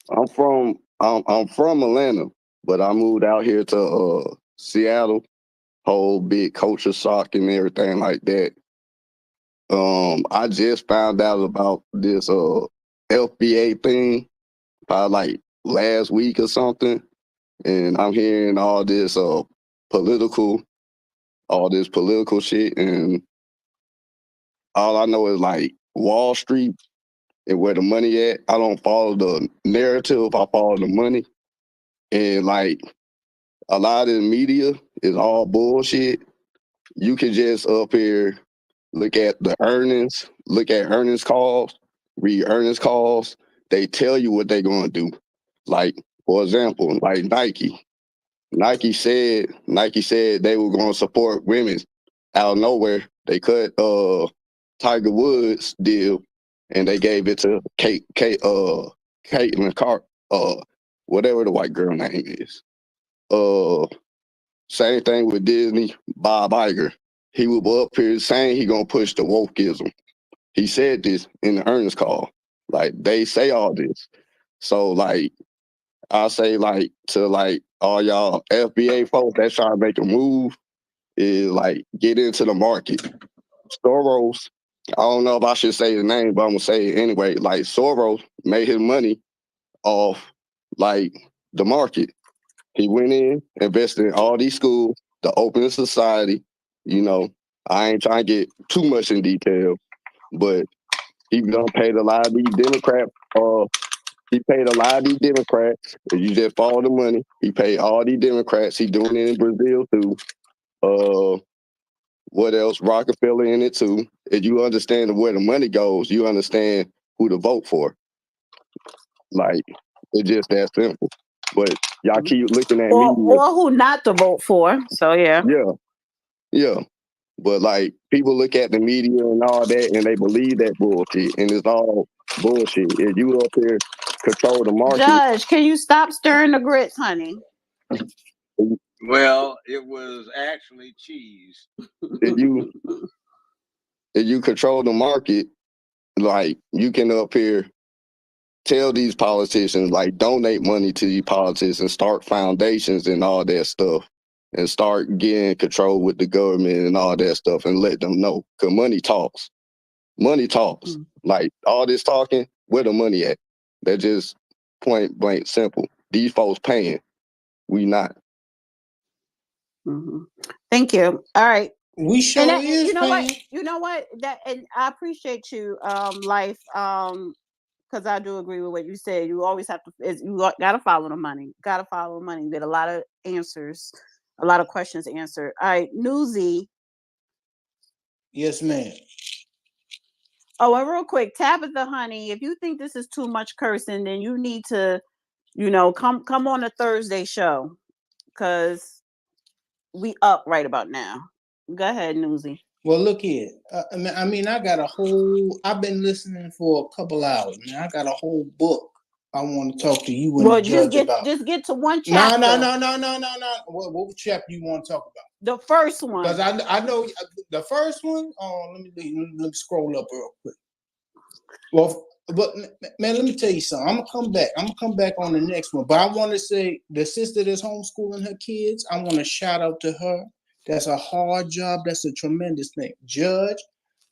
I'm from Atlanta, but I moved out here to Seattle. Whole big culture shock and everything like that. I just found out about this FBA thing probably like last week or something, and I'm hearing all this political shit, and all I know is like Wall Street and where the money at. I don't follow the narrative, I follow the money. And like a lot of the media is all bullshit. You can just up here look at the earnings, look at earnings calls, read earnings calls. They tell you what they're gonna do. Like, for example, like Nike. Nike said they were gonna support women. Out of nowhere, they cut Tiger Woods deal and they gave it to Caitlin Clark, whatever the white girl name is. Same thing with Disney, Bob Iger. He was up here saying he gonna push the wokeism. He said this in the earnings call. Like they say all this. So like I say like to like all y'all FBA folks that try to make a move is like get into the market. Soros, I don't know if I should say the name, but I'm gonna say it anyway. Like Soros made his money off like the market. He went in, invested in all these schools, the open society. You know, I ain't trying to get too much in detail, but he done paid a lot of these Democrats. He paid a lot of these Democrats. If you just follow the money, he paid all these Democrats. He doing it in Brazil too. What else? Rockefeller in it too. If you understand where the money goes, you understand who to vote for. Like, it's just that simple. But y'all keep looking at media. Or who not to vote for. So yeah. Yeah. But like people look at the media and all that and they believe that bullshit. And it's all bullshit. If you up here control the market. Judge, can you stop stirring the grits, honey? Well, it was actually cheese. If you control the market, like you can up here tell these politicians, like donate money to these politicians and start foundations and all that stuff and start getting control with the government and all that stuff and let them know. Cause money talks. Money talks. Like all this talking, where the money at? They're just point blank simple. These folks paying. We not. Mm-hmm. Thank you. All right. We sure and is you know paying. what? You know what? That and I appreciate you, Life. Because I do agree with what you said. You always have to. You gotta follow the money. Gotta follow the money. Get a lot of answers, a lot of questions answered. All right, Newsy. Yes, ma'am. Oh, and real quick, Tabitha, honey, if you think this is too much cursing, then you need to, come on a Thursday show, because we up right about now. Go ahead, Newsy. Well, look here. I got a whole. I've been listening for a couple hours, man. I got a whole book I want to talk to you and Well, the judge about. just get to one No. chapter. What chapter you want to talk about? The first one. Because I know the first one. Oh, let me scroll up real quick. Well, but man, let me tell you something. I'm gonna come back on the next one. But I want to say the sister that's homeschooling her kids. I want to shout out to her. That's a hard job. That's a tremendous thing. Judge,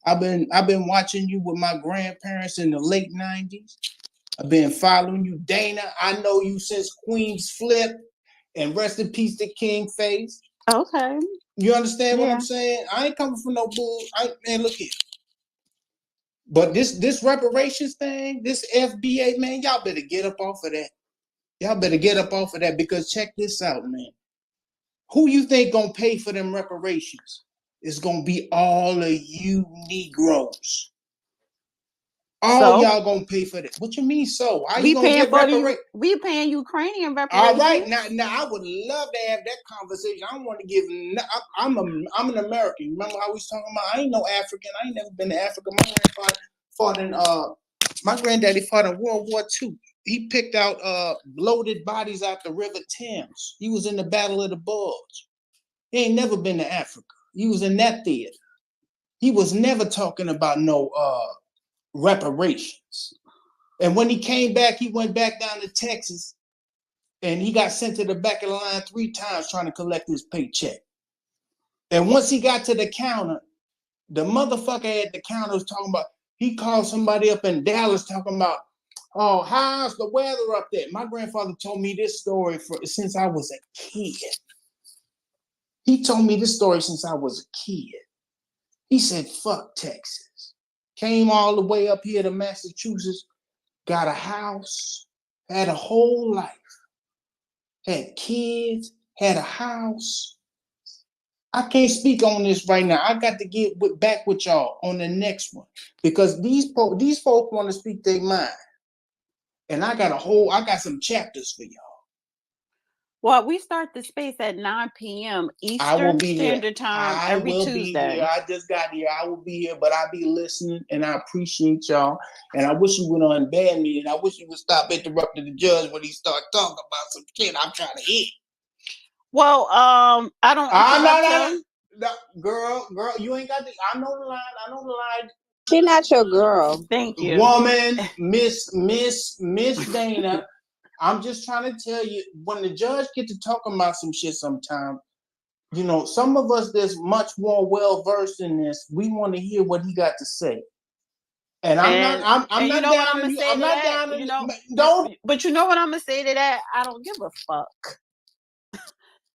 I've been watching you with my grandparents in the late '90s. I've been following you, Dana. I know you since Queen's Flip, and rest in peace to King Face. Okay. You understand what I'm saying? I ain't coming from no bull. Man, look here. But this reparations thing, this FBA, man, y'all better get up off of that. Y'all better get up off of that, because check this out, man. Who you think gonna pay for them reparations? It's gonna be all of you Negroes. All y'all gonna pay for that. What you mean so? How you gonna get reparations? We paying Ukrainian reparations. All right, now I would love to have that conversation. I want to give. I'm an American. Remember how we was talking about? I ain't no African. I ain't never been to Africa. My grandfather fought in. My granddaddy fought in World War II. He picked out bloated bodies out the River Thames. He was in the Battle of the Bulge. He ain't never been to Africa. He was in that theater. He was never talking about no reparations. And when he came back, he went back down to Texas, and he got sent to the back of the line 3 times trying to collect his paycheck. And once he got to the counter, the motherfucker at the counter was talking about, he called somebody up in Dallas talking about, oh, how's the weather up there? My grandfather told me this story since I was a kid. He told me this story since I was a kid. He said, fuck Texas. Came all the way up here to Massachusetts, got a house, had a whole life, had kids, had a house. I can't speak on this right now. I got to get back with y'all on the next one, because these folks want to speak their mind. And I got some chapters for y'all. Well, we start the space at 9 p.m. Eastern Standard Time every Tuesday. I just got here. I will be here, but I'll be listening, and I appreciate y'all. And I wish you would unban me, and I wish you would stop interrupting the judge when he start talking about some shit I'm trying to hit. Well, I don't. No, girl, you ain't got the. I know the line. She not your girl. Thank you, woman, Miss Dana. I'm just trying to tell you, when the judge get to talking about some shit sometime, you know, some of us that's much more well versed in this, we want to hear what he got to say. And I'm not down. I'm not down. Don't. But you know what I'm gonna say to that? I don't give a fuck.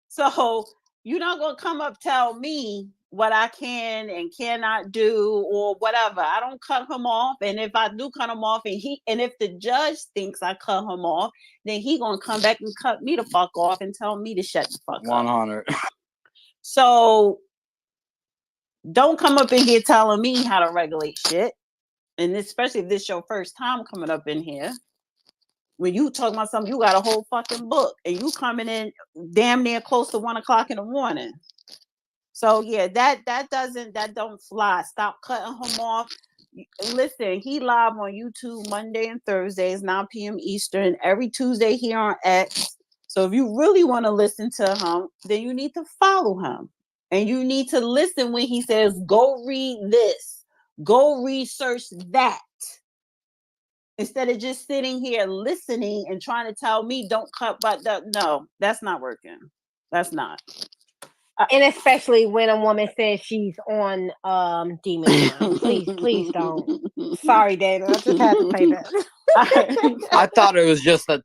So you're not gonna come up tell me what I can and cannot do or whatever. I don't cut him off, and if I do cut him off, and if the judge thinks I cut him off, then he gonna come back and cut me the fuck off and tell me to shut the fuck up. 100. So don't come up in here telling me how to regulate shit, and especially if this is your first time coming up in here. When you talk about something, you got a whole fucking book, and you coming in damn near close to 1 o'clock in the morning. So yeah, that don't fly. Stop cutting him off. Listen, he live on YouTube Monday and Thursdays, 9 p.m. Eastern, every Tuesday here on X. So if you really want to listen to him, then you need to follow him. And you need to listen when he says, go read this, go research that. Instead of just sitting here listening and trying to tell me don't cut, but no, that's not working. That's not. And especially when a woman says she's on demon time. Please don't. Sorry, Dana. I just had to say that. I thought it was just the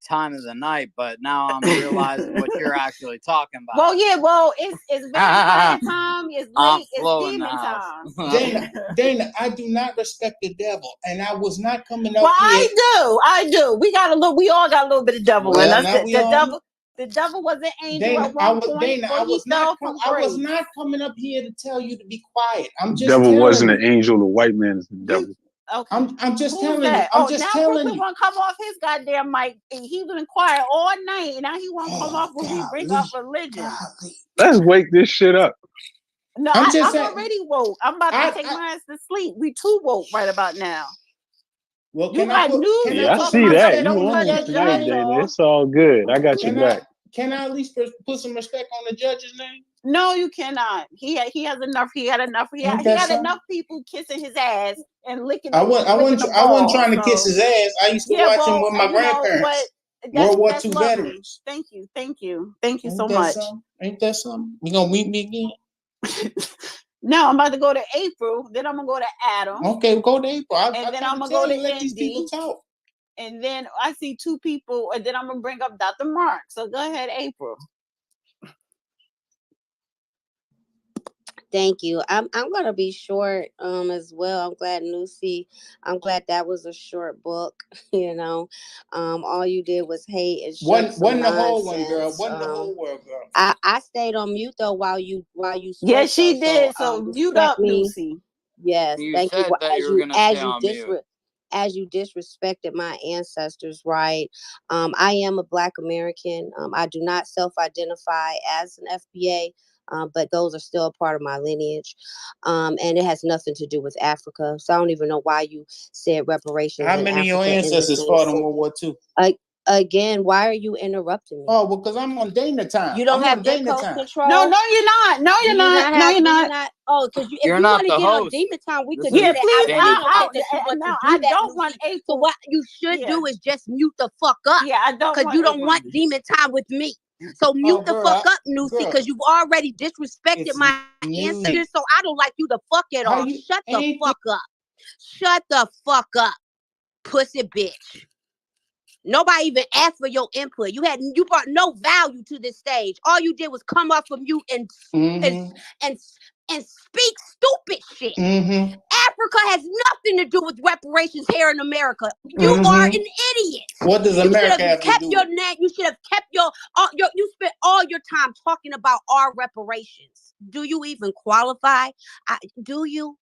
time of the night, but now I'm realizing what you're actually talking about. Well, yeah, it's vampire time, it's late, it's demon time. Dana, I do not respect the devil, and I was not coming up well, here. I do. We all got a little bit of devil in us. The devil was an angel Dana, at one point. Dana, I was not coming up here to tell you to be quiet. I'm just devil telling wasn't you. an angel. The white man's the devil. Okay. I'm just telling you. Now telling Brooklyn you. won't come off his goddamn mic. He been quiet all night, and now he won't come off when we bring up religion. Let's wake this shit up. No, I'm already woke. I'm about to take my ass to sleep. We too woke right about now. Well, You got news can Yeah, I put talking some see about that. something respect You don't on the on touch me the judge's tonight, judge name? Dana. off. It's all good. I got your back. Can I at least put some respect on the judge's name? No, you cannot. He has enough. He had enough. He Ain't had that something? enough people kissing his ass and licking I the wasn't trying to kiss his ass. I used to Yeah, watch him well, with my you know, but grandparents, World War that's II lovely. veterans. Thank you, thank you, thank you so Ain't that much. something? Ain't that something? You gonna meet me again? Now I'm about to go to April. Then I'm gonna go to Adam. Okay, go to April. And then I'm gonna go to let these people Indy. talk. And then I see two people, and then I'm gonna bring up Dr. Mark. So go ahead, April. Thank you. I'm gonna be short as well. I'm glad I'm glad that was a short book. You know, all you did was hate and show some Wasn't the whole nonsense. one, girl. Wasn't the whole world, girl. I stayed on mute though while you spoke. Yes, she did. So mute respect up, me. Lucy. Yes, You thank you. said Well, that you were gonna stay on mute. as you disrespected my ancestors, right? I am a Black American. I do not self-identify as an FBA, but those are still a part of my lineage. And it has nothing to do with Africa. So I don't even know why you said reparations How in many of your Africa in the ancestors same fought in sentence. World War II? Again, why are you interrupting me? Oh, well, because I'm on Dana time. You don't I'm have on Dana impulse time. control. No, you're not. No, Do you're you not. No, you're do you not. not? Oh, because if You're you not want to the get on host. demon time, we This could is do Yeah, that. please. I Dana's respect house. that you want to No, do I that, don't want Lucy. April. So what you should Yeah. do is just mute the fuck up. Yeah, I don't Because want you don't April. want demon time with me. So mute the fuck up, Lucy, because you've already disrespected my ancestors. So I don't like you to fuck it off. Shut the fuck up. Shut the fuck up, pussy bitch. Nobody even asked for your input. You brought no value to this stage. All you did was come off of mute and speak stupid shit. Africa has nothing to do with reparations here in America. You are an idiot. What does America have to kept do your with it? name. You should have kept you spent all your time talking about our reparations. Do you even qualify? Do you?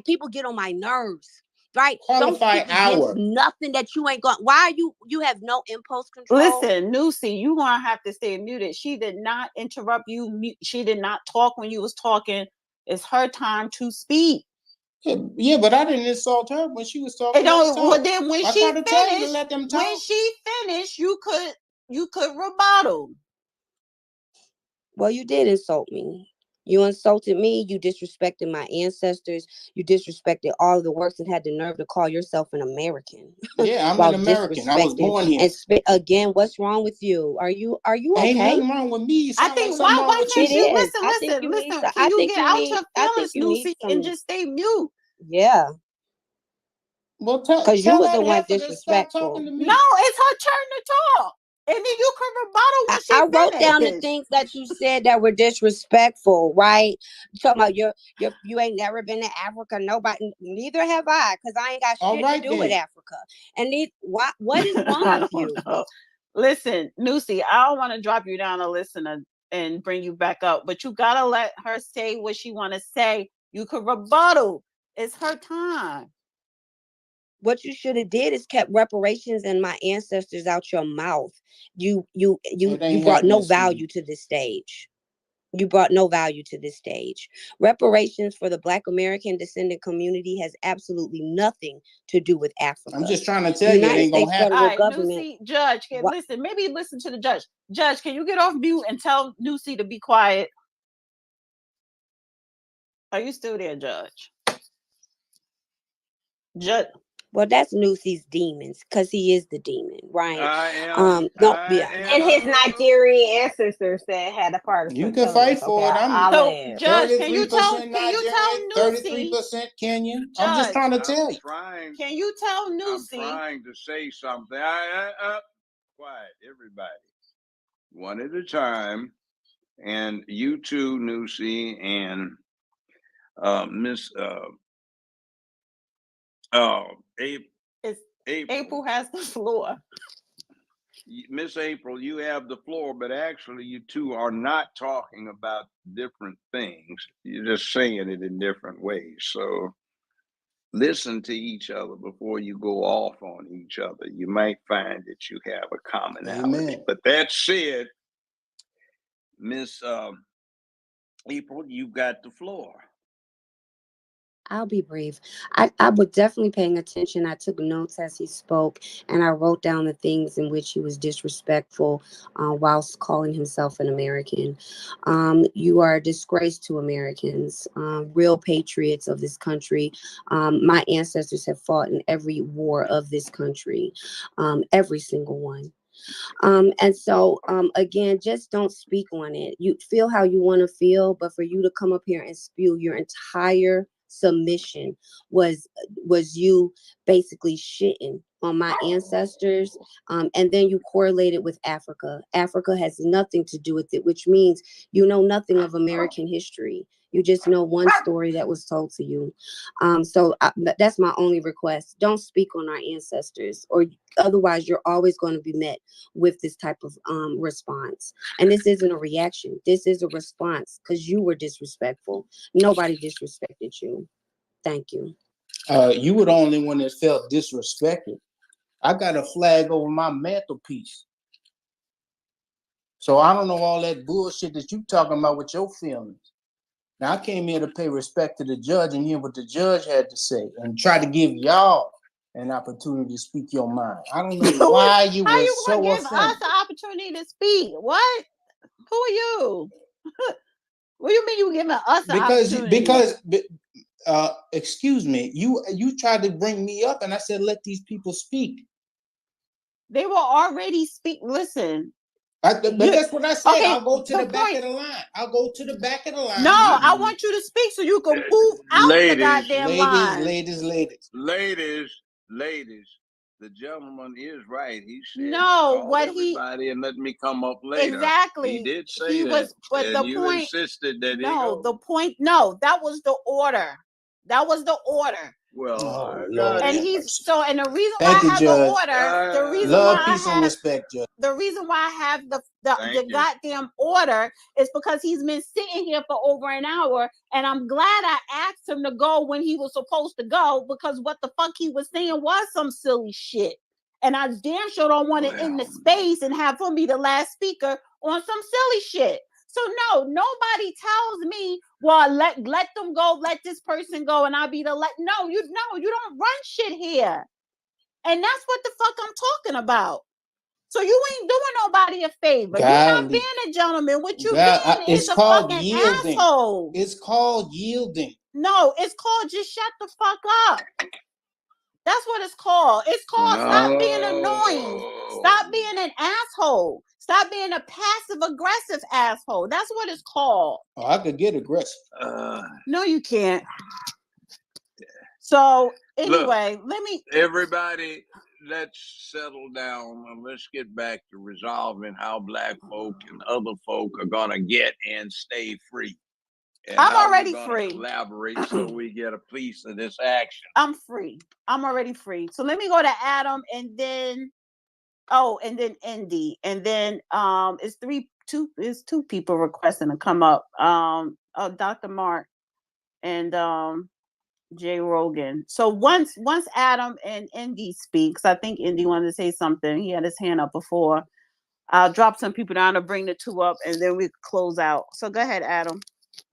People get on my nerves. Right? Qualify Don't speak against our. nothing that you ain't got. Why are you have no impulse control? Listen, Lucy, you gonna have to stay muted. She did not interrupt you. She did not talk when you was talking. It's her time to speak. Yeah, but I didn't insult her when she was talking. Well, then when I she tried to tell you to finished, let them talk. when she finished, you could rebuttal. Well, you did insult me. You insulted me. You disrespected my ancestors. You disrespected all of the works and had the nerve to call yourself an American. Yeah, I'm an American. I was born here. And again, what's wrong with you? Are you okay? Ain't nothing wrong with me. I think why can't you listen? Can you get out your feelings, Lucy, and just stay mute? Yeah. Well, because you was the one disrespectful. to me. No, it's her turn to talk. And then you can rebuttal when she I wrote down the finished. things that you said that were disrespectful, right? You talking about you ain't never been to Africa. Nobody, neither have I, because I ain't got shit to do with Africa. And what is wrong with you? Listen, Lucy, I don't want to drop you down to listen and bring you back up, but you gotta let her say what she want to say. You could rebuttal. It's her time. What you should have did is kept reparations and my ancestors out your mouth. You brought no value to this stage. You brought no value to this stage. Reparations for the Black American descendant community has absolutely nothing to do with Africa. I'm just trying to tell you, it ain't gonna happen. All right, Lucy, Judge, listen. Maybe listen to the judge. Judge, can you get off mute and tell Lucy to be quiet? Are you still there, Judge? Well, that's Lucy's demons, because he is the demon, right? I am. And his Nigerian ancestors that had a part of you can fight for it. I'm Judge, can you tell Lucy 33% Kenyan? Judge, I'm just trying to tell you. Can you tell Lucy? I'm trying to say something. Quiet, everybody. One at a time. And you too, Lucy, and Miss April has the floor. Miss April, you have the floor, but actually you two are not talking about different things. You're just saying it in different ways. So listen to each other before you go off on each other. You might find that you have a commonality. Amen. But that said, Miss April, you've got the floor. I'll be brief. I was definitely paying attention. I took notes as he spoke, and I wrote down the things in which he was disrespectful whilst calling himself an American. You are a disgrace to Americans, real patriots of this country. My ancestors have fought in every war of this country, every single one. And so, again, just don't speak on it. You feel how you want to feel, but for you to come up here and spew your entire submission was you basically shitting on my ancestors, and then you correlate it with Africa. Africa has nothing to do with it, which means you know nothing of American history. You just know one story that was told to you. That's my only request. Don't speak on our ancestors, or otherwise you're always going to be met with this type of response. And this isn't a reaction. This is a response because you were disrespectful. Nobody disrespected you. Thank you. You were the only one that felt disrespected. I got a flag over my mantelpiece. So I don't know all that bullshit that you talking about with your feelings. Now I came here to pay respect to the judge and hear what the judge had to say and try to give y'all an opportunity to speak your mind. I don't know why you were so give offended. us an opportunity to speak? What? Who are you? What do you mean you giving us an opportunity? Because excuse me, you tried to bring me up and I said let these people speak. They were already speak. Listen. But that's what I said. Okay, I'll go to the back of the line. I'll go to the back of the line. No, I want you to speak so you can move out the goddamn line. Ladies, the gentleman is right. He said, no, call what everybody and let me come up later. Exactly. He did say that. But and the you point, insisted that that was the order. That was the order. Well, and the reason why Thank I you, have Judge. the order, the reason Love, why peace, and respect, Judge. the reason why I have the goddamn order is because he's been sitting here for over an hour, and I'm glad I asked him to go when he was supposed to go, because what the fuck he was saying was some silly shit. And I damn sure don't want to end the space and have him be the last speaker on some silly shit. So no, nobody tells me, well, let them go, let this person go, and I'll be the No, you don't run shit here. And that's what the fuck I'm talking about. So you ain't doing nobody a favor. You're not being a gentleman. What you being is a fucking yielding. asshole. It's called yielding. No, it's called just shut the fuck up. That's what it's called. It's called stop being annoying. Stop being an asshole. Stop being a passive aggressive asshole. That's what it's called. Oh, I could get aggressive. No, you can't. So anyway, everybody, let's settle down and let's get back to resolving how black folk and other folk are gonna get and stay free. And I'm already free. Collaborate so we get a piece of this action. I'm free. I'm already free. So let me go to Adam and then Indy. And then it's two people requesting to come up. Dr. Mark and Jay Rogan. So once Adam and Indy speaks, I think Indy wanted to say something. He had his hand up before. I'll drop some people down to bring the two up, and then we close out. So go ahead, Adam.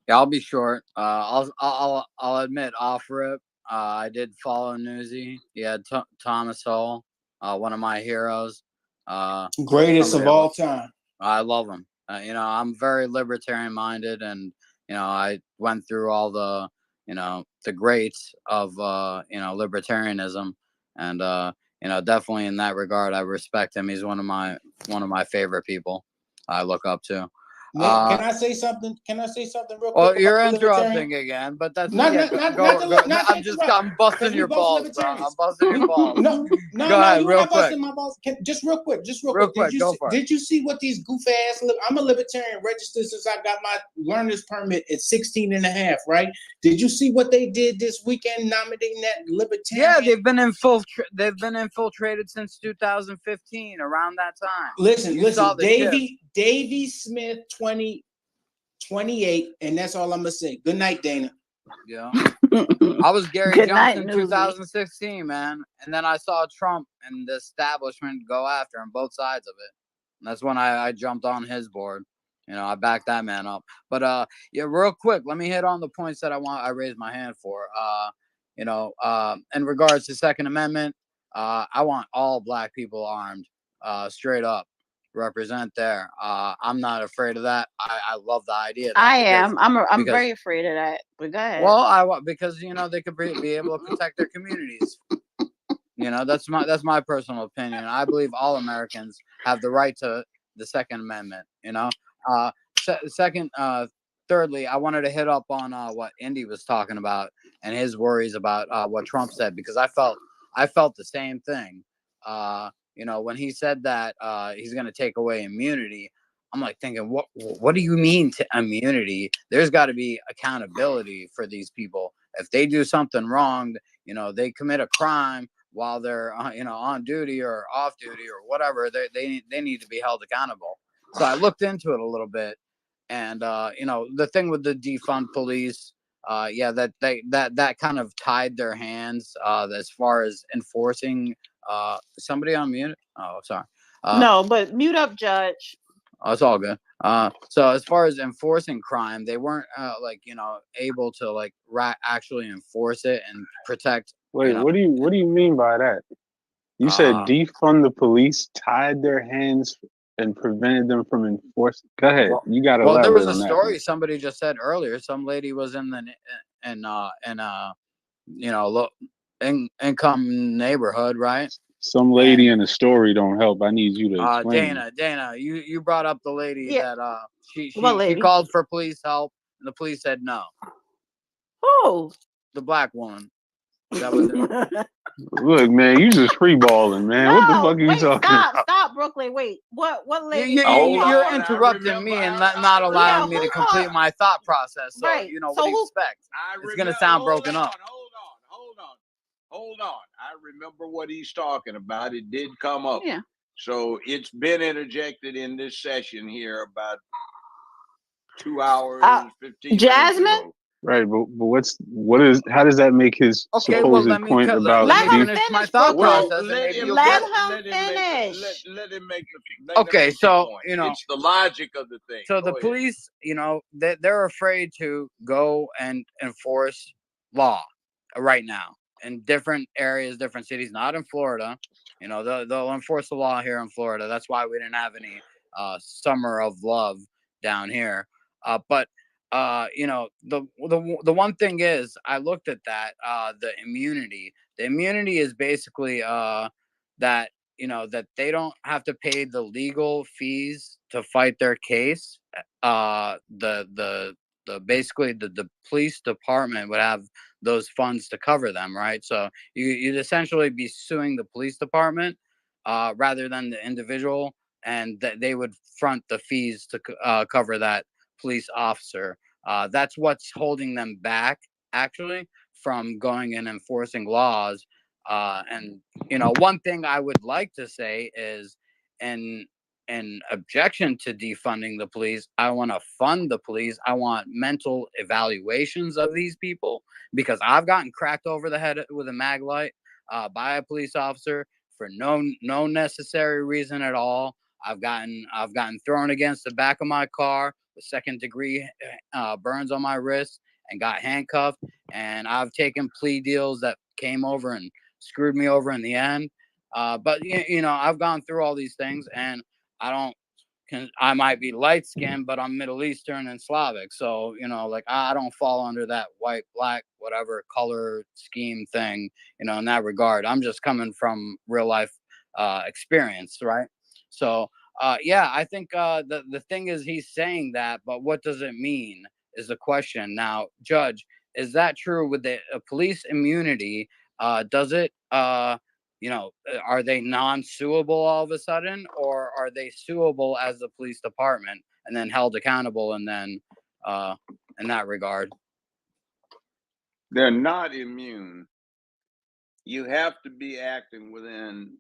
Yeah, I'll be short. I'll admit off rip. I did follow Newsy. He had Thomas Sowell, one of my heroes. Greatest of all time. I love him. I'm very libertarian minded, and I went through all the the greats of libertarianism, and definitely in that regard, I respect him. He's one of my favorite people I look up to. Can I say something? Can I say something real quick? Well, you're interrupting again, but that's I'm busting your balls, bro. I'm busting your balls. No, go ahead, you're real not quick. busting my balls. Just real quick. Go for it. Did you see what these goof ass? I'm a libertarian registered since I got my learner's permit at 16 and a half, right? Did you see what they did this weekend nominating that libertarian? Yeah, they've been infiltrated since 2015, around that time. Listen, Davy Smith 28, and that's all I'm gonna say. Good night, Dana. Yeah. I was Gary Johnson 2016, man. And then I saw Trump and the establishment go after him, both sides of it. And that's when I jumped on his board. I back that man up. But yeah, real quick, let me hit on the points that I raised my hand for. In regards to Second Amendment, I want all black people armed, straight up. Represent there. I'm not afraid of that. I love the idea of that. I am. I'm very afraid of that. But go ahead. Well, because they could be able to protect their communities. That's my personal opinion. I believe all Americans have the right to the Second Amendment. Thirdly, I wanted to hit up on what Indy was talking about and his worries about what Trump said, because I felt the same thing. When he said that he's going to take away immunity, I'm like thinking, what do you mean to immunity? There's got to be accountability for these people. If they do something wrong, they commit a crime while they're on duty or off duty or whatever, they need to be held accountable. So I looked into it a little bit, and the thing with the defund police, that kind of tied their hands as far as enforcing. Somebody on mute. Oh, sorry. No, but mute up, Judge. Oh, it's all good. So as far as enforcing crime, they weren't able to actually enforce it and protect. Wait, what do you mean by that? You said defund the police, tied their hands and prevented them from enforcing. Go ahead. You got to elaborate. There was a on that, story man. somebody just said earlier. Some lady was in low income neighborhood, right? Some lady in a story don't help. I need you to explain. Dana, you brought up the lady that she lady? called for police help and the police said no. Who? The black woman. That was it. Look, man, you just freeballing, man. What the fuck are you talking about? Stop, Brooklyn. Wait, what lady? You're interrupting me and not allowing me to complete my thought process. So, right. What do you expect? It's going to sound broken up. Hold on. I remember what he's talking about. It did come up. Yeah. So it's been interjected in this session here about 2 hours, 15 Jasmine? minutes ago. Right, but how does that make his supposed point about? Let me finish my thought process. Let him finish. Let him make the okay, so point. It's the logic of the thing. So the police, they're afraid to go and enforce law right now in different areas, different cities. Not in Florida. They'll enforce the law here in Florida. That's why we didn't have any summer of love down here. But the one thing is, I looked at that, the immunity. The immunity is basically that that they don't have to pay the legal fees to fight their case. Basically the police department would have those funds to cover them, right? So you'd essentially be suing the police department rather than the individual, and they would front the fees to cover that police officer. That's what's holding them back, actually, from going and enforcing laws. And one thing I would like to say is, in objection to defunding the police, I want to fund the police. I want mental evaluations of these people, because I've gotten cracked over the head with a mag light by a police officer for no necessary reason at all. I've gotten thrown against the back of my car with second-degree burns on my wrist and got handcuffed. And I've taken plea deals that came over and screwed me over in the end. But I've gone through all these things, and I might be light skinned, but I'm Middle Eastern and Slavic. So, I don't fall under that white, black, whatever color scheme thing, in that regard. I'm just coming from real life experience, right? So, I think the thing is, he's saying that, but what does it mean is the question. Now, Judge, is that true with the police immunity? Does it, are they non-suable all of a sudden, or are they suable as the police department and then held accountable and then in that regard? They're not immune. You have to be acting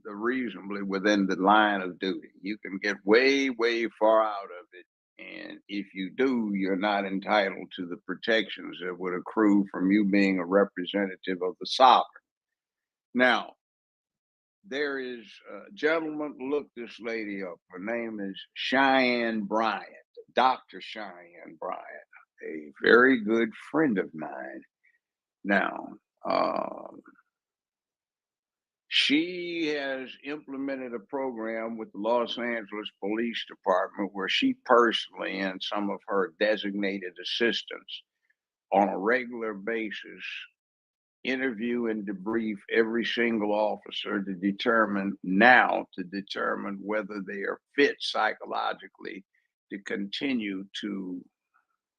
reasonably within the line of duty. You can get way, way far out of it. And if you do, you're not entitled to the protections that would accrue from you being a representative of the sovereign. Now, there is a gentleman, look this lady up. Her name is Cheyenne Bryant. Dr. Cheyenne Bryant, a very good friend of mine. Now, she has implemented a program with the Los Angeles Police Department where she personally and some of her designated assistants on a regular basis interview and debrief every single officer to determine whether they are fit psychologically to continue to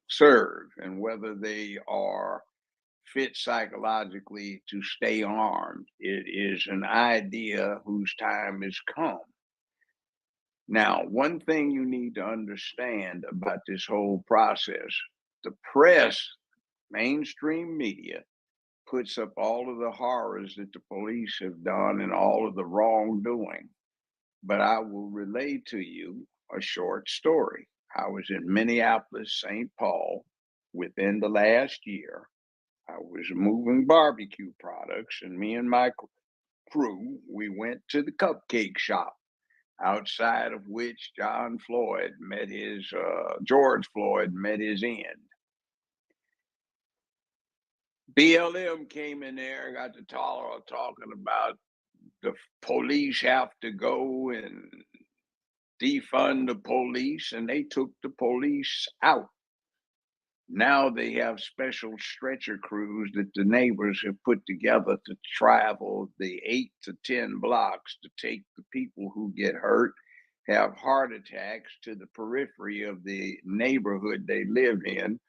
serve and whether they are fit psychologically to stay armed. It is an idea whose time has come. Now, one thing you need to understand about this whole process, the press, mainstream media, puts up all of the horrors that the police have done and all of the wrongdoing. But I will relay to you a short story. I was in Minneapolis, St. Paul within the last year. I was moving barbecue products, and me and my crew, we went to the cupcake shop, outside of which George Floyd met his end. BLM came in there, got to talking about the police have to go and defund the police, and they took the police out. Now they have special stretcher crews that the neighbors have put together to travel the 8 to 10 blocks to take the people who get hurt, have heart attacks to the periphery of the neighborhood they live in.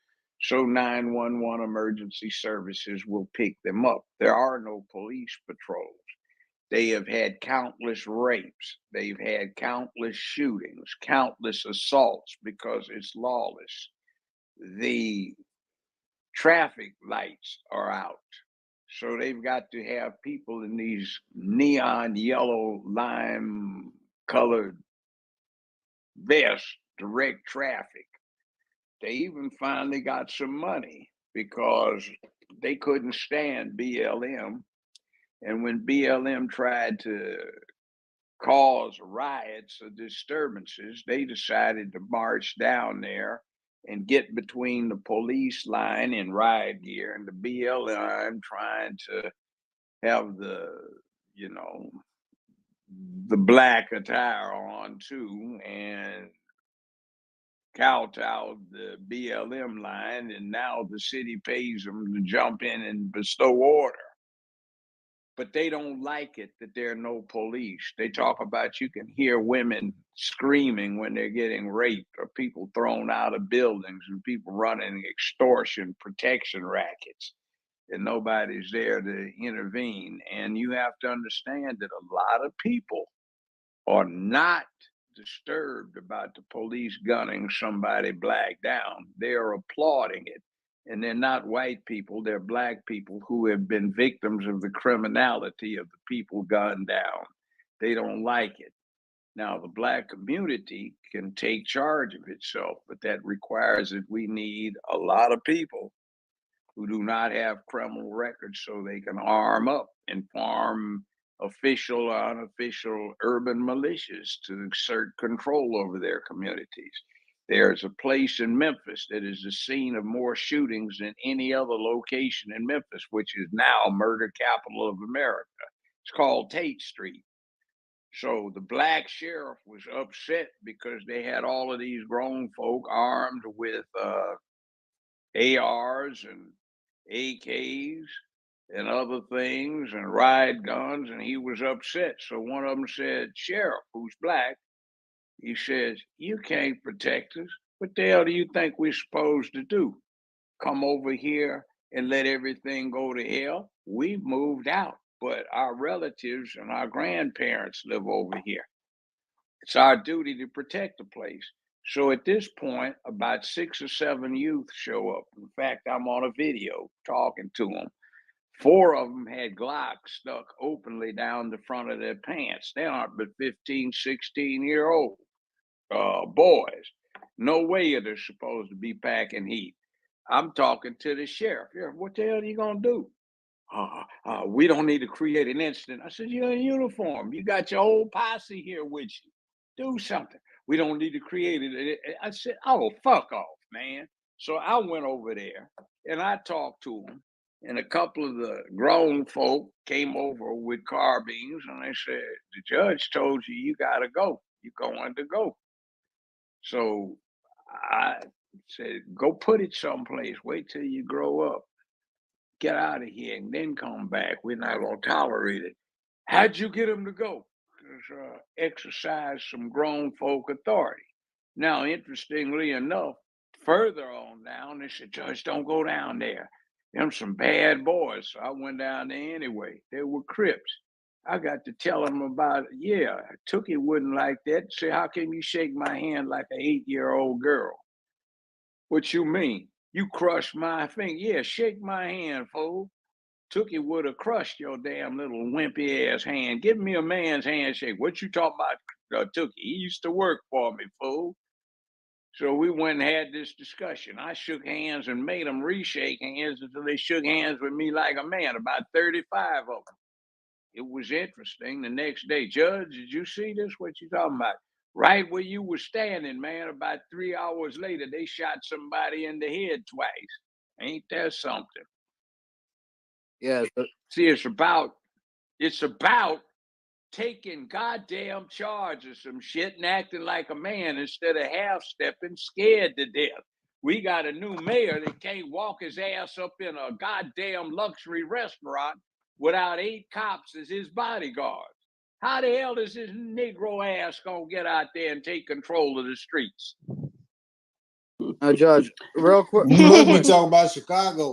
So 911 emergency services will pick them up. There are no police patrols. They have had countless rapes. They've had countless shootings, countless assaults because it's lawless. The traffic lights are out. So they've got to have people in these neon yellow lime colored vests direct traffic. They even finally got some money because they couldn't stand BLM. And when BLM tried to cause riots or disturbances, they decided to march down there and get between the police line in riot gear and the BLM trying to have the black attire on too and kowtowed the BLM line, and now the city pays them to jump in and bestow order. But they don't like it that there are no police. They talk about you can hear women screaming when they're getting raped or people thrown out of buildings and people running extortion protection rackets, and nobody's there to intervene. And you have to understand that a lot of people are not disturbed about the police gunning somebody black down. They are applauding it. And they're not white people, they're black people who have been victims of the criminality of the people gunned down. They don't like it. Now, the black community can take charge of itself, but that requires that we need a lot of people who do not have criminal records so they can arm up and form official or unofficial urban militias to exert control over their communities. There's a place in Memphis that is the scene of more shootings than any other location in Memphis, which is now murder capital of America. It's called Tate Street. So the black sheriff was upset because they had all of these grown folk armed with ARs and AKs and other things and riot guns, and he was upset. So one of them said, "Sheriff, who's black," he says, "You can't protect us. What the hell do you think we're supposed to do? Come over here and let everything go to hell? We've moved out, but our relatives and our grandparents live over here. It's our duty to protect the place." So at this point, about 6 or 7 youth show up. In fact, I'm on a video talking to them. 4 of them had Glocks stuck openly down the front of their pants. They aren't but 15, 16-year-old boys. No way they're supposed to be packing heat. I'm talking to the sheriff. "Sheriff, what the hell are you going to do?" We don't need to create an incident." I said, "You're in uniform. You got your whole posse here with you. Do something. We don't need to create it. I said, oh, fuck off, man. So I went over there and I talked to him. And a couple of the grown folk came over with carbines and they said, the judge told you you got to go. You're going to go. So I said, go put it someplace. Wait till you grow up. Get out of here and then come back. We're not going to tolerate it. How'd you get him to go? Exercise some grown folk authority. Now, interestingly enough, further on down, they said, Judge, don't go down there. Them some bad boys. So I went down there anyway. They were Crips. I got to tell them about it. Yeah, Tookie wouldn't like that. Say, how can you shake my hand like an 8-year-old girl? What you mean? You crushed my finger. Yeah, shake my hand, fool. Tookie would have crushed your damn little wimpy ass hand. Give me a man's handshake. What you talking about, Tookie? He used to work for me, fool. So we went and had this discussion. I shook hands and made them reshake hands until they shook hands with me like a man, about 35 of them. It was interesting. The next day, Judge, did you see this? What you talking about? Right where you were standing, man, about 3 hours later, they shot somebody in the head twice. Ain't that something? Yeah. See, it's about taking goddamn charge of some shit and acting like a man instead of half-stepping scared to death. We got a new mayor that can't walk his ass up in a goddamn luxury restaurant without 8 cops as his bodyguards. How the hell is this Negro ass gonna get out there and take control of the streets? Judge, real quick. You must be talking about Chicago.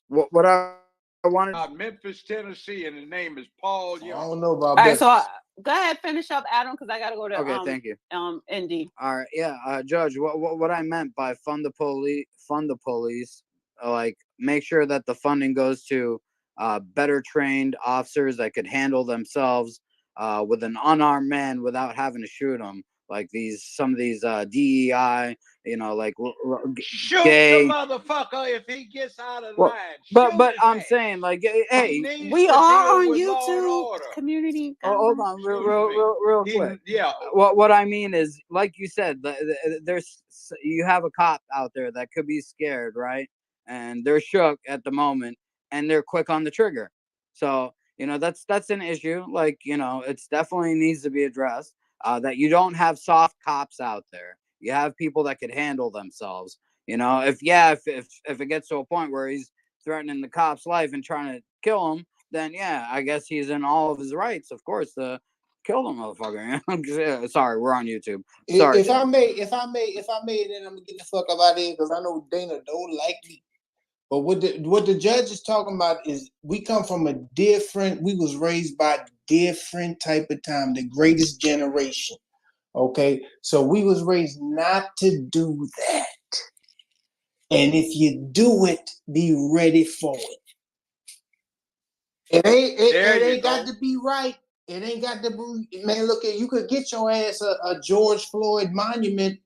What I wanted. Memphis, Tennessee, and his name is Paul Young. I don't know about All right, that. so go ahead, finish up, Adam, because I gotta go to Okay, thank you. Indy. All right, yeah, Judge. What I meant by fund the police, like make sure that the funding goes to better trained officers that could handle themselves with an unarmed man without having to shoot them. Like some of these DEI, like shoot gay. the motherfucker if he gets out of Well, line. but I'm saying, like, hey, We are on YouTube community. hold on, real quick. Yeah. What I mean is, like you said, you have a cop out there that could be scared, right? And they're shook at the moment, and they're quick on the trigger. So that's an issue. Like it's definitely needs to be addressed. That you don't have soft cops out there. You have people that could handle themselves. If it gets to a point where he's threatening the cop's life and trying to kill him, then yeah, I guess he's in all of his rights, of course, to kill the motherfucker. Sorry, we're on YouTube. Sorry. If I may, then I'm gonna get the fuck up out of here because I know Dana don't like me. But what the judge is talking about is we come from we was raised by a different type of time, the greatest generation. Okay, so we was raised not to do that. And if you do it, be ready for it. It ain't got to be right. It ain't got to be, man. Look, you could get your ass a George Floyd monument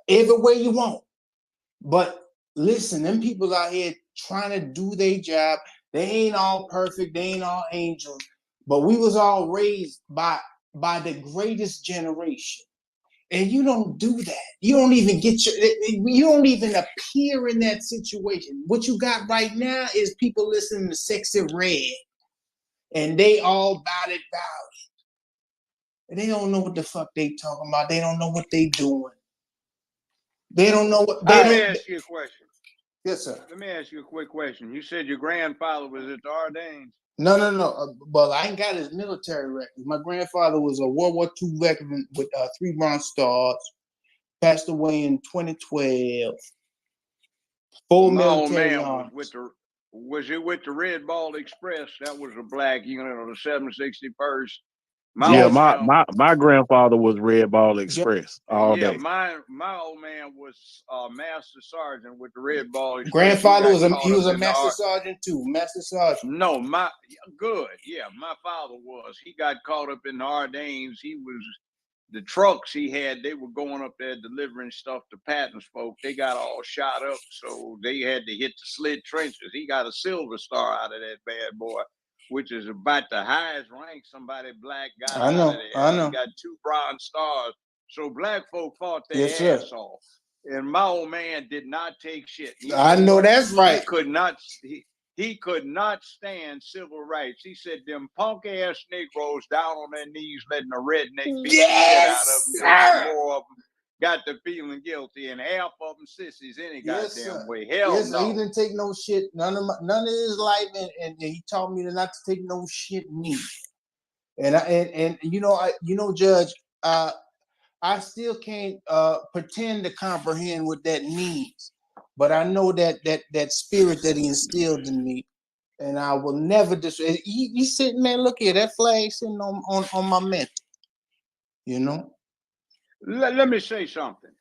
everywhere you want. But listen, them people out here trying to do their job. They ain't all perfect. They ain't all angels. But we was all raised by the greatest generation. And you don't do that. You don't even you don't even appear in that situation. What you got right now is people listening to Sexy Red. And they all about it. And they don't know what the fuck they talking about. They don't know what they doing. They don't know what Let me ask you a question. Yes, sir. Let me ask you a quick question. You said your grandfather was at the Ardennes. No. But I ain't got his military records. My grandfather was a World War II veteran with 3 Bronze Stars. Passed away in 2012. Full military arms. Was it with the Red Ball Express? That was a black unit on the 761st. My grandfather was Red Ball Express all day. My old man was Master Sergeant with the Red Ball Express. Grandfather was a Master Sergeant too. Master Sergeant. No, my father was. He got caught up in the Ardennes. The trucks he had, they were going up there delivering stuff to Patton's folk. They got all shot up, so they had to hit the slid trenches. He got a Silver Star out of that bad boy. which is about the highest rank somebody black got I out know, of there. I He know. got 2 Bronze Stars. So black folk fought Yes, their sir. ass off. And my old man did not take shit. You I know what? that's right. He could not stand civil rights. He said them punk ass Negroes down on their knees letting the redneck beat the shit out of them till more of them got to feeling guilty, and half of them sissies any Yes, goddamn sir. way. Hell Yes, sir. He no. didn't take no shit. None of his life, and he taught me to not to take no shit neat. And Judge, I still can't pretend to comprehend what that means, but I know that spirit that he instilled in me, and I will never He's sitting, man. Look here, that flag sitting on my mantle. You know. Let me say something.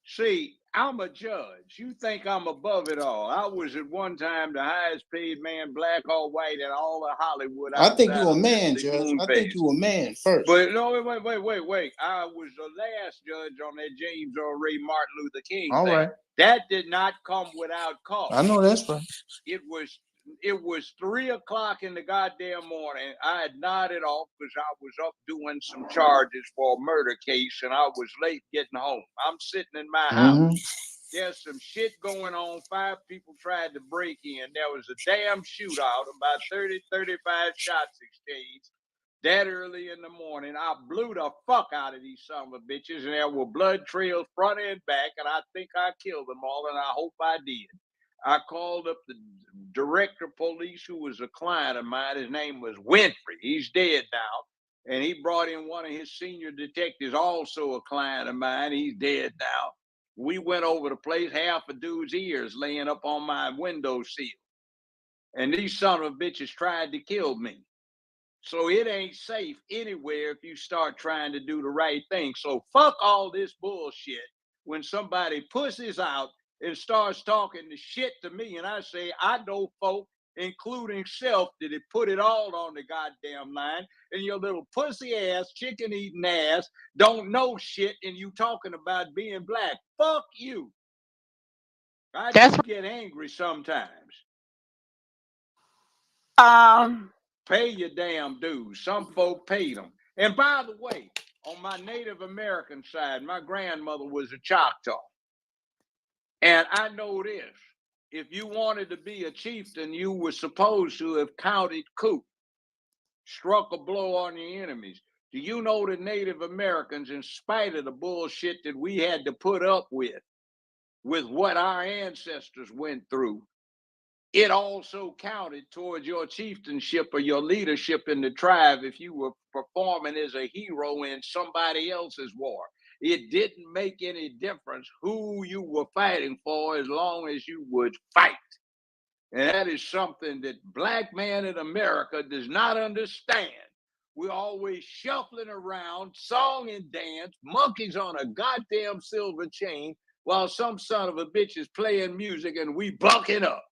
See, I'm a judge. You think I'm above it all. I was at one time the highest paid man, black or white, in all of Hollywood I think outside you a of man, Leslie Judge. I Moonves. think you a man first. But no, wait. I was the last judge on that James Earl Ray Martin Luther King All thing. right. That did not come without cost. I know that's right. It was 3 o'clock in the goddamn morning. I had nodded off because I was up doing some charges for a murder case, and I was late getting home. I'm sitting in my house. There's some shit going on. 5 people tried to break in. There was a damn shootout, about 30, 35 shots exchanged. That early in the morning, I blew the fuck out of these son of a bitches, and there were blood trails front and back, and I think I killed them all, and I hope I did. I called up the director of police, who was a client of mine. His name was Winfrey. He's dead now. And he brought in one of his senior detectives, also a client of mine. He's dead now. We went over the place, half a dude's ears laying up on my windowsill. And these son of bitches tried to kill me. So it ain't safe anywhere if you start trying to do the right thing. So fuck all this bullshit when somebody pushes out and starts talking the shit to me, and I say, I know folk, including self, that it put it all on the goddamn line, and your little pussy ass, chicken eating ass don't know shit, and you talking about being black. Fuck you. I do get angry sometimes. Pay your damn dues. Some folk paid them. And by the way, on my Native American side, my grandmother was a Choctaw. And I know this. If you wanted to be a chieftain, you were supposed to have counted coup, struck a blow on your enemies. Do you know the Native Americans, in spite of the bullshit that we had to put up with what our ancestors went through, it also counted towards your chieftainship or your leadership in the tribe if you were performing as a hero in somebody else's war. It didn't make any difference who you were fighting for as long as you would fight. And that is something that black man in America does not understand. We're always shuffling around, song and dance, monkeys on a goddamn silver chain, while some son of a bitch is playing music and we bucking up.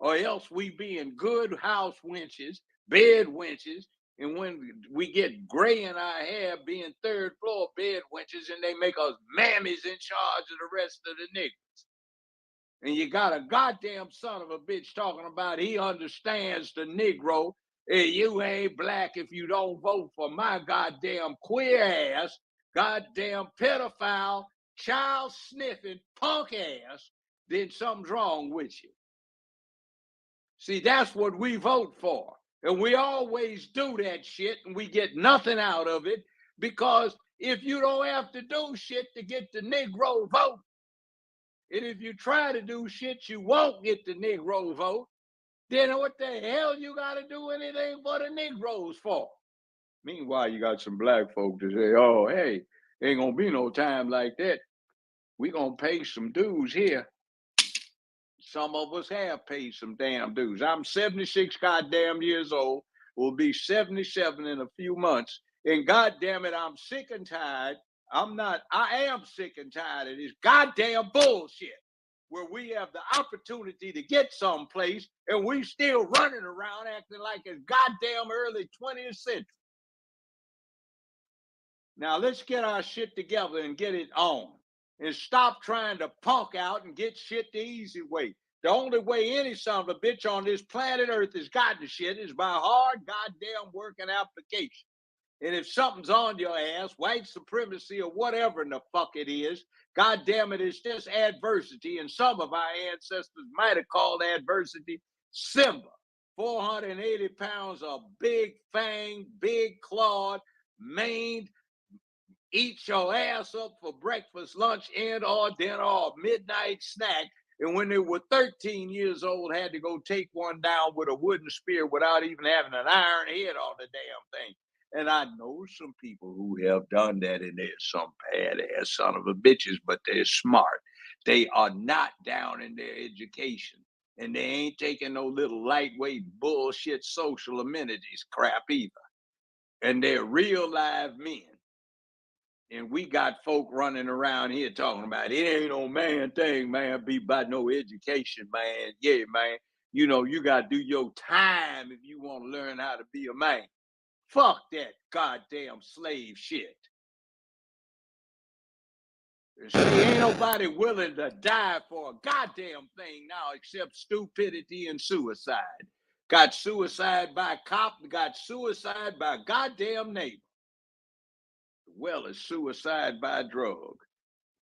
Or else we being good house wenches, bed wenches, and when we get gray in our hair, being 3rd floor bed wenches, and they make us mammies in charge of the rest of the niggas. And you got a goddamn son of a bitch talking about he understands the Negro. Hey, you ain't black if you don't vote for my goddamn queer ass, goddamn pedophile, child sniffing punk ass, then something's wrong with you. See, that's what we vote for. And we always do that shit and we get nothing out of it, because if you don't have to do shit to get the Negro vote, and if you try to do shit you won't get the Negro vote, then what the hell you got to do anything for the Negroes for? Meanwhile, you got some black folk to say, oh, hey, ain't going to be no time like that. We going to pay some dues here. Some of us have paid some damn dues. I'm 76 goddamn years old. Will be 77 in a few months. And goddamn it, I'm sick and tired. I am sick and tired of this goddamn bullshit where we have the opportunity to get someplace and we still running around acting like it's goddamn early 20th century. Now let's get our shit together and get it on. And stop trying to punk out and get shit the easy way. The only way any son of a bitch on this planet Earth has gotten shit is by hard goddamn work and application. And if something's on your ass, white supremacy or whatever in the fuck it is, God damn it, it's just adversity. And some of our ancestors might have called adversity Simba. 480 pounds of big fang, big clawed, maned, eat your ass up for breakfast, lunch, and or dinner or midnight snack. And when they were 13 years old, had to go take one down with a wooden spear without even having an iron head on the damn thing. And I know some people who have done that, and they're some badass son of a bitches, but they're smart. They are not down in their education, and they ain't taking no little lightweight bullshit social amenities crap either. And they're real live men. And we got folk running around here talking about it ain't no man thing, man, be about no education, man. Yeah, man. You know, you got to do your time if you want to learn how to be a man. Fuck that goddamn slave shit. See, ain't nobody willing to die for a goddamn thing now except stupidity and suicide. Got suicide by cop, got suicide by goddamn neighbor. Well as suicide by drug.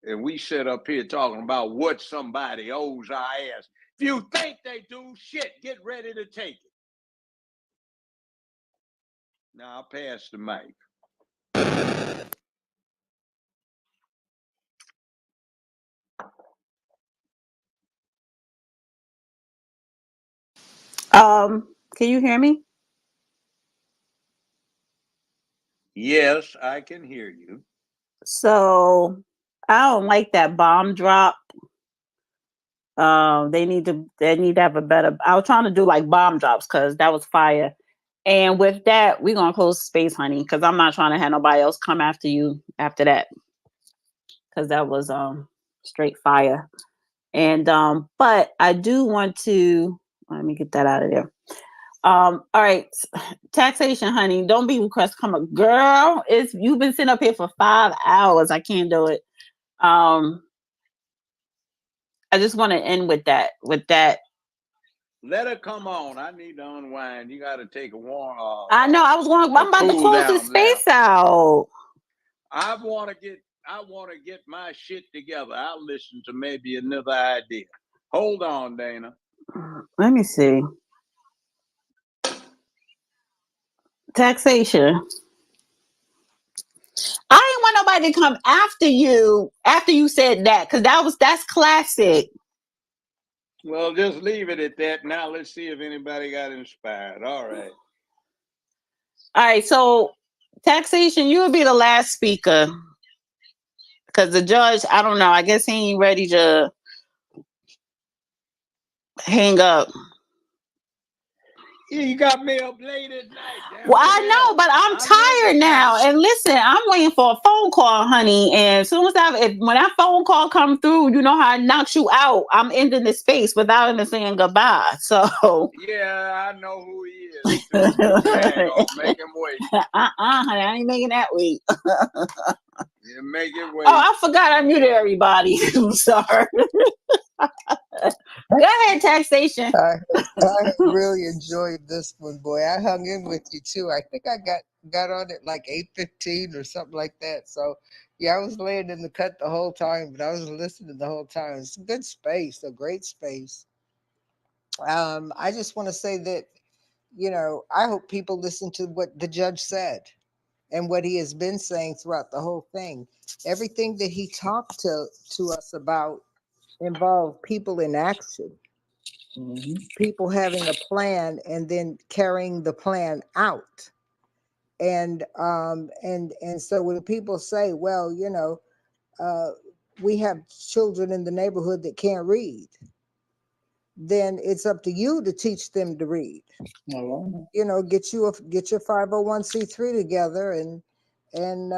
And we sit up here talking about what somebody owes our ass. If you think they do, shit, get ready to take it. Now I'll pass the mic. Can you hear me? Yes, I can hear you. So I don't like that bomb drop. They need to have a better. I was trying to do like bomb drops because that was fire. And with that, we're gonna close space, honey, because I'm not trying to have nobody else come after you after that. Because that was straight fire. And but I do want to let me get that out of there. All right, taxation, honey. Don't be request come up, girl. It's you've been sitting up here for 5 hours. I can't do it. I just want to end with that. Let her come on. I need to unwind. You got to take a warm. I know. I'm about to close this space out. I want to get my shit together. I'll listen to maybe another idea. Hold on, Dana. Let me see. Taxation. I didn't want nobody to come after you said that because that's classic. Well, just leave it at that. Now let's see if anybody got inspired. All right. All right. So taxation, you would be the last speaker because the judge, I don't know. I guess he ain't ready to hang up. Yeah, you got me up late at night. Well, I know, but I'm tired now. And listen, I'm waiting for a phone call, honey. And as soon as when that phone call come through, you know how it knocks you out. I'm ending the space without even saying goodbye. So yeah, I know who he is. Too. I ain't gonna make him wait. Honey, I ain't making that wait. Yeah, make it wait. Oh, I forgot I muted everybody. I'm sorry. Go ahead, taxation. I really enjoyed this one, boy. I hung in with you too. I think I got on at like 8:15 or something like that. So yeah, I was laying in the cut the whole time, but I was listening the whole time. It's a good space, a great space. I just want to say that, I hope people listen to what the judge said and what he has been saying throughout the whole thing. Everything that he talked to us about involved people in action. People having a plan and then carrying the plan out. And so when people say, well, we have children in the neighborhood that can't read, then it's up to you to teach them to read. Get your 501c3 together and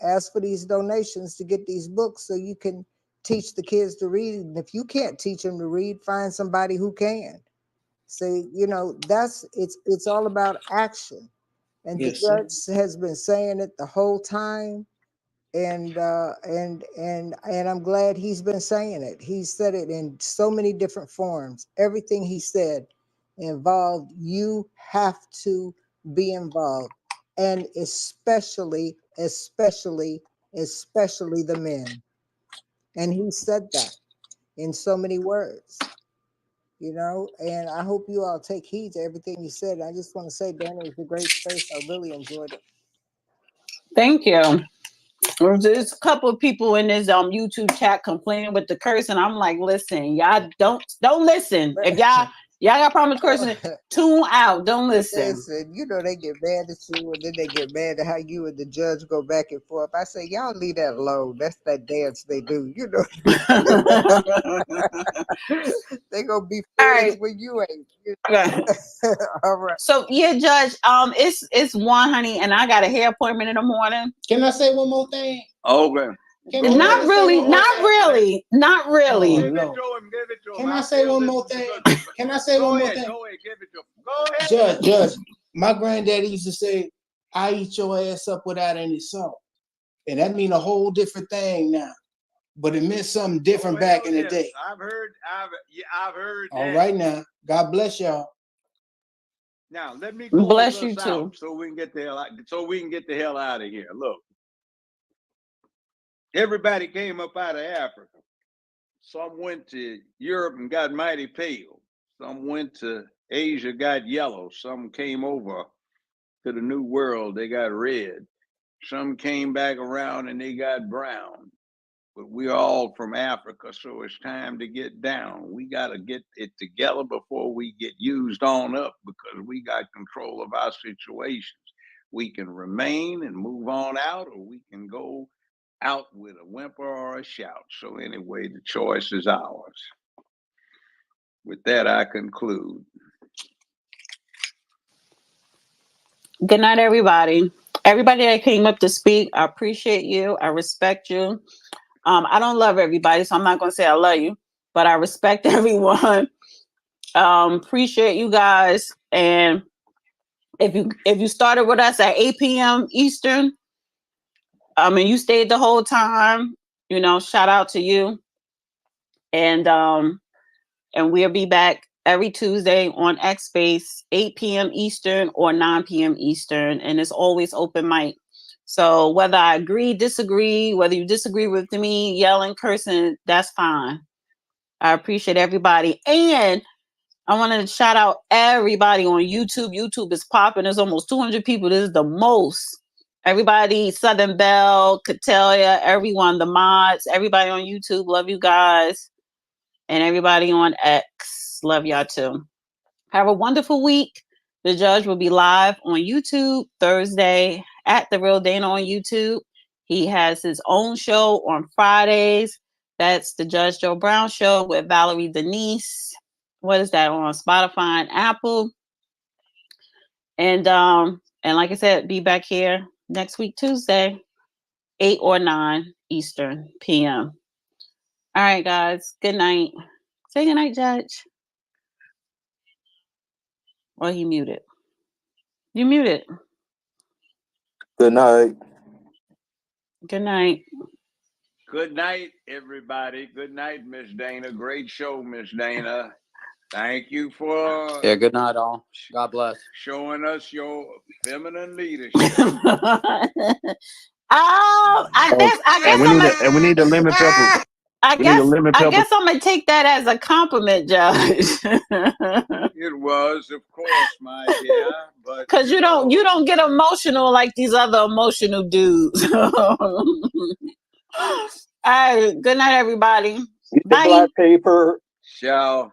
ask for these donations to get these books so you can teach the kids to read. And if you can't teach them to read, find somebody who can. So, it's all about action. And yes, the judge has been saying it the whole time. and I'm glad he's been saying it. He said it in so many different forms. Everything he said involved you have to be involved, and especially the men. And he said that in so many words, you know, and I hope you all take heed to everything you said. I just want to say, Danny, it was a great space. I really enjoyed it. Thank you. There's a couple of people in this YouTube chat complaining with the curse, and I'm like, listen, y'all don't listen. If y'all got problems cursing, tune out. Don't listen. Listen, you know they get mad at you, and then they get mad at how you and the judge go back and forth. I say, y'all leave that alone. That's that dance they do, you know. They gonna be friends when you ain't. Okay. All right. So yeah, Judge, it's 1, honey, and I got a hair appointment in the morning. Can I say one more thing? Okay. Not really. Oh, no. Can I say one more thing? Can I say one more thing? Go ahead, give it to him. Go ahead. Judge, my granddaddy used to say, I eat your ass up without any salt. And that mean a whole different thing now. But it meant something different back in the day. I've heard that. All right now. God bless y'all. Now let me close bless us you out too. so we can get the hell out of here. Look, everybody came up out of Africa. Some went to Europe and got mighty pale. Some went to Asia, got yellow. Some came over to the New World, they got red. Some came back around and they got brown. But we're all from Africa, so it's time to get down. We got to get it together before we get used on up, because we got control of our situations. We can remain and move on out, or we can go out with a whimper or a shout. So anyway, the choice is ours. With that, I conclude. Good night, everybody. Everybody that came up to speak, I appreciate you. I respect you. I don't love everybody, so I'm not going to say I love you, but I respect everyone. Appreciate you guys. And if you started with us at 8 p.m. Eastern, and you stayed the whole time, you know, shout out to you. And we'll be back every Tuesday on X Space, 8 p.m. Eastern or 9 p.m. Eastern, and it's always open mic. So whether I agree, disagree, whether you disagree with me, yelling, cursing, that's fine. I appreciate everybody. And I want to shout out everybody on YouTube. YouTube is popping. There's almost 200 people. This is the most. Everybody, Southern Belle, Catelia, everyone, the mods, everybody on YouTube. Love you guys. And everybody on X. Love y'all too. Have a wonderful week. The Judge will be live on YouTube Thursday at The Real Dana on YouTube. He has his own show on Fridays. That's the Judge Joe Brown Show with Valerie Denise. What is that on Spotify and Apple? And like I said, be back here next week, Tuesday, 8 or 9 Eastern PM. All right, guys. Good night. Say good night, Judge. Or he muted. You muted. Good night. Good night. Good night, everybody. Good night, Miss Dana. Great show, Miss Dana. Thank you for good night, all. God bless. Showing us your feminine leadership. I guess and we need to limit pepper. I guess I'm gonna take that as a compliment, Judge. It was, of course, my dear, but because you don't get emotional like these other emotional dudes. All right, good night, everybody. Get the black paper. Ciao.